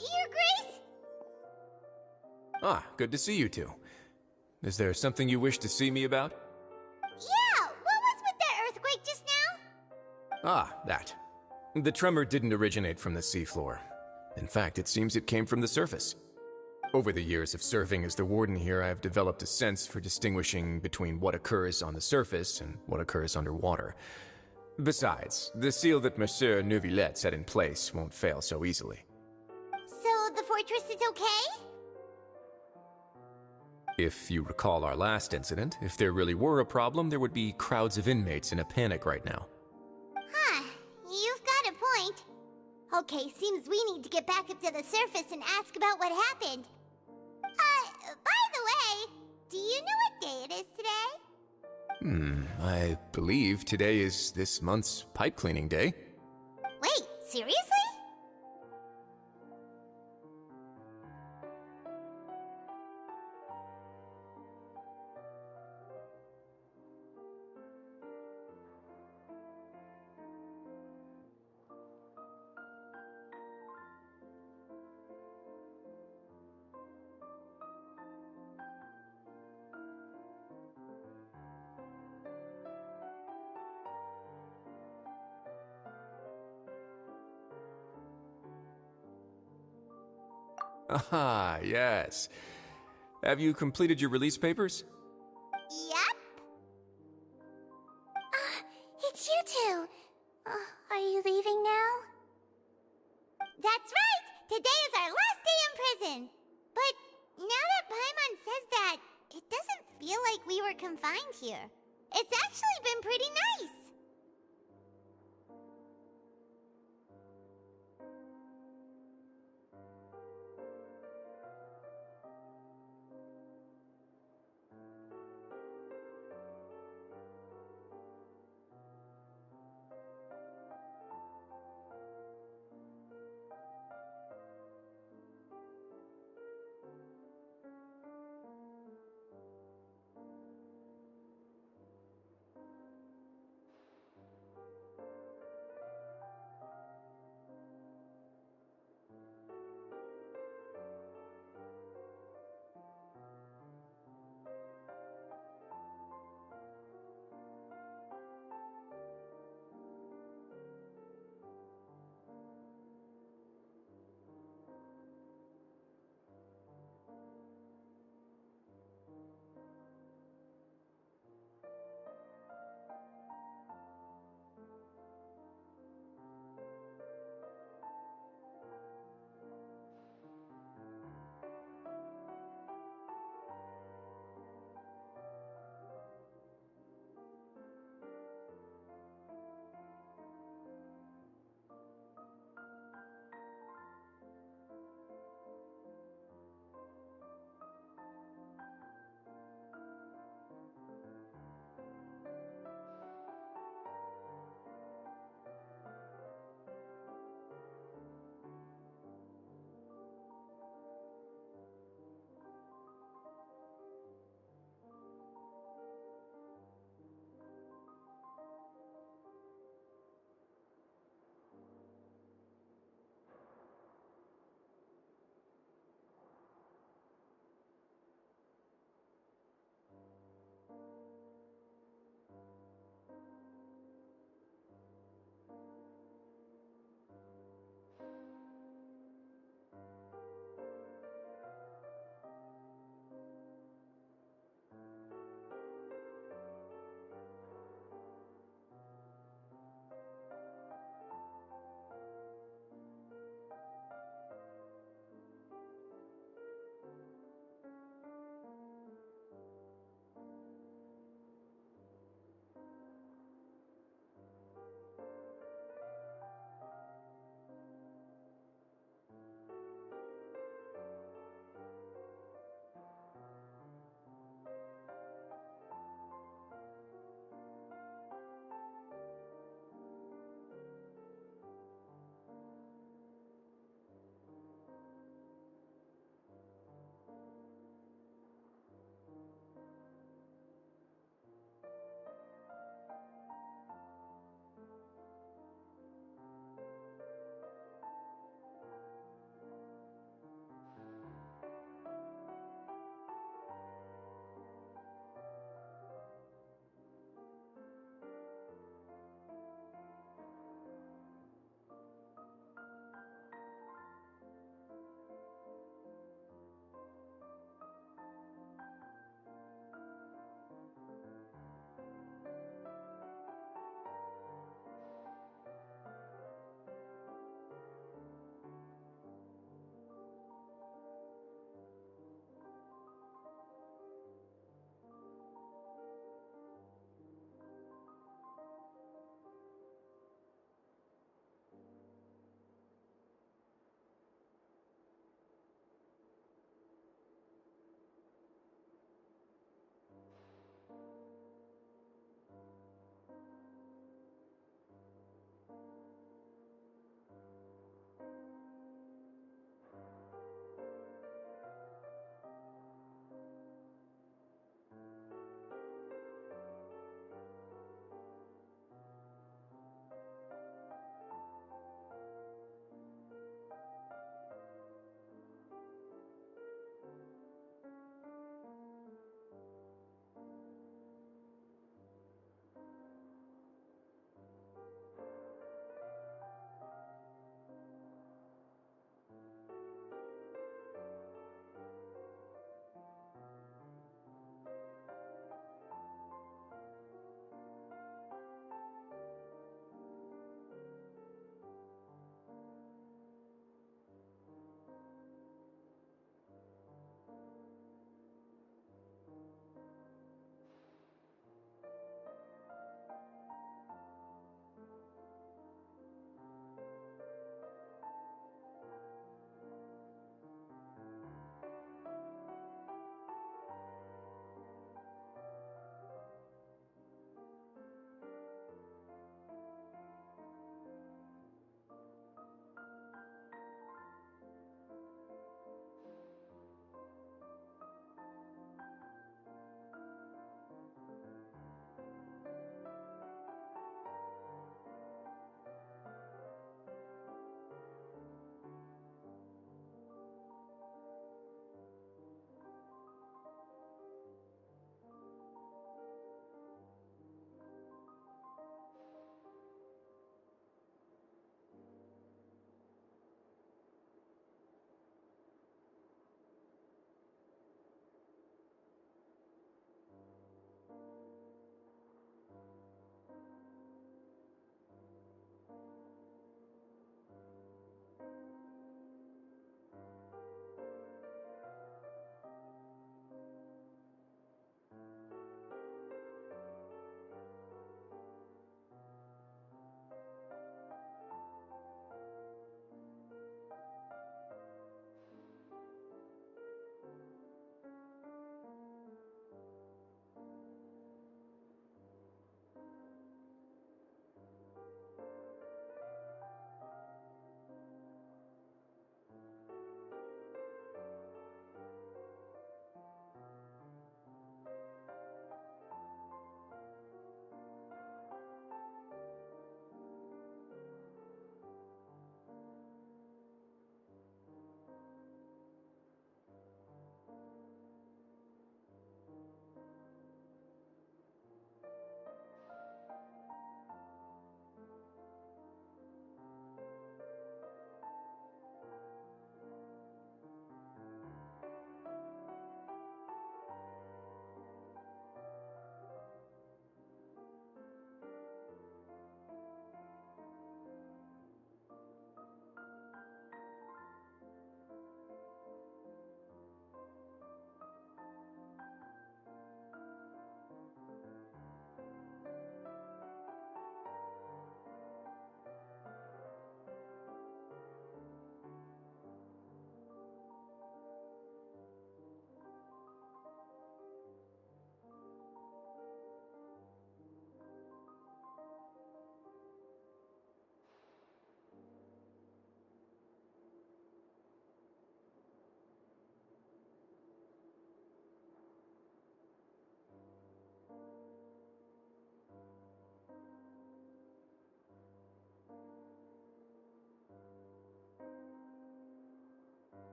Your Grace? Ah, good to see you two. Is there something you wish to see me about? Yeah, what was with that earthquake just now? Ah, that. The tremor didn't originate from the seafloor. In fact, it seems it came from the surface. Over the years of serving as the warden here, I have developed a sense for distinguishing between what occurs on the surface and what occurs underwater. Besides, the seal that Monsieur Neuvillette set in place won't fail so easily. So the fortress is okay? If you recall our last incident, if there really were a problem, there would be crowds of inmates in a panic right now. Huh, you've got a point. Okay, seems we need to get back up to the surface and ask about what happened. By the way, do you know what day it is today? I believe today is this month's pipe cleaning day. Wait, seriously? Ah, yes. Have you completed your release papers? Yep. It's you two. Are you leaving now? That's right! Today is our last day in prison! But now that Paimon says that, it doesn't feel like we were confined here. It's actually been pretty nice.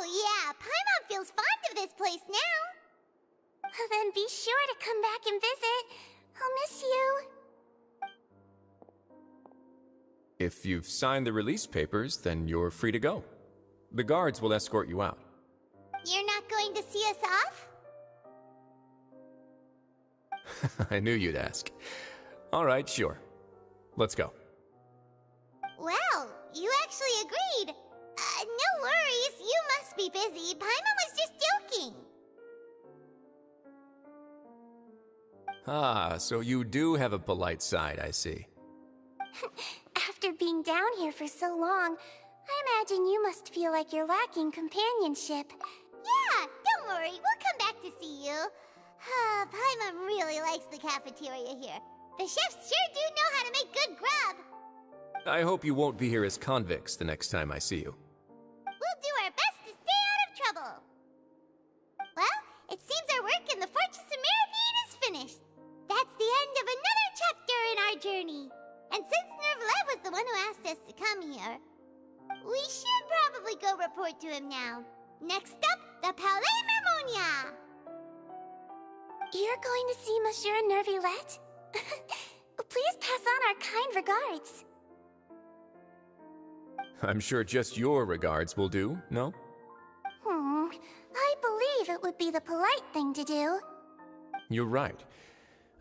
yeah, Paimon feels fond of this place now. Then be sure to come back and visit. I'll miss you. If you've signed the release papers, then you're free to go. The guards will escort you out. You're not going to see us off? I knew you'd ask. All right, sure. Let's go. Well, you actually agreed. No worries, you must be busy. Paimon was just joking. Ah, so you do have a polite side, I see. After being down here for so long, I imagine you must feel like you're lacking companionship. Yeah, don't worry, we'll come back to see you. Paimon really likes the cafeteria here. The chefs sure do know how to make good grub. I hope you won't be here as convicts the next time I see you. We'll do our best to stay out of trouble. Well, it seems our work in the Fortress of Meripede is finished. That's the end of another chapter in our journey. And since Nervalet was the one who asked us to come here, we should probably go report to him now. Next up, the Palais Mermonia. You're going to see Monsieur Nervilette? Please pass on our kind regards. I'm sure just your regards will do, no? I believe it would be the polite thing to do. You're right.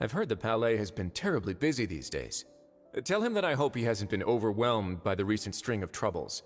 I've heard the Palais has been terribly busy these days. Tell him that I hope he hasn't been overwhelmed by the recent string of troubles.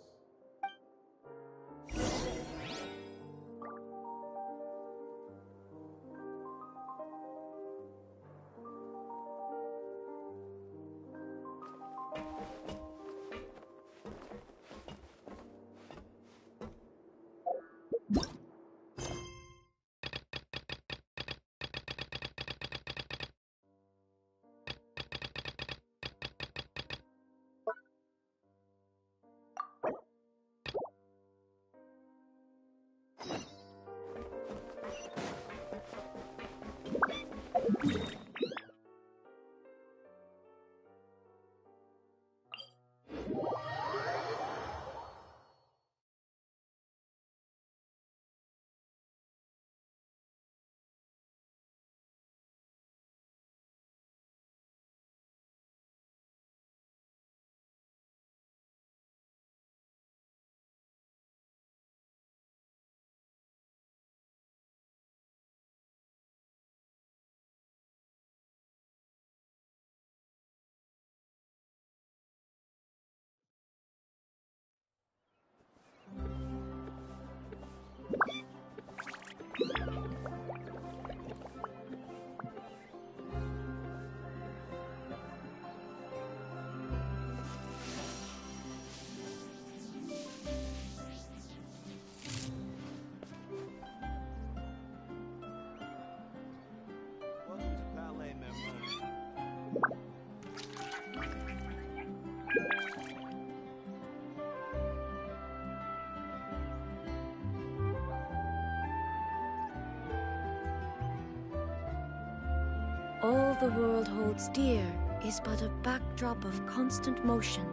All the world holds dear is but a backdrop of constant motion.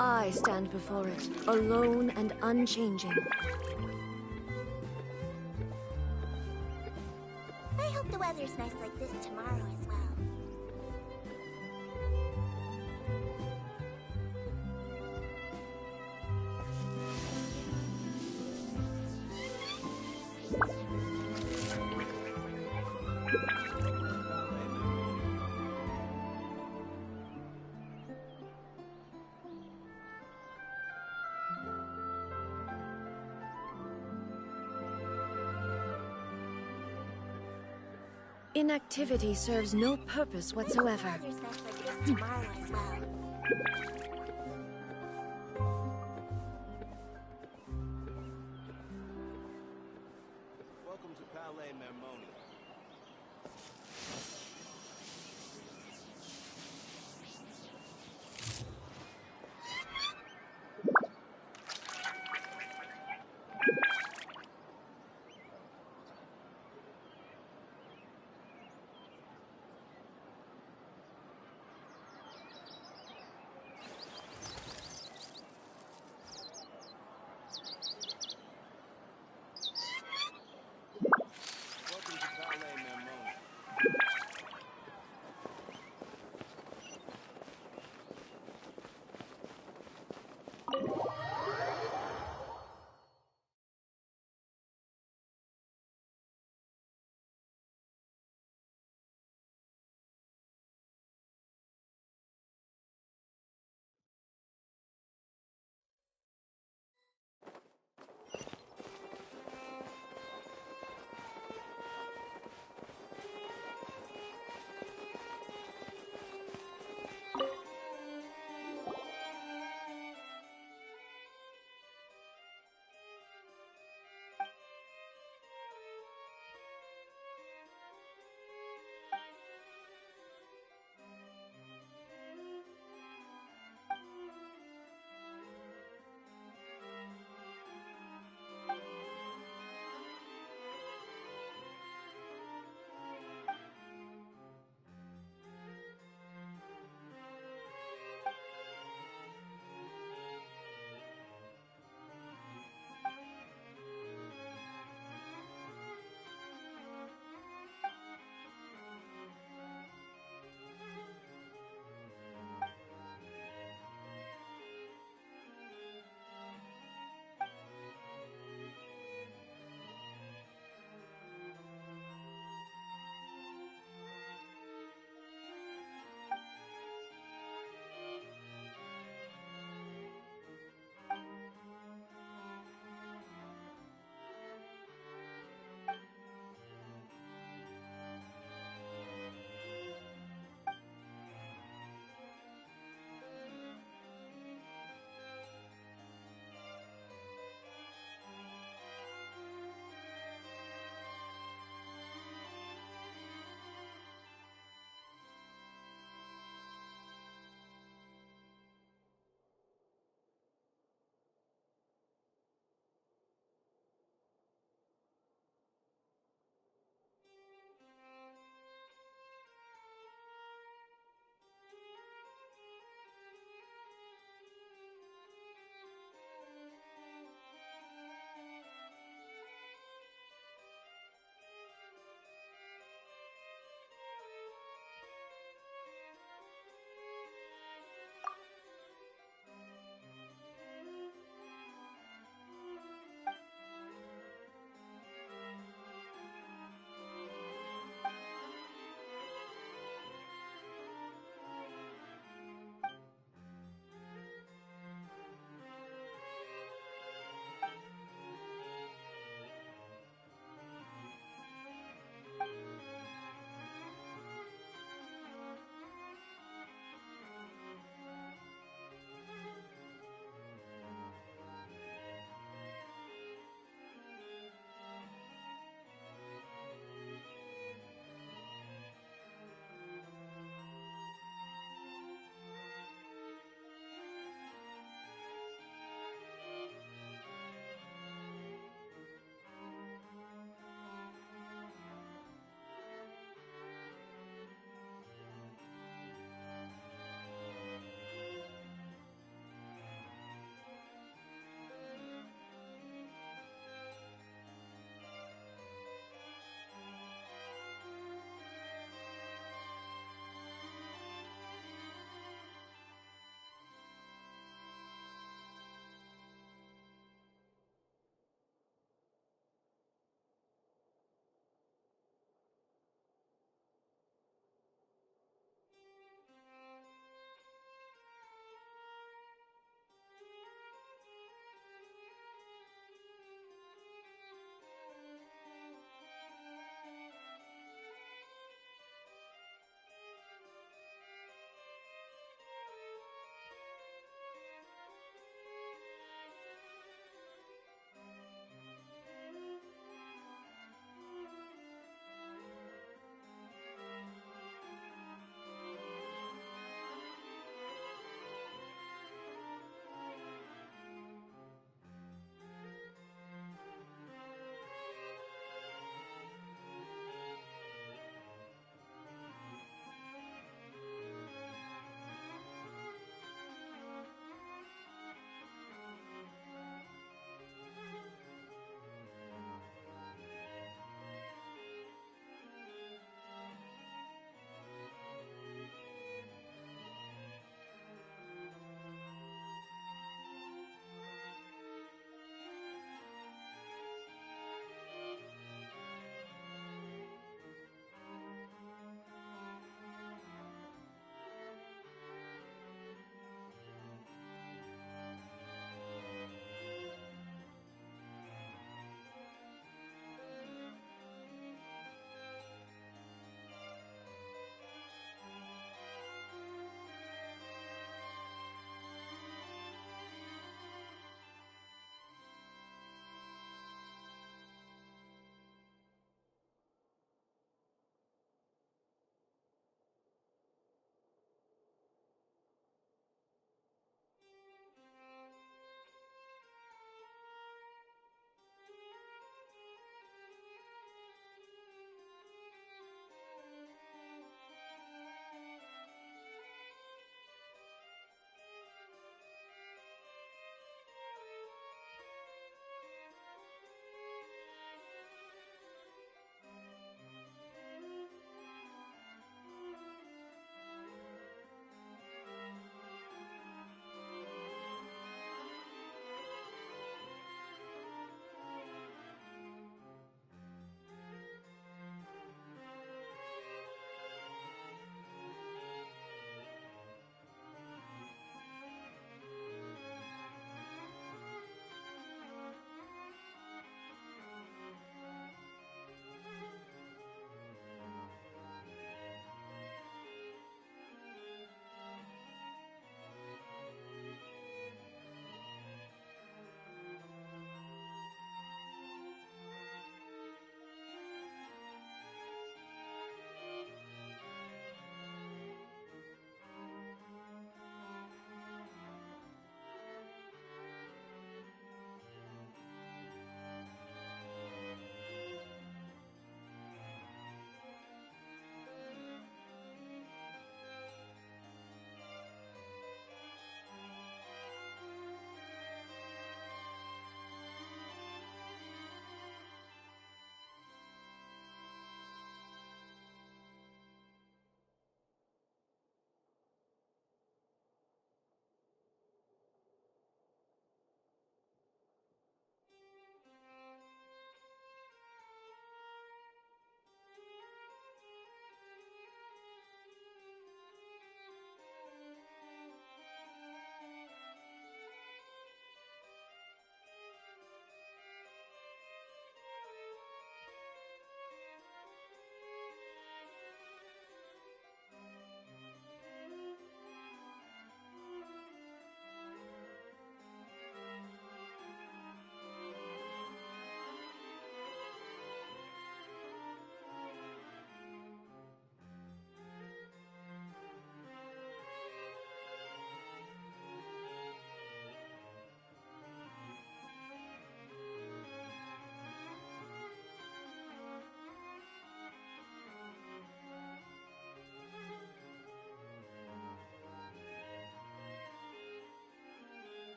I stand before it, alone and unchanging. I hope the weather's nice like this tomorrow as well. Inactivity serves no purpose whatsoever. Weather's nice like this tomorrow as well. Welcome to Palais Mermonia.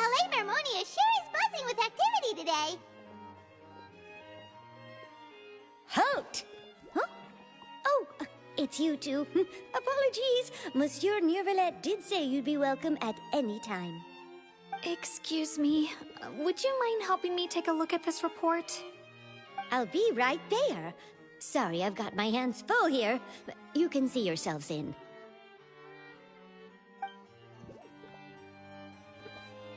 Palais Mermonia sure is buzzing with activity today. Halt! Huh? Oh, it's you two. Apologies. Monsieur Neuvillette did say you'd be welcome at any time. Excuse me, would you mind helping me take a look at this report? I'll be right there. Sorry, I've got my hands full here. You can see yourselves in.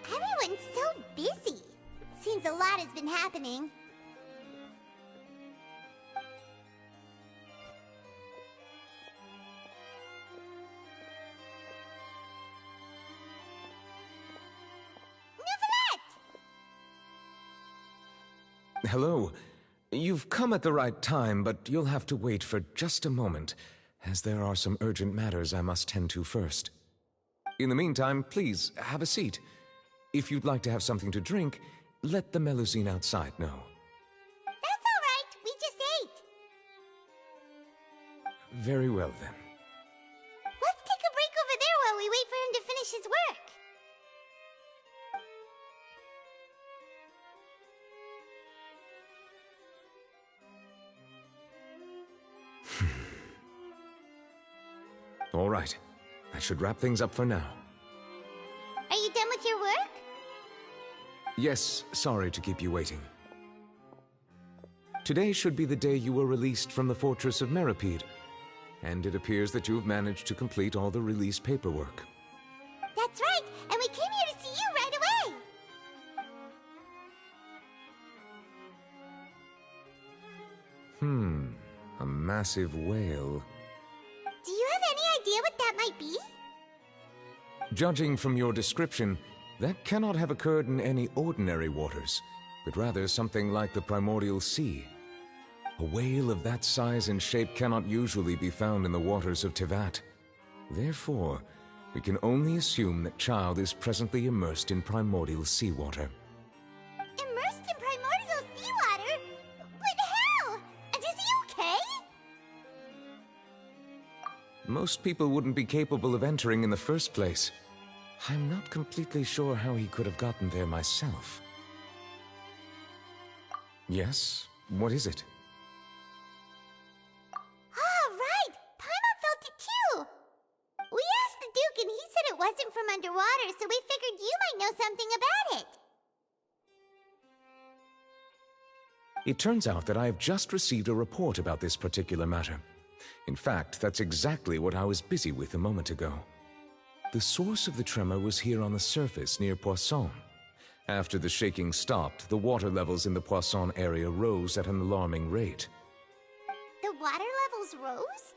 Everyone's so busy. Seems a lot has been happening. Hello. You've come at the right time, but you'll have to wait for just a moment, as there are some urgent matters I must tend to first. In the meantime, please, have a seat. If you'd like to have something to drink, let the Melusine outside know. That's all right. We just ate. Very well, then. Let's take a break over there while we wait for him to finish his work. All right. I should wrap things up for now. Are you done with your work? Yes, sorry to keep you waiting. Today should be the day you were released from the Fortress of Meripede, and it appears that you have managed to complete all the release paperwork. That's right, and we came here to see you right away. A massive whale. Do you have any idea what that might be? Judging from your description, that cannot have occurred in any ordinary waters, but rather something like the primordial sea. A whale of that size and shape cannot usually be found in the waters of Tevat. Therefore, we can only assume that Child is presently immersed in primordial seawater. Immersed in primordial seawater? But how? And is he okay? Most people wouldn't be capable of entering in the first place. I'm not completely sure how he could have gotten there myself. Yes? What is it? Ah, right! Paimon felt it too! We asked the Duke and he said it wasn't from underwater, so we figured you might know something about it. It turns out that I have just received a report about this particular matter. In fact, that's exactly what I was busy with a moment ago. The source of the tremor was here on the surface near Poisson. After the shaking stopped, the water levels in the Poisson area rose at an alarming rate. The water levels rose?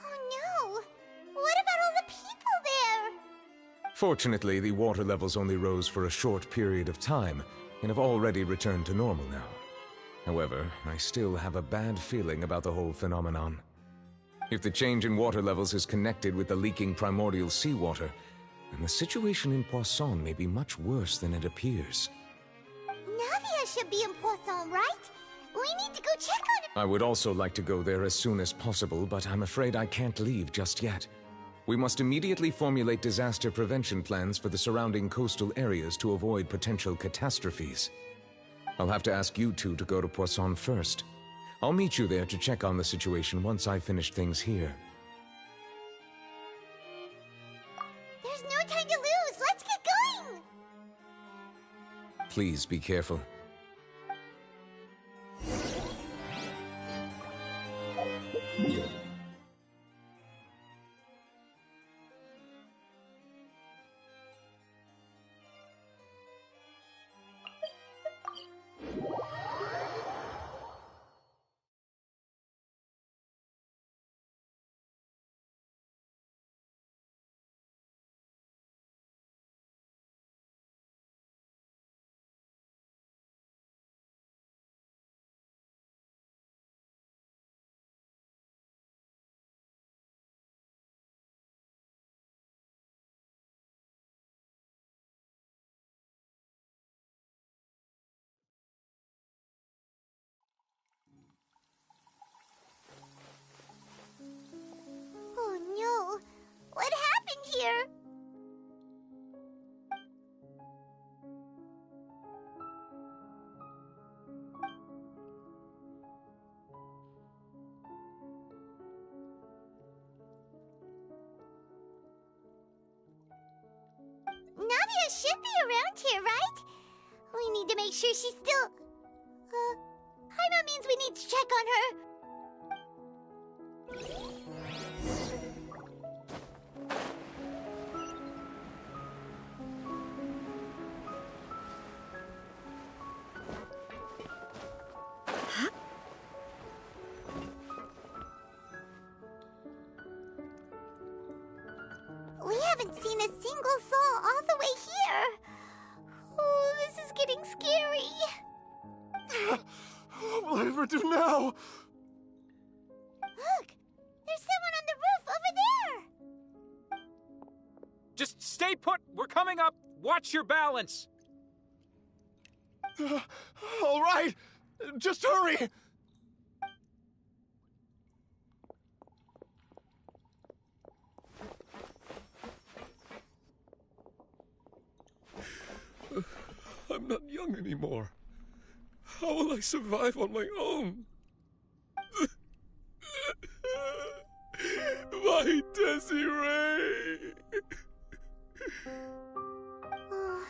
Oh no! What about all the people there? Fortunately, the water levels only rose for a short period of time and have already returned to normal now. However, I still have a bad feeling about the whole phenomenon. If the change in water levels is connected with the leaking primordial seawater, then the situation in Poisson may be much worse than it appears. Navia should be in Poisson, right? We need to go check on it. I would also like to go there as soon as possible, but I'm afraid I can't leave just yet. We must immediately formulate disaster prevention plans for the surrounding coastal areas to avoid potential catastrophes. I'll have to ask you two to go to Poisson first. I'll meet you there to check on the situation once I've finished things here. There's no time to lose. Let's get going. Please be careful. should be around here, right? We need to make sure she's still... Paimon means we need to check on her. We haven't seen a single soul all the way here. Oh, this is getting scary. What will I ever do now? Look! There's someone on the roof over there! Just stay put! We're coming up! Watch your balance! All right! Just hurry! I'm not young anymore. How will I survive on my own? My Desiree! Oh,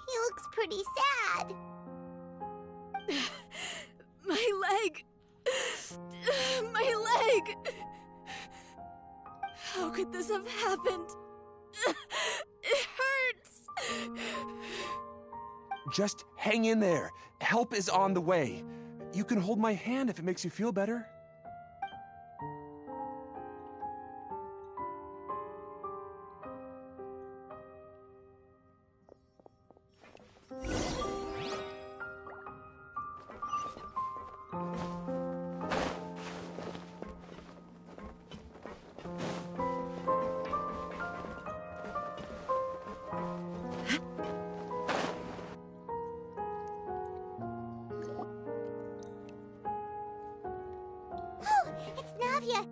he looks pretty sad. My leg! My leg! How could this have happened? It hurts! Just hang in there. Help is on the way. You can hold my hand if it makes you feel better.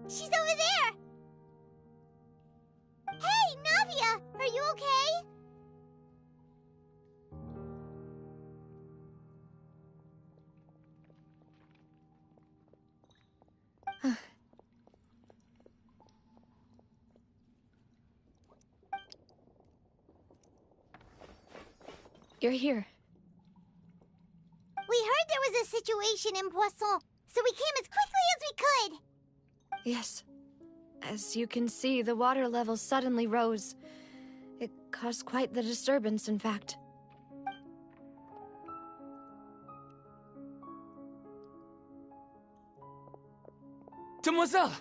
She's over there! Hey, Navia! Are you okay? You're here. We heard there was a situation in Poisson, so we came as quickly as we could. Yes. As you can see, the water level suddenly rose. It caused quite the disturbance, in fact. Demoiselle!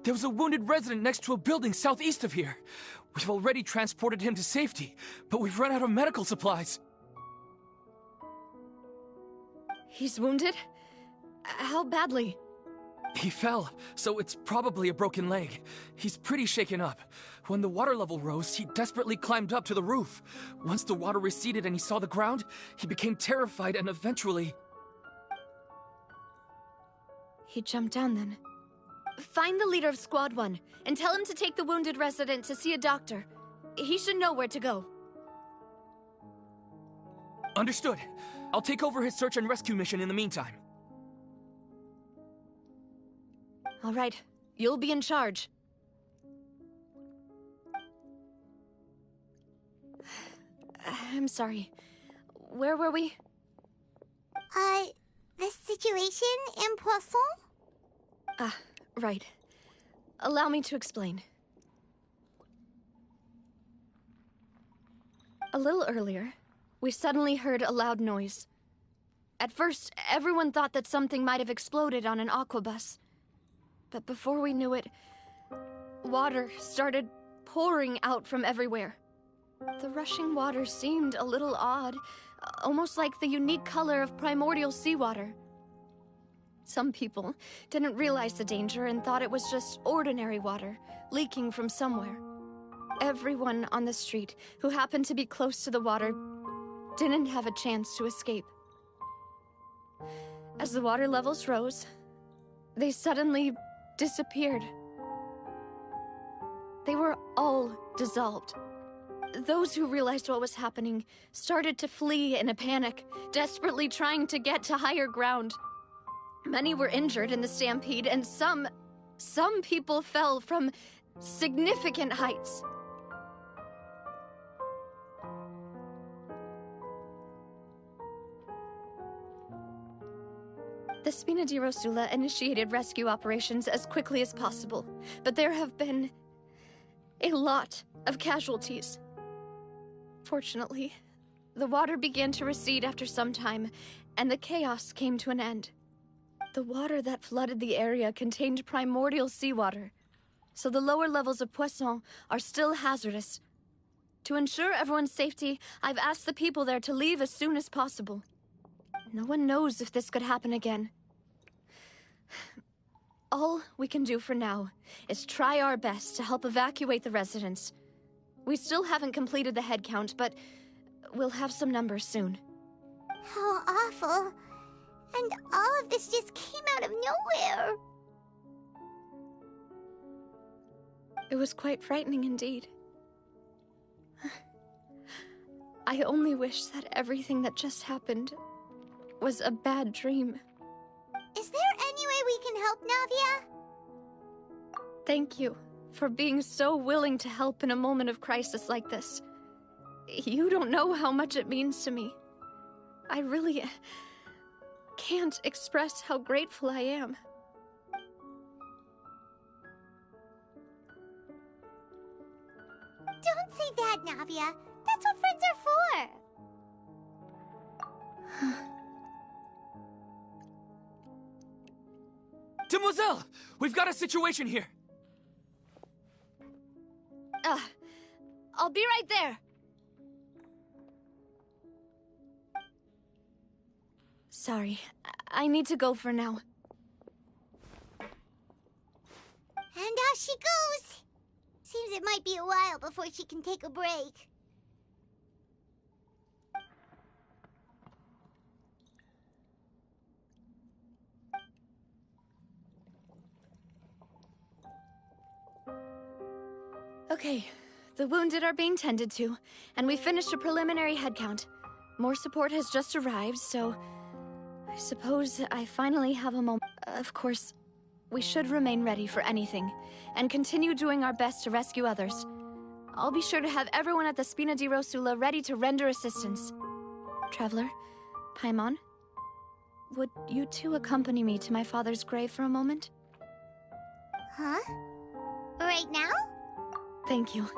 There was a wounded resident next to a building southeast of here. We've already transported him to safety, but we've run out of medical supplies. He's wounded? How badly? He fell, so it's probably a broken leg. He's pretty shaken up. When the water level rose, he desperately climbed up to the roof. Once the water receded and he saw the ground, he became terrified and eventually... He jumped down then. Find the leader of Squad 1 and tell him to take the wounded resident to see a doctor. He should know where to go. Understood. I'll take over his search and rescue mission in the meantime. All right, you'll be in charge. I'm sorry. Where were we? The situation in Poisson? Ah, right. Allow me to explain. A little earlier, we suddenly heard a loud noise. At first, everyone thought that something might have exploded on an aquabus. But before we knew it, water started pouring out from everywhere. The rushing water seemed a little odd, almost like the unique color of primordial seawater. Some people didn't realize the danger and thought it was just ordinary water, leaking from somewhere. Everyone on the street who happened to be close to the water didn't have a chance to escape. As the water levels rose, they suddenly disappeared. They were all dissolved. Those who realized what was happening started to flee in a panic, desperately trying to get to higher ground. Many were injured in the stampede, and some people fell from significant heights. The Spina di Rosula initiated rescue operations as quickly as possible, but there have been a lot of casualties. Fortunately, the water began to recede after some time, and the chaos came to an end. The water that flooded the area contained primordial seawater, so the lower levels of Poisson are still hazardous. To ensure everyone's safety, I've asked the people there to leave as soon as possible. No one knows if this could happen again. All we can do for now is try our best to help evacuate the residents. We still haven't completed the head count, but we'll have some numbers soon. How awful. And all of this just came out of nowhere. It was quite frightening indeed. I only wish that everything that just happened was a bad dream. Is there any way we can help, Navia? Thank you for being so willing to help in a moment of crisis like this. You don't know how much it means to me. I really can't express how grateful I am. Don't say that, Navia. That's what friends are for. Demoiselle! We've got a situation here! I'll be right there. Sorry, I need to go for now. And off she goes. Seems it might be a while before she can take a break. Okay, the wounded are being tended to, and we finished a preliminary head count. More support has just arrived, so I suppose I finally have a moment. Of course, we should remain ready for anything, and continue doing our best to rescue others. I'll be sure to have everyone at the Spina di Rosula ready to render assistance. Traveler, Paimon, would you two accompany me to my father's grave for a moment? Huh? Right now? Thank you.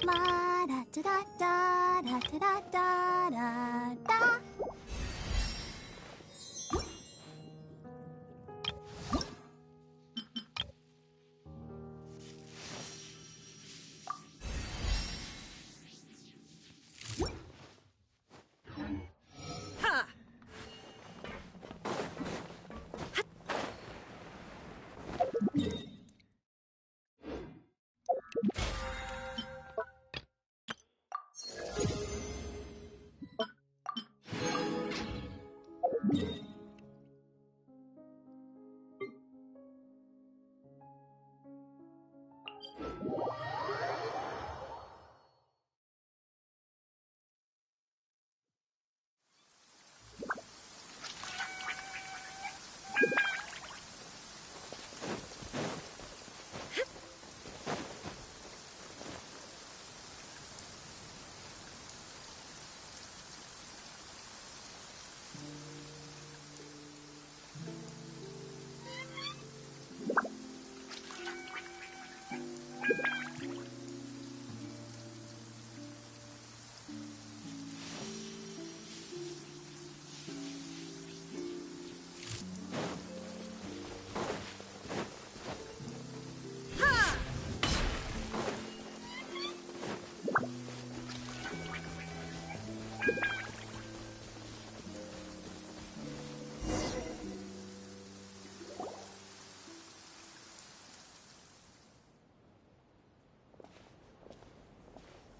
La da da da da da da da da.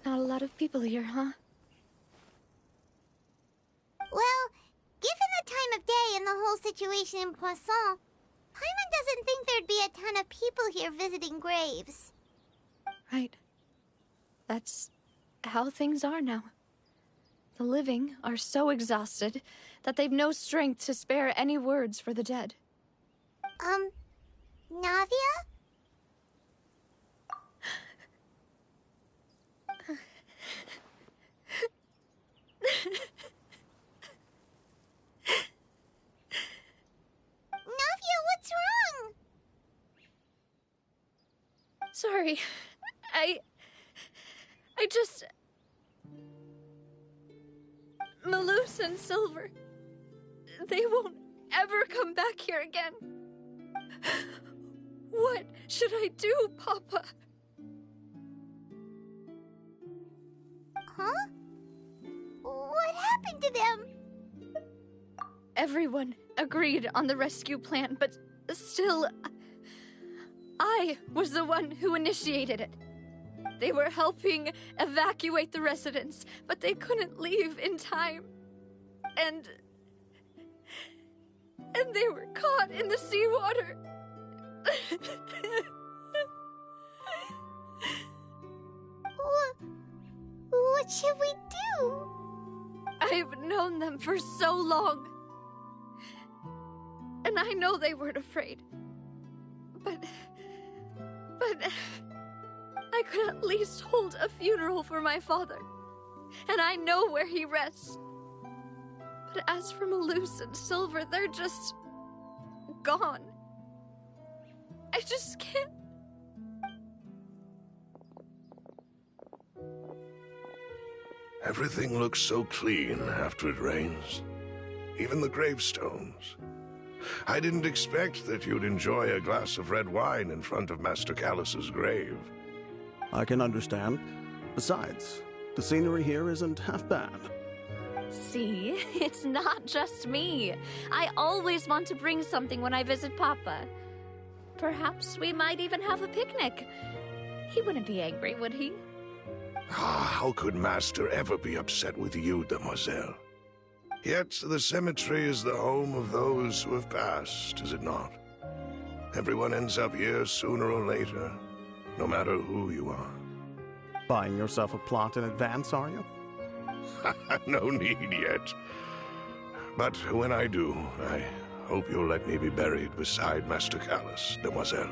Not a lot of people here, huh? Well, given the time of day and the whole situation in Poisson, Paimon doesn't think there'd be a ton of people here visiting graves. Right. That's how things are now. The living are so exhausted that they've no strength to spare any words for the dead. Navia? Navia, what's wrong? Sorry. I just... Malus and Silver... They won't ever come back here again. What should I do, Papa? Huh? What happened to them? Everyone agreed on the rescue plan, but still... I was the one who initiated it. They were helping evacuate the residents, but they couldn't leave in time. And they were caught in the seawater. What should we do? I've known them for so long. And I know they weren't afraid. But I could at least hold a funeral for my father. And I know where he rests. But as for Malus and Silver, they're just... gone. I just can't... Everything looks so clean after it rains. Even the gravestones. I didn't expect that you'd enjoy a glass of red wine in front of Master Callus's grave. I can understand. Besides, the scenery here isn't half bad. See, it's not just me. I always want to bring something when I visit Papa. Perhaps we might even have a picnic. He wouldn't be angry, would he? How could Master ever be upset with you, Demoiselle? Yet the cemetery is the home of those who have passed, is it not? Everyone ends up here sooner or later, no matter who you are. Buying yourself a plot in advance, are you? No need yet. But when I do, I hope you'll let me be buried beside Master Callus, Demoiselle.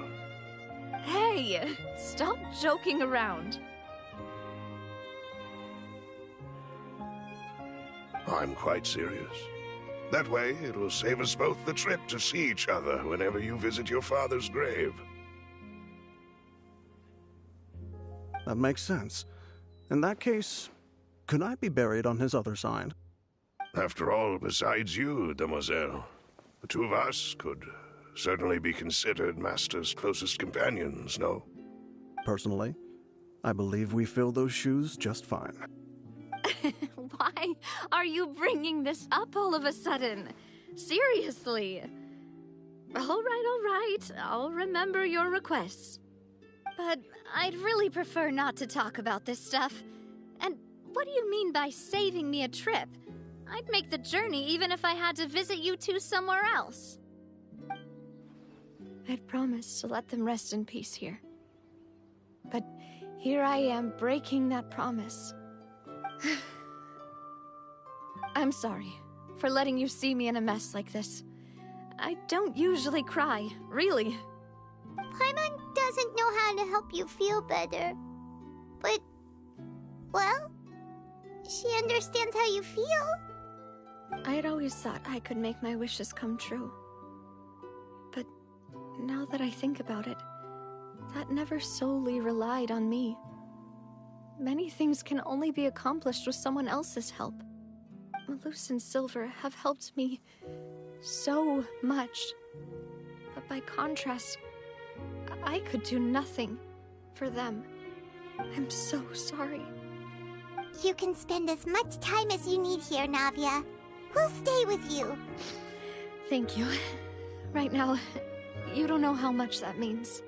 Hey! Stop joking around. I'm quite serious. That way, it will save us both the trip to see each other whenever you visit your father's grave. That makes sense. In that case, could I be buried on his other side? After all, besides you, Demoiselle, the two of us could certainly be considered Master's closest companions, no? Personally, I believe we fill those shoes just fine. Why are you bringing this up all of a sudden? Seriously. All right. I'll remember your requests. But I'd really prefer not to talk about this stuff. And what do you mean by saving me a trip? I'd make the journey even if I had to visit you two somewhere else. I'd promised to let them rest in peace here. But here I am breaking that promise. I'm sorry for letting you see me in a mess like this. I don't usually cry, really. Paimon doesn't know how to help you feel better. But, well, she understands how you feel. I had always thought I could make my wishes come true. But now that I think about it, that never solely relied on me. Many things can only be accomplished with someone else's help. Malus and Silver have helped me so much. But by contrast, I could do nothing for them. I'm so sorry. You can spend as much time as you need here, Navia. We'll stay with you. Thank you. Right now, you don't know how much that means.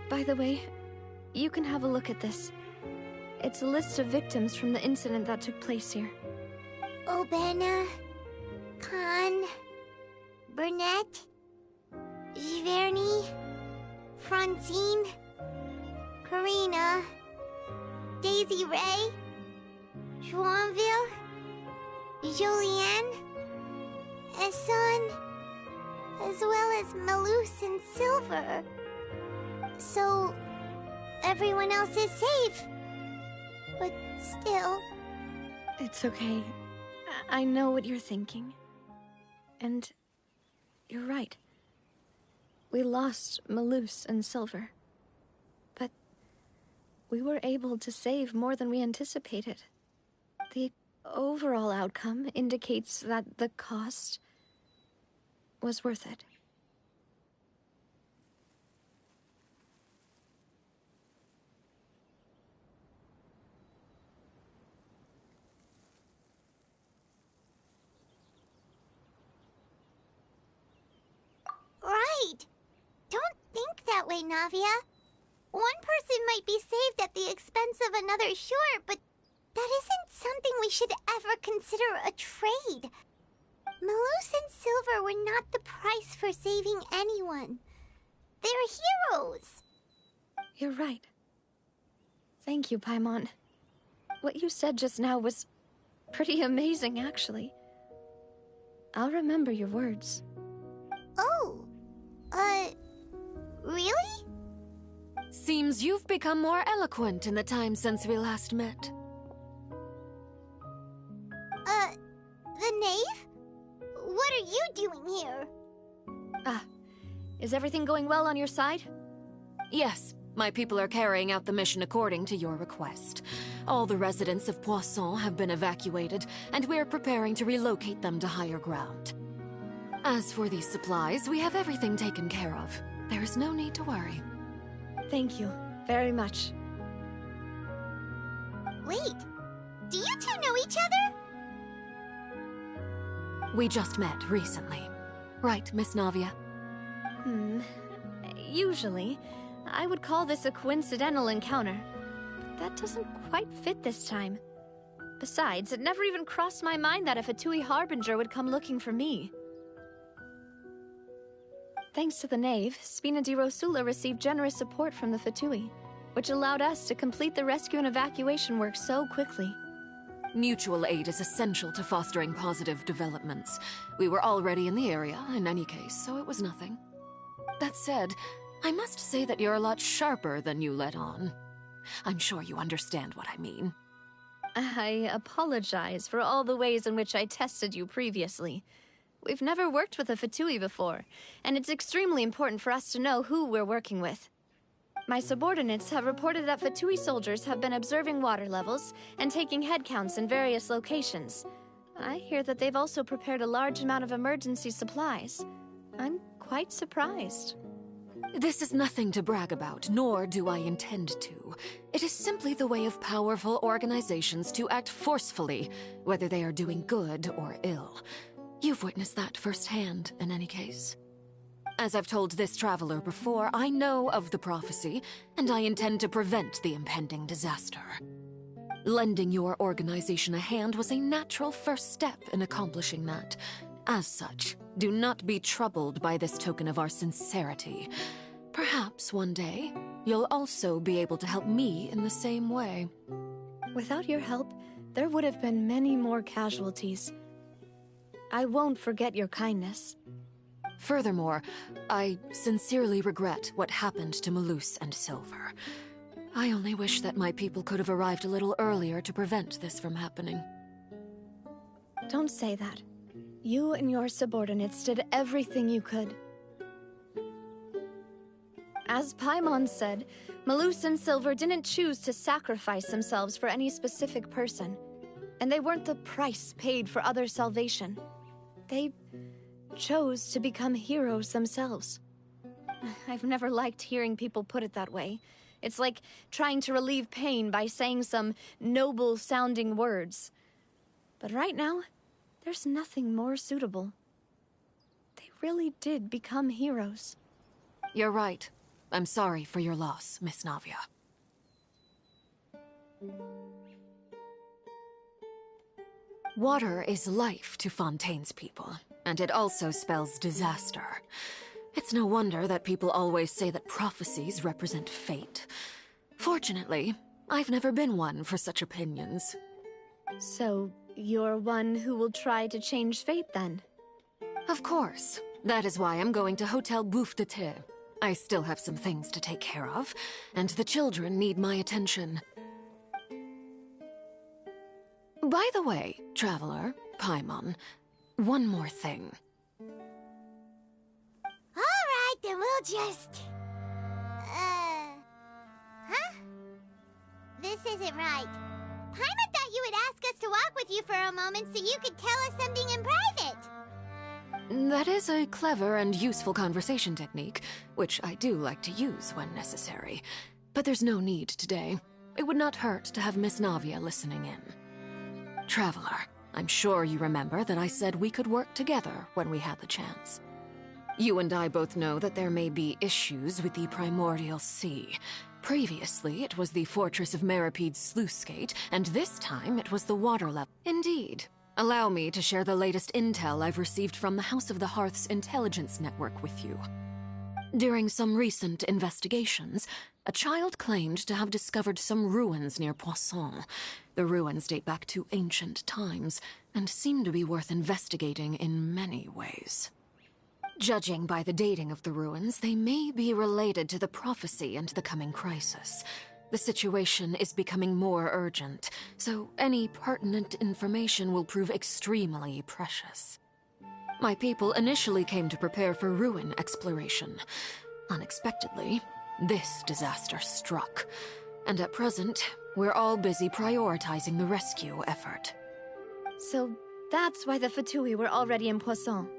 By the way, you can have a look at this. It's a list of victims from the incident that took place here. Obena, Khan, Burnett, Giverny, Francine, Karina, Daisy Ray, Joinville, Julianne, Esson, as well as Malus and Silver. So, everyone else is safe. But still... It's okay. I know what you're thinking. And you're right. We lost Malus and Silver. But we were able to save more than we anticipated. The overall outcome indicates that the cost was worth it. Right! Don't think that way, Navia. One person might be saved at the expense of another, sure, but that isn't something we should ever consider a trade. Malus and Silver were not the price for saving anyone. They're heroes. You're right. Thank you, Paimon. What you said just now was pretty amazing, actually. I'll remember your words. Oh, really? Seems you've become more eloquent in the time since we last met. The knave? What are you doing here? Is everything going well on your side? Yes, my people are carrying out the mission according to your request. All the residents of Poisson have been evacuated, and we're preparing to relocate them to higher ground. As for these supplies, we have everything taken care of. There is no need to worry. Thank you very much. Wait, do you two know each other? We just met recently. Right, Miss Navia? Usually, I would call this a coincidental encounter. But that doesn't quite fit this time. Besides, it never even crossed my mind that a Fatui Harbinger would come looking for me. Thanks to the Knave, Spina di Rosula received generous support from the Fatui, which allowed us to complete the rescue and evacuation work so quickly. Mutual aid is essential to fostering positive developments. We were already in the area, in any case, so it was nothing. That said, I must say that you're a lot sharper than you let on. I'm sure you understand what I mean. I apologize for all the ways in which I tested you previously. We've never worked with a Fatui before, and it's extremely important for us to know who we're working with. My subordinates have reported that Fatui soldiers have been observing water levels and taking head counts in various locations. I hear that they've also prepared a large amount of emergency supplies. I'm quite surprised. This is nothing to brag about, nor do I intend to. It is simply the way of powerful organizations to act forcefully, whether they are doing good or ill. You've witnessed that firsthand, in any case. As I've told this traveler before, I know of the prophecy, and I intend to prevent the impending disaster. Lending your organization a hand was a natural first step in accomplishing that. As such, do not be troubled by this token of our sincerity. Perhaps one day, you'll also be able to help me in the same way. Without your help, there would have been many more casualties. I won't forget your kindness. Furthermore, I sincerely regret what happened to Malus and Silver. I only wish that my people could have arrived a little earlier to prevent this from happening. Don't say that. You and your subordinates did everything you could. As Paimon said, Malus and Silver didn't choose to sacrifice themselves for any specific person, and they weren't the price paid for other salvation. They chose to become heroes themselves. I've never liked hearing people put it that way. It's like trying to relieve pain by saying some noble-sounding words. But right now, there's nothing more suitable. They really did become heroes. You're right. I'm sorry for your loss, Miss Navia. Water is life to Fontaine's people, and it also spells disaster. It's no wonder that people always say that prophecies represent fate. Fortunately, I've never been one for such opinions. So, you're one who will try to change fate, then? Of course. That is why I'm going to Hotel Bouffe de Thé. I still have some things to take care of, and the children need my attention. By the way, Traveler, Paimon, one more thing. Alright, then we'll just... Huh? This isn't right. Paimon thought you would ask us to walk with you for a moment so you could tell us something in private. That is a clever and useful conversation technique, which I do like to use when necessary. But there's no need today. It would not hurt to have Miss Navia listening in. Traveler, I'm sure you remember that I said we could work together when we had the chance. You and I both know that there may be issues with the Primordial Sea. Previously, it was the Fortress of Meripede's sluice gate, and this time it was the water level. Indeed. Allow me to share the latest intel I've received from the House of the Hearth's intelligence network with you. During some recent investigations, a child claimed to have discovered some ruins near Poisson. The ruins date back to ancient times, and seem to be worth investigating in many ways. Judging by the dating of the ruins, they may be related to the prophecy and the coming crisis. The situation is becoming more urgent, so any pertinent information will prove extremely precious. My people initially came to prepare for ruin exploration. Unexpectedly, this disaster struck, and at present, we're all busy prioritizing the rescue effort. So that's why the Fatui were already in Poisson.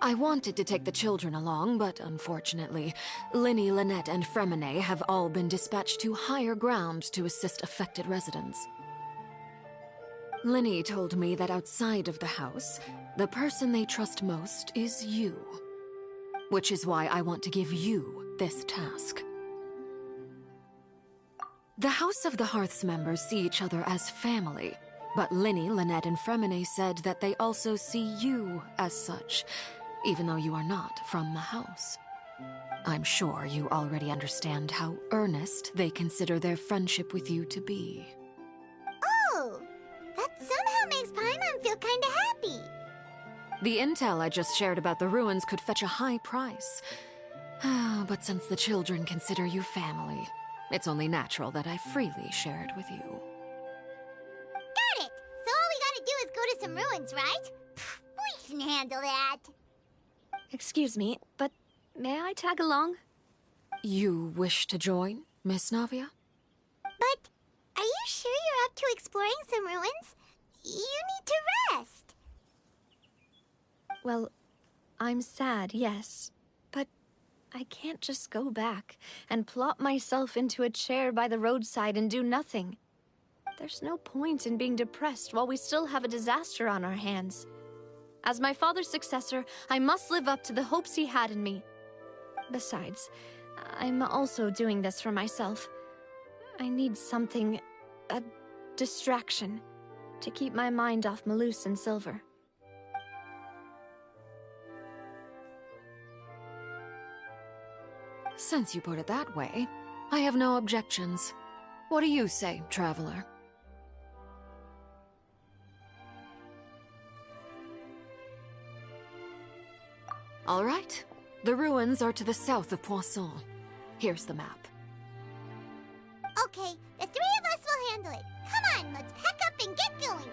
I wanted to take the children along, but unfortunately, Linny, Lynette, and Fremine have all been dispatched to higher ground to assist affected residents. Linny told me that outside of the house, the person they trust most is you. Which is why I want to give you this task. The House of the Hearth's members see each other as family, but Linny, Lynette, and Fremine said that they also see you as such, even though you are not from the house. I'm sure you already understand how earnest they consider their friendship with you to be. Oh, that somehow makes Paimon feel kinda happy. The intel I just shared about the ruins could fetch a high price. But since the children consider you family, it's only natural that I freely share it with you. Got it! So all we gotta do is go to some ruins, right? We can handle that. Excuse me, but may I tag along? You wish to join, Miss Navia? But are you sure you're up to exploring some ruins? You need to rest. Well, I'm sad, yes. But I can't just go back and plop myself into a chair by the roadside and do nothing. There's no point in being depressed while we still have a disaster on our hands. As my father's successor, I must live up to the hopes he had in me. Besides, I'm also doing this for myself. I need something, a distraction, to keep my mind off Malus and Silver. Since you put it that way, I have no objections. What do you say, Traveler? All right. The ruins are to the south of Poisson. Here's the map. Okay, the three of us will handle it. Come on, let's pack up and get going.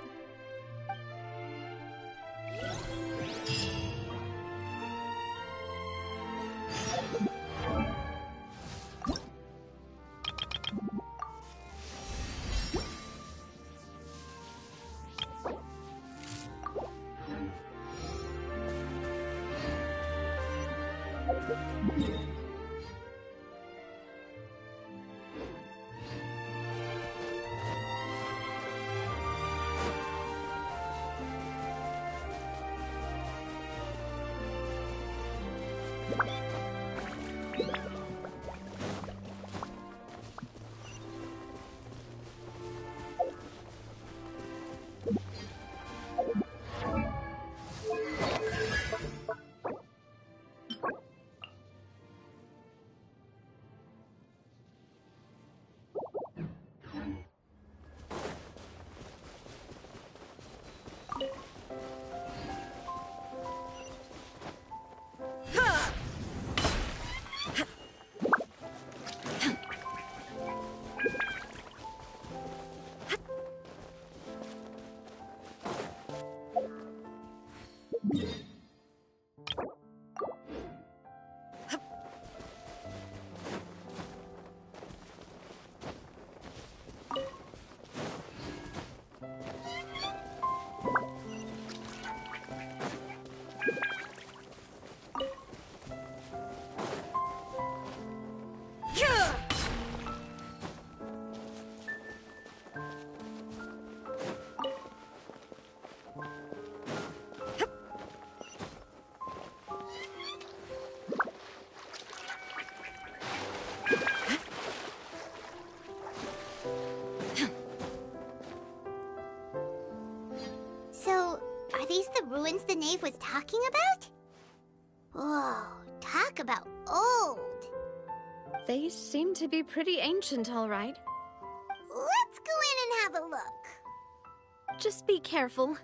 Knave was talking about? Whoa, talk about old. They seem to be pretty ancient, all right. Let's go in and have a look. Just be careful.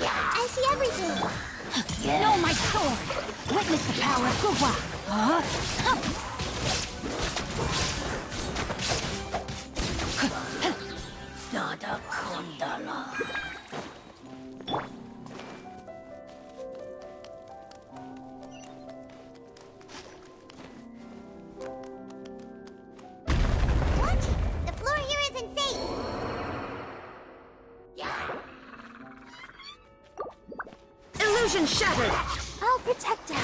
I see everything. No, my sword! Witness the power of Guhua! Nada Kundala. What? The floor here isn't safe. Illusion shattered! I'll protect her.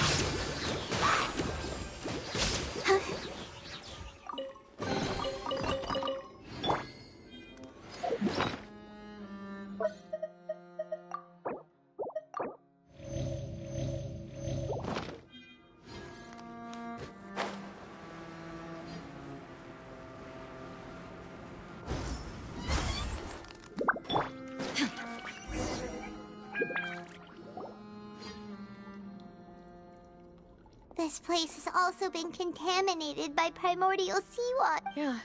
This place has also been contaminated by primordial seawater. Yeah.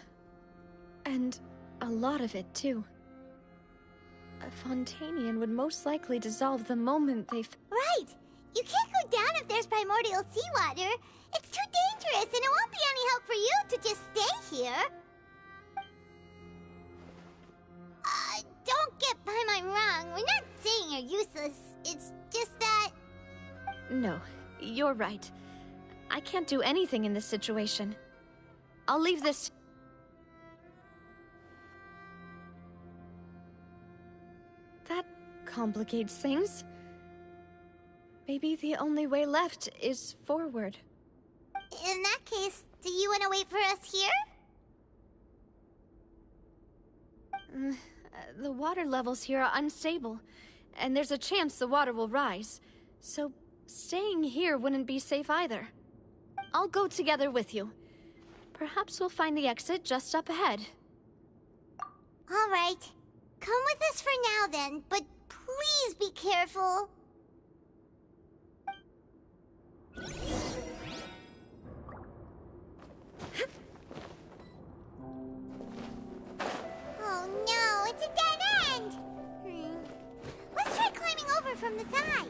And a lot of it, too. A Fontanian would most likely dissolve the moment they... Right! You can't go down if there's primordial seawater. It's too dangerous, and it won't be any help for you to just stay here. Don't get by my wrong. We're not saying you're useless. It's just that... No, you're right. I can't do anything in this situation. I'll leave this... That complicates things. Maybe the only way left is forward. In that case, do you want to wait for us here? The water levels here are unstable, and there's a chance the water will rise. So, staying here wouldn't be safe either. I'll go together with you. Perhaps we'll find the exit just up ahead. All right. Come with us for now then, but please be careful. Oh no, it's a dead end! Let's try climbing over from the side.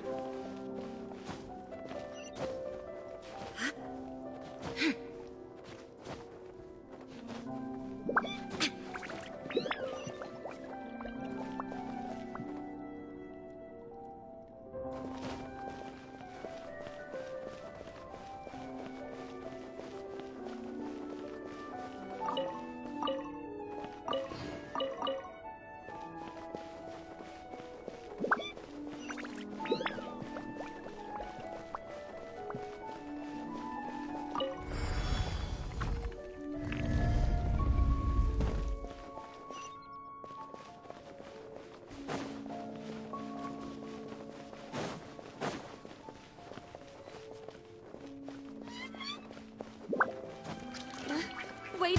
Wait!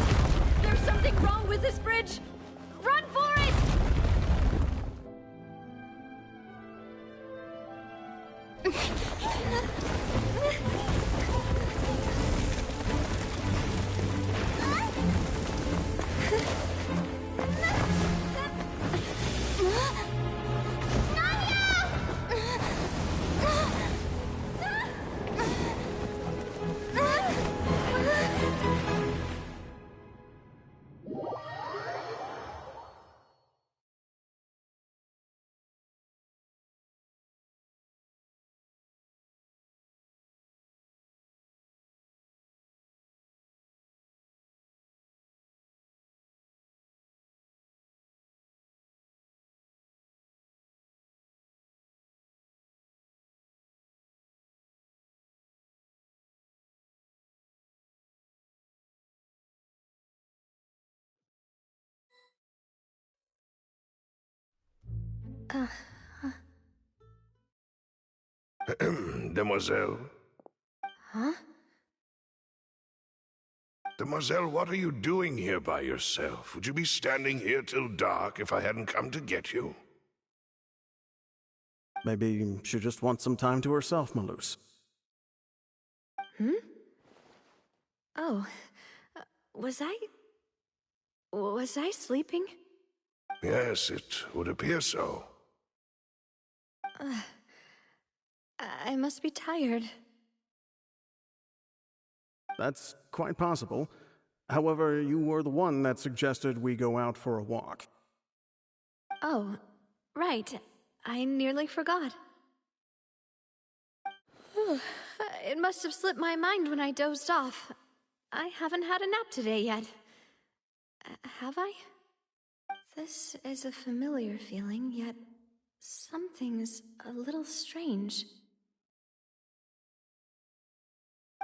There's something wrong with this bridge! Run for it! Demoiselle? Huh? Demoiselle, what are you doing here by yourself? Would you be standing here till dark if I hadn't come to get you? Maybe she just wants some time to herself, Malus. Hmm? Oh, was I sleeping? Yes, it would appear so. I must be tired. That's quite possible. However, you were the one that suggested we go out for a walk. Oh, right. I nearly forgot. It must have slipped my mind when I dozed off. I haven't had a nap today yet. Have I? This is a familiar feeling, yet something's a little strange.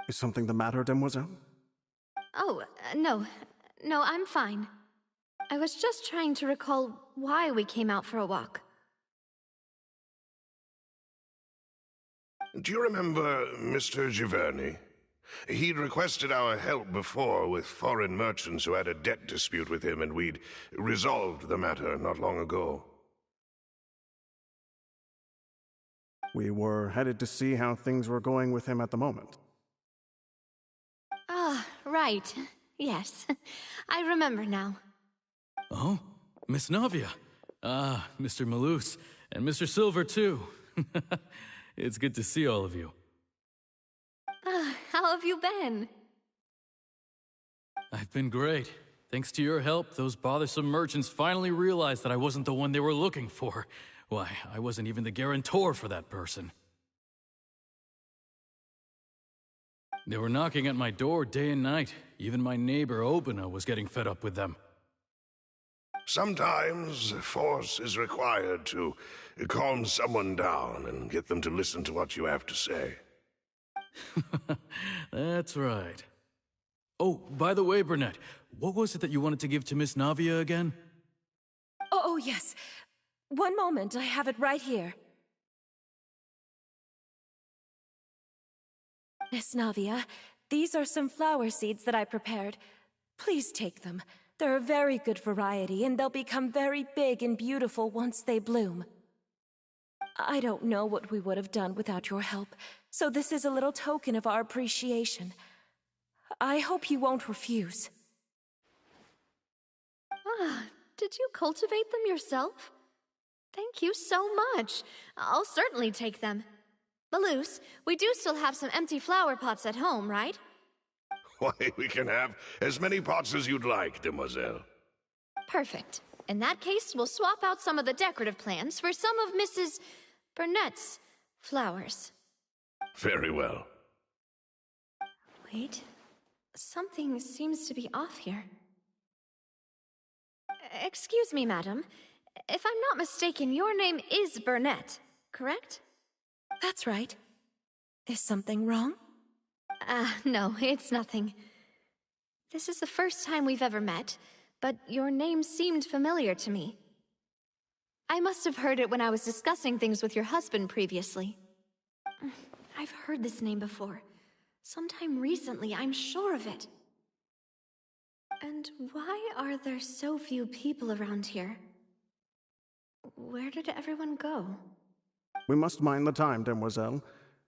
Is something the matter, Demoiselle? Oh, no. No, I'm fine. I was just trying to recall why we came out for a walk. Do you remember Mr. Giverny? He'd requested our help before with foreign merchants who had a debt dispute with him, and we'd resolved the matter not long ago. We were headed to see how things were going with him at the moment. Ah, right. Yes. I remember now. Oh, Miss Navia. Ah, Mr. Malus, and Mr. Silver, too. It's good to see all of you. How have you been? I've been great. Thanks to your help, those bothersome merchants finally realized that I wasn't the one they were looking for. Why, I wasn't even the guarantor for that person. They were knocking at my door day and night. Even my neighbor, Obina, was getting fed up with them. Sometimes force is required to calm someone down and get them to listen to what you have to say. That's right. Oh, by the way, Burnett, what was it that you wanted to give to Miss Navia again? Oh, yes. One moment, I have it right here. Miss Navia, these are some flower seeds that I prepared. Please take them. They're a very good variety, and they'll become very big and beautiful once they bloom. I don't know what we would have done without your help, so this is a little token of our appreciation. I hope you won't refuse. Ah, did you cultivate them yourself? Thank you so much. I'll certainly take them. Malus, we do still have some empty flower pots at home, right? Why, we can have as many pots as you'd like, demoiselle. Perfect. In that case, we'll swap out some of the decorative plants for some of Mrs. Burnett's flowers. Very well. Wait. Something seems to be off here. Excuse me, madam. If I'm not mistaken, your name is Burnett, correct? That's right. Is something wrong? No, it's nothing. This is the first time we've ever met, but your name seemed familiar to me. I must have heard it when I was discussing things with your husband previously. I've heard this name before. Sometime recently, I'm sure of it. And why are there so few people around here? Where did everyone go? We must mind the time, demoiselle.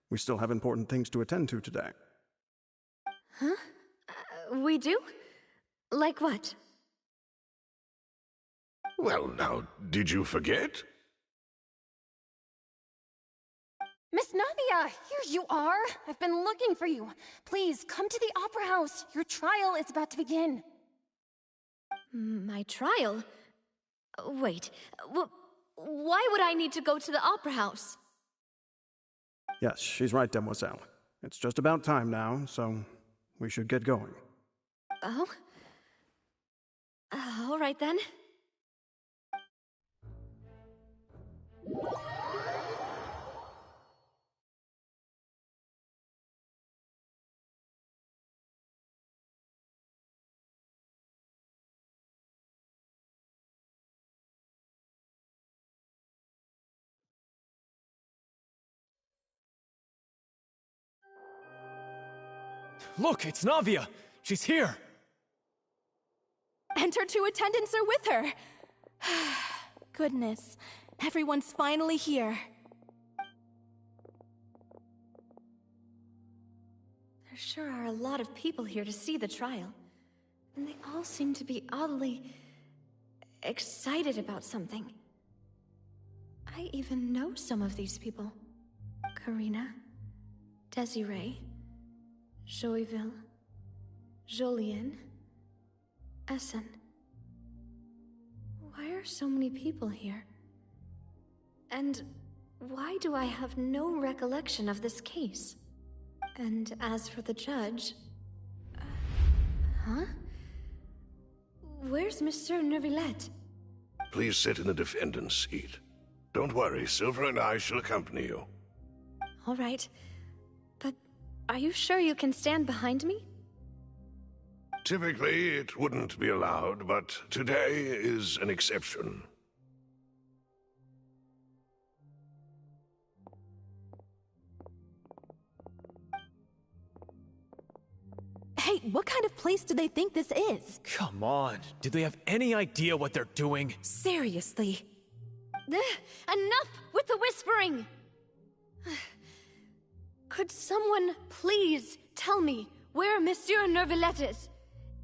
We still have important things to attend to today. Huh? We do? Like what? Well, now, did you forget? Miss Navia, here you are. I've been looking for you. Please, come to the Opera House. Your trial is about to begin. My trial? Wait, why would I need to go to the Opera House? Yes, she's right, demoiselle. It's just about time now, so we should get going. Oh? All right then. Look, it's Navia! She's here! And her two attendants are with her! Goodness, everyone's finally here. There sure are a lot of people here to see the trial. And they all seem to be oddly excited about something. I even know some of these people. Karina, Desiree, Joyville, Jolien, Essen. Why are so many people here? And why do I have no recollection of this case? And as for the judge... huh? Where's Monsieur Neuvillette? Please sit in the defendant's seat. Don't worry, Silver and I shall accompany you. All right. But are you sure you can stand behind me? Typically, it wouldn't be allowed, but today is an exception. Hey, what kind of place do they think this is? Come on, do they have any idea what they're doing? Seriously. Enough with the whispering! Could someone please tell me where Monsieur Neuvillette is?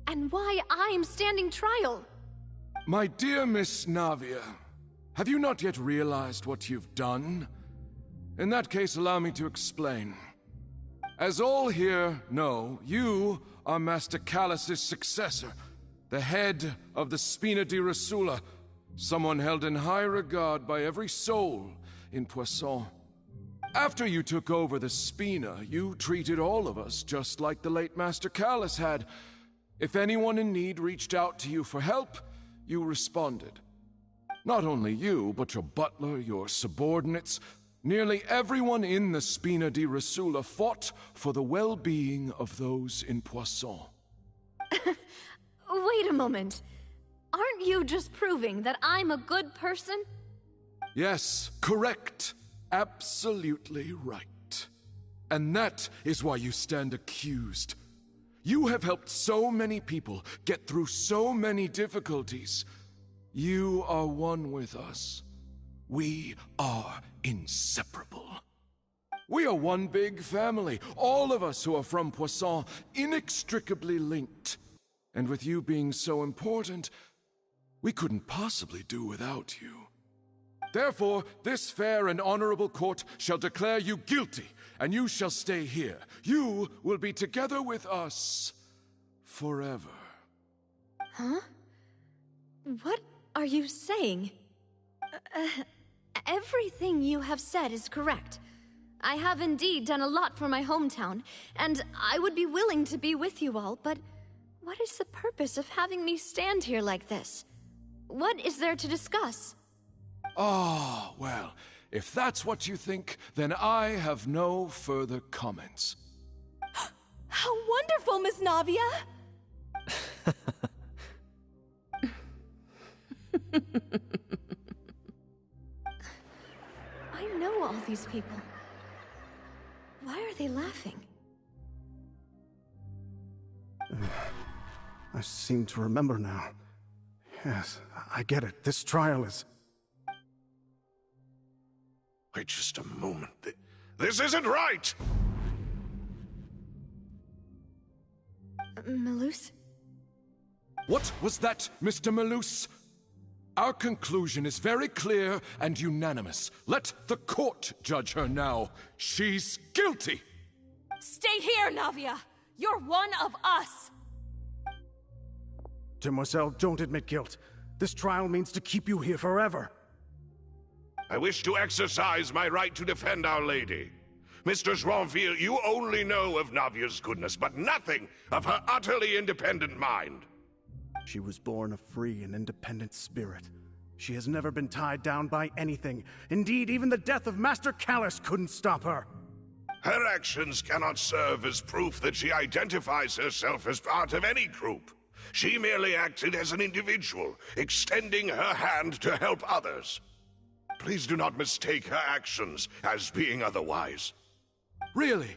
And why I'm standing trial? My dear Miss Navia, have you not yet realized what you've done? In that case, allow me to explain. As all here know, you are Master Callus's successor, the head of the Spina di Rosula, someone held in high regard by every soul in Poisson. After you took over the Spina, you treated all of us just like the late Master Callus had. If anyone in need reached out to you for help, you responded. Not only you, but your butler, your subordinates, nearly everyone in the Spina di Rosula fought for the well-being of those in Poisson. Wait a moment. Aren't you just proving that I'm a good person? Yes, correct. Absolutely right. And that is why you stand accused. You have helped so many people get through so many difficulties. You are one with us. We are inseparable. We are one big family, all of us who are from Poisson, inextricably linked. And with you being so important, we couldn't possibly do without you. Therefore, this fair and honorable court shall declare you guilty, and you shall stay here. You will be together with us forever. Huh? What are you saying? Everything you have said is correct. I have indeed done a lot for my hometown, and I would be willing to be with you all, but what is the purpose of having me stand here like this? What is there to discuss? Ah, well, if that's what you think, then I have no further comments. How wonderful, Miss Navia! I know all these people. Why are they laughing? I seem to remember now. Yes, I get it. This trial is... Wait just a moment. This isn't right! Malus? What was that, Mr. Malus? Our conclusion is very clear and unanimous. Let the court judge her now. She's guilty! Stay here, Navia! You're one of us! Demoiselle, don't admit guilt. This trial means to keep you here forever. I wish to exercise my right to defend Our Lady. Mr. Joinville, you only know of Navia's goodness, but nothing of her utterly independent mind. She was born a free and independent spirit. She has never been tied down by anything. Indeed, even the death of Master Callus couldn't stop her. Her actions cannot serve as proof that she identifies herself as part of any group. She merely acted as an individual, extending her hand to help others. Please do not mistake her actions as being otherwise. Really?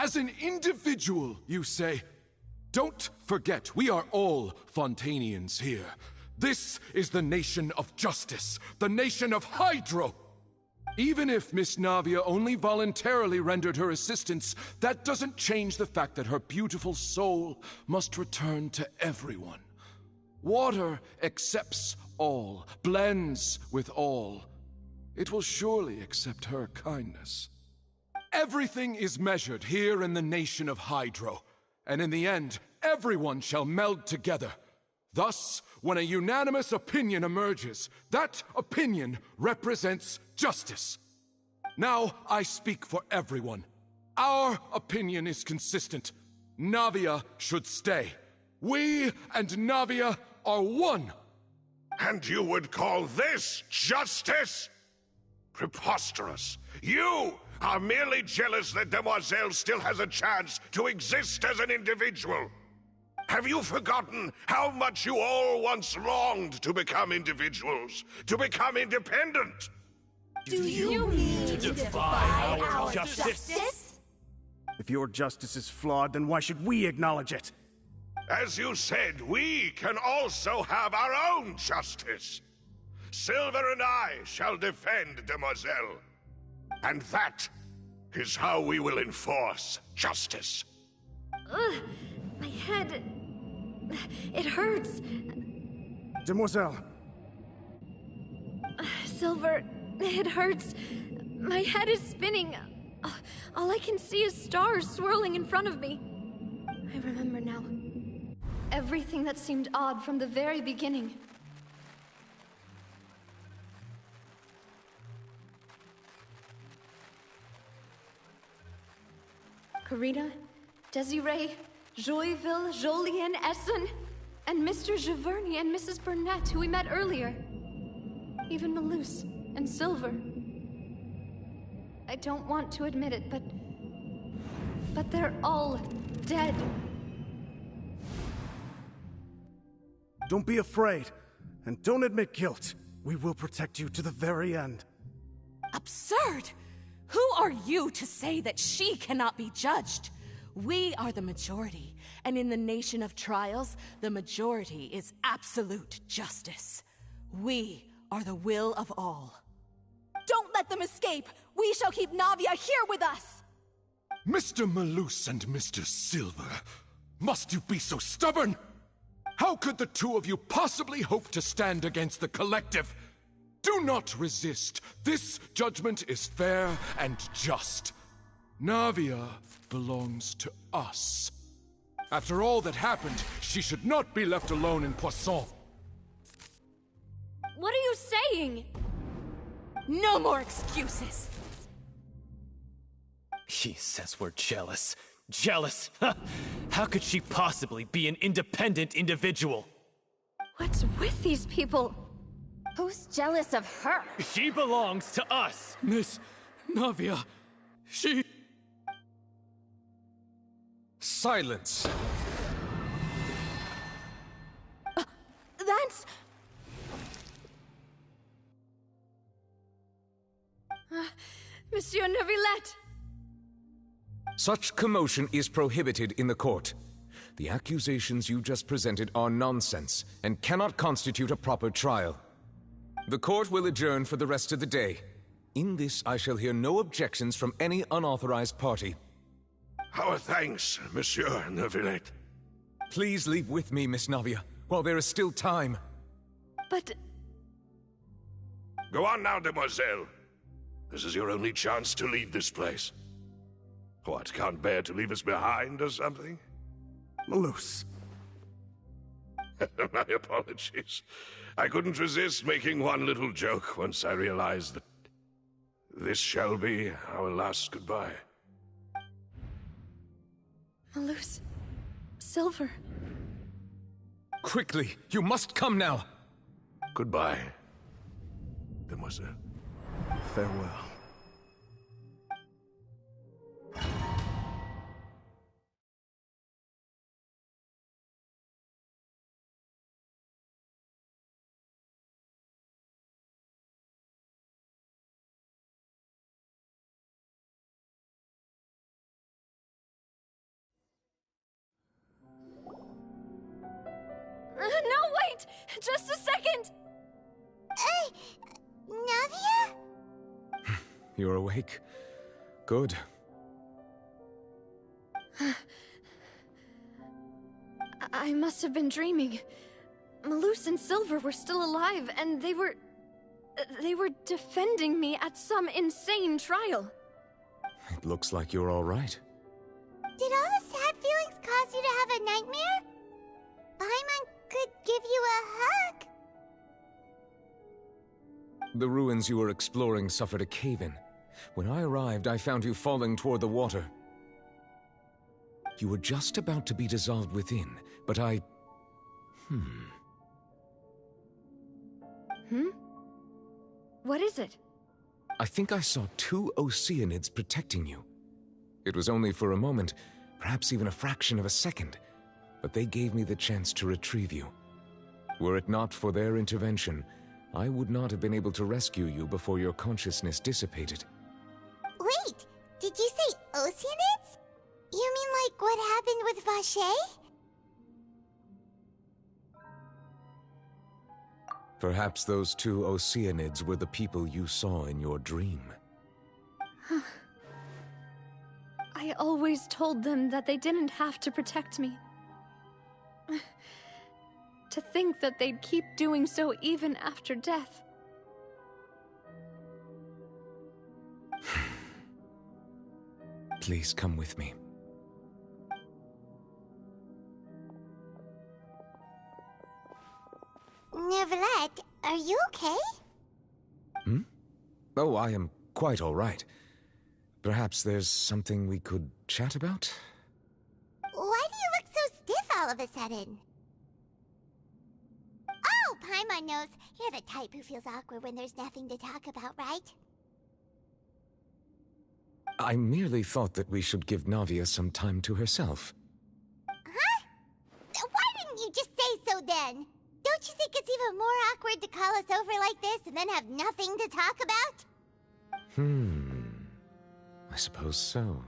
As an individual, you say? Don't forget, we are all Fontanians here. This is the nation of justice, the nation of Hydro! Even if Miss Navia only voluntarily rendered her assistance, that doesn't change the fact that her beautiful soul must return to everyone. Water accepts all, blends with all. It will surely accept her kindness. Everything is measured here in the nation of Hydro, and in the end, everyone shall meld together. Thus, when a unanimous opinion emerges, that opinion represents justice. Now I speak for everyone. Our opinion is consistent. Navia should stay. We and Navia are one. And you would call this justice? Preposterous. You are merely jealous that Demoiselle still has a chance to exist as an individual. Have you forgotten how much you all once longed to become individuals, to become independent? Do you mean to defy our justice? If your justice is flawed, then why should we acknowledge it? As you said, we can also have our own justice. Silver and I shall defend Demoiselle. And that is how we will enforce justice. Ugh, my head... it hurts. Demoiselle. Silver, it hurts. My head is spinning. All I can see is stars swirling in front of me. I remember now. Everything that seemed odd from the very beginning. Karina, Desiree, Joyville, Jolien, Essen, and Mr. Giverny and Mrs. Burnett, who we met earlier. Even Malus and Silver. I don't want to admit it, but they're all dead. Don't be afraid, and don't admit guilt. We will protect you to the very end. Absurd! Who are you to say that she cannot be judged? We are the majority, and in the nation of trials, the majority is absolute justice. We are the will of all. Don't let them escape! We shall keep Navia here with us! Mr. Malus and Mr. Silver, must you be so stubborn? How could the two of you possibly hope to stand against the collective? Do not resist. This judgment is fair and just. Navia belongs to us. After all that happened, she should not be left alone in Poisson. What are you saying? No more excuses! She says we're jealous. Jealous? How could she possibly be an independent individual? What's with these people? Who's jealous of her? She belongs to us! Miss Navia, she... Silence! That's... Monsieur Neuvillette! Such commotion is prohibited in the court. The accusations you just presented are nonsense and cannot constitute a proper trial. The court will adjourn for the rest of the day. In this, I shall hear no objections from any unauthorized party. Our thanks, Monsieur Neuvillette. Please leave with me, Miss Navia, while there is still time. But... Go on now, Demoiselle. This is your only chance to leave this place. What, can't bear to leave us behind or something? Malus. My apologies. I couldn't resist making one little joke once I realized that this shall be our last goodbye. Malus... Silver... Quickly, you must come now! Goodbye, Demoiselle. Farewell. you're awake. Good. I must have been dreaming. Malus and Silver were still alive, and they were defending me at some insane trial. It looks like you're all right. Did all the sad feelings cause you to have a nightmare? Paimon could give you a hug. The ruins you were exploring suffered a cave-in. When I arrived, I found you falling toward the water. You were just about to be dissolved within, but I... What is it? I think I saw 2 Oceanids protecting you. It was only for a moment, perhaps even a fraction of a second, but they gave me the chance to retrieve you. Were it not for their intervention, I would not have been able to rescue you before your consciousness dissipated. Wait, did you say Oceanids? You mean like what happened with Vache? Perhaps those 2 Oceanids were the people you saw in your dream. I always told them that they didn't have to protect me. To think that they'd keep doing so even after death. Please come with me. Neverlet, are you okay? Oh, I am quite all right. Perhaps there's something we could chat about? Why do you look so stiff all of a sudden? Oh, Paimon knows. You're the type who feels awkward when there's nothing to talk about, right? I merely thought that we should give Navia some time to herself. Huh? Why didn't you just say so then? Don't you think it's even more awkward to call us over like this and then have nothing to talk about? I suppose so.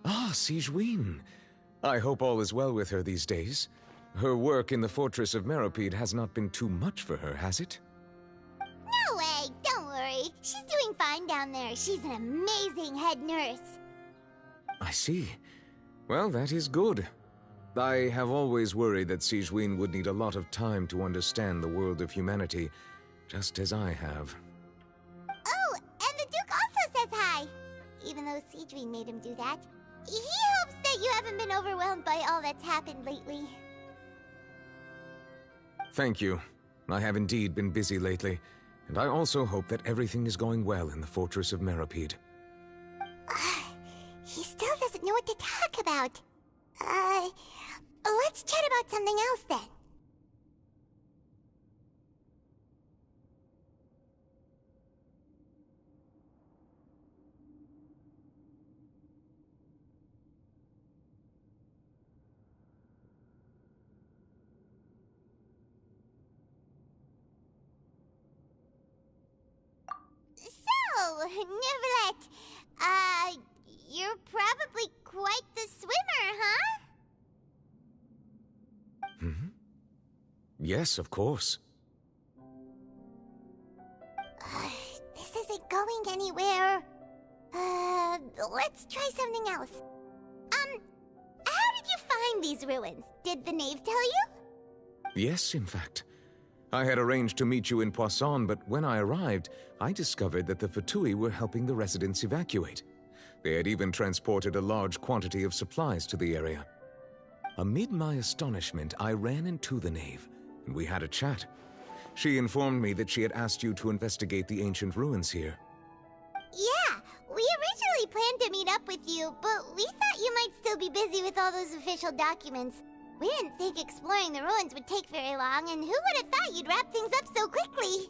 Ah, Sigewinne. I hope all is well with her these days. Her work in the Fortress of Meropide has not been too much for her, has it? No way! Don't worry. She's doing fine down there. She's an amazing head nurse. I see. Well, that is good. I have always worried that Sigewinne would need a lot of time to understand the world of humanity, just as I have. Oh, and the Duke also says hi! Even though Sigewinne made him do that. He hopes that you haven't been overwhelmed by all that's happened lately. Thank you. I have indeed been busy lately, and I also hope that everything is going well in the Fortress of Meropide. He still doesn't know what to talk about. Let's chat about something else then. So, Neverlet, you're probably quite the swimmer, huh? Yes, of course. This isn't going anywhere. Let's try something else. How did you find these ruins? Did the knave tell you? Yes, in fact. I had arranged to meet you in Poisson, but when I arrived, I discovered that the Fatui were helping the residents evacuate. They had even transported a large quantity of supplies to the area. Amid my astonishment, I ran into the knave, and we had a chat. She informed me that she had asked you to investigate the ancient ruins here. Yeah, we originally planned to meet up with you, but we thought you might still be busy with all those official documents. We didn't think exploring the ruins would take very long, and who would have thought you'd wrap things up so quickly?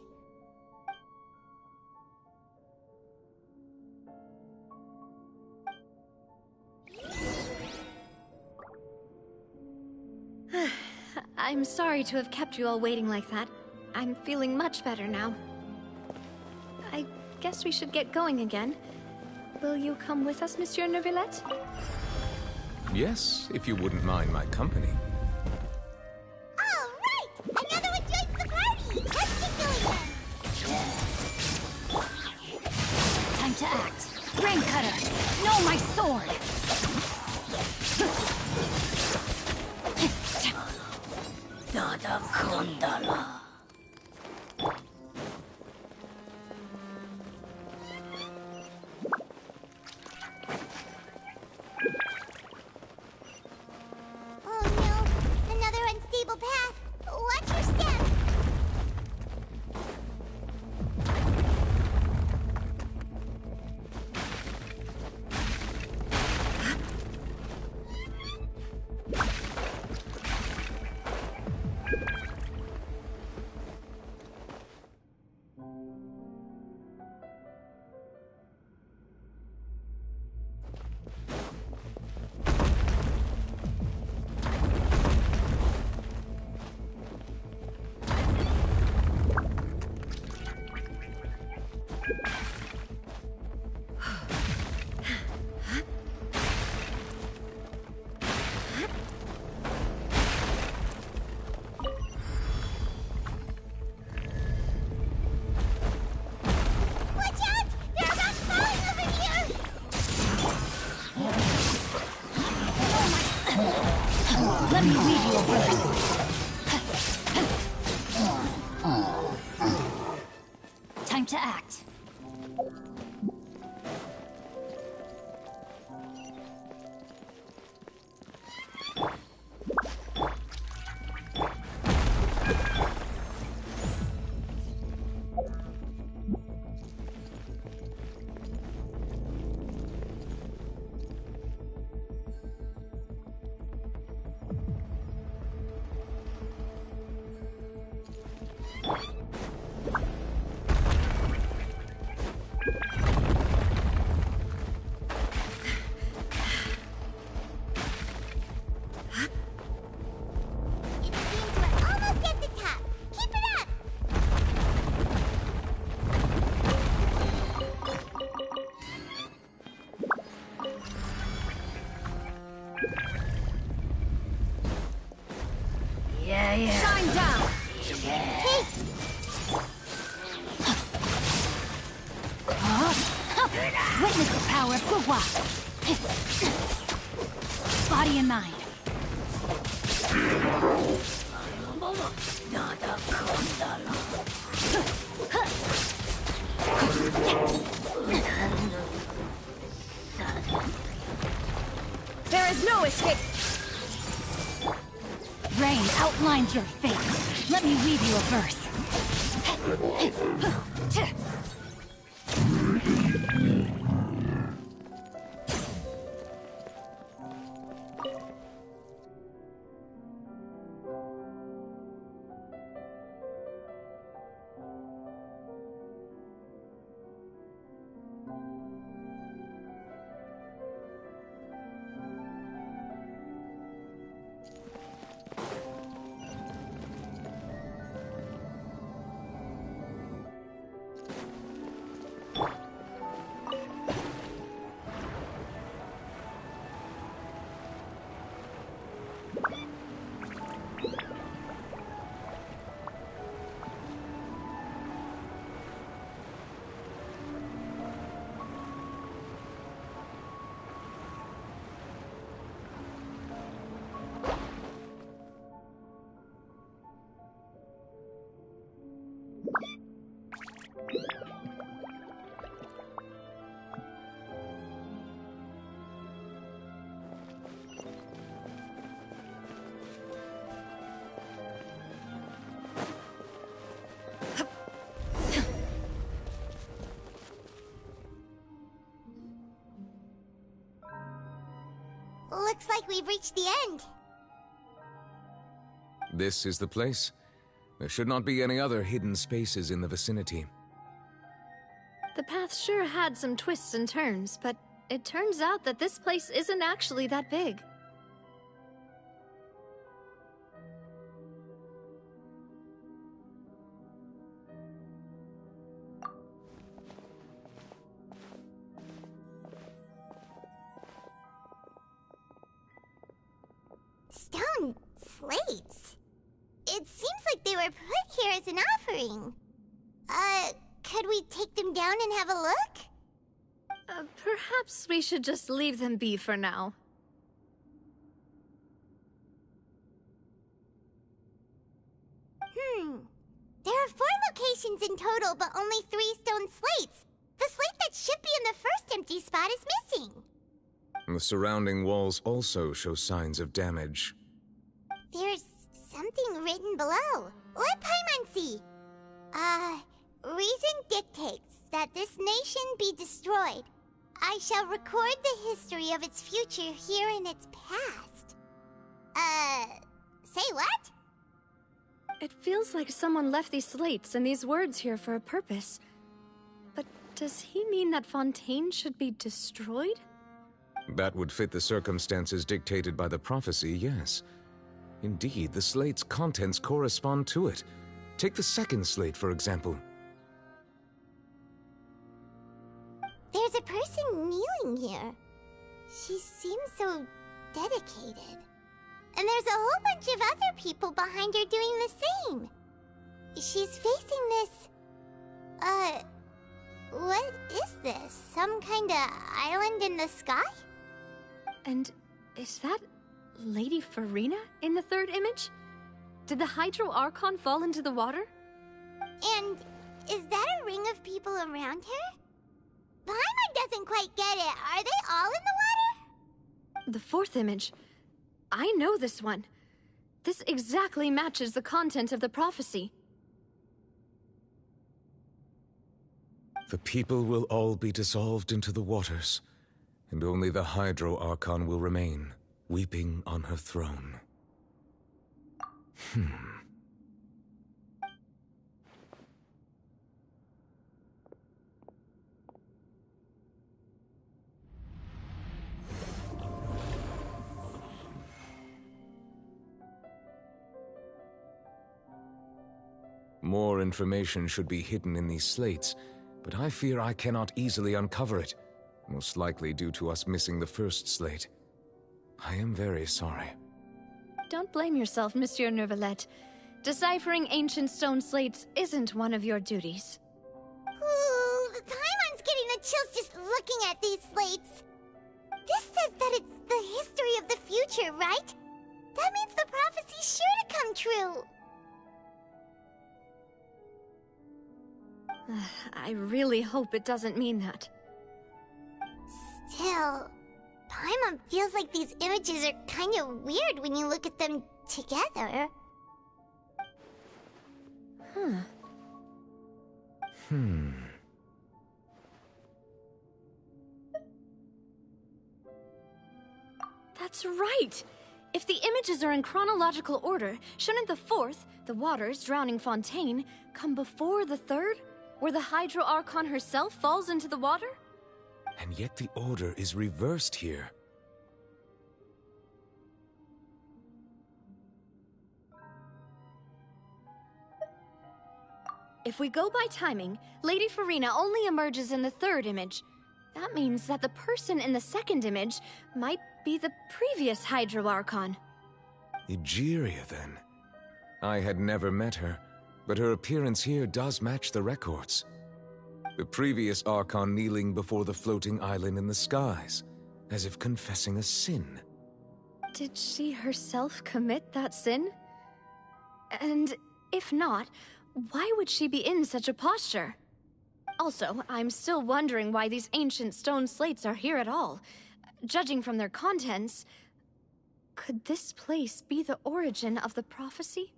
I'm sorry to have kept you all waiting like that. I'm feeling much better now. I guess we should get going again. Will you come with us, Monsieur Neuvillette? Yes, if you wouldn't mind my company. All right! Another one joins the party! Let's get going then! Time to act. Rain Cutter! No, my sword! Dada Kundala. Oh no! Another unstable path! Watch your step! Let me lead you a verse. Time to act. Shine down! Witness the power of Gugwa! Body and mind. There is no escape! Rain outlines your fate. Let me weave you a verse. Looks like we've reached the end. This is the place. There should not be any other hidden spaces in the vicinity. The path sure had some twists and turns, but it turns out that this place isn't actually that big. slates. It seems like they were put here as an offering. Could we take them down and have a look? Perhaps we should just leave them be for now. There are 4 locations in total, but only 3 stone slates. The slate that should be in the first empty spot is missing. The surrounding walls also show signs of damage. There's something written below. Let Paimon see. Reason dictates that this nation be destroyed. I shall record the history of its future here in its past. Say what? It feels like someone left these slates and these words here for a purpose. But does he mean that Fontaine should be destroyed? That would fit the circumstances dictated by the prophecy, yes. Indeed, the slate's contents correspond to it. Take the second slate, for example. There's a person kneeling here. She seems so dedicated. And there's a whole bunch of other people behind her doing the same. She's facing this... what is this? Some kind of island in the sky? And is that Lady Farina in the third image? Did the Hydro Archon fall into the water? And is that a ring of people around her? Paimon doesn't quite get it. Are they all in the water? The fourth image. I know this one. This exactly matches the content of the prophecy. The people will all be dissolved into the waters, and only the Hydro Archon will remain, weeping on her throne. More information should be hidden in these slates, but I fear I cannot easily uncover it, most likely due to us missing the first slate. I am very sorry. Don't blame yourself, Monsieur Neuvillette. Deciphering ancient stone slates isn't one of your duties. Ooh, Paimon's getting the chills just looking at these slates. This says that it's the history of the future, right? That means the prophecy's sure to come true. I really hope it doesn't mean that. Still, Paimon feels like these images are kind of weird when you look at them together. That's right! If the images are in chronological order, shouldn't the fourth, the waters drowning Fontaine, come before the third, where the Hydro Archon herself falls into the water? And yet the order is reversed here. If we go by timing, Lady Farina only emerges in the third image. That means that the person in the second image might be the previous Hydro Archon. Egeria, then. I had never met her, but her appearance here does match the records. The previous Archon kneeling before the floating island in the skies, as if confessing a sin. Did she herself commit that sin? And if not, why would she be in such a posture? Also, I'm still wondering why these ancient stone slates are here at all. Judging from their contents, could this place be the origin of the prophecy?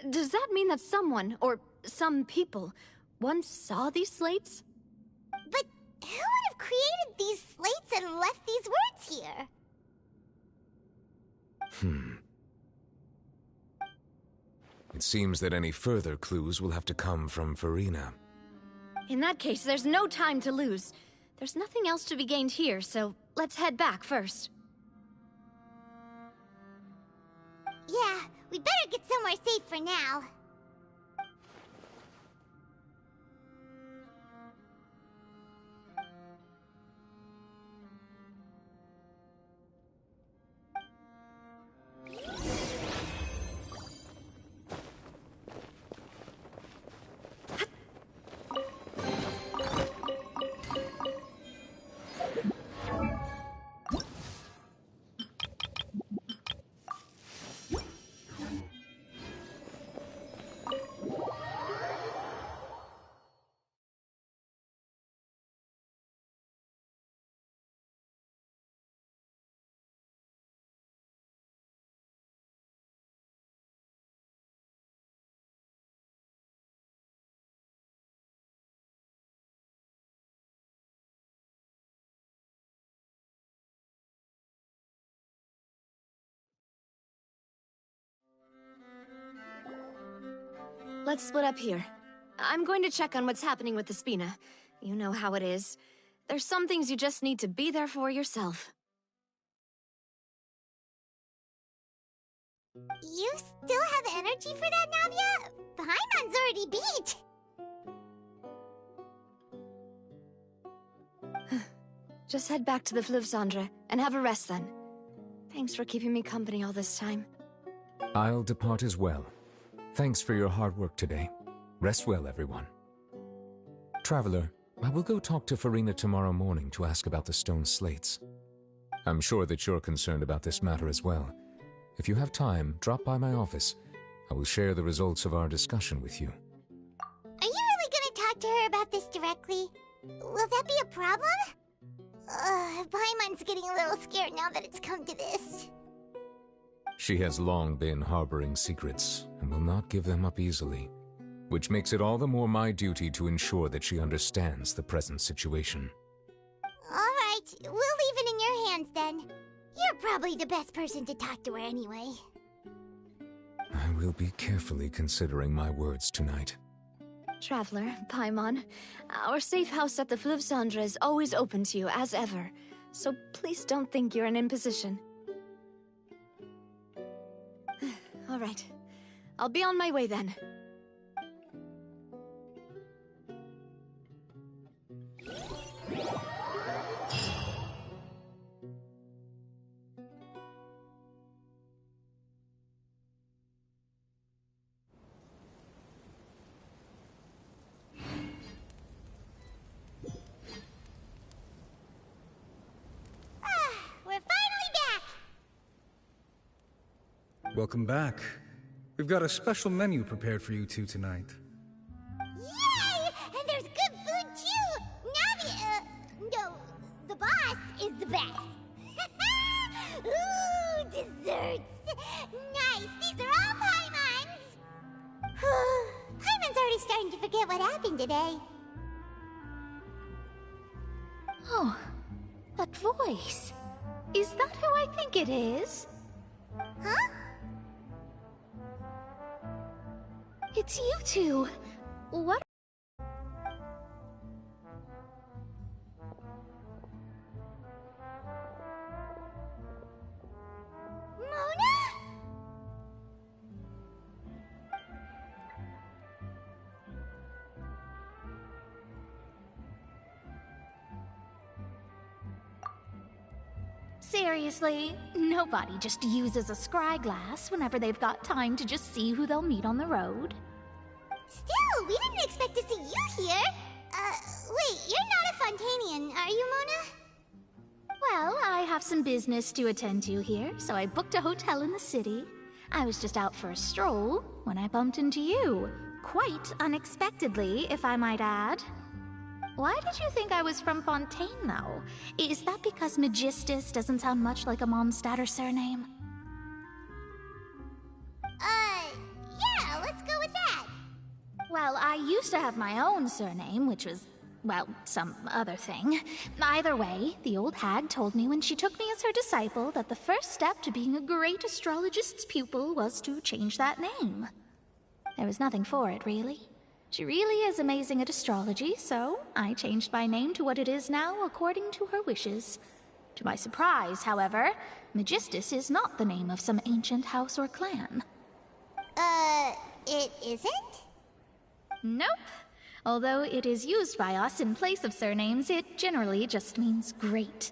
Does that mean that someone, or some people, once saw these slates? But who would have created these slates and left these words here? It seems that any further clues will have to come from Farina. In that case, there's no time to lose. There's nothing else to be gained here, so let's head back first. Yeah, we better get somewhere safe for now. Let's split up here. I'm going to check on what's happening with the Spina. You know how it is. There's some things you just need to be there for yourself. You still have energy for that, Navia? Paimon's already beat! Just head back to the Fluvsandra and have a rest then. Thanks for keeping me company all this time. I'll depart as well. Thanks for your hard work today. Rest well, everyone. Traveler, I will go talk to Farina tomorrow morning to ask about the stone slates. I'm sure that you're concerned about this matter as well. If you have time, drop by my office. I will share the results of our discussion with you. Are you really gonna talk to her about this directly? Will that be a problem? Paimon's getting a little scared now that it's come to this. She has long been harboring secrets and will not give them up easily, which makes it all the more my duty to ensure that she understands the present situation. Alright, we'll leave it in your hands then. You're probably the best person to talk to her anyway. I will be carefully considering my words tonight. Traveler, Paimon, our safe house at the Fluvsandra is always open to you, as ever. So please don't think you're an imposition. All right. I'll be on my way then. Welcome back. We've got a special menu prepared for you two tonight. Yay! And there's good food too! Navi, no, the boss is the best. Ooh, desserts! Nice, these are all Paimon's! Paimon's already starting to forget what happened today. Oh, that voice. Is that who I think it is? Huh? It's you two. What? Mona? Seriously, nobody just uses a scry glass whenever they've got time to just see who they'll meet on the road. Still, we didn't expect to see you here. Wait, you're not a Fontanian, are you, Mona? Well, I have some business to attend to here, so I booked a hotel in the city. I was just out for a stroll when I bumped into you. Quite unexpectedly, if I might add. Why did you think I was from Fontaine, though? Is that because Magistus doesn't sound much like a Mondstatter surname? Yeah, let's go with that. Well, I used to have my own surname, which was, well, some other thing. Either way, the old hag told me when she took me as her disciple that the first step to being a great astrologist's pupil was to change that name. There was nothing for it, really. She really is amazing at astrology, so I changed my name to what it is now according to her wishes. To my surprise, however, Magistus is not the name of some ancient house or clan. It isn't? Nope. Although it is used by us in place of surnames, it generally just means great.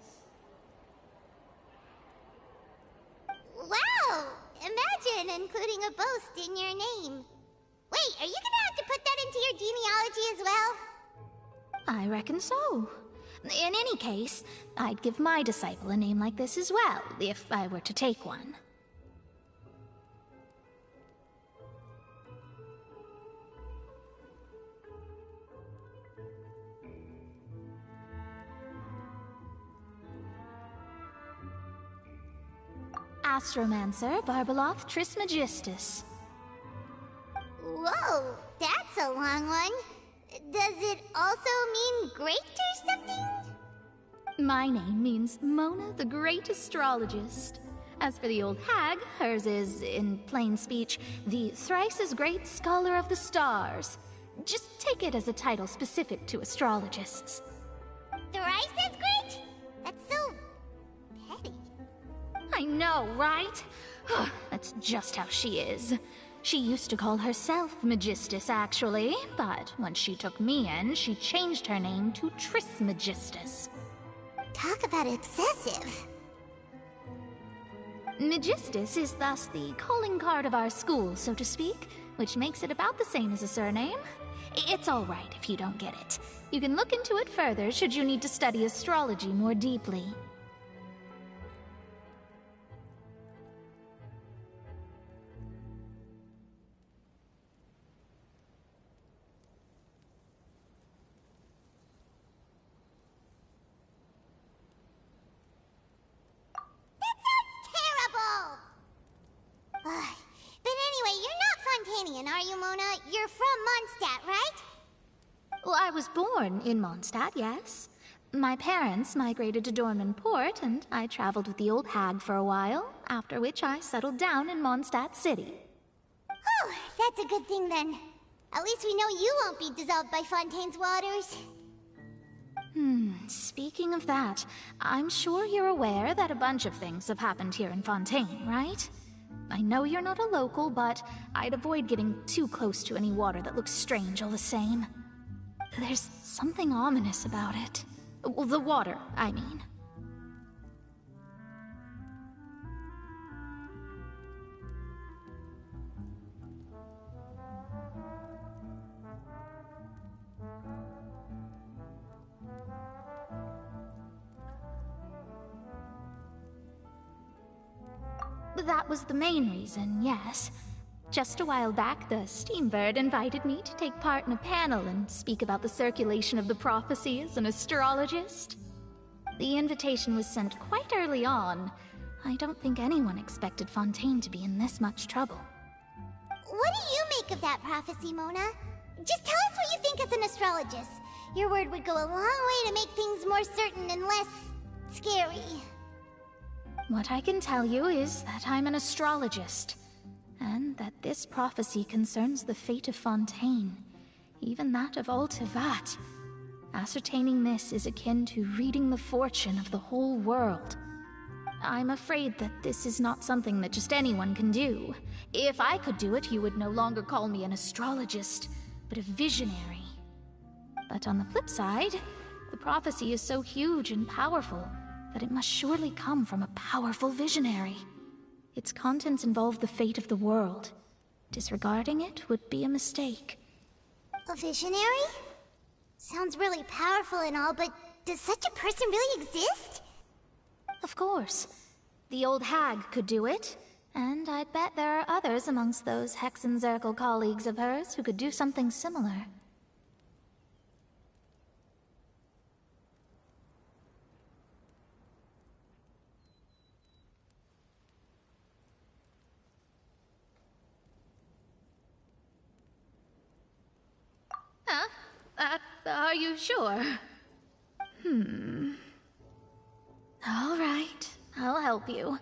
Wow! Imagine including a boast in your name. Wait, are you gonna have to put that into your genealogy as well? I reckon so. In any case, I'd give my disciple a name like this as well, if I were to take one. Astromancer Barbeloth Trismegistus. Whoa, that's a long one. Does it also mean great or something? My name means Mona the Great Astrologist. As for the old hag, hers is, in plain speech, the thrice-as-great Scholar of the Stars. Just take it as a title specific to astrologists. Thrice as great? That's so petty. I know, right? That's just how she is. She used to call herself Magistus, actually, but when she took me in, she changed her name to Trismegistus. Talk about obsessive. Magistus is thus the calling card of our school, so to speak, which makes it about the same as a surname. It's all right if you don't get it. You can look into it further should you need to study astrology more deeply. Terrible! But anyway, you're not Fontanian, are you, Mona? You're from Mondstadt, right? Well, I was born in Mondstadt, yes. My parents migrated to Dorman Port, and I traveled with the old hag for a while, after which I settled down in Mondstadt City. Oh, that's a good thing then. At least we know you won't be dissolved by Fontaine's waters. Speaking of that, I'm sure you're aware that a bunch of things have happened here in Fontaine, right? I know you're not a local, but I'd avoid getting too close to any water that looks strange all the same. There's something ominous about it. Well, the water, I mean. That was the main reason, yes. Just a while back, the Steambird invited me to take part in a panel and speak about the circulation of the prophecy as an astrologist. The invitation was sent quite early on. I don't think anyone expected Fontaine to be in this much trouble. What do you make of that prophecy, Mona? Just tell us what you think as an astrologist. Your word would go a long way to make things more certain and less scary. What I can tell you is that I'm an astrologist, and that this prophecy concerns the fate of Fontaine, even that of all Tevat. Ascertaining this is akin to reading the fortune of the whole world. I'm afraid that this is not something that just anyone can do. If I could do it, you would no longer call me an astrologist, but a visionary. But on the flip side, the prophecy is so huge and powerful that it must surely come from a powerful visionary. Its contents involve the fate of the world. Disregarding it would be a mistake. A visionary? Sounds really powerful and all, but does such a person really exist? Of course. The old hag could do it, and I bet there are others amongst those Hexenzirkel colleagues of hers who could do something similar. Are you sure? All right, I'll help you.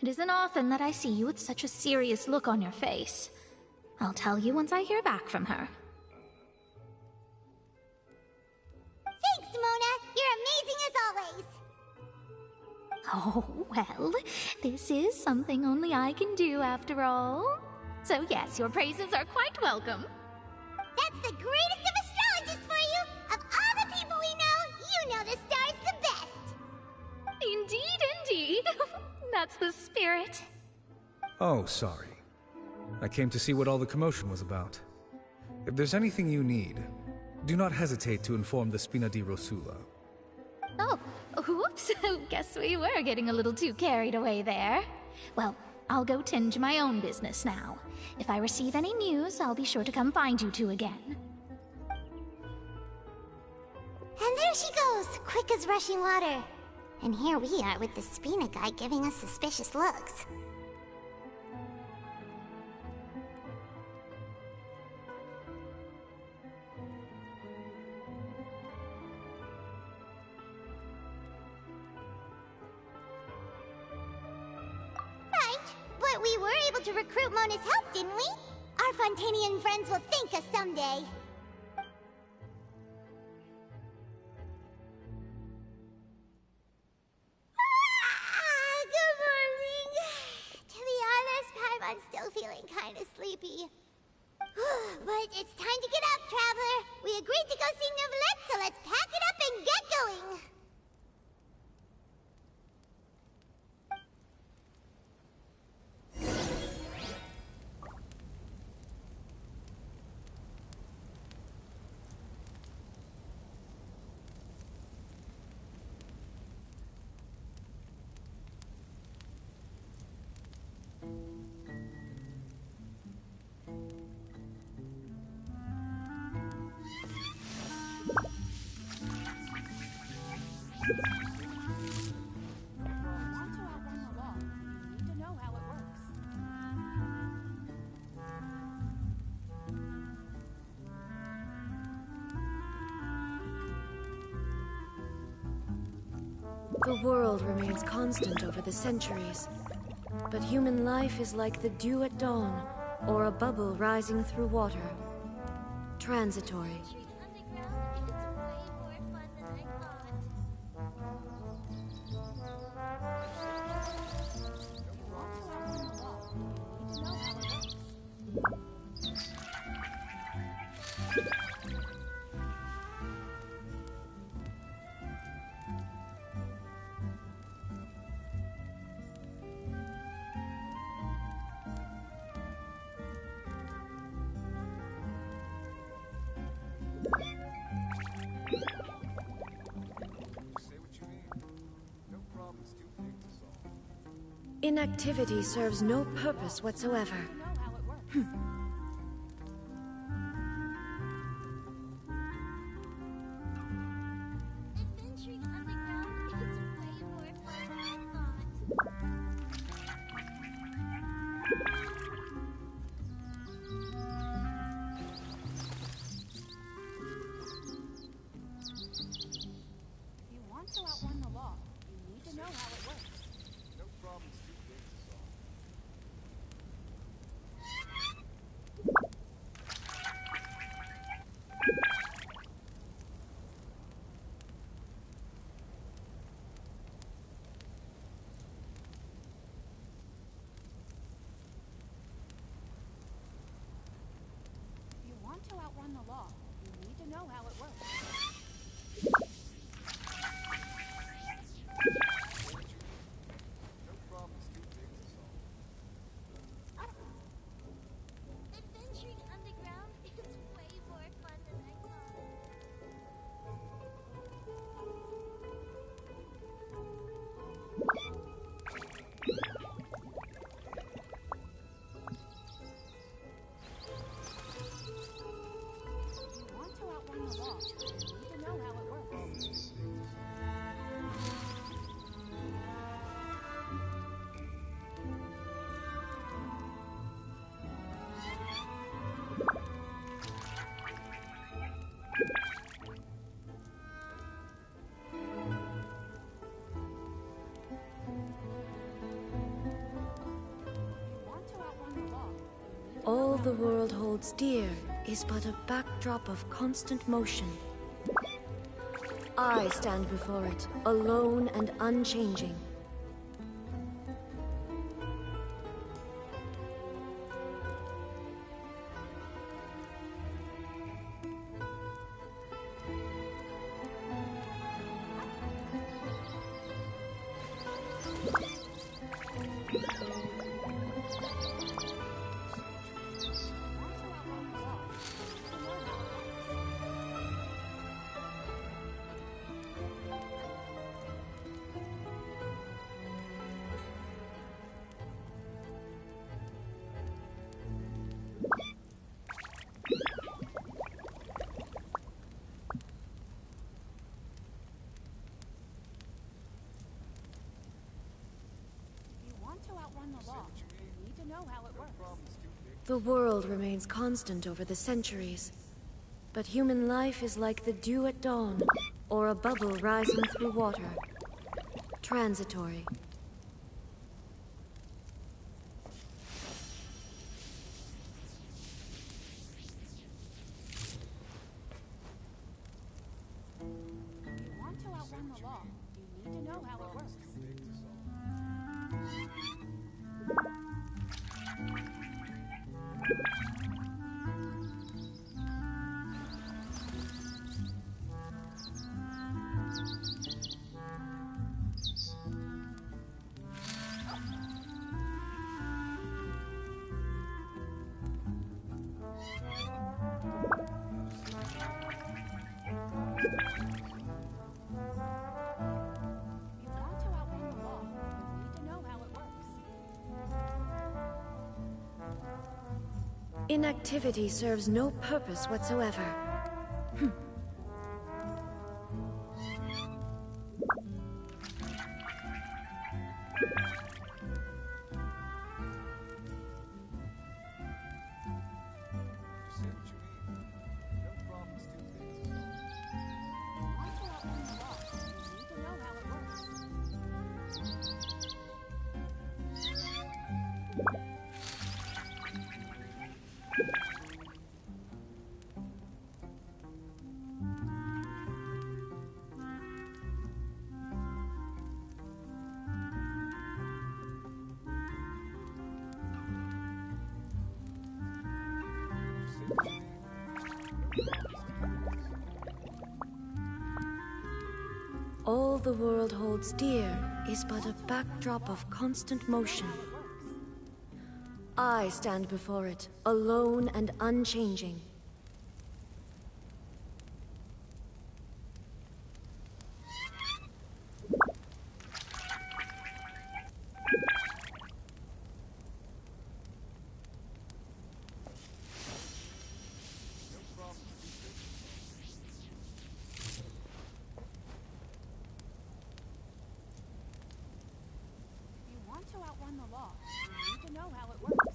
It isn't often that I see you with such a serious look on your face. I'll tell you once I hear back from her. Thanks, Mona. You're amazing as always. Oh, well, this is something only I can do after all. So yes, your praises are quite welcome. That's the greatest of astrologists for you! Of all the people we know, you know the star's the best! Indeed, indeed. That's the spirit. Oh, sorry. I came to see what all the commotion was about. If there's anything you need, do not hesitate to inform the Spina di Rosula. Oh, whoops. Guess we were getting a little too carried away there. Well, I'll go tend to my own business now. If I receive any news, I'll be sure to come find you two again. And there she goes, quick as rushing water. And here we are with the Spina guy giving us suspicious looks. But we were able to recruit Mona's help, didn't we? Our Fontanian friends will thank us someday. Good morning. To be honest, Paimon's still feeling kind of sleepy. But it's time to get up, Traveler. We agreed to go see Neuvillette, so let's pack it up and get going. The world remains constant over the centuries, but human life is like the dew at dawn, or a bubble rising through water. Transitory. Inactivity serves no purpose whatsoever. To outrun the law, you need to know how it works. No problem's too big to solve. Adventuring underground is way more fun than I thought. All the world holds dear is but a backdrop of constant motion. I stand before it, alone and unchanging. The world remains constant over the centuries, but human life is like the dew at dawn, or a bubble rising through water. Transitory. outrun the law. You need to know how it works. Inactivity serves no purpose whatsoever. All the world holds dear is but a backdrop of constant motion. I stand before it, alone and unchanging. To outrun the law, you need to know how it works.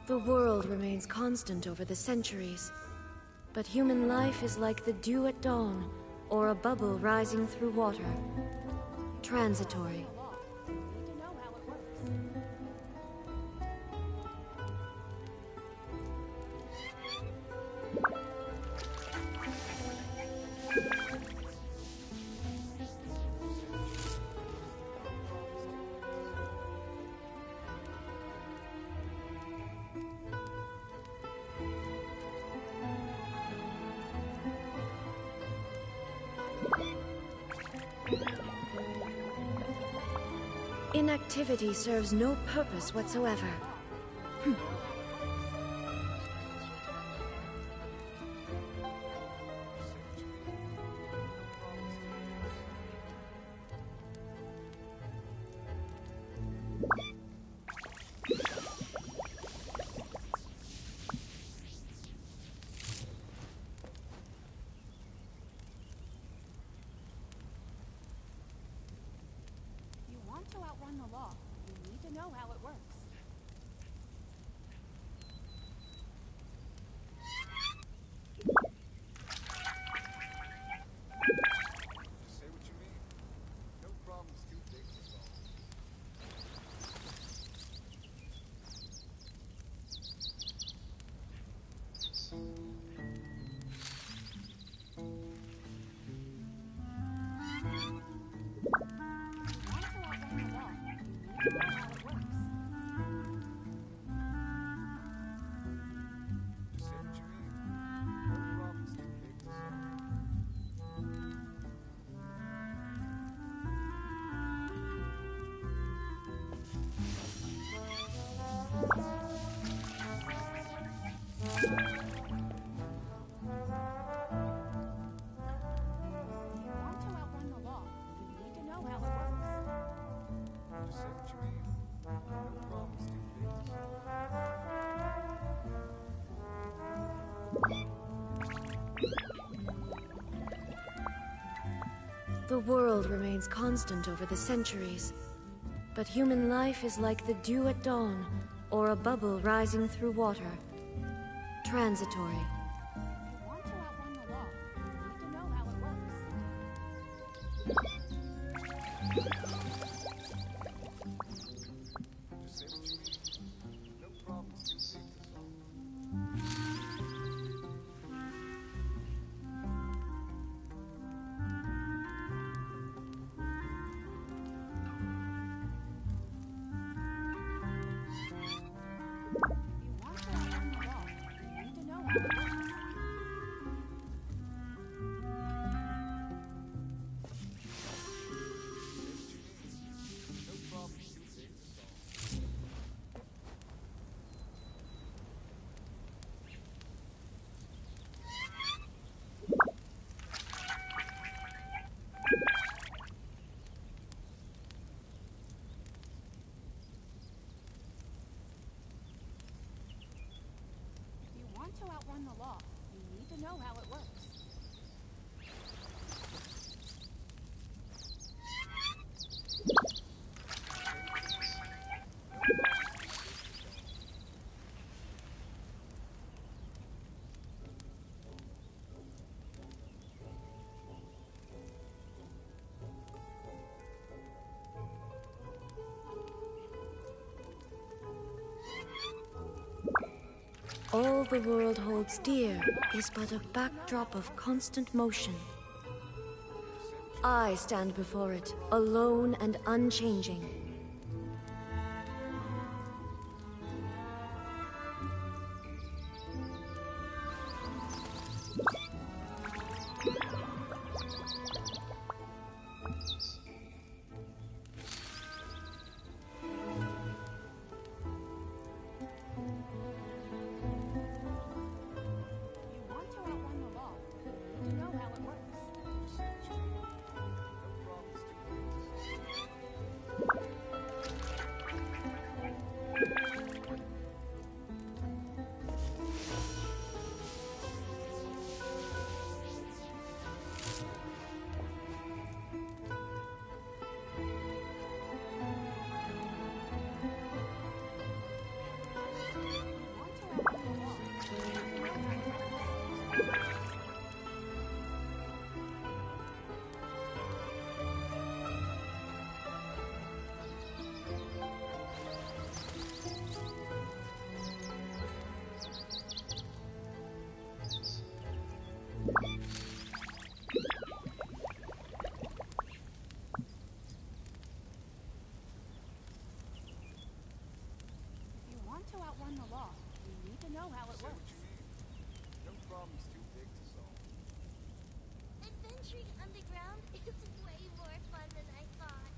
The world remains constant over the centuries, but human life is like the dew at dawn, or a bubble rising through water. Transitory. Inactivity serves no purpose whatsoever. To outrun the law, you need to know how it works. Say what you mean. No problem's too big to solve. To outrun the law, you need to know how it works. The world remains constant over the centuries. But human life is like the dew at dawn, or a bubble rising through water. Transitory. Want to outrun the law, you need to know how it works. To outrun the law, you need to know how it works. All the world holds dear is but a backdrop of constant motion. I stand before it, alone and unchanging. To outrun the law, you need to know how it works. No problem's too big to solve. Adventuring underground is way more fun than I thought.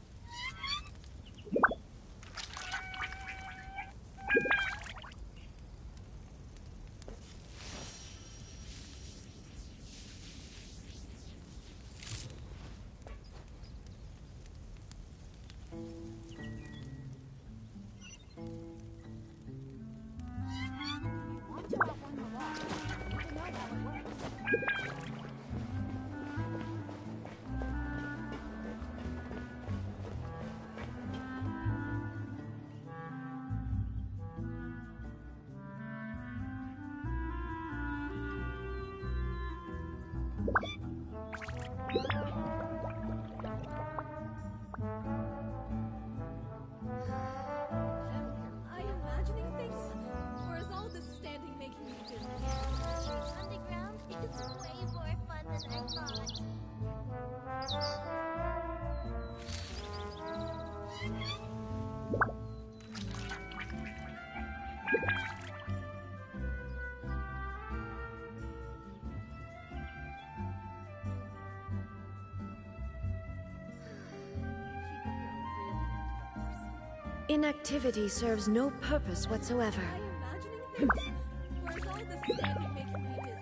To outrun the law, you need to know how it works. Am I imagining things? Or is all this standing making me dizzy? Underground is way more fun than I thought. Inactivity serves no purpose whatsoever. Am I imagining things? Or is all this standing making me dizzy?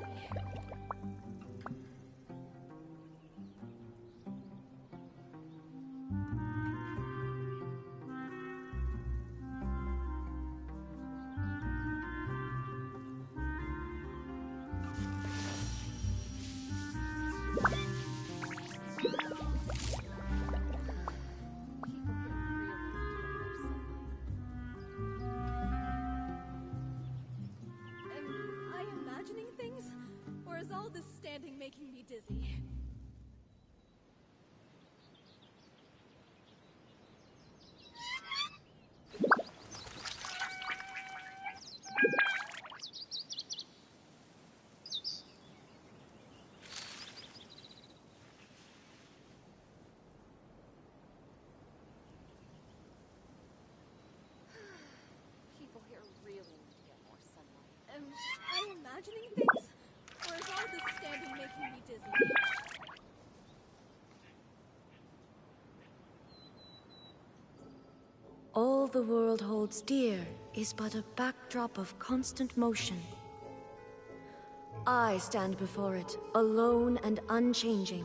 me dizzy. People here really need to get more sunlight. Am I imagining things? Or is all this standing making me dizzy? All the world holds dear is but a backdrop of constant motion. I stand before it, alone and unchanging.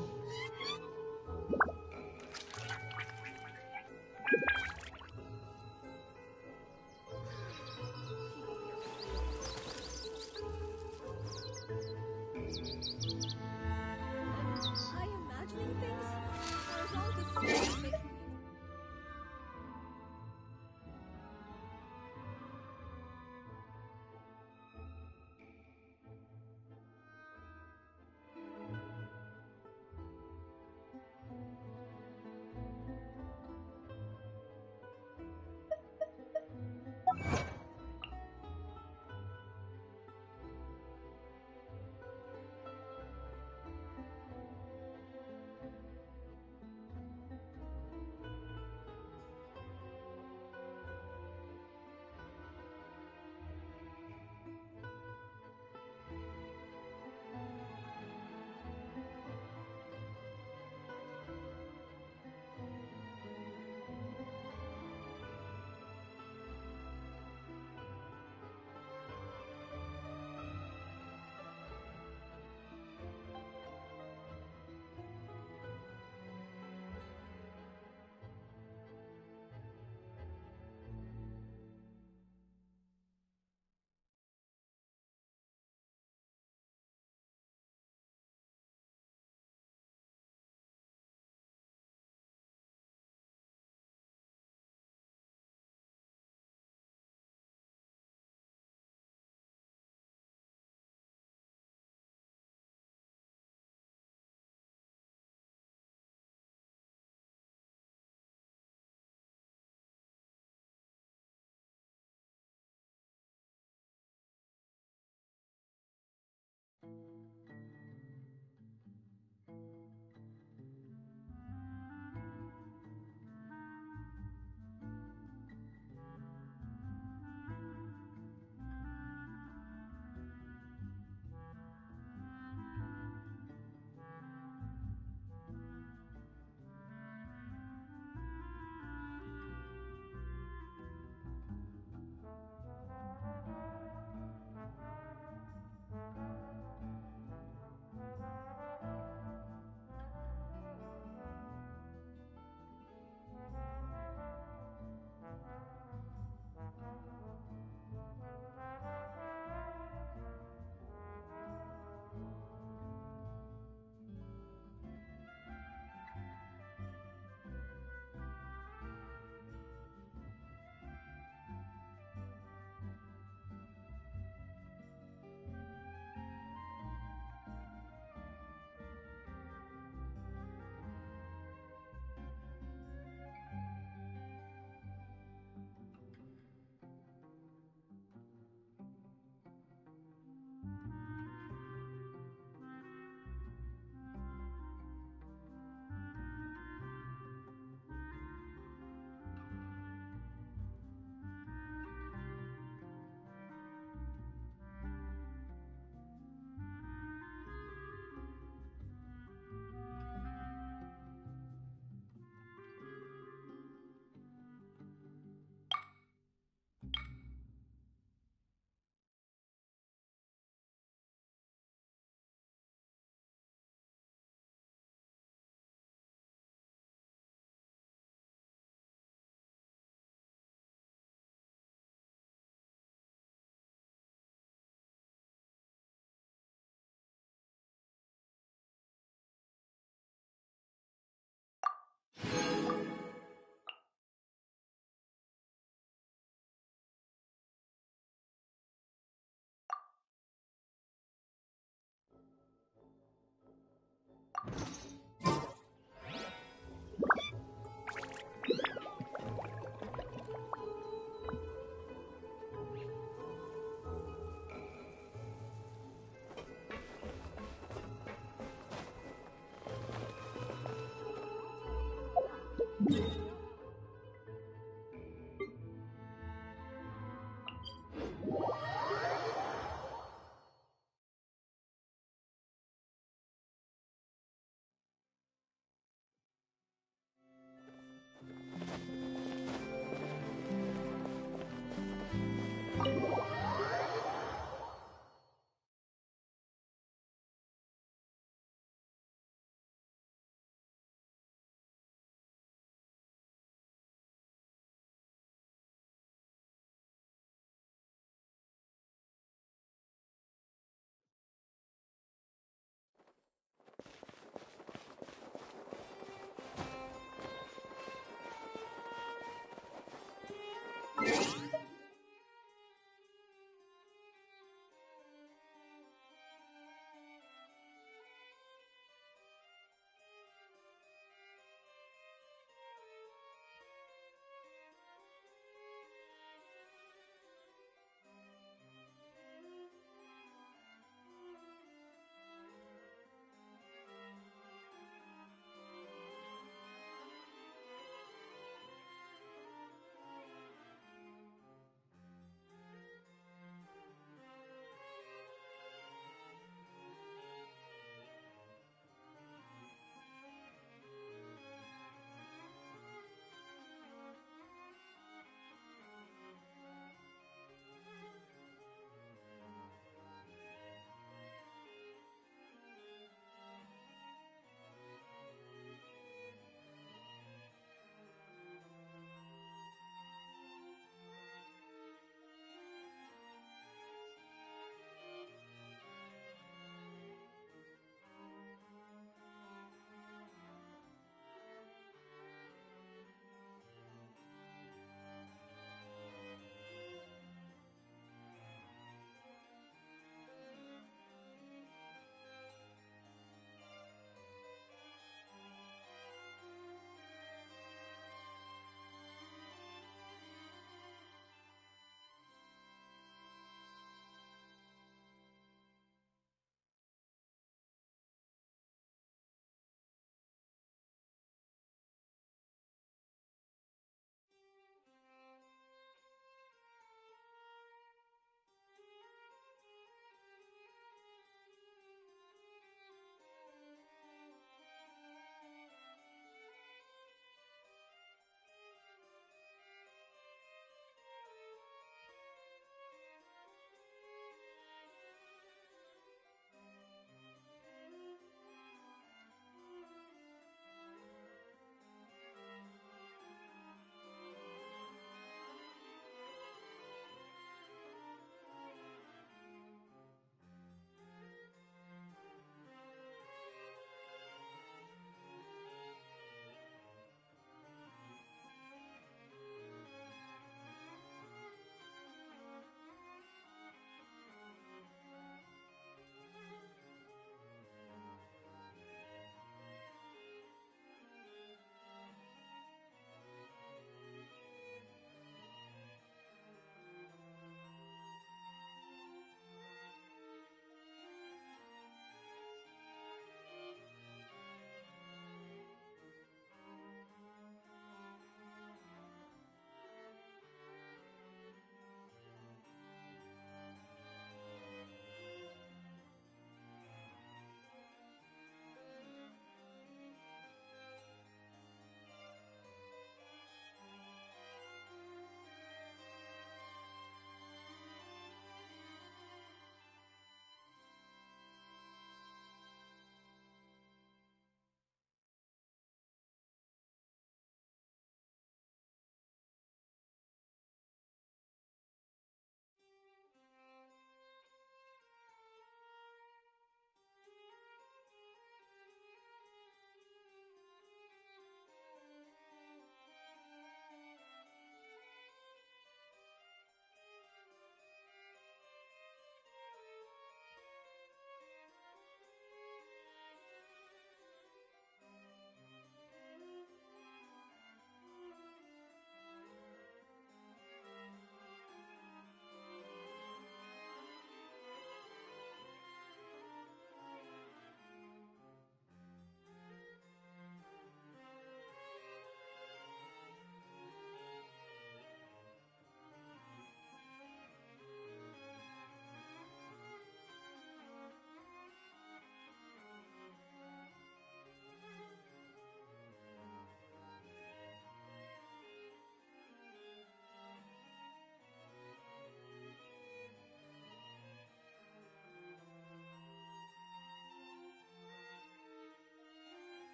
Am I imagining things? Or is all this standing making me...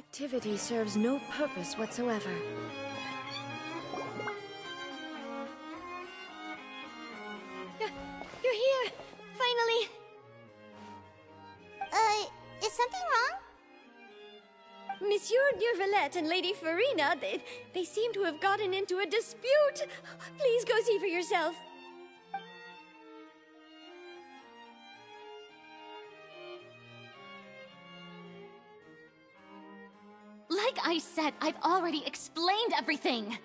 activity serves no purpose whatsoever. You're here! Finally! Is something wrong? Monsieur Neuvillette and Lady Farina, they seem to have gotten into a dispute. Please go see for yourself. Like I said, I've already explained everything.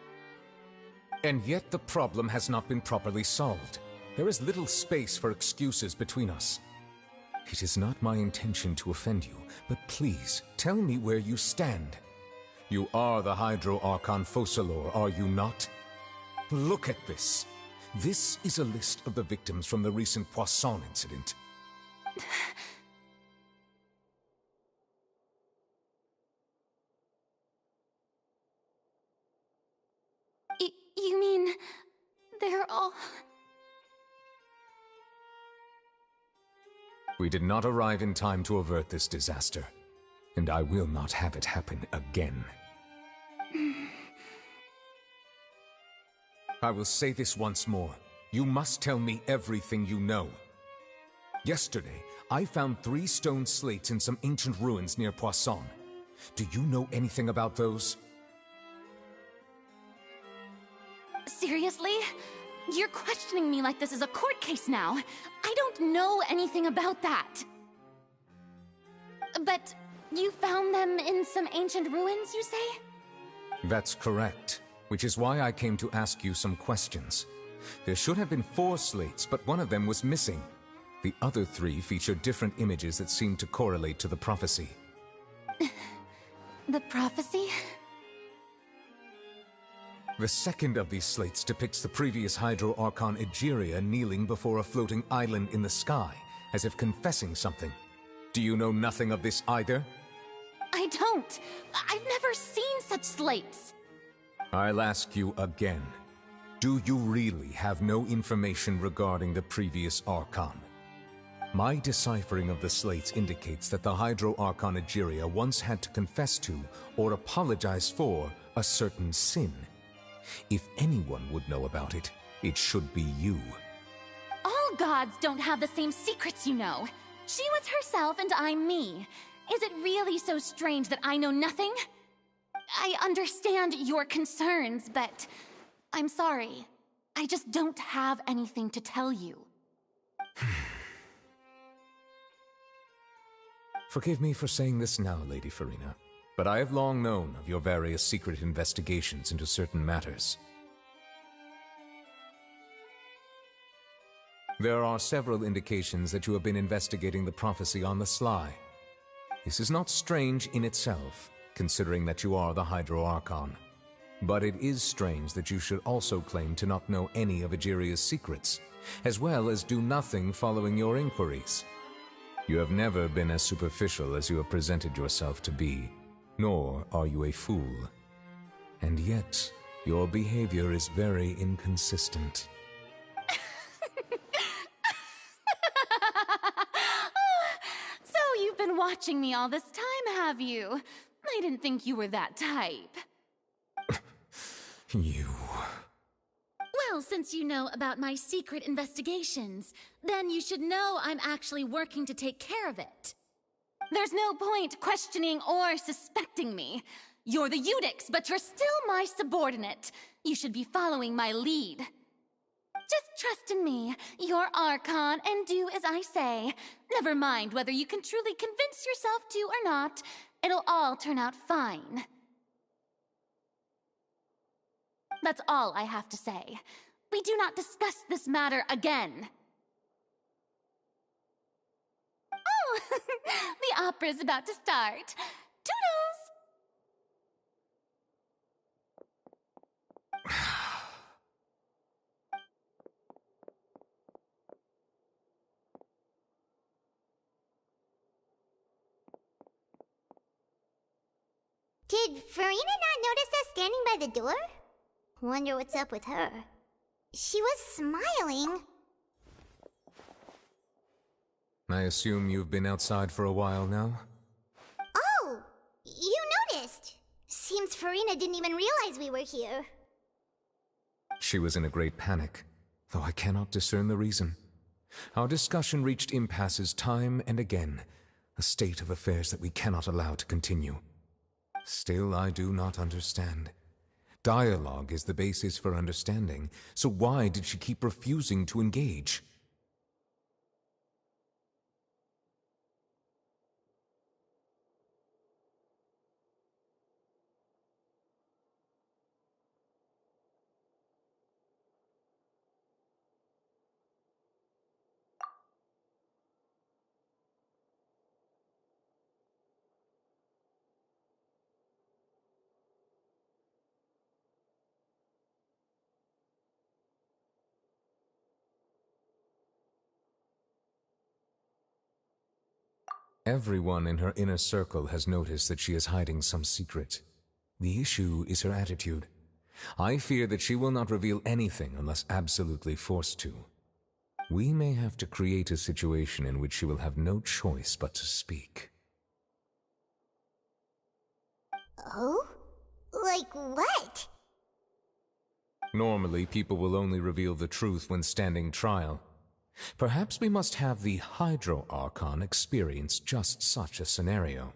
And yet the problem has not been properly solved. There is little space for excuses between us. It is not my intention to offend you, but please, tell me where you stand. You are the Hydro Archon Focalor, are you not? Look at this. This is a list of the victims from the recent Poisson incident. You mean... they're all... We did not arrive in time to avert this disaster, and I will not have it happen again. I will say this once more. You must tell me everything you know. Yesterday, I found 3 stone slates in some ancient ruins near Poisson. Do you know anything about those? Seriously? You're questioning me like this is a court case now. I don't know anything about that. But you found them in some ancient ruins, you say? That's correct, which is why I came to ask you some questions. There should have been 4 slates, but one of them was missing. The other 3 feature different images that seem to correlate to the prophecy. The prophecy? The second of these slates depicts the previous Hydro Archon Egeria kneeling before a floating island in the sky, as if confessing something. Do you know nothing of this either? I don't. I've never seen such slates. I'll ask you again. Do you really have no information regarding the previous Archon? My deciphering of the slates indicates that the Hydro Archon Egeria once had to confess to, or apologize for, a certain sin. If anyone would know about it, it should be you. All gods don't have the same secrets, you know. She was herself and I'm me. Is it really so strange that I know nothing? I understand your concerns, but I'm sorry. I just don't have anything to tell you. Forgive me for saying this now, Lady Farina, but I have long known of your various secret investigations into certain matters. There are several indications that you have been investigating the prophecy on the sly. This is not strange in itself, considering that you are the Hydro Archon. But it is strange that you should also claim to not know any of Egeria's secrets, as well as do nothing following your inquiries. You have never been as superficial as you have presented yourself to be, nor are you a fool. And yet, your behavior is very inconsistent. So you've been watching me all this time, have you? I didn't think you were that type. You... Well, since you know about my secret investigations, then you should know I'm actually working to take care of it. There's no point questioning or suspecting me. You're the Eudix, but you're still my subordinate. You should be following my lead. Just trust in me, your Archon, and do as I say. Never mind whether you can truly convince yourself to or not. It'll all turn out fine. That's all I have to say. We do not discuss this matter again. Oh, the opera's about to start. Toodles! Did Farina not notice us standing by the door? Wonder what's up with her. She was smiling. I assume you've been outside for a while now? Oh, you noticed. Seems Farina didn't even realize we were here. She was in a great panic, though I cannot discern the reason. Our discussion reached impasses time and again, a state of affairs that we cannot allow to continue. Still, I do not understand. Dialogue is the basis for understanding, so why did she keep refusing to engage? Everyone in her inner circle has noticed that she is hiding some secret. The issue is her attitude. I fear that she will not reveal anything unless absolutely forced to. We may have to create a situation in which she will have no choice but to speak. Oh? Like what? Normally, people will only reveal the truth when standing trial. Perhaps we must have the Hydro Archon experience just such a scenario.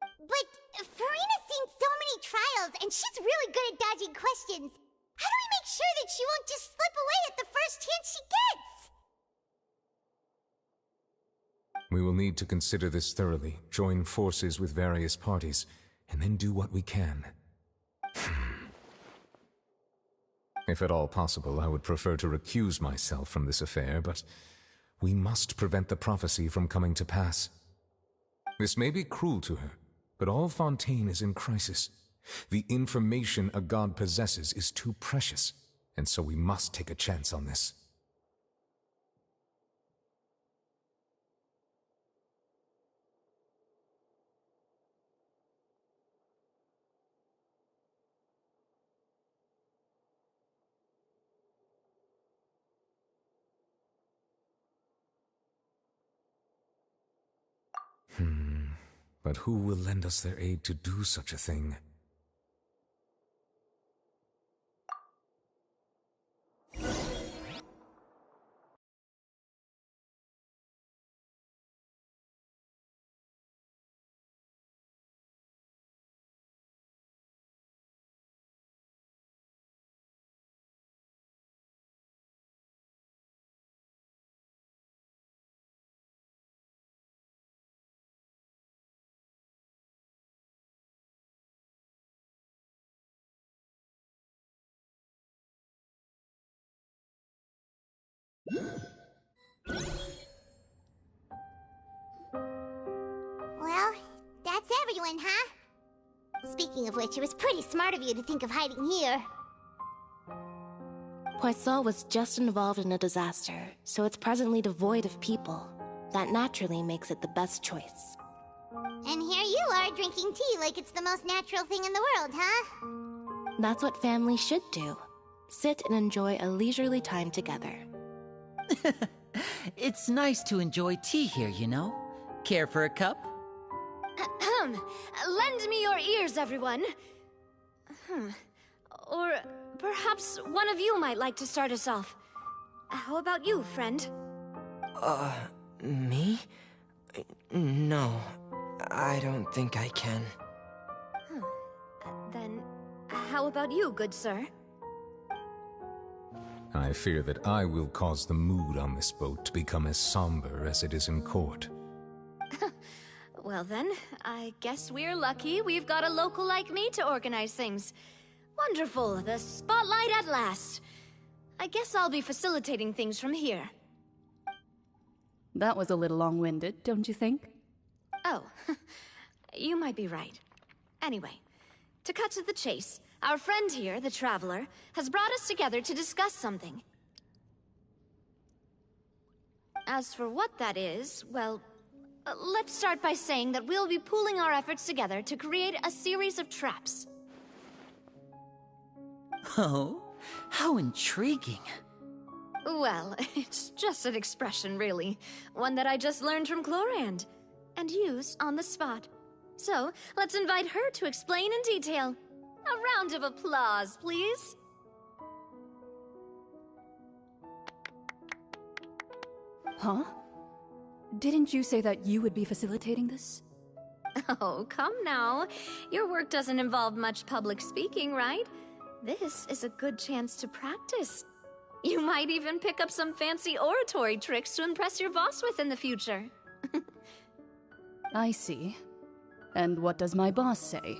But Farina's seen so many trials, and she's really good at dodging questions. How do we make sure that she won't just slip away at the first chance she gets? We will need to consider this thoroughly, join forces with various parties, and then do what we can. If at all possible, I would prefer to recuse myself from this affair, but we must prevent the prophecy from coming to pass. This may be cruel to her, but all Fontaine is in crisis. The information a god possesses is too precious, and so we must take a chance on this. But who will lend us their aid to do such a thing? Well, that's everyone, huh? Speaking of which, it was pretty smart of you to think of hiding here. Poisson was just involved in a disaster, so it's presently devoid of people. That naturally makes it the best choice. And here you are drinking tea like it's the most natural thing in the world, huh? That's what families should do. Sit and enjoy a leisurely time together. It's nice to enjoy tea here, you know? Care for a cup? Lend me your ears, everyone. Or perhaps one of you might like to start us off. How about you, friend? Me? No, I don't think I can. Then, how about you, good sir? I fear that I will cause the mood on this boat to become as somber as it is in court. Well then, I guess we're lucky we've got a local like me to organize things. Wonderful, the spotlight at last. I guess I'll be facilitating things from here. That was a little long-winded, don't you think? Oh, you might be right. Anyway, to cut to the chase, our friend here, the Traveler, has brought us together to discuss something. As for what that is, well, let's start by saying that we'll be pooling our efforts together to create a series of traps. Oh, how intriguing. Well, it's just an expression, really. One that I just learned from Chlorand, and use on the spot. So, let's invite her to explain in detail. A round of applause, please. Huh? Didn't you say that you would be facilitating this? Oh, come now. Your work doesn't involve much public speaking, right? This is a good chance to practice. You might even pick up some fancy oratory tricks to impress your boss with in the future. I see. And what does my boss say?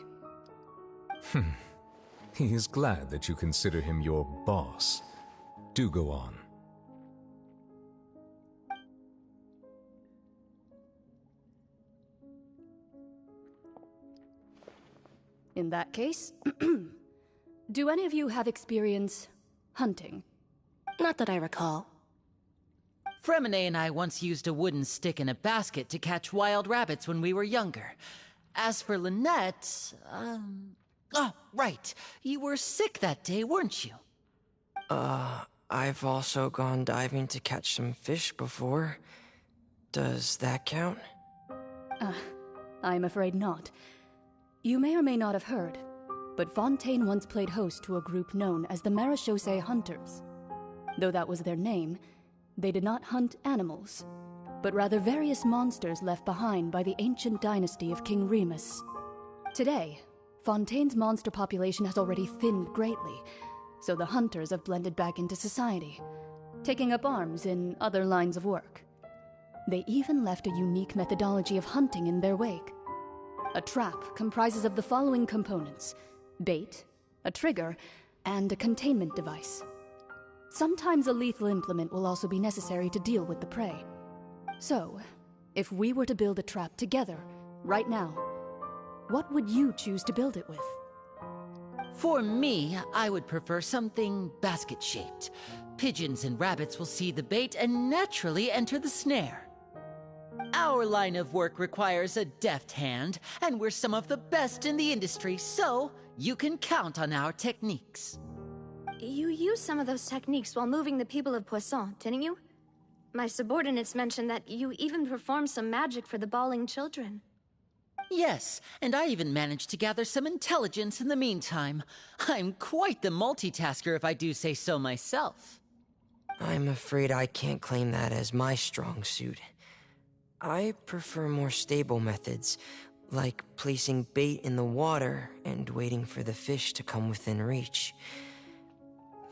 He is glad that you consider him your boss. Do go on. In that case, do any of you have experience hunting? Not that I recall. Fremine and I once used a wooden stick in a basket to catch wild rabbits when we were younger. As for Lynette, oh, right. You were sick that day, weren't you? I've also gone diving to catch some fish before. Does that count? I'm afraid not. You may or may not have heard, but Fontaine once played host to a group known as the Marechaussee Hunters. Though that was their name, they did not hunt animals, but rather various monsters left behind by the ancient dynasty of King Remus. Today, Fontaine's monster population has already thinned greatly, so the hunters have blended back into society, taking up arms in other lines of work. They even left a unique methodology of hunting in their wake. A trap comprises of the following components: bait, a trigger, and a containment device. Sometimes a lethal implement will also be necessary to deal with the prey. So, if we were to build a trap together, right now, what would you choose to build it with? For me, I would prefer something basket-shaped. Pigeons and rabbits will see the bait and naturally enter the snare. Our line of work requires a deft hand, and we're some of the best in the industry, so you can count on our techniques. You used some of those techniques while moving the people of Poisson, didn't you? My subordinates mentioned that you even performed some magic for the bawling children. Yes, and I even managed to gather some intelligence in the meantime. I'm quite the multitasker if I do say so myself. I'm afraid I can't claim that as my strong suit. I prefer more stable methods, like placing bait in the water and waiting for the fish to come within reach.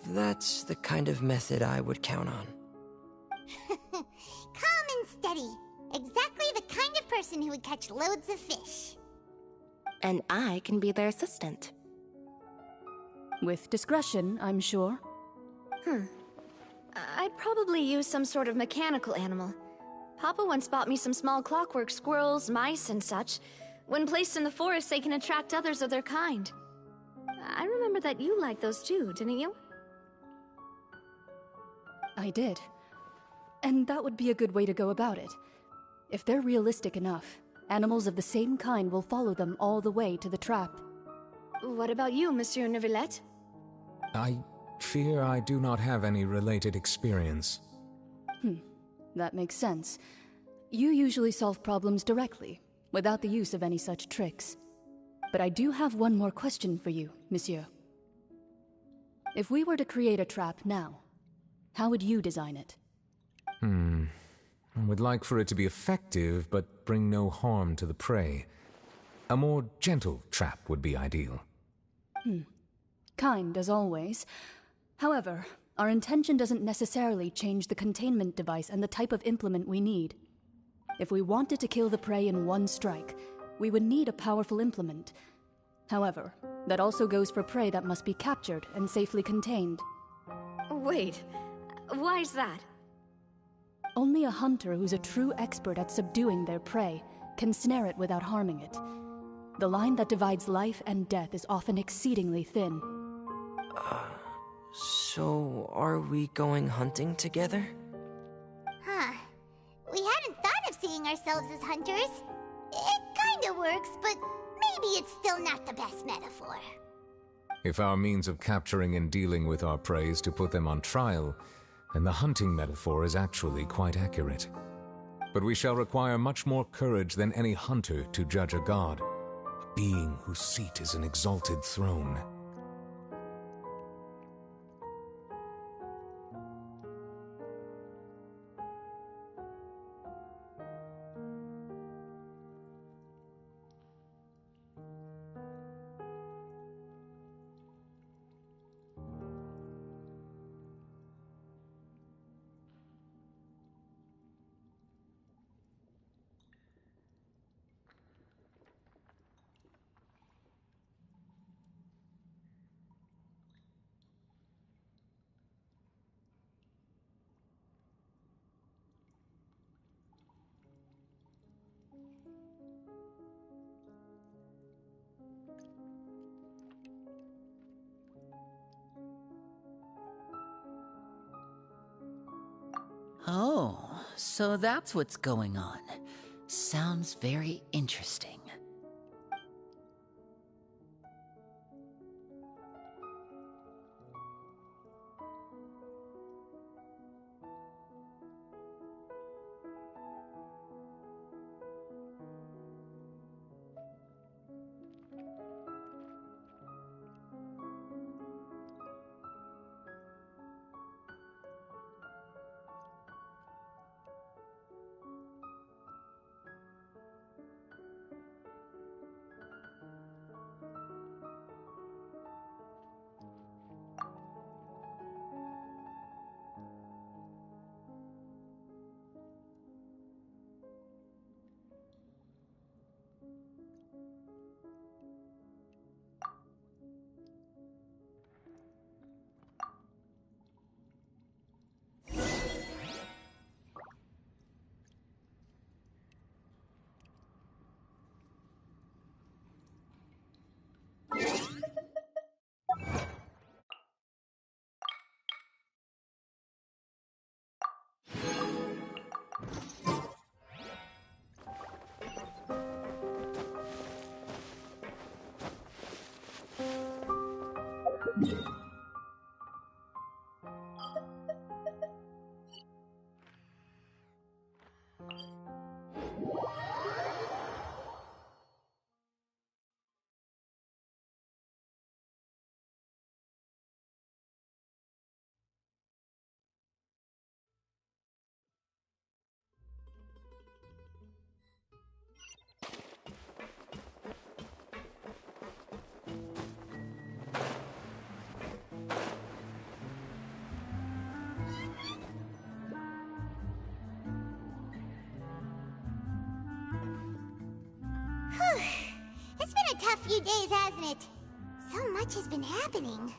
That's the kind of method I would count on. Calm and steady. Exactly the kind of person who would catch loads of fish. And I can be their assistant. With discretion, I'm sure. I'd probably use some sort of mechanical animal. Papa once bought me some small clockwork squirrels, mice, and such. When placed in the forest, they can attract others of their kind. I remember that you liked those too, didn't you? I did. And that would be a good way to go about it. If they're realistic enough, animals of the same kind will follow them all the way to the trap. What about you, Monsieur Neuvillette? I fear I do not have any related experience. That makes sense. You usually solve problems directly, without the use of any such tricks. But I do have one more question for you, monsieur. If we were to create a trap now, how would you design it? I would like for it to be effective, but bring no harm to the prey. A more gentle trap would be ideal. Kind, as always. However, our intention doesn't necessarily change the containment device and the type of implement we need. If we wanted to kill the prey in one strike, we would need a powerful implement. However, that also goes for prey that must be captured and safely contained. Wait, why's that? Only a hunter who's a true expert at subduing their prey can snare it without harming it. The line that divides life and death is often exceedingly thin. So are we going hunting together? We hadn't thought of seeing ourselves as hunters. It kinda works, but maybe it's still not the best metaphor. If our means of capturing and dealing with our prey is to put them on trial, then the hunting metaphor is actually quite accurate. But we shall require much more courage than any hunter to judge a god. being whose seat is an exalted throne. Oh, so that's what's going on. Sounds very interesting. It's been a tough few days, hasn't it? So much has been happening.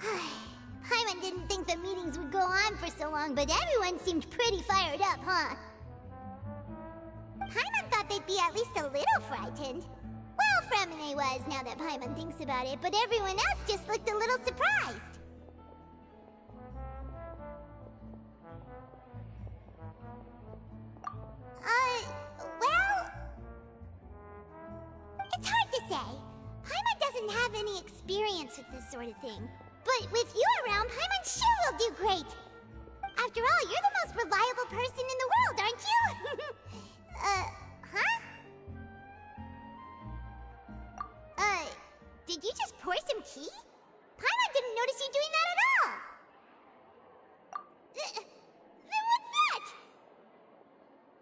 Paimon didn't think the meetings would go on for so long, but everyone seemed pretty fired up, huh? Paimon thought they'd be at least a little frightened. Well, Fremine was, now that Paimon thinks about it, but everyone else just looked a little surprised. Well... It's hard to say. Paimon doesn't have any experience with this sort of thing. But with you around, Paimon sure will do great. After all, you're the most reliable person in the world, aren't you? Did you just pour some tea? Paimon didn't notice you doing that at all. Then what's that?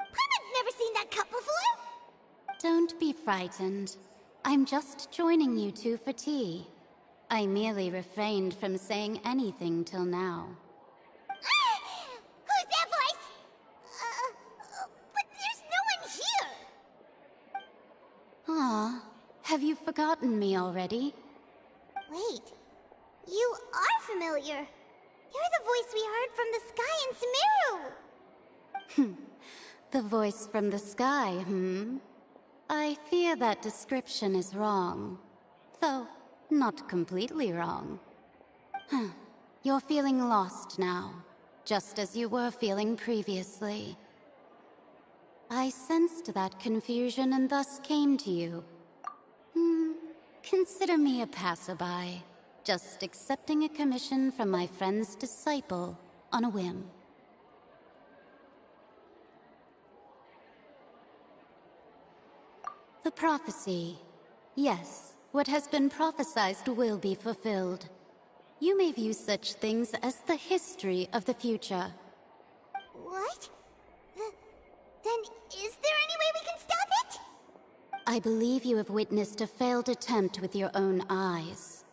Paimon's never seen that cup before. Don't be frightened. I'm just joining you two for tea. I merely refrained from saying anything till now. Who's that voice? But there's no one here. Aw, have you forgotten me already? Wait, you are familiar. You're the voice we heard from the sky in Sumeru. The voice from the sky, I fear that description is wrong. Though, not completely wrong. You're feeling lost now, just as you were feeling previously. I sensed that confusion and thus came to you. Consider me a passerby, just accepting a commission from my friend's disciple on a whim. The prophecy. Yes, what has been prophesized will be fulfilled. You may view such things as the history of the future. What? Then is there any way we can stop it? I believe you have witnessed a failed attempt with your own eyes.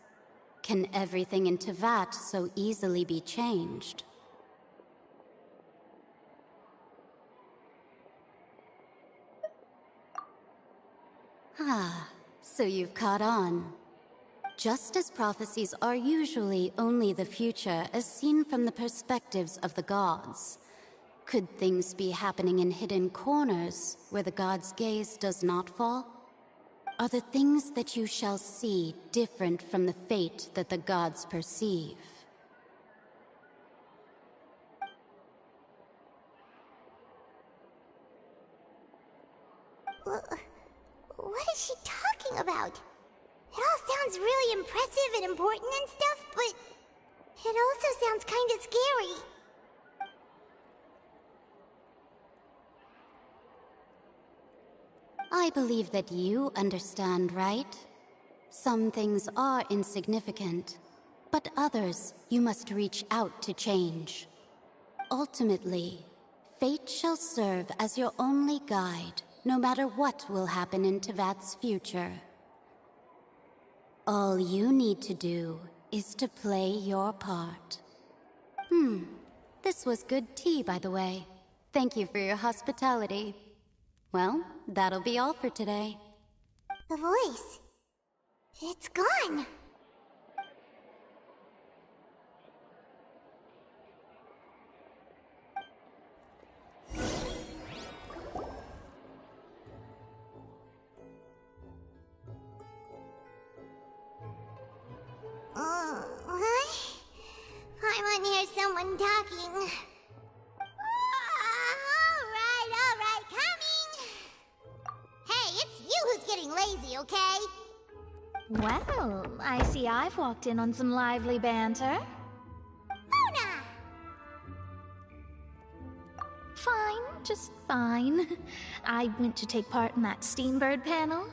Can everything in Tevat so easily be changed? Ah, so you've caught on. Just as prophecies are usually only the future as seen from the perspectives of the gods, could things be happening in hidden corners where the gods' gaze does not fall? Are the things that you shall see different from the fate that the gods perceive? What is she talking about? It all sounds really impressive and important and stuff, but it also sounds kind of scary. I believe that you understand, right? Some things are insignificant, but others you must reach out to change. Ultimately, fate shall serve as your only guide, no matter what will happen in Tevat's future. All you need to do is to play your part. This was good tea, by the way. Thank you for your hospitality. Well, that'll be all for today. The voice. It's gone. What? I want to hear someone talking. All right, coming. Hey, it's you who's getting lazy, okay? Well, I see I've walked in on some lively banter. Luna! Fine, just fine. I went to take part in that Steambird panel.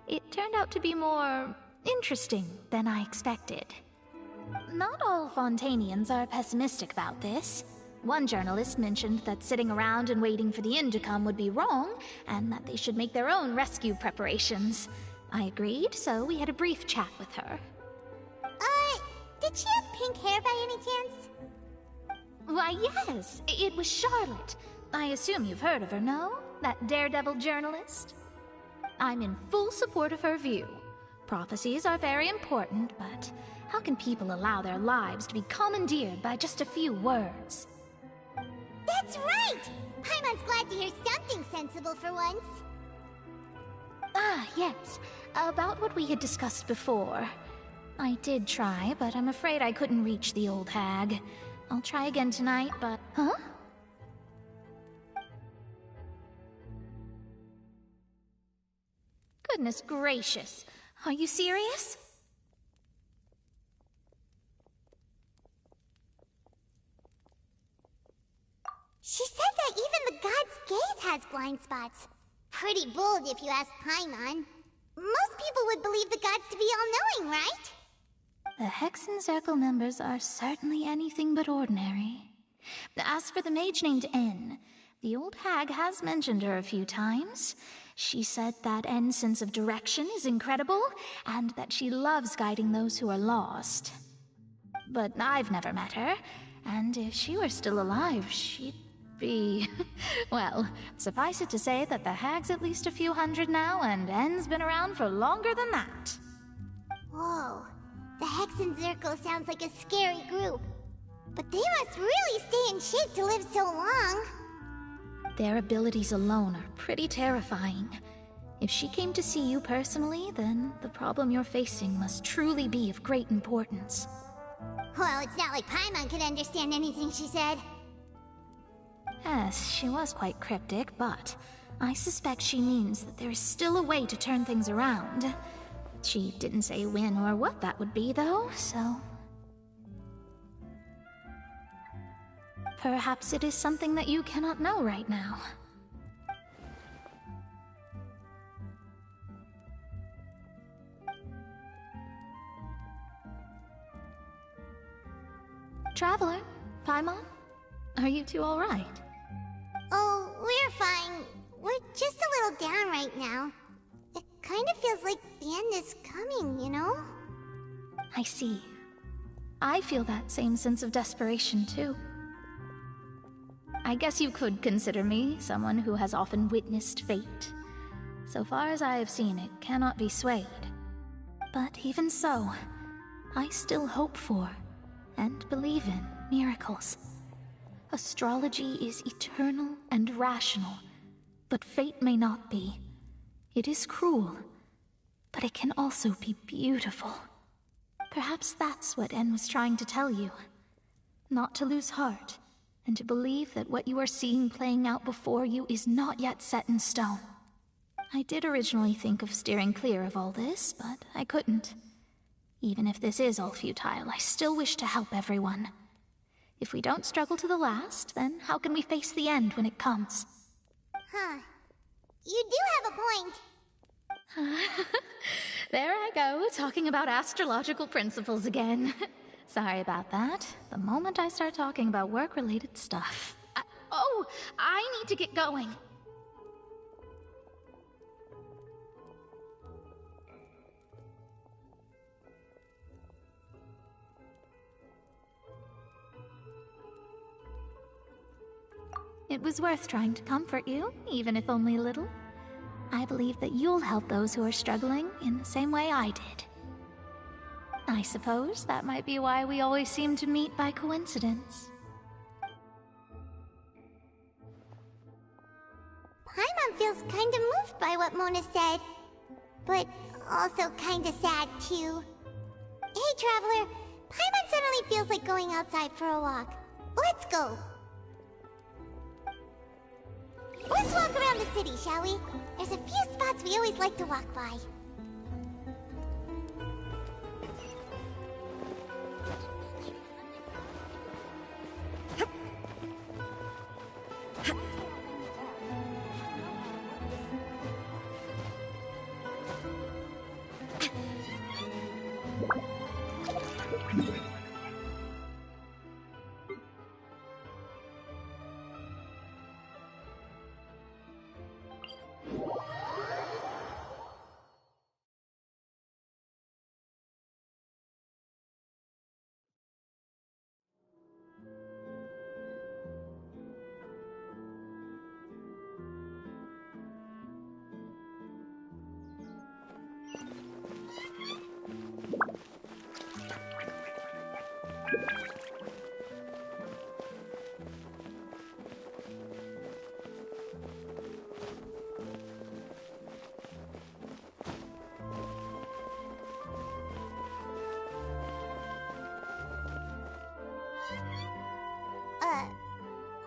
It turned out to be more interesting than I expected. Not all Fontanians are pessimistic about this. One journalist mentioned that sitting around and waiting for the end to come would be wrong, and that they should make their own rescue preparations. I agreed, so we had a brief chat with her. Did she have pink hair by any chance? Why, yes, it was Charlotte. I assume you've heard of her, no? That daredevil journalist? I'm in full support of her view. Prophecies are very important, but how can people allow their lives to be commandeered by just a few words? That's right! Paimon's glad to hear something sensible for once. Ah, yes. About what we had discussed before. I did try, but I'm afraid I couldn't reach the old hag. I'll try again tonight, but... Huh? Goodness gracious. Are you serious? She said that even the god's gaze has blind spots. Pretty bold if you ask Paimon. Most people would believe the gods to be all-knowing, right? The Hexen Circle members are certainly anything but ordinary. As for the mage named N, the old hag has mentioned her a few times. She said that N's sense of direction is incredible, and that she loves guiding those who are lost. But I've never met her, and if she were still alive, she'd be... Well, suffice it to say that the hag's at least a few hundred now, and N's been around for longer than that. Whoa. The Hexen Circle sounds like a scary group. But they must really stay in shape to live so long. Their abilities alone are pretty terrifying. If she came to see you personally, then the problem you're facing must truly be of great importance. Well, it's not like Paimon could understand anything she said. Yes, she was quite cryptic, but I suspect she means that there is still a way to turn things around. She didn't say when or what that would be, though, so... Perhaps it is something that you cannot know right now. Traveler, Paimon, are you two alright? Oh, we're fine. We're just a little down right now. It kind of feels like the end is coming, you know? I see. I feel that same sense of desperation, too. I guess you could consider me someone who has often witnessed fate. So far as I have seen, it cannot be swayed. But even so, I still hope for, and believe in, miracles. Astrology is eternal and rational, but fate may not be. It is cruel, but it can also be beautiful. Perhaps that's what En was trying to tell you. Not to lose heart, and to believe that what you are seeing playing out before you is not yet set in stone. I did originally think of steering clear of all this, but I couldn't. Even if this is all futile, I still wish to help everyone. If we don't struggle to the last, then how can we face the end when it comes? Huh. You do have a point. There I go, talking about astrological principles again. Sorry about that. The moment I start talking about work-related stuff. I need to get going. It was worth trying to comfort you, even if only a little. I believe that you'll help those who are struggling in the same way I did. I suppose that might be why we always seem to meet by coincidence. Paimon feels kind of moved by what Mona said, but also kind of sad too. Hey, Traveler, Paimon suddenly feels like going outside for a walk. Let's go. Let's walk around the city, shall we? There's a few spots we always like to walk by.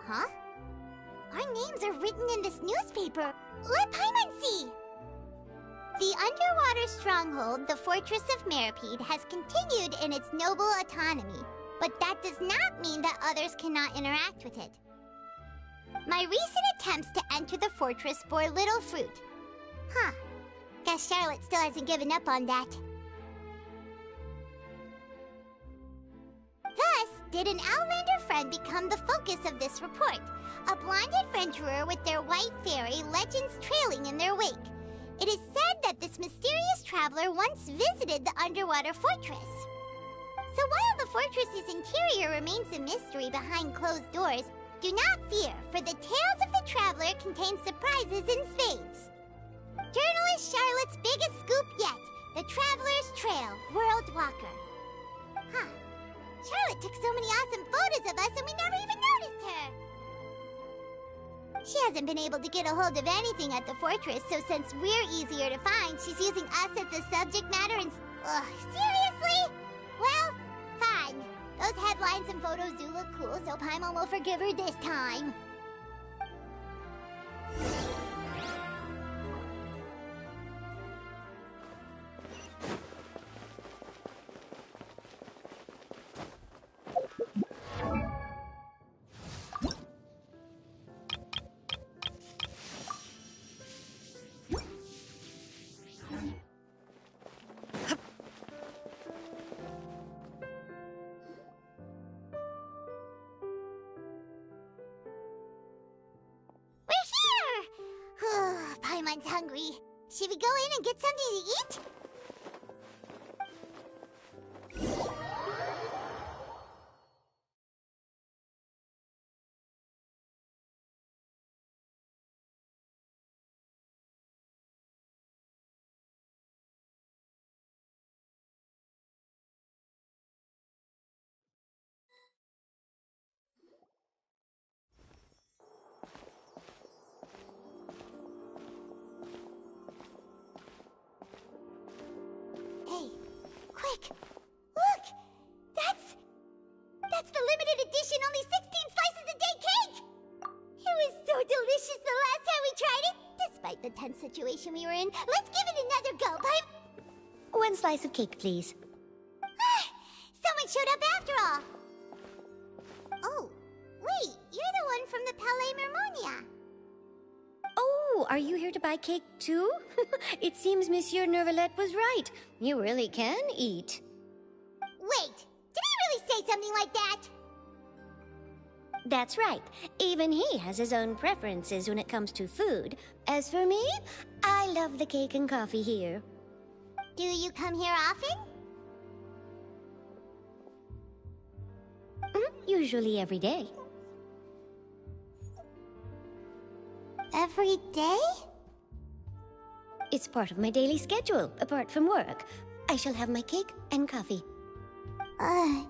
Huh? Our names are written in this newspaper. Let Paimon see! The underwater stronghold, the Fortress of Meripede, has continued in its noble autonomy, but that does not mean that others cannot interact with it. My recent attempts to enter the fortress bore little fruit. Huh. Guess Charlotte still hasn't given up on that. Thus, did an Outlander friend become the focus of this report? A blonde adventurer with their white fairy, legends trailing in their wake. It is said that this mysterious traveler once visited the underwater fortress. So while the fortress's interior remains a mystery behind closed doors, do not fear, for the tales of the traveler contain surprises in spades. Journalist Charlotte's biggest scoop yet, the Traveler's Trail, World Walker. Huh. Charlotte took so many awesome photos of us and we never even noticed her. She hasn't been able to get a hold of anything at the fortress, so since we're easier to find, she's using us as the subject matter and... Ugh, seriously? Well, fine. Those headlines and photos do look cool, so Paimon will forgive her this time. Should we go in and get something to eat? Hey, quick! Look! That's the limited edition, only 16 slices a day cake! It was so delicious the last time we tried it! Despite the tense situation we were in, let's give it another go, Pipe! 1 slice of cake, please. Someone showed up after all! Oh, wait, you're the one from the Palais Mermonia. Oh, are you here to buy cake too? It seems Monsieur Nervalette was right. You really can eat. Wait, did he really say something like that? That's right. Even he has his own preferences when it comes to food. As for me, I love the cake and coffee here. Do you come here often? Usually every day. Every day? It's part of my daily schedule, apart from work. I shall have my cake and coffee. Then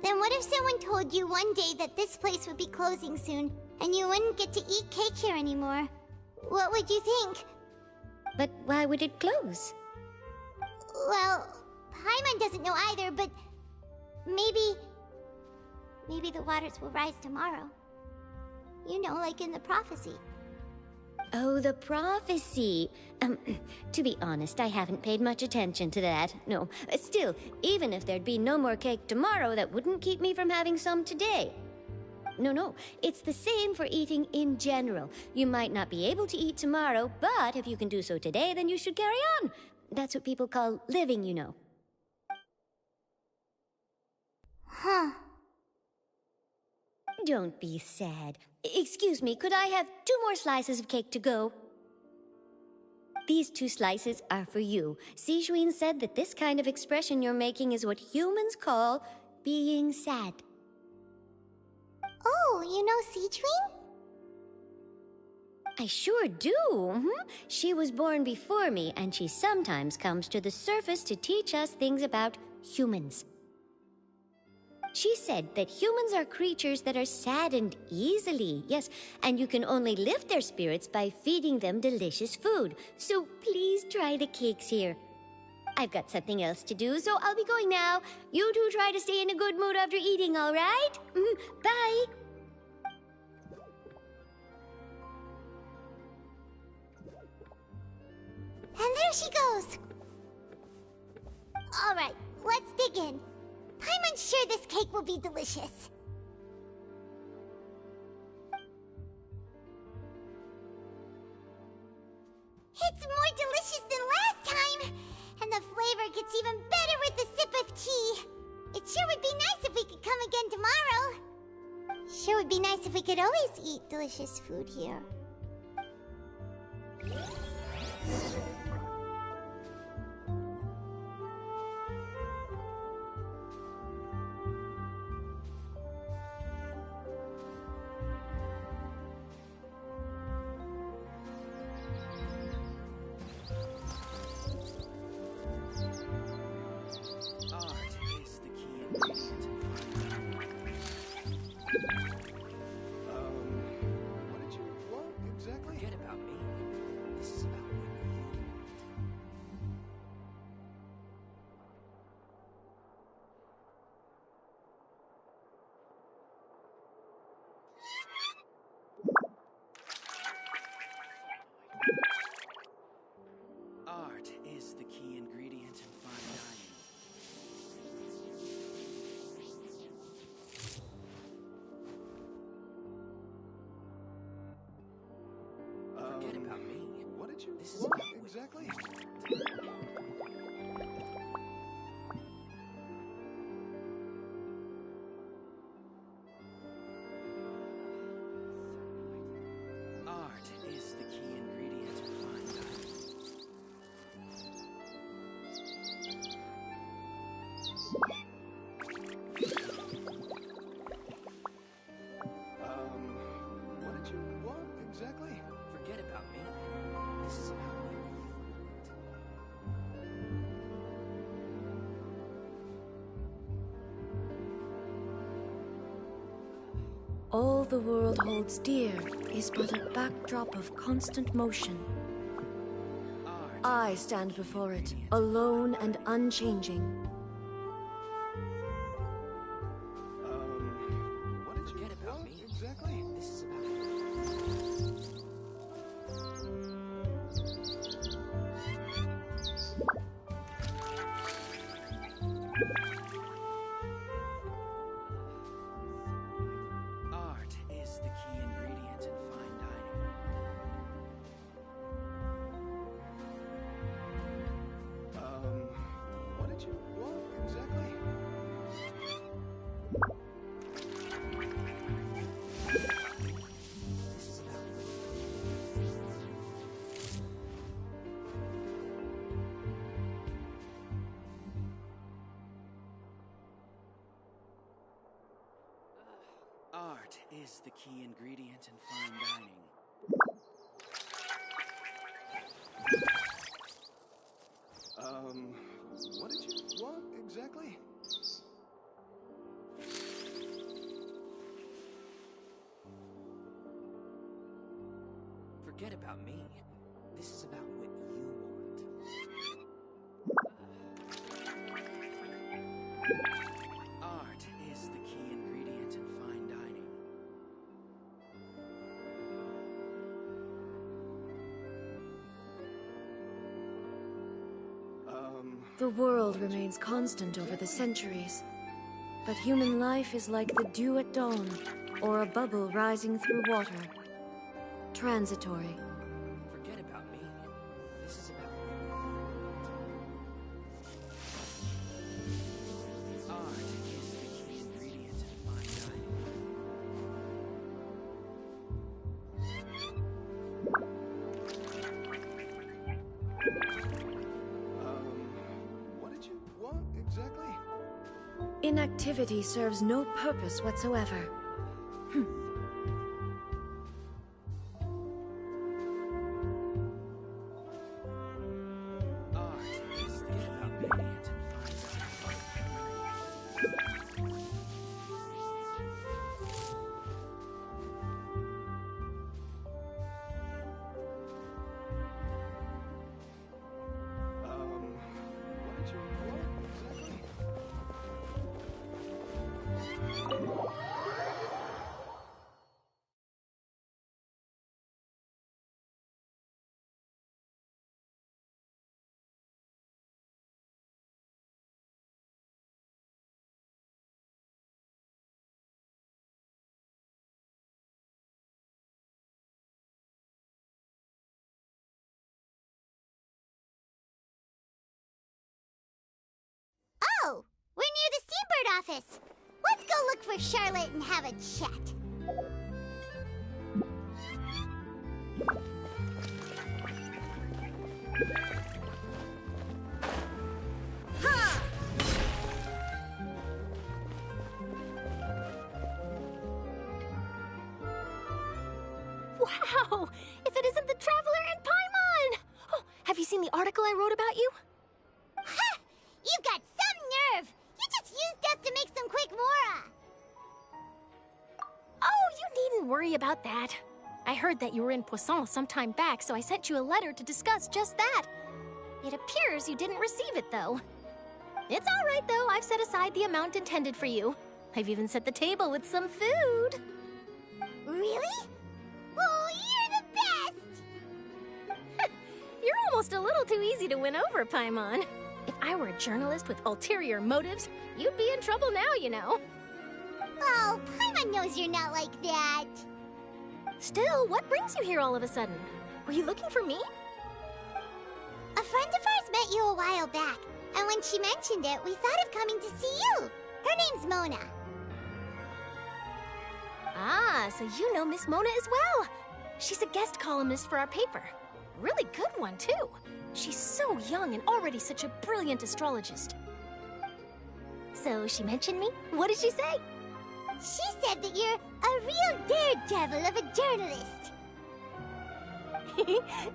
what if someone told you one day that this place would be closing soon, and you wouldn't get to eat cake here anymore? What would you think? But why would it close? Well, Paimon doesn't know either, but maybe the waters will rise tomorrow. You know, like in the prophecy. Oh, the prophecy. To be honest, I haven't paid much attention to that. No, still, even if there'd be no more cake tomorrow, that wouldn't keep me from having some today. No, it's the same for eating in general. You might not be able to eat tomorrow, but if you can do so today, then you should carry on. That's what people call living, you know. Huh. Don't be sad. Excuse me, could I have 2 more slices of cake to go? These 2 slices are for you. Sijuin said that this kind of expression you're making is what humans call being sad. Oh, you know Sijuin? I sure do. She was born before me, and she sometimes comes to the surface to teach us things about humans. She said that humans are creatures that are saddened easily, yes, and you can only lift their spirits by feeding them delicious food. So please try the cakes here. I've got something else to do, so I'll be going now. You two try to stay in a good mood after eating, all right? Bye. And there she goes. All right, let's dig in. Paimon's sure this cake will be delicious. It's more delicious than last time! And the flavor gets even better with a sip of tea. It sure would be nice if we could come again tomorrow. Sure would be nice if we could always eat delicious food here. Art is the key ingredient in fine dining. Forget about me. What did you... This is about exactly? Art is the key ingredient in All the world holds dear is but a backdrop of constant motion. I stand before it, alone and unchanging. What did you forget about me? Exactly. This is about art is the key ingredient in fine dining. What did you want exactly? Art is the key ingredient in fine dining. What did you want exactly? Forget about me. This is about what you want. Art is the key ingredient in fine dining. The world remains constant over the centuries. But human life is like the dew at dawn, or a bubble rising through water. Transitory. Forget about me. This is about art is the key ingredient in fine dining. What did you want exactly? Inactivity serves no purpose whatsoever. Oh, we're near the Seabird office. Let's go look for Charlotte and have a chat. Wow! If it isn't the Traveler and Paimon! Oh, have you seen the article I wrote about you? Ha! You've got some nerve! You just used us to make some quick mora! Oh, you needn't worry about that. I heard that you were in Poisson some time back, so I sent you a letter to discuss just that. It appears you didn't receive it, though. It's all right, though. I've set aside the amount intended for you. I've even set the table with some food. Really? Oh, you're the best! You're almost a little too easy to win over, Paimon. If I were a journalist with ulterior motives, you'd be in trouble now, you know. Oh, Paimon knows you're not like that. Still, what brings you here all of a sudden? Were you looking for me? A friend of ours met you a while back, and when she mentioned it, we thought of coming to see you. Her name's Mona. Ah, so you know Miss Mona as well. She's a guest columnist for our paper. Really good one, too. She's so young and already such a brilliant astrologist. So she mentioned me? What did she say? She said that you're a real daredevil of a journalist.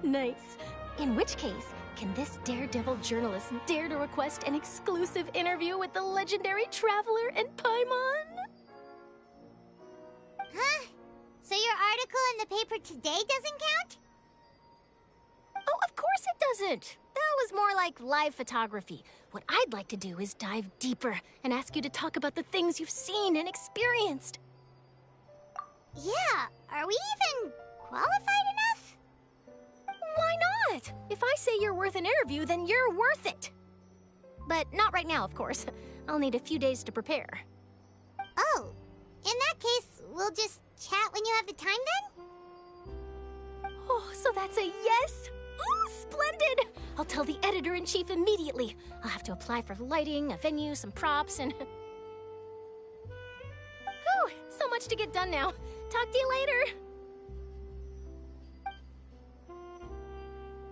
Nice. In which case, can this daredevil journalist dare to request an exclusive interview with the legendary Traveler and Paimon? Huh? So your article in the paper today doesn't count? Oh, of course it doesn't. That was more like live photography. What I'd like to do is dive deeper and ask you to talk about the things you've seen and experienced. Yeah, are we even qualified enough? Why not? If I say you're worth an interview, then you're worth it. But not right now, of course. I'll need a few days to prepare. Oh, in that case, we'll just chat when you have the time then? Oh, so that's a yes? Ooh, splendid! I'll tell the editor-in-chief immediately. I'll have to apply for lighting, a venue, some props, and... Whew, so much to get done now. Talk to you later.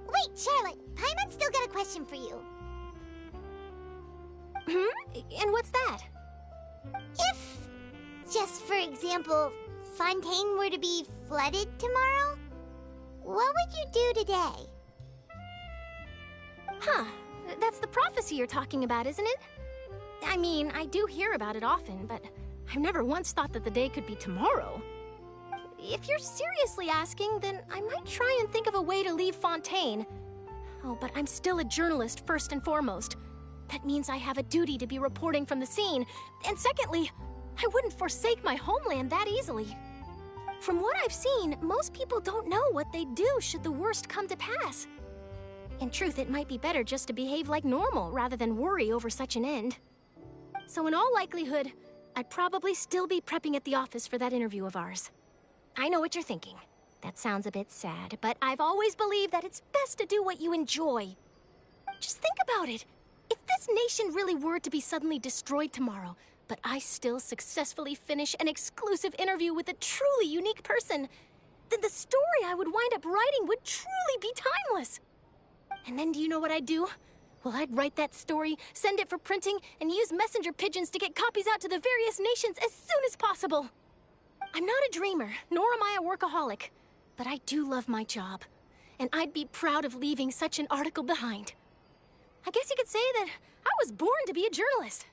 Wait, Charlotte, Paimon's still got a question for you. And what's that? If, just for example, Fontaine were to be flooded tomorrow, what would you do today? Huh. That's the prophecy you're talking about, isn't it? I mean, I do hear about it often, but I've never once thought that the day could be tomorrow. If you're seriously asking, then I might try and think of a way to leave Fontaine. Oh, but I'm still a journalist first and foremost. That means I have a duty to be reporting from the scene. And secondly, I wouldn't forsake my homeland that easily. From what I've seen, most people don't know what they'd do should the worst come to pass. In truth, it might be better just to behave like normal rather than worry over such an end. So in all likelihood, I'd probably still be prepping at the office for that interview of ours. I know what you're thinking. That sounds a bit sad, but I've always believed that it's best to do what you enjoy. Just think about it. If this nation really were to be suddenly destroyed tomorrow, but I still successfully finish an exclusive interview with a truly unique person, then the story I would wind up writing would truly be timeless. And then do you know what I'd do? Well, I'd write that story, send it for printing, and use messenger pigeons to get copies out to the various nations as soon as possible. I'm not a dreamer, nor am I a workaholic, but I do love my job, and I'd be proud of leaving such an article behind. I guess you could say that I was born to be a journalist.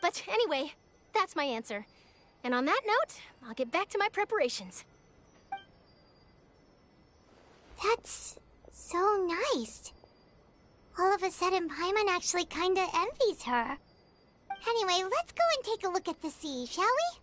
But anyway, that's my answer. And on that note, I'll get back to my preparations. That's so nice. All of a sudden, Paimon actually kinda envies her. Anyway, let's go and take a look at the sea, shall we?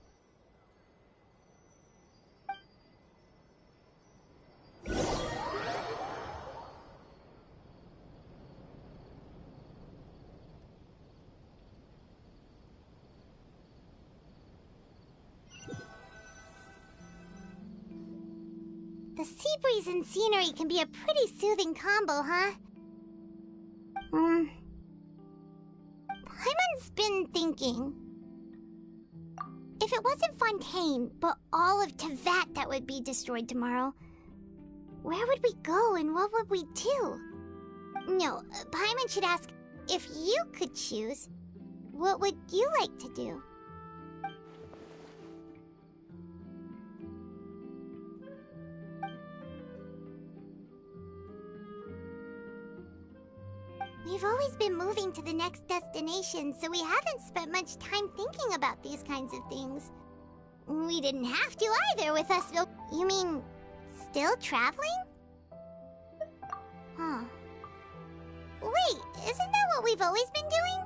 The sea breeze and scenery can be a pretty soothing combo, huh? Paimon's been thinking. If it wasn't Fontaine, but all of Tevat that would be destroyed tomorrow, where would we go and what would we do? No, Paimon should ask, if you could choose, what would you like to do? We've always been moving to the next destination, so we haven't spent much time thinking about these kinds of things. We didn't have to either with us. You mean, still traveling? Huh. Wait, isn't that what we've always been doing?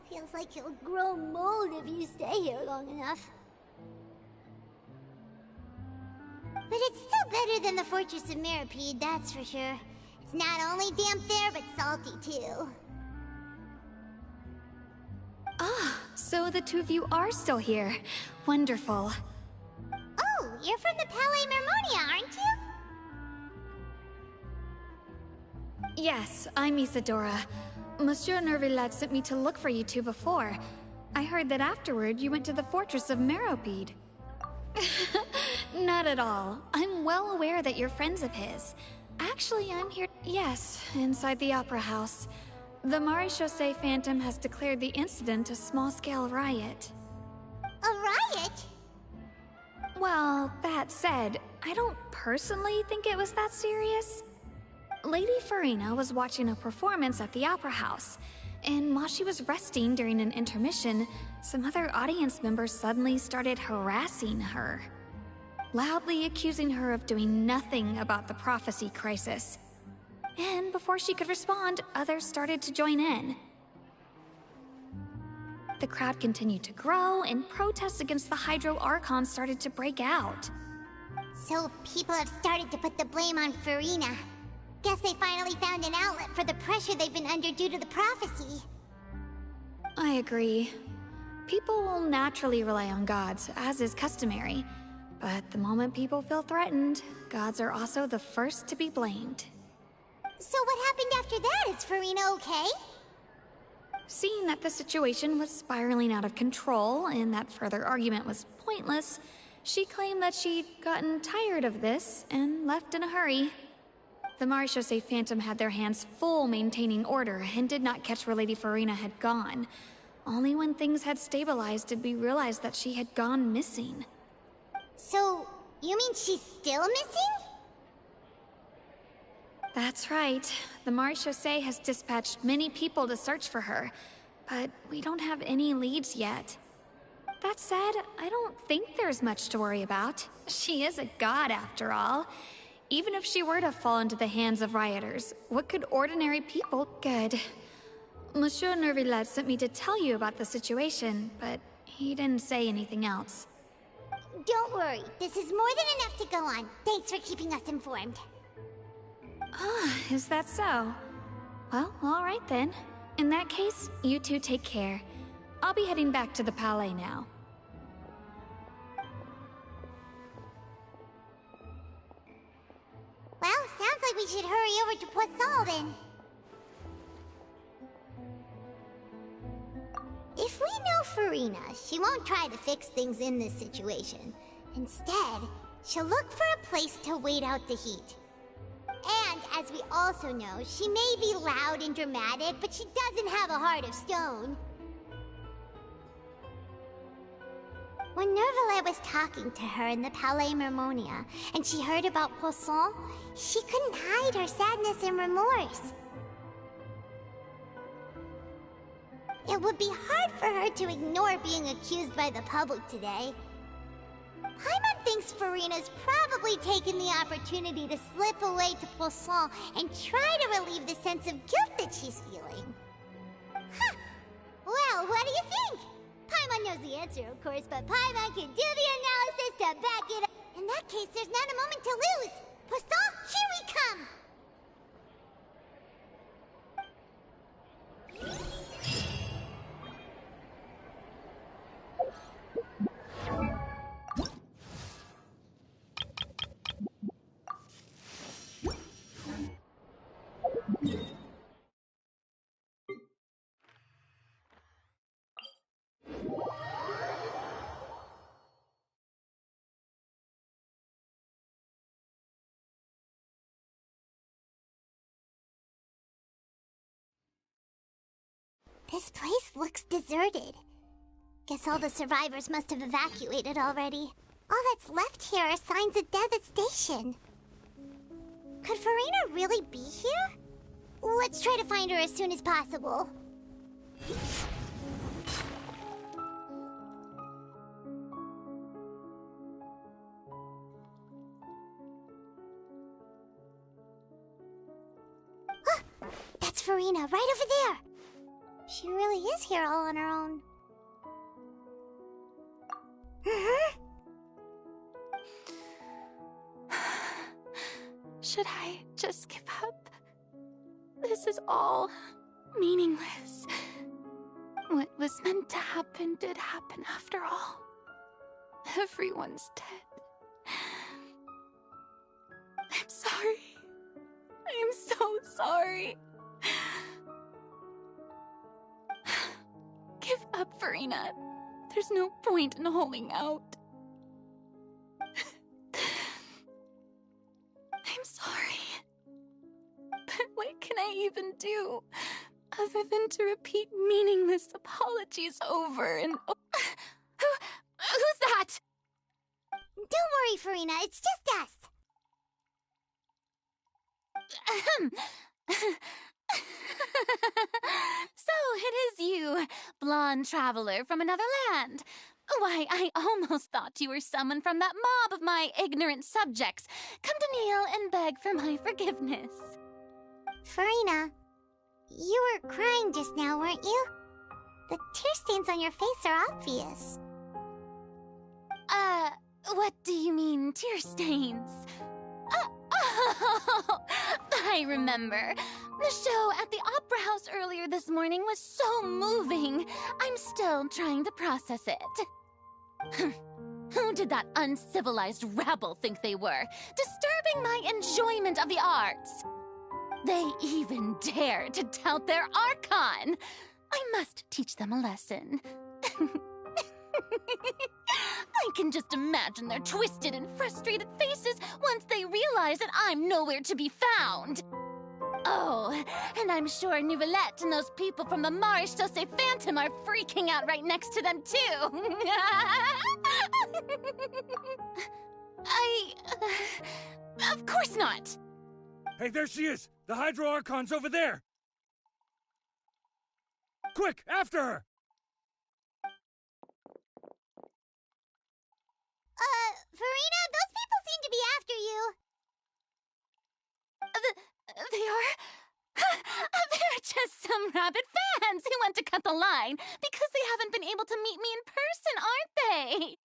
Feels like you'll grow mold if you stay here long enough. But it's still better than the Fortress of Meropide, that's for sure. It's not only damp there, but salty too. Ah, so the two of you are still here. Wonderful. Oh, you're from the Palais Mermonia, aren't you? Yes, I'm Isadora. Monsieur Nervillet sent me to look for you two before. I heard that afterward you went to the Fortress of Meropide. Not at all. I'm well aware that you're friends of his. Actually, I'm here. Yes, inside the Opera House. The Marechaussee Phantom has declared the incident a small-scale riot. A riot? Well, that said, I don't personally think it was that serious. Lady Farina was watching a performance at the Opera House, and while she was resting during an intermission, some other audience members suddenly started harassing her, loudly accusing her of doing nothing about the prophecy crisis. And before she could respond, others started to join in. The crowd continued to grow, and protests against the Hydro Archon started to break out. So people have started to put the blame on Farina. Guess they finally found an outlet for the pressure they've been under due to the prophecy. I agree. People will naturally rely on gods, as is customary. But the moment people feel threatened, gods are also the first to be blamed. So what happened after that? Is Farina okay? Seeing that the situation was spiraling out of control and that further argument was pointless, she claimed that she'd gotten tired of this and left in a hurry. The Marechaussee Phantom had their hands full maintaining order and did not catch where Lady Farina had gone. Only when things had stabilized did we realize that she had gone missing. So, you mean she's still missing? That's right. The Marechaussee has dispatched many people to search for her, but we don't have any leads yet. That said, I don't think there's much to worry about. She is a god after all. Even if she were to fall into the hands of rioters, what could ordinary people... Good. Monsieur Nervillette sent me to tell you about the situation, but he didn't say anything else. Don't worry, this is more than enough to go on. Thanks for keeping us informed. Ah, is that so? Well, alright then. In that case, you two take care. I'll be heading back to the Palais now. Well, sounds like we should hurry over to Poisson then. If we know Farina, she won't try to fix things in this situation. Instead, she'll look for a place to wait out the heat. And, as we also know, she may be loud and dramatic, but she doesn't have a heart of stone. When Nervillette was talking to her in the Palais Mermonia, and she heard about Poisson, she couldn't hide her sadness and remorse. It would be hard for her to ignore being accused by the public today. Paimon thinks Farina's probably taken the opportunity to slip away to Poisson and try to relieve the sense of guilt that she's feeling. Huh! Well, what do you think? Paimon knows the answer, of course, but Paimon can do the analysis to back it up. In that case, there's not a moment to lose. Poisson, here we come! This place looks deserted. Guess all the survivors must have evacuated already. All that's left here are signs of death at station. Could Farina really be here? Let's try to find her as soon as possible. Ah, that's Farina, right over there. She really is here all on her own. Should I just give up? This is all meaningless. What was meant to happen did happen after all. Everyone's dead. I'm sorry. I am so sorry. Give up, Farina. There's no point in holding out. What can I even do? Other than to repeat meaningless apologies over and over. Who's that? Don't worry, Farina, it's just us. So it is you, blonde traveler from another land. Why, I almost thought you were someone from that mob of my ignorant subjects. Come to kneel and beg for my forgiveness. Farina, you were crying just now, weren't you? The tear stains on your face are obvious. What do you mean, tear stains? Oh, I remember. The show at the Opera House earlier this morning was so moving. I'm still trying to process it. Who did that uncivilized rabble think they were, disturbing my enjoyment of the arts? They even dare to tout their Archon. I must teach them a lesson. I can just imagine their twisted and frustrated faces once they realize that I'm nowhere to be found. Oh, and I'm sure Nouvellette and those people from the Maréchal say Phantom are freaking out right next to them, too. Of course not. Hey, there she is! The Hydro Archon's over there! Quick, after her! Farina, those people seem to be after you. They are? They're just some rabid fans who want to cut the line because they haven't been able to meet me in person, aren't they?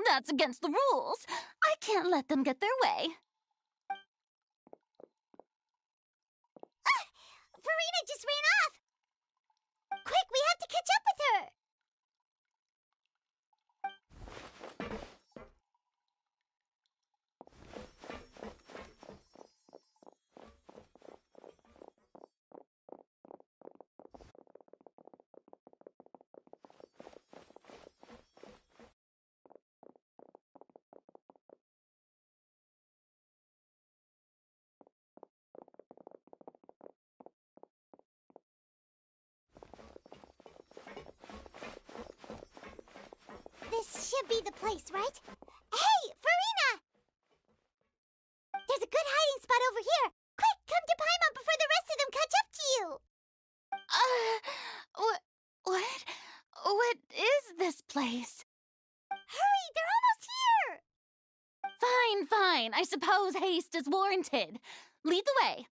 That's against the rules. I can't let them get their way. Farina just ran off! Quick, we have to catch up with her! This should be the place, right? Hey, Farina! There's a good hiding spot over here. Quick, come to Paimon before the rest of them catch up to you. What is this place? Hurry, they're almost here! Fine. I suppose haste is warranted. Lead the way.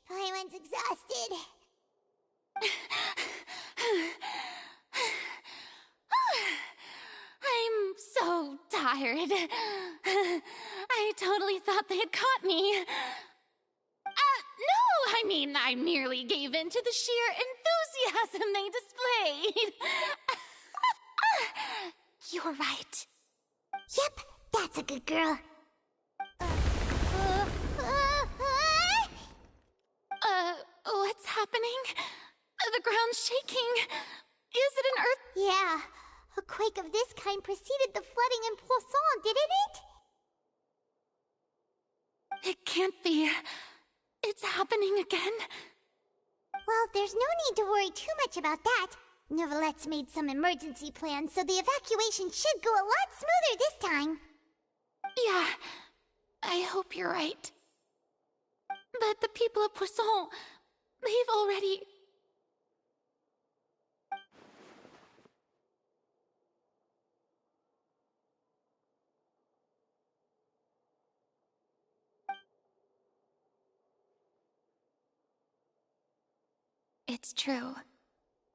Paimon's exhausted. I'm so tired. I totally thought they had caught me. No, I mean, I merely gave in to the sheer enthusiasm they displayed. You're right. Yep, that's a good girl. What's happening? The ground's shaking. Is it an earth? Yeah. A quake of this kind preceded the flooding in Poisson, didn't it? It can't be. It's happening again. Well, there's no need to worry too much about that. Nouvellette's made some emergency plans, so the evacuation should go a lot smoother this time. Yeah, I hope you're right. But the people of Poisson, they've already... It's true.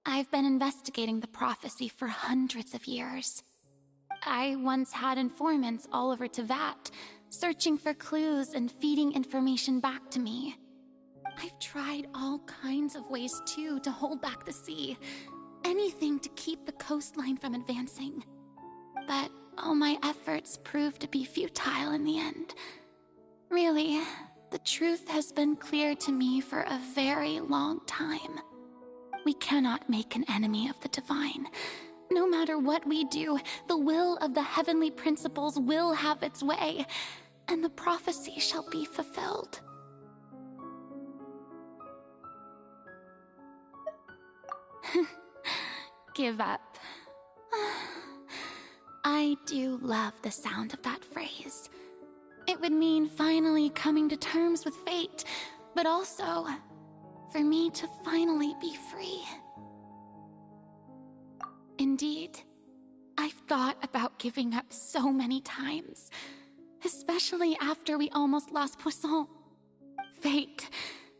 I've been investigating the prophecy for hundreds of years. I once had informants all over Tevat, searching for clues and feeding information back to me. I've tried all kinds of ways, too, to hold back the sea. Anything to keep the coastline from advancing. But all my efforts proved to be futile in the end. Really, the truth has been clear to me for a very long time. We cannot make an enemy of the divine. No matter what we do, the will of the heavenly principles will have its way, and the prophecy shall be fulfilled. Give up. I do love the sound of that phrase. It would mean finally coming to terms with fate, but also for me to finally be free. Indeed, I've thought about giving up so many times, especially after we almost lost Poisson. Fate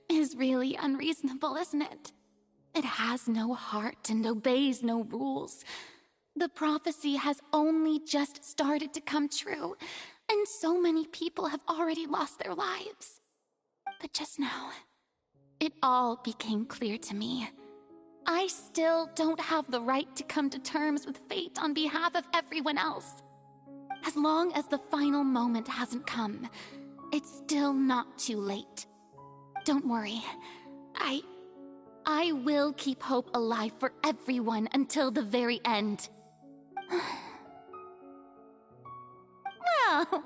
is really unreasonable, isn't it? It has no heart and obeys no rules. The prophecy has only just started to come true, and so many people have already lost their lives. But just now, it all became clear to me. I still don't have the right to come to terms with fate on behalf of everyone else. As long as the final moment hasn't come, it's still not too late. Don't worry. I will keep hope alive for everyone until the very end. Well,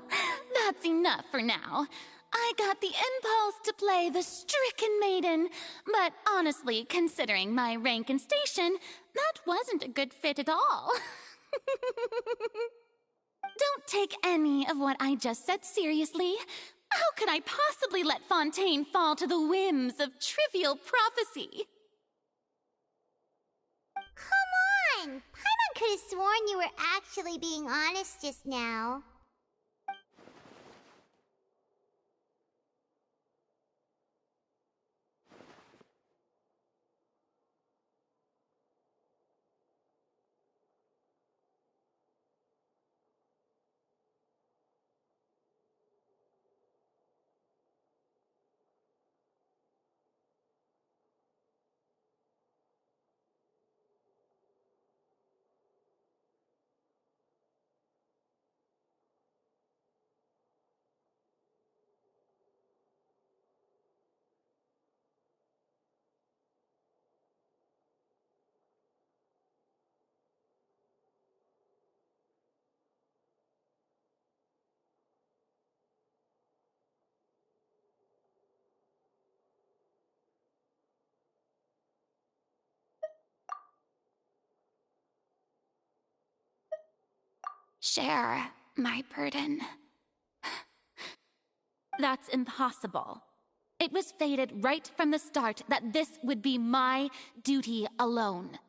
that's enough for now. I got the impulse to play the stricken maiden, but honestly, considering my rank and station, that wasn't a good fit at all. Don't take any of what I just said seriously. How could I possibly let Fontaine fall to the whims of trivial prophecy? Come on! Paimon could have sworn you were actually being honest just now. Share my burden. That's impossible. It was fated right from the start that this would be my duty alone.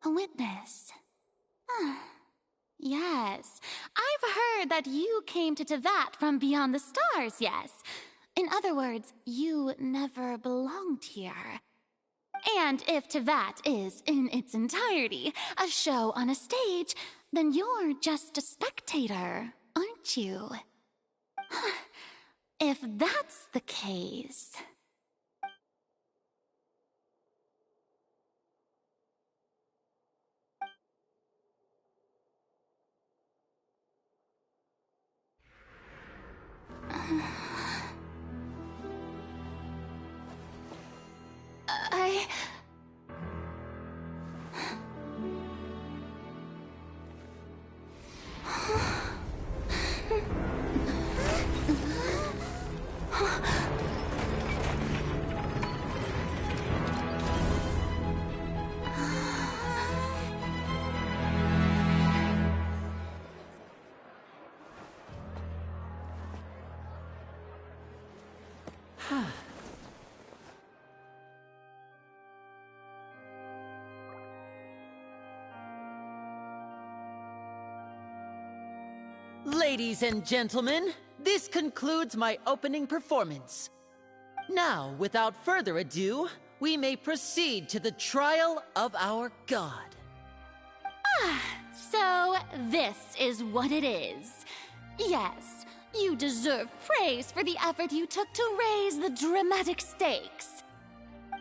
A witness. Yes. I've heard that you came to Tevat from beyond the stars, yes. In other words, you never belonged here. And if Tevat is, in its entirety, a show on a stage, then you're just a spectator, aren't you? If that's the case... Ladies and gentlemen, this concludes my opening performance. Now, without further ado, we may proceed to the trial of our god. So this is what it is. Yes, you deserve praise for the effort you took to raise the dramatic stakes.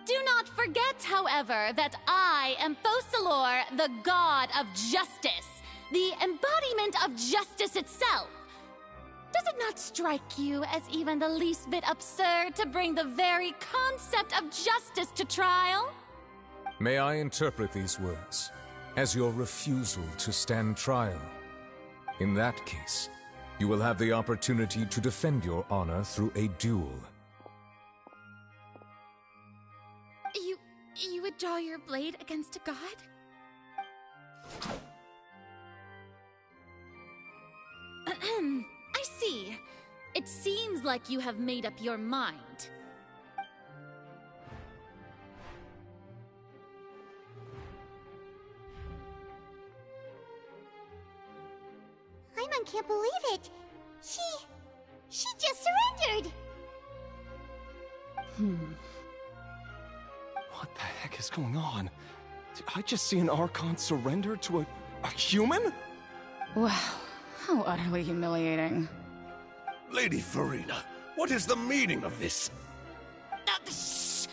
Do not forget, however, that I am Fosalor, the god of justice, the embodiment of justice itself. Does it not strike you as even the least bit absurd to bring the very concept of justice to trial? May I interpret these words as your refusal to stand trial? In that case, you will have the opportunity to defend your honor through a duel. You would draw your blade against a god? I see. It seems like you have made up your mind. Paimon can't believe it. She just surrendered. What the heck is going on? Did I just see an Archon surrender to a human? Wow, how utterly humiliating. Lady Farina, what is the meaning of this? Shh!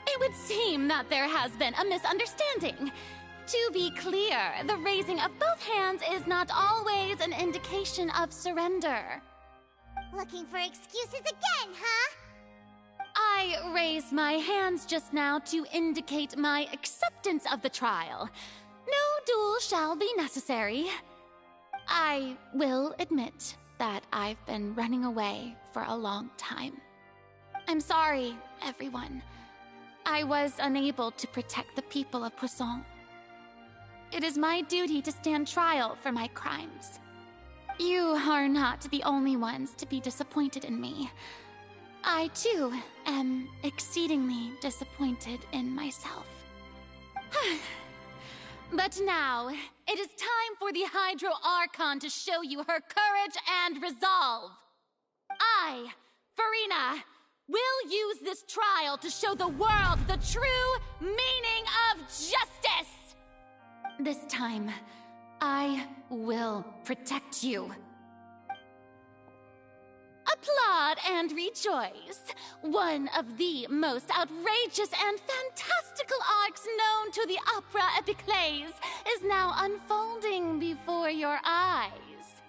It would seem that there has been a misunderstanding. To be clear, the raising of both hands is not always an indication of surrender. Looking for excuses again, huh? I raised my hands just now to indicate my acceptance of the trial. No duel shall be necessary. I will admit that I've been running away for a long time. I'm sorry, everyone. I was unable to protect the people of Poisson. It is my duty to stand trial for my crimes. You are not the only ones to be disappointed in me. I, too, am exceedingly disappointed in myself. But now, it is time for the Hydro Archon to show you her courage and resolve. I, Farina, will use this trial to show the world the true meaning of justice! This time, I will protect you. Applaud and rejoice! One of the most outrageous and fantastical arcs known to the opera epiclese is now unfolding before your eyes.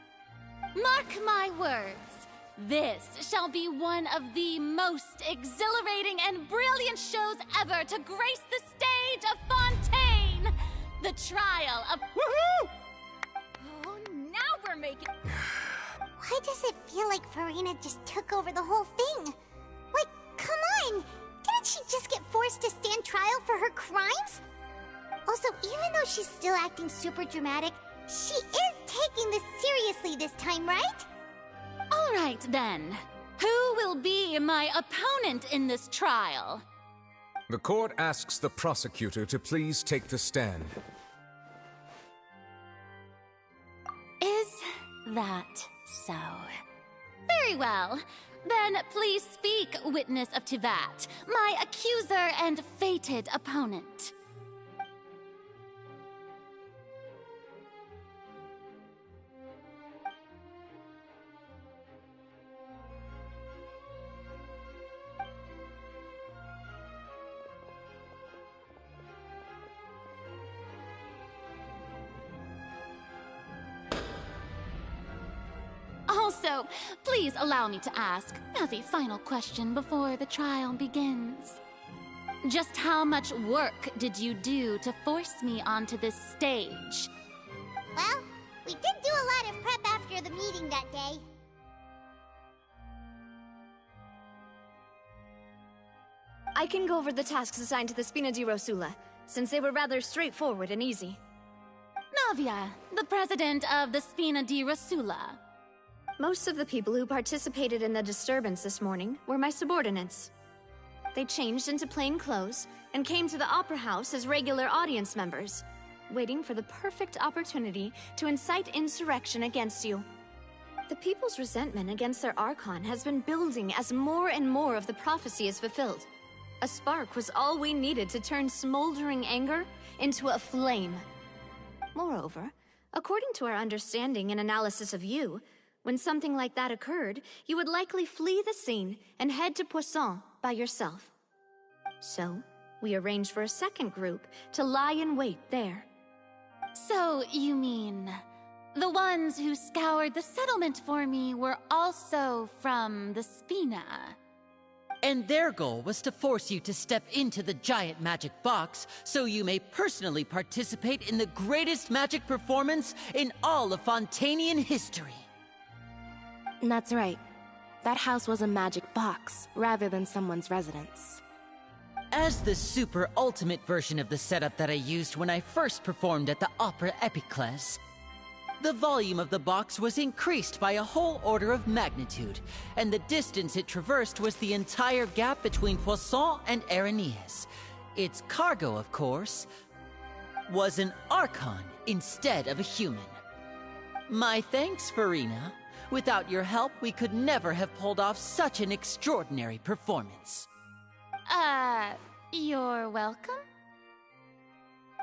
Mark my words, this shall be one of the most exhilarating and brilliant shows ever to grace the stage of Fontaine! The trial of... Woohoo! Oh, now we're making... Why does it feel like Farina just took over the whole thing? Like, come on! Didn't she just get forced to stand trial for her crimes? Also, even though she's still acting super dramatic, she is taking this seriously this time, right? All right, then. Who will be my opponent in this trial? The court asks the prosecutor to please take the stand. Is that so? Very well. Then please speak, witness of Tivat, my accuser and fated opponent. Also, please allow me to ask, as a final question before the trial begins. Just how much work did you do to force me onto this stage? Well, we did do a lot of prep after the meeting that day. I can go over the tasks assigned to the Spina di Rosula, since they were rather straightforward and easy. Navia, the president of the Spina di Rosula. Most of the people who participated in the disturbance this morning were my subordinates. They changed into plain clothes and came to the Opera House as regular audience members, waiting for the perfect opportunity to incite insurrection against you. The people's resentment against their Archon has been building as more and more of the prophecy is fulfilled. A spark was all we needed to turn smoldering anger into a flame. Moreover, according to our understanding and analysis of you, when something like that occurred, you would likely flee the scene and head to Poisson by yourself. So, we arranged for a second group to lie in wait there. So, you mean, the ones who scoured the settlement for me were also from the Spina? And their goal was to force you to step into the giant magic box so you may personally participate in the greatest magic performance in all of Fontanian history. That's right. That house was a magic box, rather than someone's residence. As the super ultimate version of the setup that I used when I first performed at the Opera Epiclese, the volume of the box was increased by a whole order of magnitude, and the distance it traversed was the entire gap between Poisson and Arenias. Its cargo, of course, was an Archon instead of a human. My thanks, Farina. Without your help, we could never have pulled off such an extraordinary performance. You're welcome?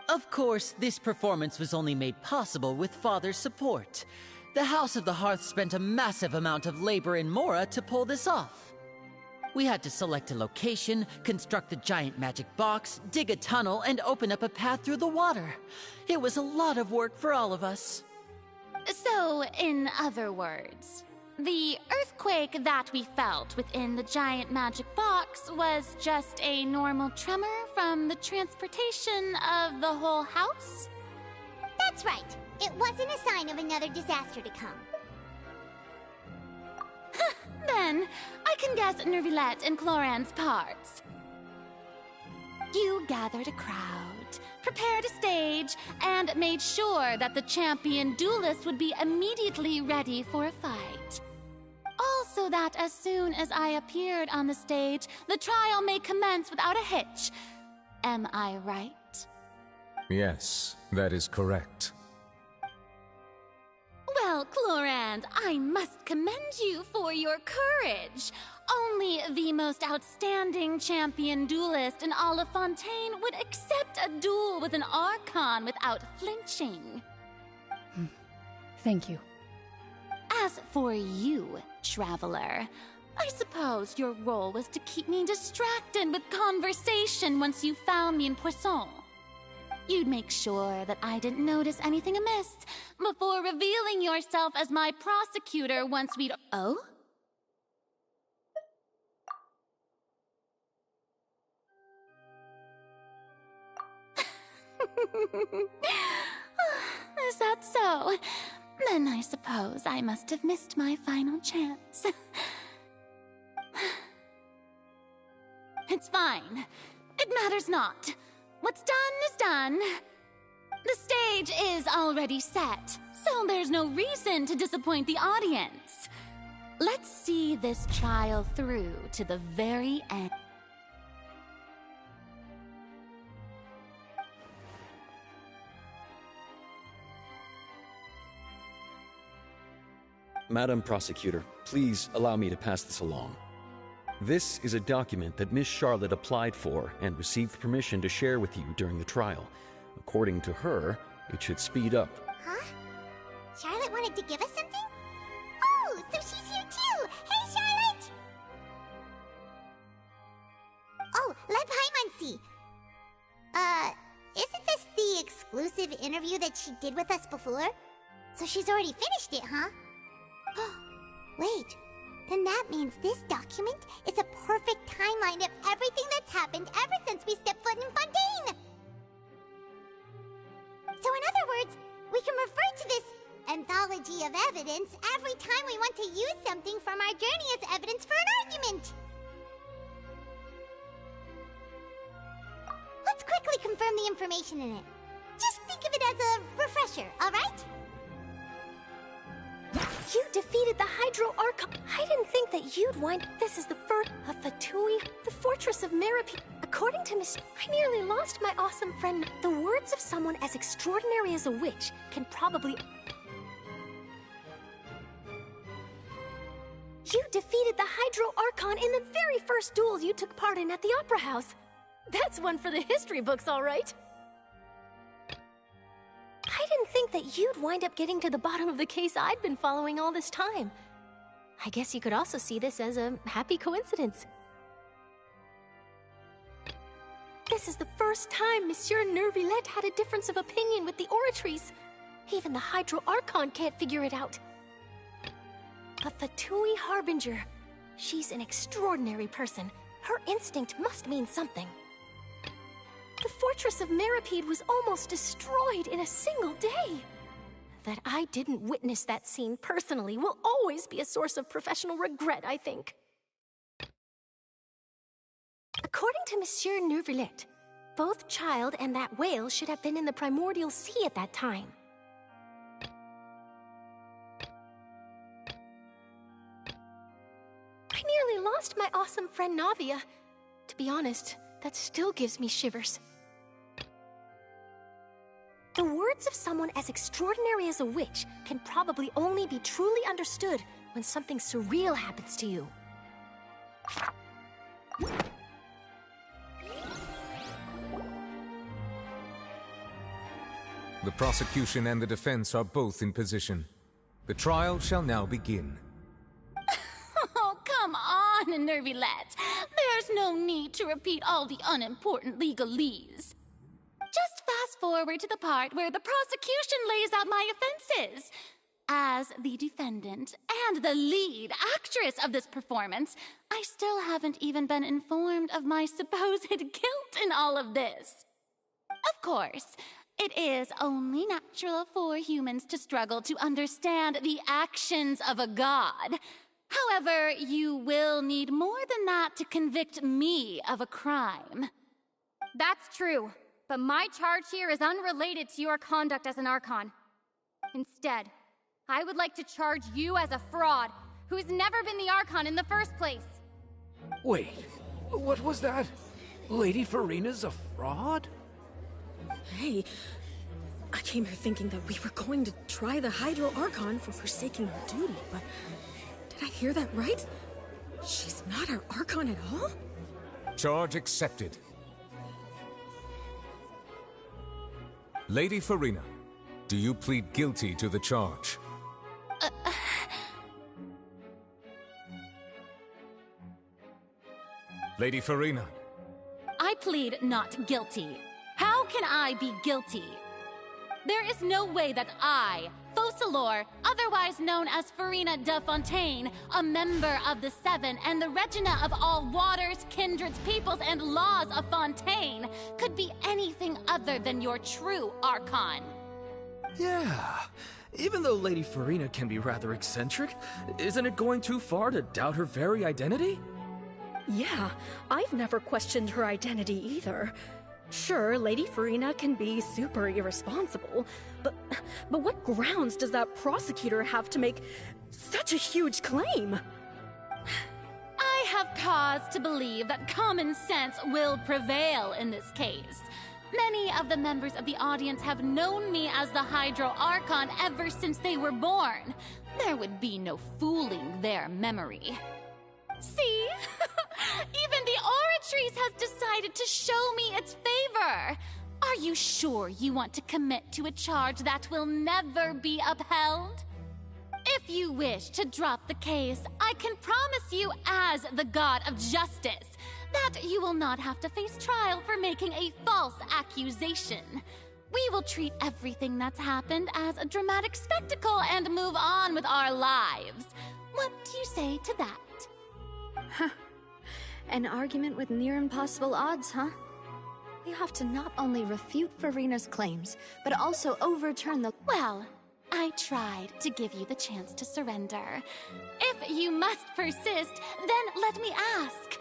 Of course, this performance was only made possible with Father's support. The House of the Hearth spent a massive amount of labor in Mora to pull this off. We had to select a location, construct the giant magic box, dig a tunnel, and open up a path through the water. It was a lot of work for all of us. So, in other words, the earthquake that we felt within the giant magic box was just a normal tremor from the transportation of the whole house? That's right. It wasn't a sign of another disaster to come. Then, I can guess Nervilette and Cloran's parts. You gathered a crowd, prepared a stage, and made sure that the champion duelist would be immediately ready for a fight. Also that as soon as I appeared on the stage, the trial may commence without a hitch. Am I right? Yes, that is correct. Well, Clorand, I must commend you for your courage. Only the most outstanding champion duelist in all of Fontaine would accept a duel with an Archon without flinching. Thank you. As for you, Traveler, I suppose your role was to keep me distracted with conversation once you found me in Poisson. You'd make sure that I didn't notice anything amiss before revealing yourself as my prosecutor once we'd— Oh? Is that so? Then I suppose I must have missed my final chance. It's fine. It matters not. What's done is done. The stage is already set, so there's no reason to disappoint the audience. Let's see this trial through to the very end. Madam Prosecutor, please allow me to pass this along. This is a document that Miss Charlotte applied for and received permission to share with you during the trial. According to her, it should speed up. Huh? Charlotte wanted to give us something? Oh, so she's here too! Hey, Charlotte! Oh, let Paimon see. Isn't this the exclusive interview that she did with us before? So she's already finished it, huh? Wait, then that means this document is a perfect timeline of everything that's happened ever since we stepped foot in Fontaine! So in other words, we can refer to this anthology of evidence every time we want to use something from our journey as evidence for an argument! Let's quickly confirm the information in it. Just think of it as a refresher, alright? You defeated the Hydro Archon. I didn't think that you'd wind. This is the first of Fatui, the fortress of Meripede. According to Miss, I nearly lost my awesome friend. The words of someone as extraordinary as a witch can probably. You defeated the Hydro Archon in the very first duels you took part in at the Opera House. That's one for the history books, all right. I didn't think that you'd wind up getting to the bottom of the case I'd been following all this time. I guess you could also see this as a happy coincidence. This is the first time Monsieur Nervillette had a difference of opinion with the Oratrice. Even the Hydro Archon can't figure it out. A Fatui Harbinger. She's an extraordinary person. Her instinct must mean something. The fortress of Meripede was almost destroyed in a single day. That I didn't witness that scene personally will always be a source of professional regret, I think. According to Monsieur Nervillette, both Child and that whale should have been in the primordial sea at that time. I nearly lost my awesome friend Navia. To be honest, that still gives me shivers. The words of someone as extraordinary as a witch can probably only be truly understood when something surreal happens to you. The prosecution and the defense are both in position. The trial shall now begin. Oh, come on, Nervillette. There's no need to repeat all the unimportant legalese. Just fast forward to the part where the prosecution lays out my offenses. As the defendant and the lead actress of this performance, I still haven't even been informed of my supposed guilt in all of this. Of course, it is only natural for humans to struggle to understand the actions of a god. However, you will need more than that to convict me of a crime. That's true, but my charge here is unrelated to your conduct as an Archon. Instead, I would like to charge you as a fraud who's never been the Archon in the first place. Wait, what was that? Lady Farina's a fraud? Hey, I came here thinking that we were going to try the Hydro Archon for forsaking her duty, but did I hear that right? She's not our Archon at all? Charge accepted. Lady Farina, do you plead guilty to the charge? Lady Farina. I plead not guilty. How can I be guilty? There is no way that I, Focalor, otherwise known as Farina de Fontaine, a member of the Seven and the Regina of all waters, kindreds, peoples, and laws of Fontaine, could be anything other than your true Archon. Yeah. Even though Lady Farina can be rather eccentric, isn't it going too far to doubt her very identity? Yeah, I've never questioned her identity either. Sure, Lady Farina can be super irresponsible, but what grounds does that prosecutor have to make such a huge claim? I have cause to believe that common sense will prevail in this case. Many of the members of the audience have known me as the Hydro Archon ever since they were born. there would be no fooling their memory. See? Even the Oratrice has decided to show me its favor. Are you sure you want to commit to a charge that will never be upheld? If you wish to drop the case, I can promise you as the God of Justice that you will not have to face trial for making a false accusation. We will treat everything that's happened as a dramatic spectacle and move on with our lives. What do you say to that? Huh. An argument with near impossible odds, huh? We have to not only refute Furina's claims, but also overturn the— Well, I tried to give you the chance to surrender. If you must persist, then let me ask.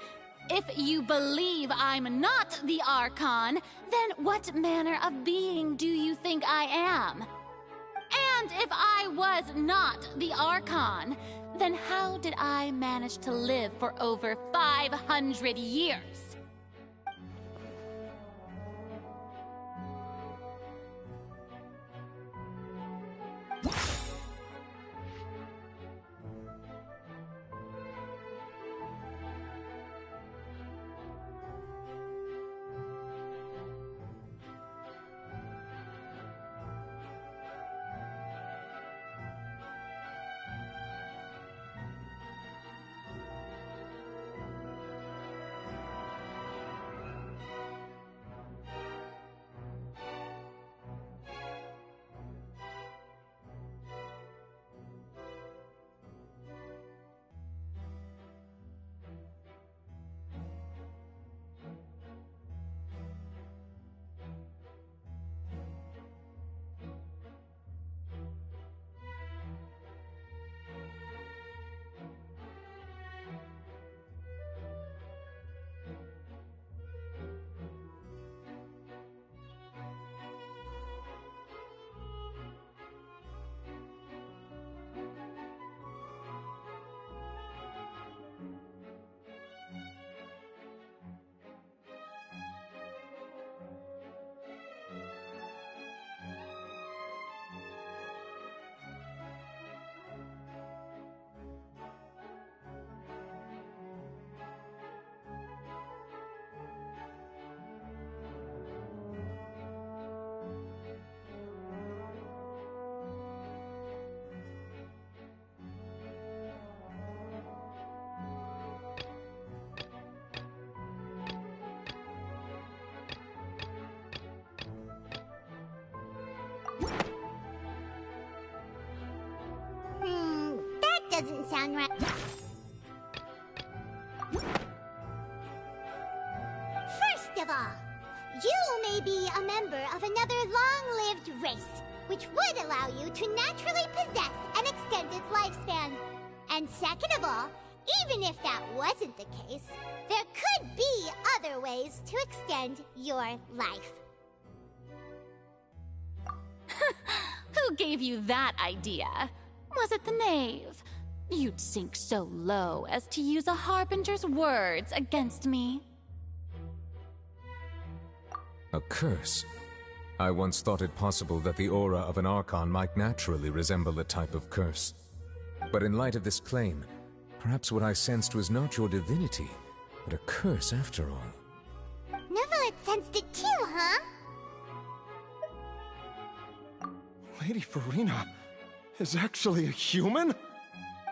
If you believe I'm not the Archon, then what manner of being do you think I am? And if I was not the Archon, then how did I manage to live for over 500 years? That doesn't sound right. First of all, you may be a member of another long-lived race, which would allow you to naturally possess an extended lifespan. And second of all, even if that wasn't the case, there could be other ways to extend your life. Who gave you that idea? Was it the knave? You'd sink so low as to use a harbinger's words against me. A curse? I once thought it possible that the aura of an Archon might naturally resemble a type of curse. But in light of this claim, perhaps what I sensed was not your divinity, but a curse after all. Nevelet sensed it too, huh? Lady Furina is actually a human?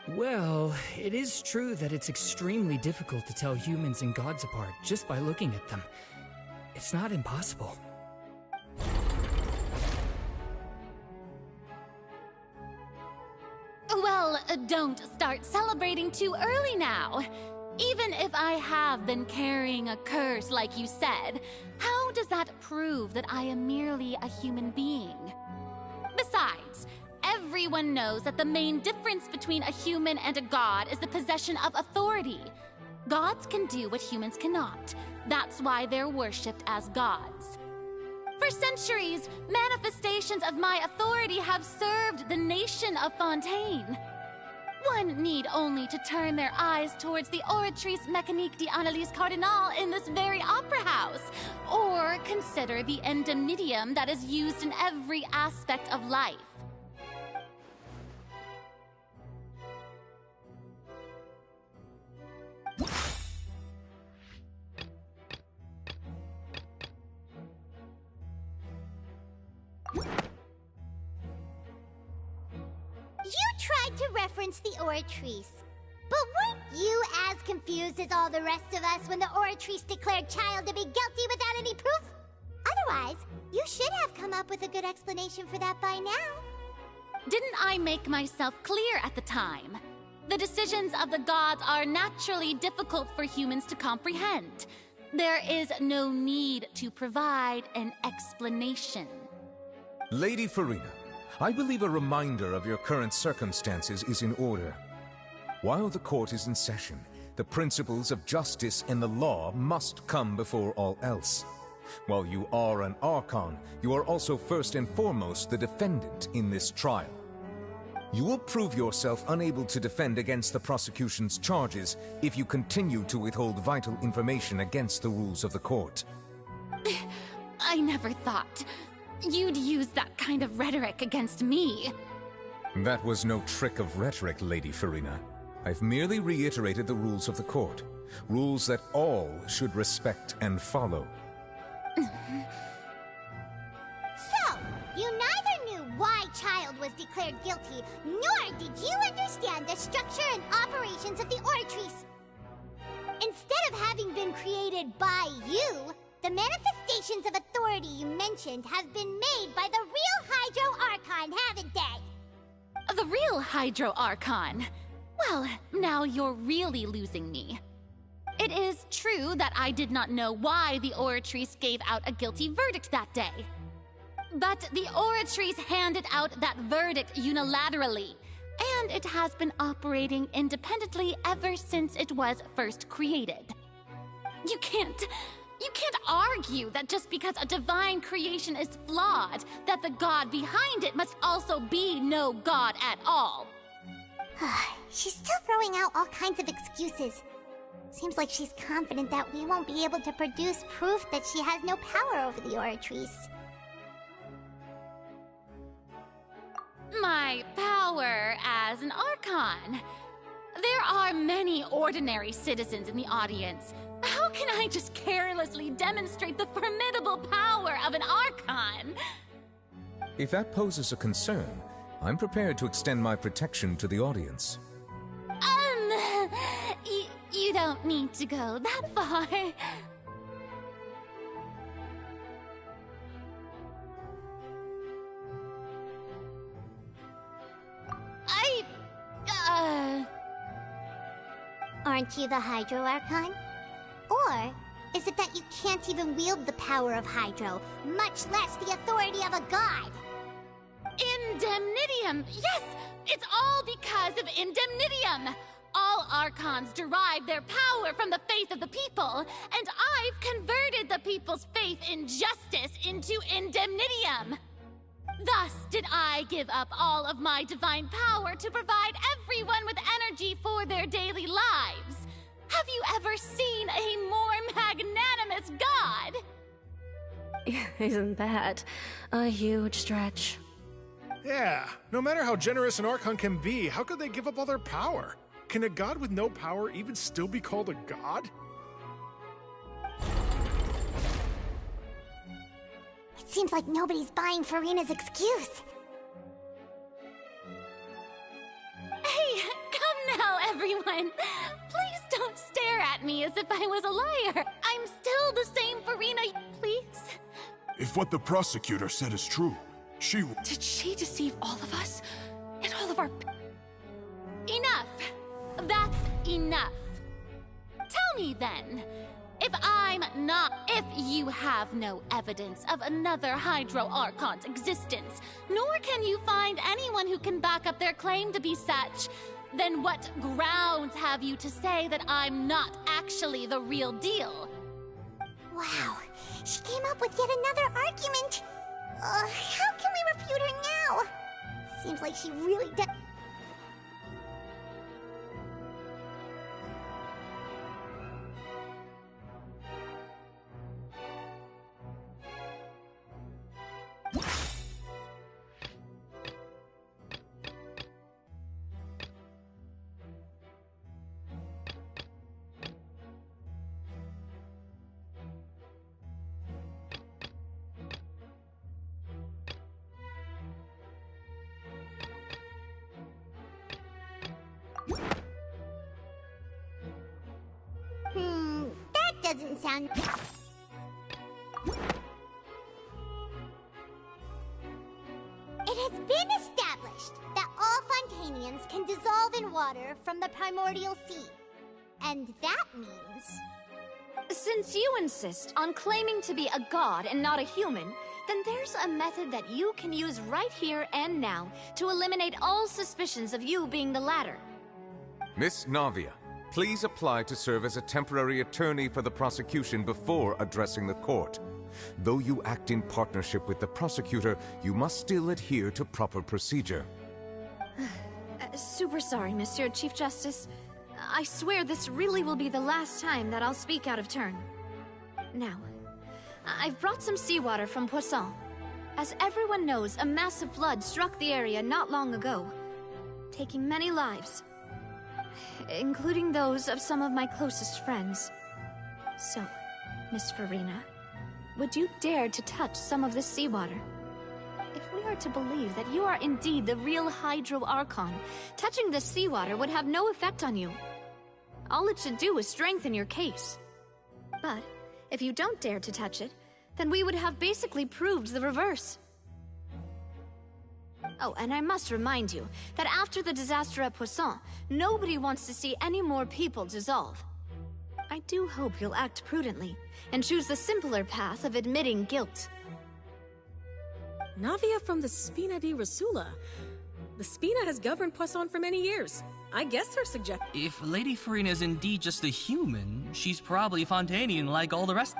Well, it is true that it's extremely difficult to tell humans and gods apart just by looking at them. It's not impossible. Well, don't start celebrating too early now. Even if I have been carrying a curse like you said, how does that prove that I am merely a human being? Besides, everyone knows that the main difference between a human and a god is the possession of authority. Gods can do what humans cannot. That's why they're worshipped as gods. For centuries, manifestations of my authority have served the nation of Fontaine. One need only to turn their eyes towards the Oratrice Mécanique d'Analyse Cardinal in this very opera house, or consider the endemnitium that is used in every aspect of life. reference the Oratrice. But weren't you as confused as all the rest of us when the Oratrice declared Child to be guilty without any proof? Otherwise, you should have come up with a good explanation for that by now. Didn't I make myself clear at the time? The decisions of the gods are naturally difficult for humans to comprehend. There is no need to provide an explanation. Lady Farina, I believe a reminder of your current circumstances is in order. While the court is in session, the principles of justice and the law must come before all else. While you are an Archon, you are also first and foremost the defendant in this trial. You will prove yourself unable to defend against the prosecution's charges if you continue to withhold vital information against the rules of the court. I never thought you'd use that kind of rhetoric against me. That was no trick of rhetoric, Lady Farina. I've merely reiterated the rules of the court. Rules that all should respect and follow. So, you neither knew why Child was declared guilty, nor did you understand the structure and operations of the Oratrice. Instead of having been created by you, the manifestations of authority you mentioned have been made by the real Hydro Archon, haven't they? The real Hydro Archon? Well, now you're really losing me. It is true that I did not know why the Oratrice gave out a guilty verdict that day. But the Oratrice handed out that verdict unilaterally, and it has been operating independently ever since it was first created. You can't argue that just because a divine creation is flawed, that the god behind it must also be no god at all. She's still throwing out all kinds of excuses. Seems like she's confident that we won't be able to produce proof that she has no power over the Oratrice. My power as an Archon. There are many ordinary citizens in the audience. How can I just carelessly demonstrate the formidable power of an Archon? If that poses a concern, I'm prepared to extend my protection to the audience. You don't need to go that far. Aren't you the Hydro Archon? Or is it that you can't even wield the power of Hydro, much less the authority of a god? Indemnitium! Yes! It's all because of Indemnitium! All Archons derive their power from the faith of the people, and I've converted the people's faith in justice into Indemnitium! Thus did I give up all of my divine power to provide everyone with energy for their daily lives. Have you ever seen a more magnanimous god? Isn't that a huge stretch? Yeah, no matter how generous an Archon can be, how could they give up all their power? Can a god with no power even still be called a god? It seems like nobody's buying Farina's excuse. Hey, come now, everyone! Please don't stare at me as if I was a liar! I'm still the same Farina, please? If what the prosecutor said is true, she... Did she deceive all of us? And all of our... Enough! That's enough. Tell me then, if you have no evidence of another Hydro Archon's existence, nor can you find anyone who can back up their claim to be such, then what grounds have you to say that I'm not actually the real deal? Wow, she came up with yet another argument. How can we refute her now? Seems like she really does. didn't sound... It has been established that all Fontanians can dissolve in water from the primordial sea. And that means... Since you insist on claiming to be a god and not a human, then there's a method that you can use right here and now to eliminate all suspicions of you being the latter. Miss Navia, please apply to serve as a temporary attorney for the prosecution before addressing the court. Though you act in partnership with the prosecutor, you must still adhere to proper procedure. Super sorry, Monsieur Chief Justice. I swear this really will be the last time that I'll speak out of turn. Now, I've brought some seawater from Poisson. As everyone knows, a massive flood struck the area not long ago, taking many lives, including those of some of my closest friends. So, Miss Farina, would you dare to touch some of this seawater? If we are to believe that you are indeed the real Hydro Archon, touching this seawater would have no effect on you. All it should do is strengthen your case. But if you don't dare to touch it, then we would have basically proved the reverse. Oh, and I must remind you that after the disaster at Poisson, nobody wants to see any more people dissolve. I do hope you'll act prudently and choose the simpler path of admitting guilt. Navia from the Spina di Rasula. The Spina has governed Poisson for many years. I guess her suggestion... If Lady Farina is indeed just a human, she's probably Fontanian like all the rest.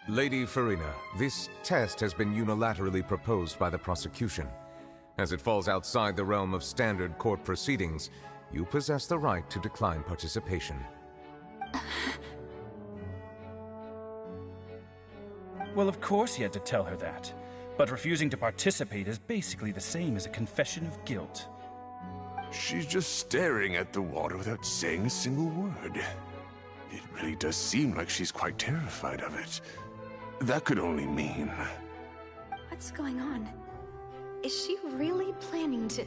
Lady Farina, this test has been unilaterally proposed by the prosecution. As it falls outside the realm of standard court proceedings, you possess the right to decline participation. Well, of course he had to tell her that. But refusing to participate is basically the same as a confession of guilt. She's just staring at the water without saying a single word. It really does seem like she's quite terrified of it. That could only mean... What's going on? Is she really planning to...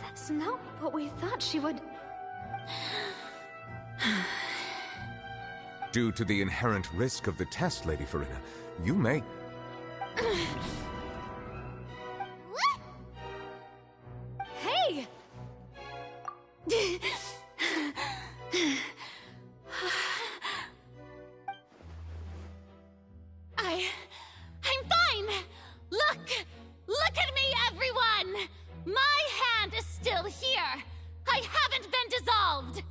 That's not what we thought she would... Due to the inherent risk of the test, Lady Farina, you may... Hey! I'm fine! Look at me, everyone! My hand is still here! I haven't been dissolved!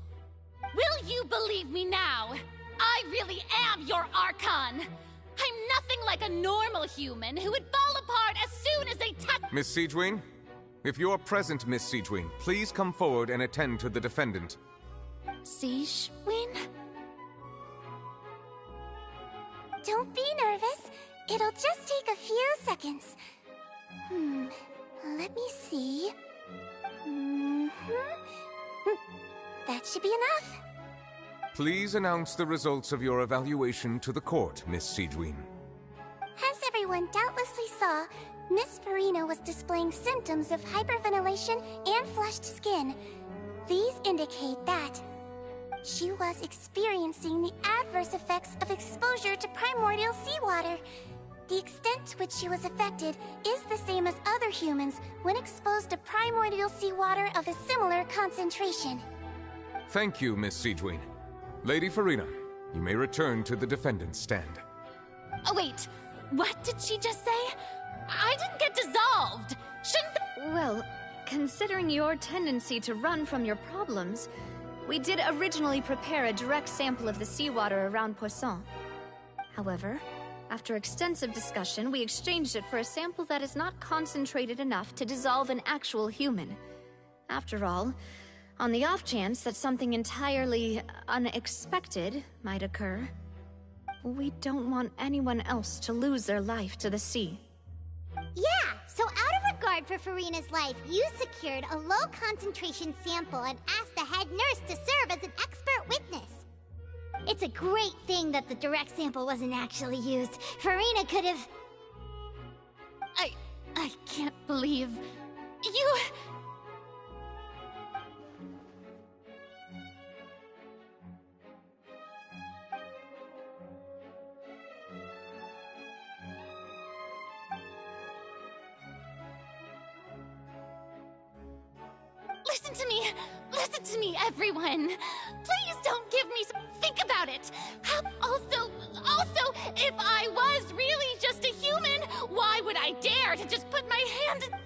Will you believe me now? I really am your Archon! I'm nothing like a normal human who would fall apart as soon as they touch— Miss Siegewien? If you're present, Miss Siegewien, please come forward and attend to the defendant. Siegewien? Don't be nervous. It'll just take a few seconds. Let me see. That should be enough. Please announce the results of your evaluation to the court, Miss Siegewien. As everyone doubtlessly saw, Miss Farina was displaying symptoms of hyperventilation and flushed skin. These indicate that she was experiencing the adverse effects of exposure to primordial seawater. The extent to which she was affected is the same as other humans when exposed to primordial seawater of a similar concentration. Thank you, Miss Siegewien. Lady Farina, you may return to the defendant's stand. Oh, wait. What did she just say? I didn't get dissolved! Shouldn't— Well, considering your tendency to run from your problems, we did originally prepare a direct sample of the seawater around Poisson. However, after extensive discussion, we exchanged it for a sample that is not concentrated enough to dissolve an actual human. After all, on the off chance that something entirely unexpected might occur, we don't want anyone else to lose their life to the sea. Yeah, so out of regard for Farina's life, you secured a low-concentration sample and asked the head nurse to serve as an expert witness. It's a great thing that the direct sample wasn't actually used. Farina could have... I can't believe... you... Listen to me, everyone. Please don't give me some... Think about it. Also, if I was really just a human, why would I dare to just put my hand...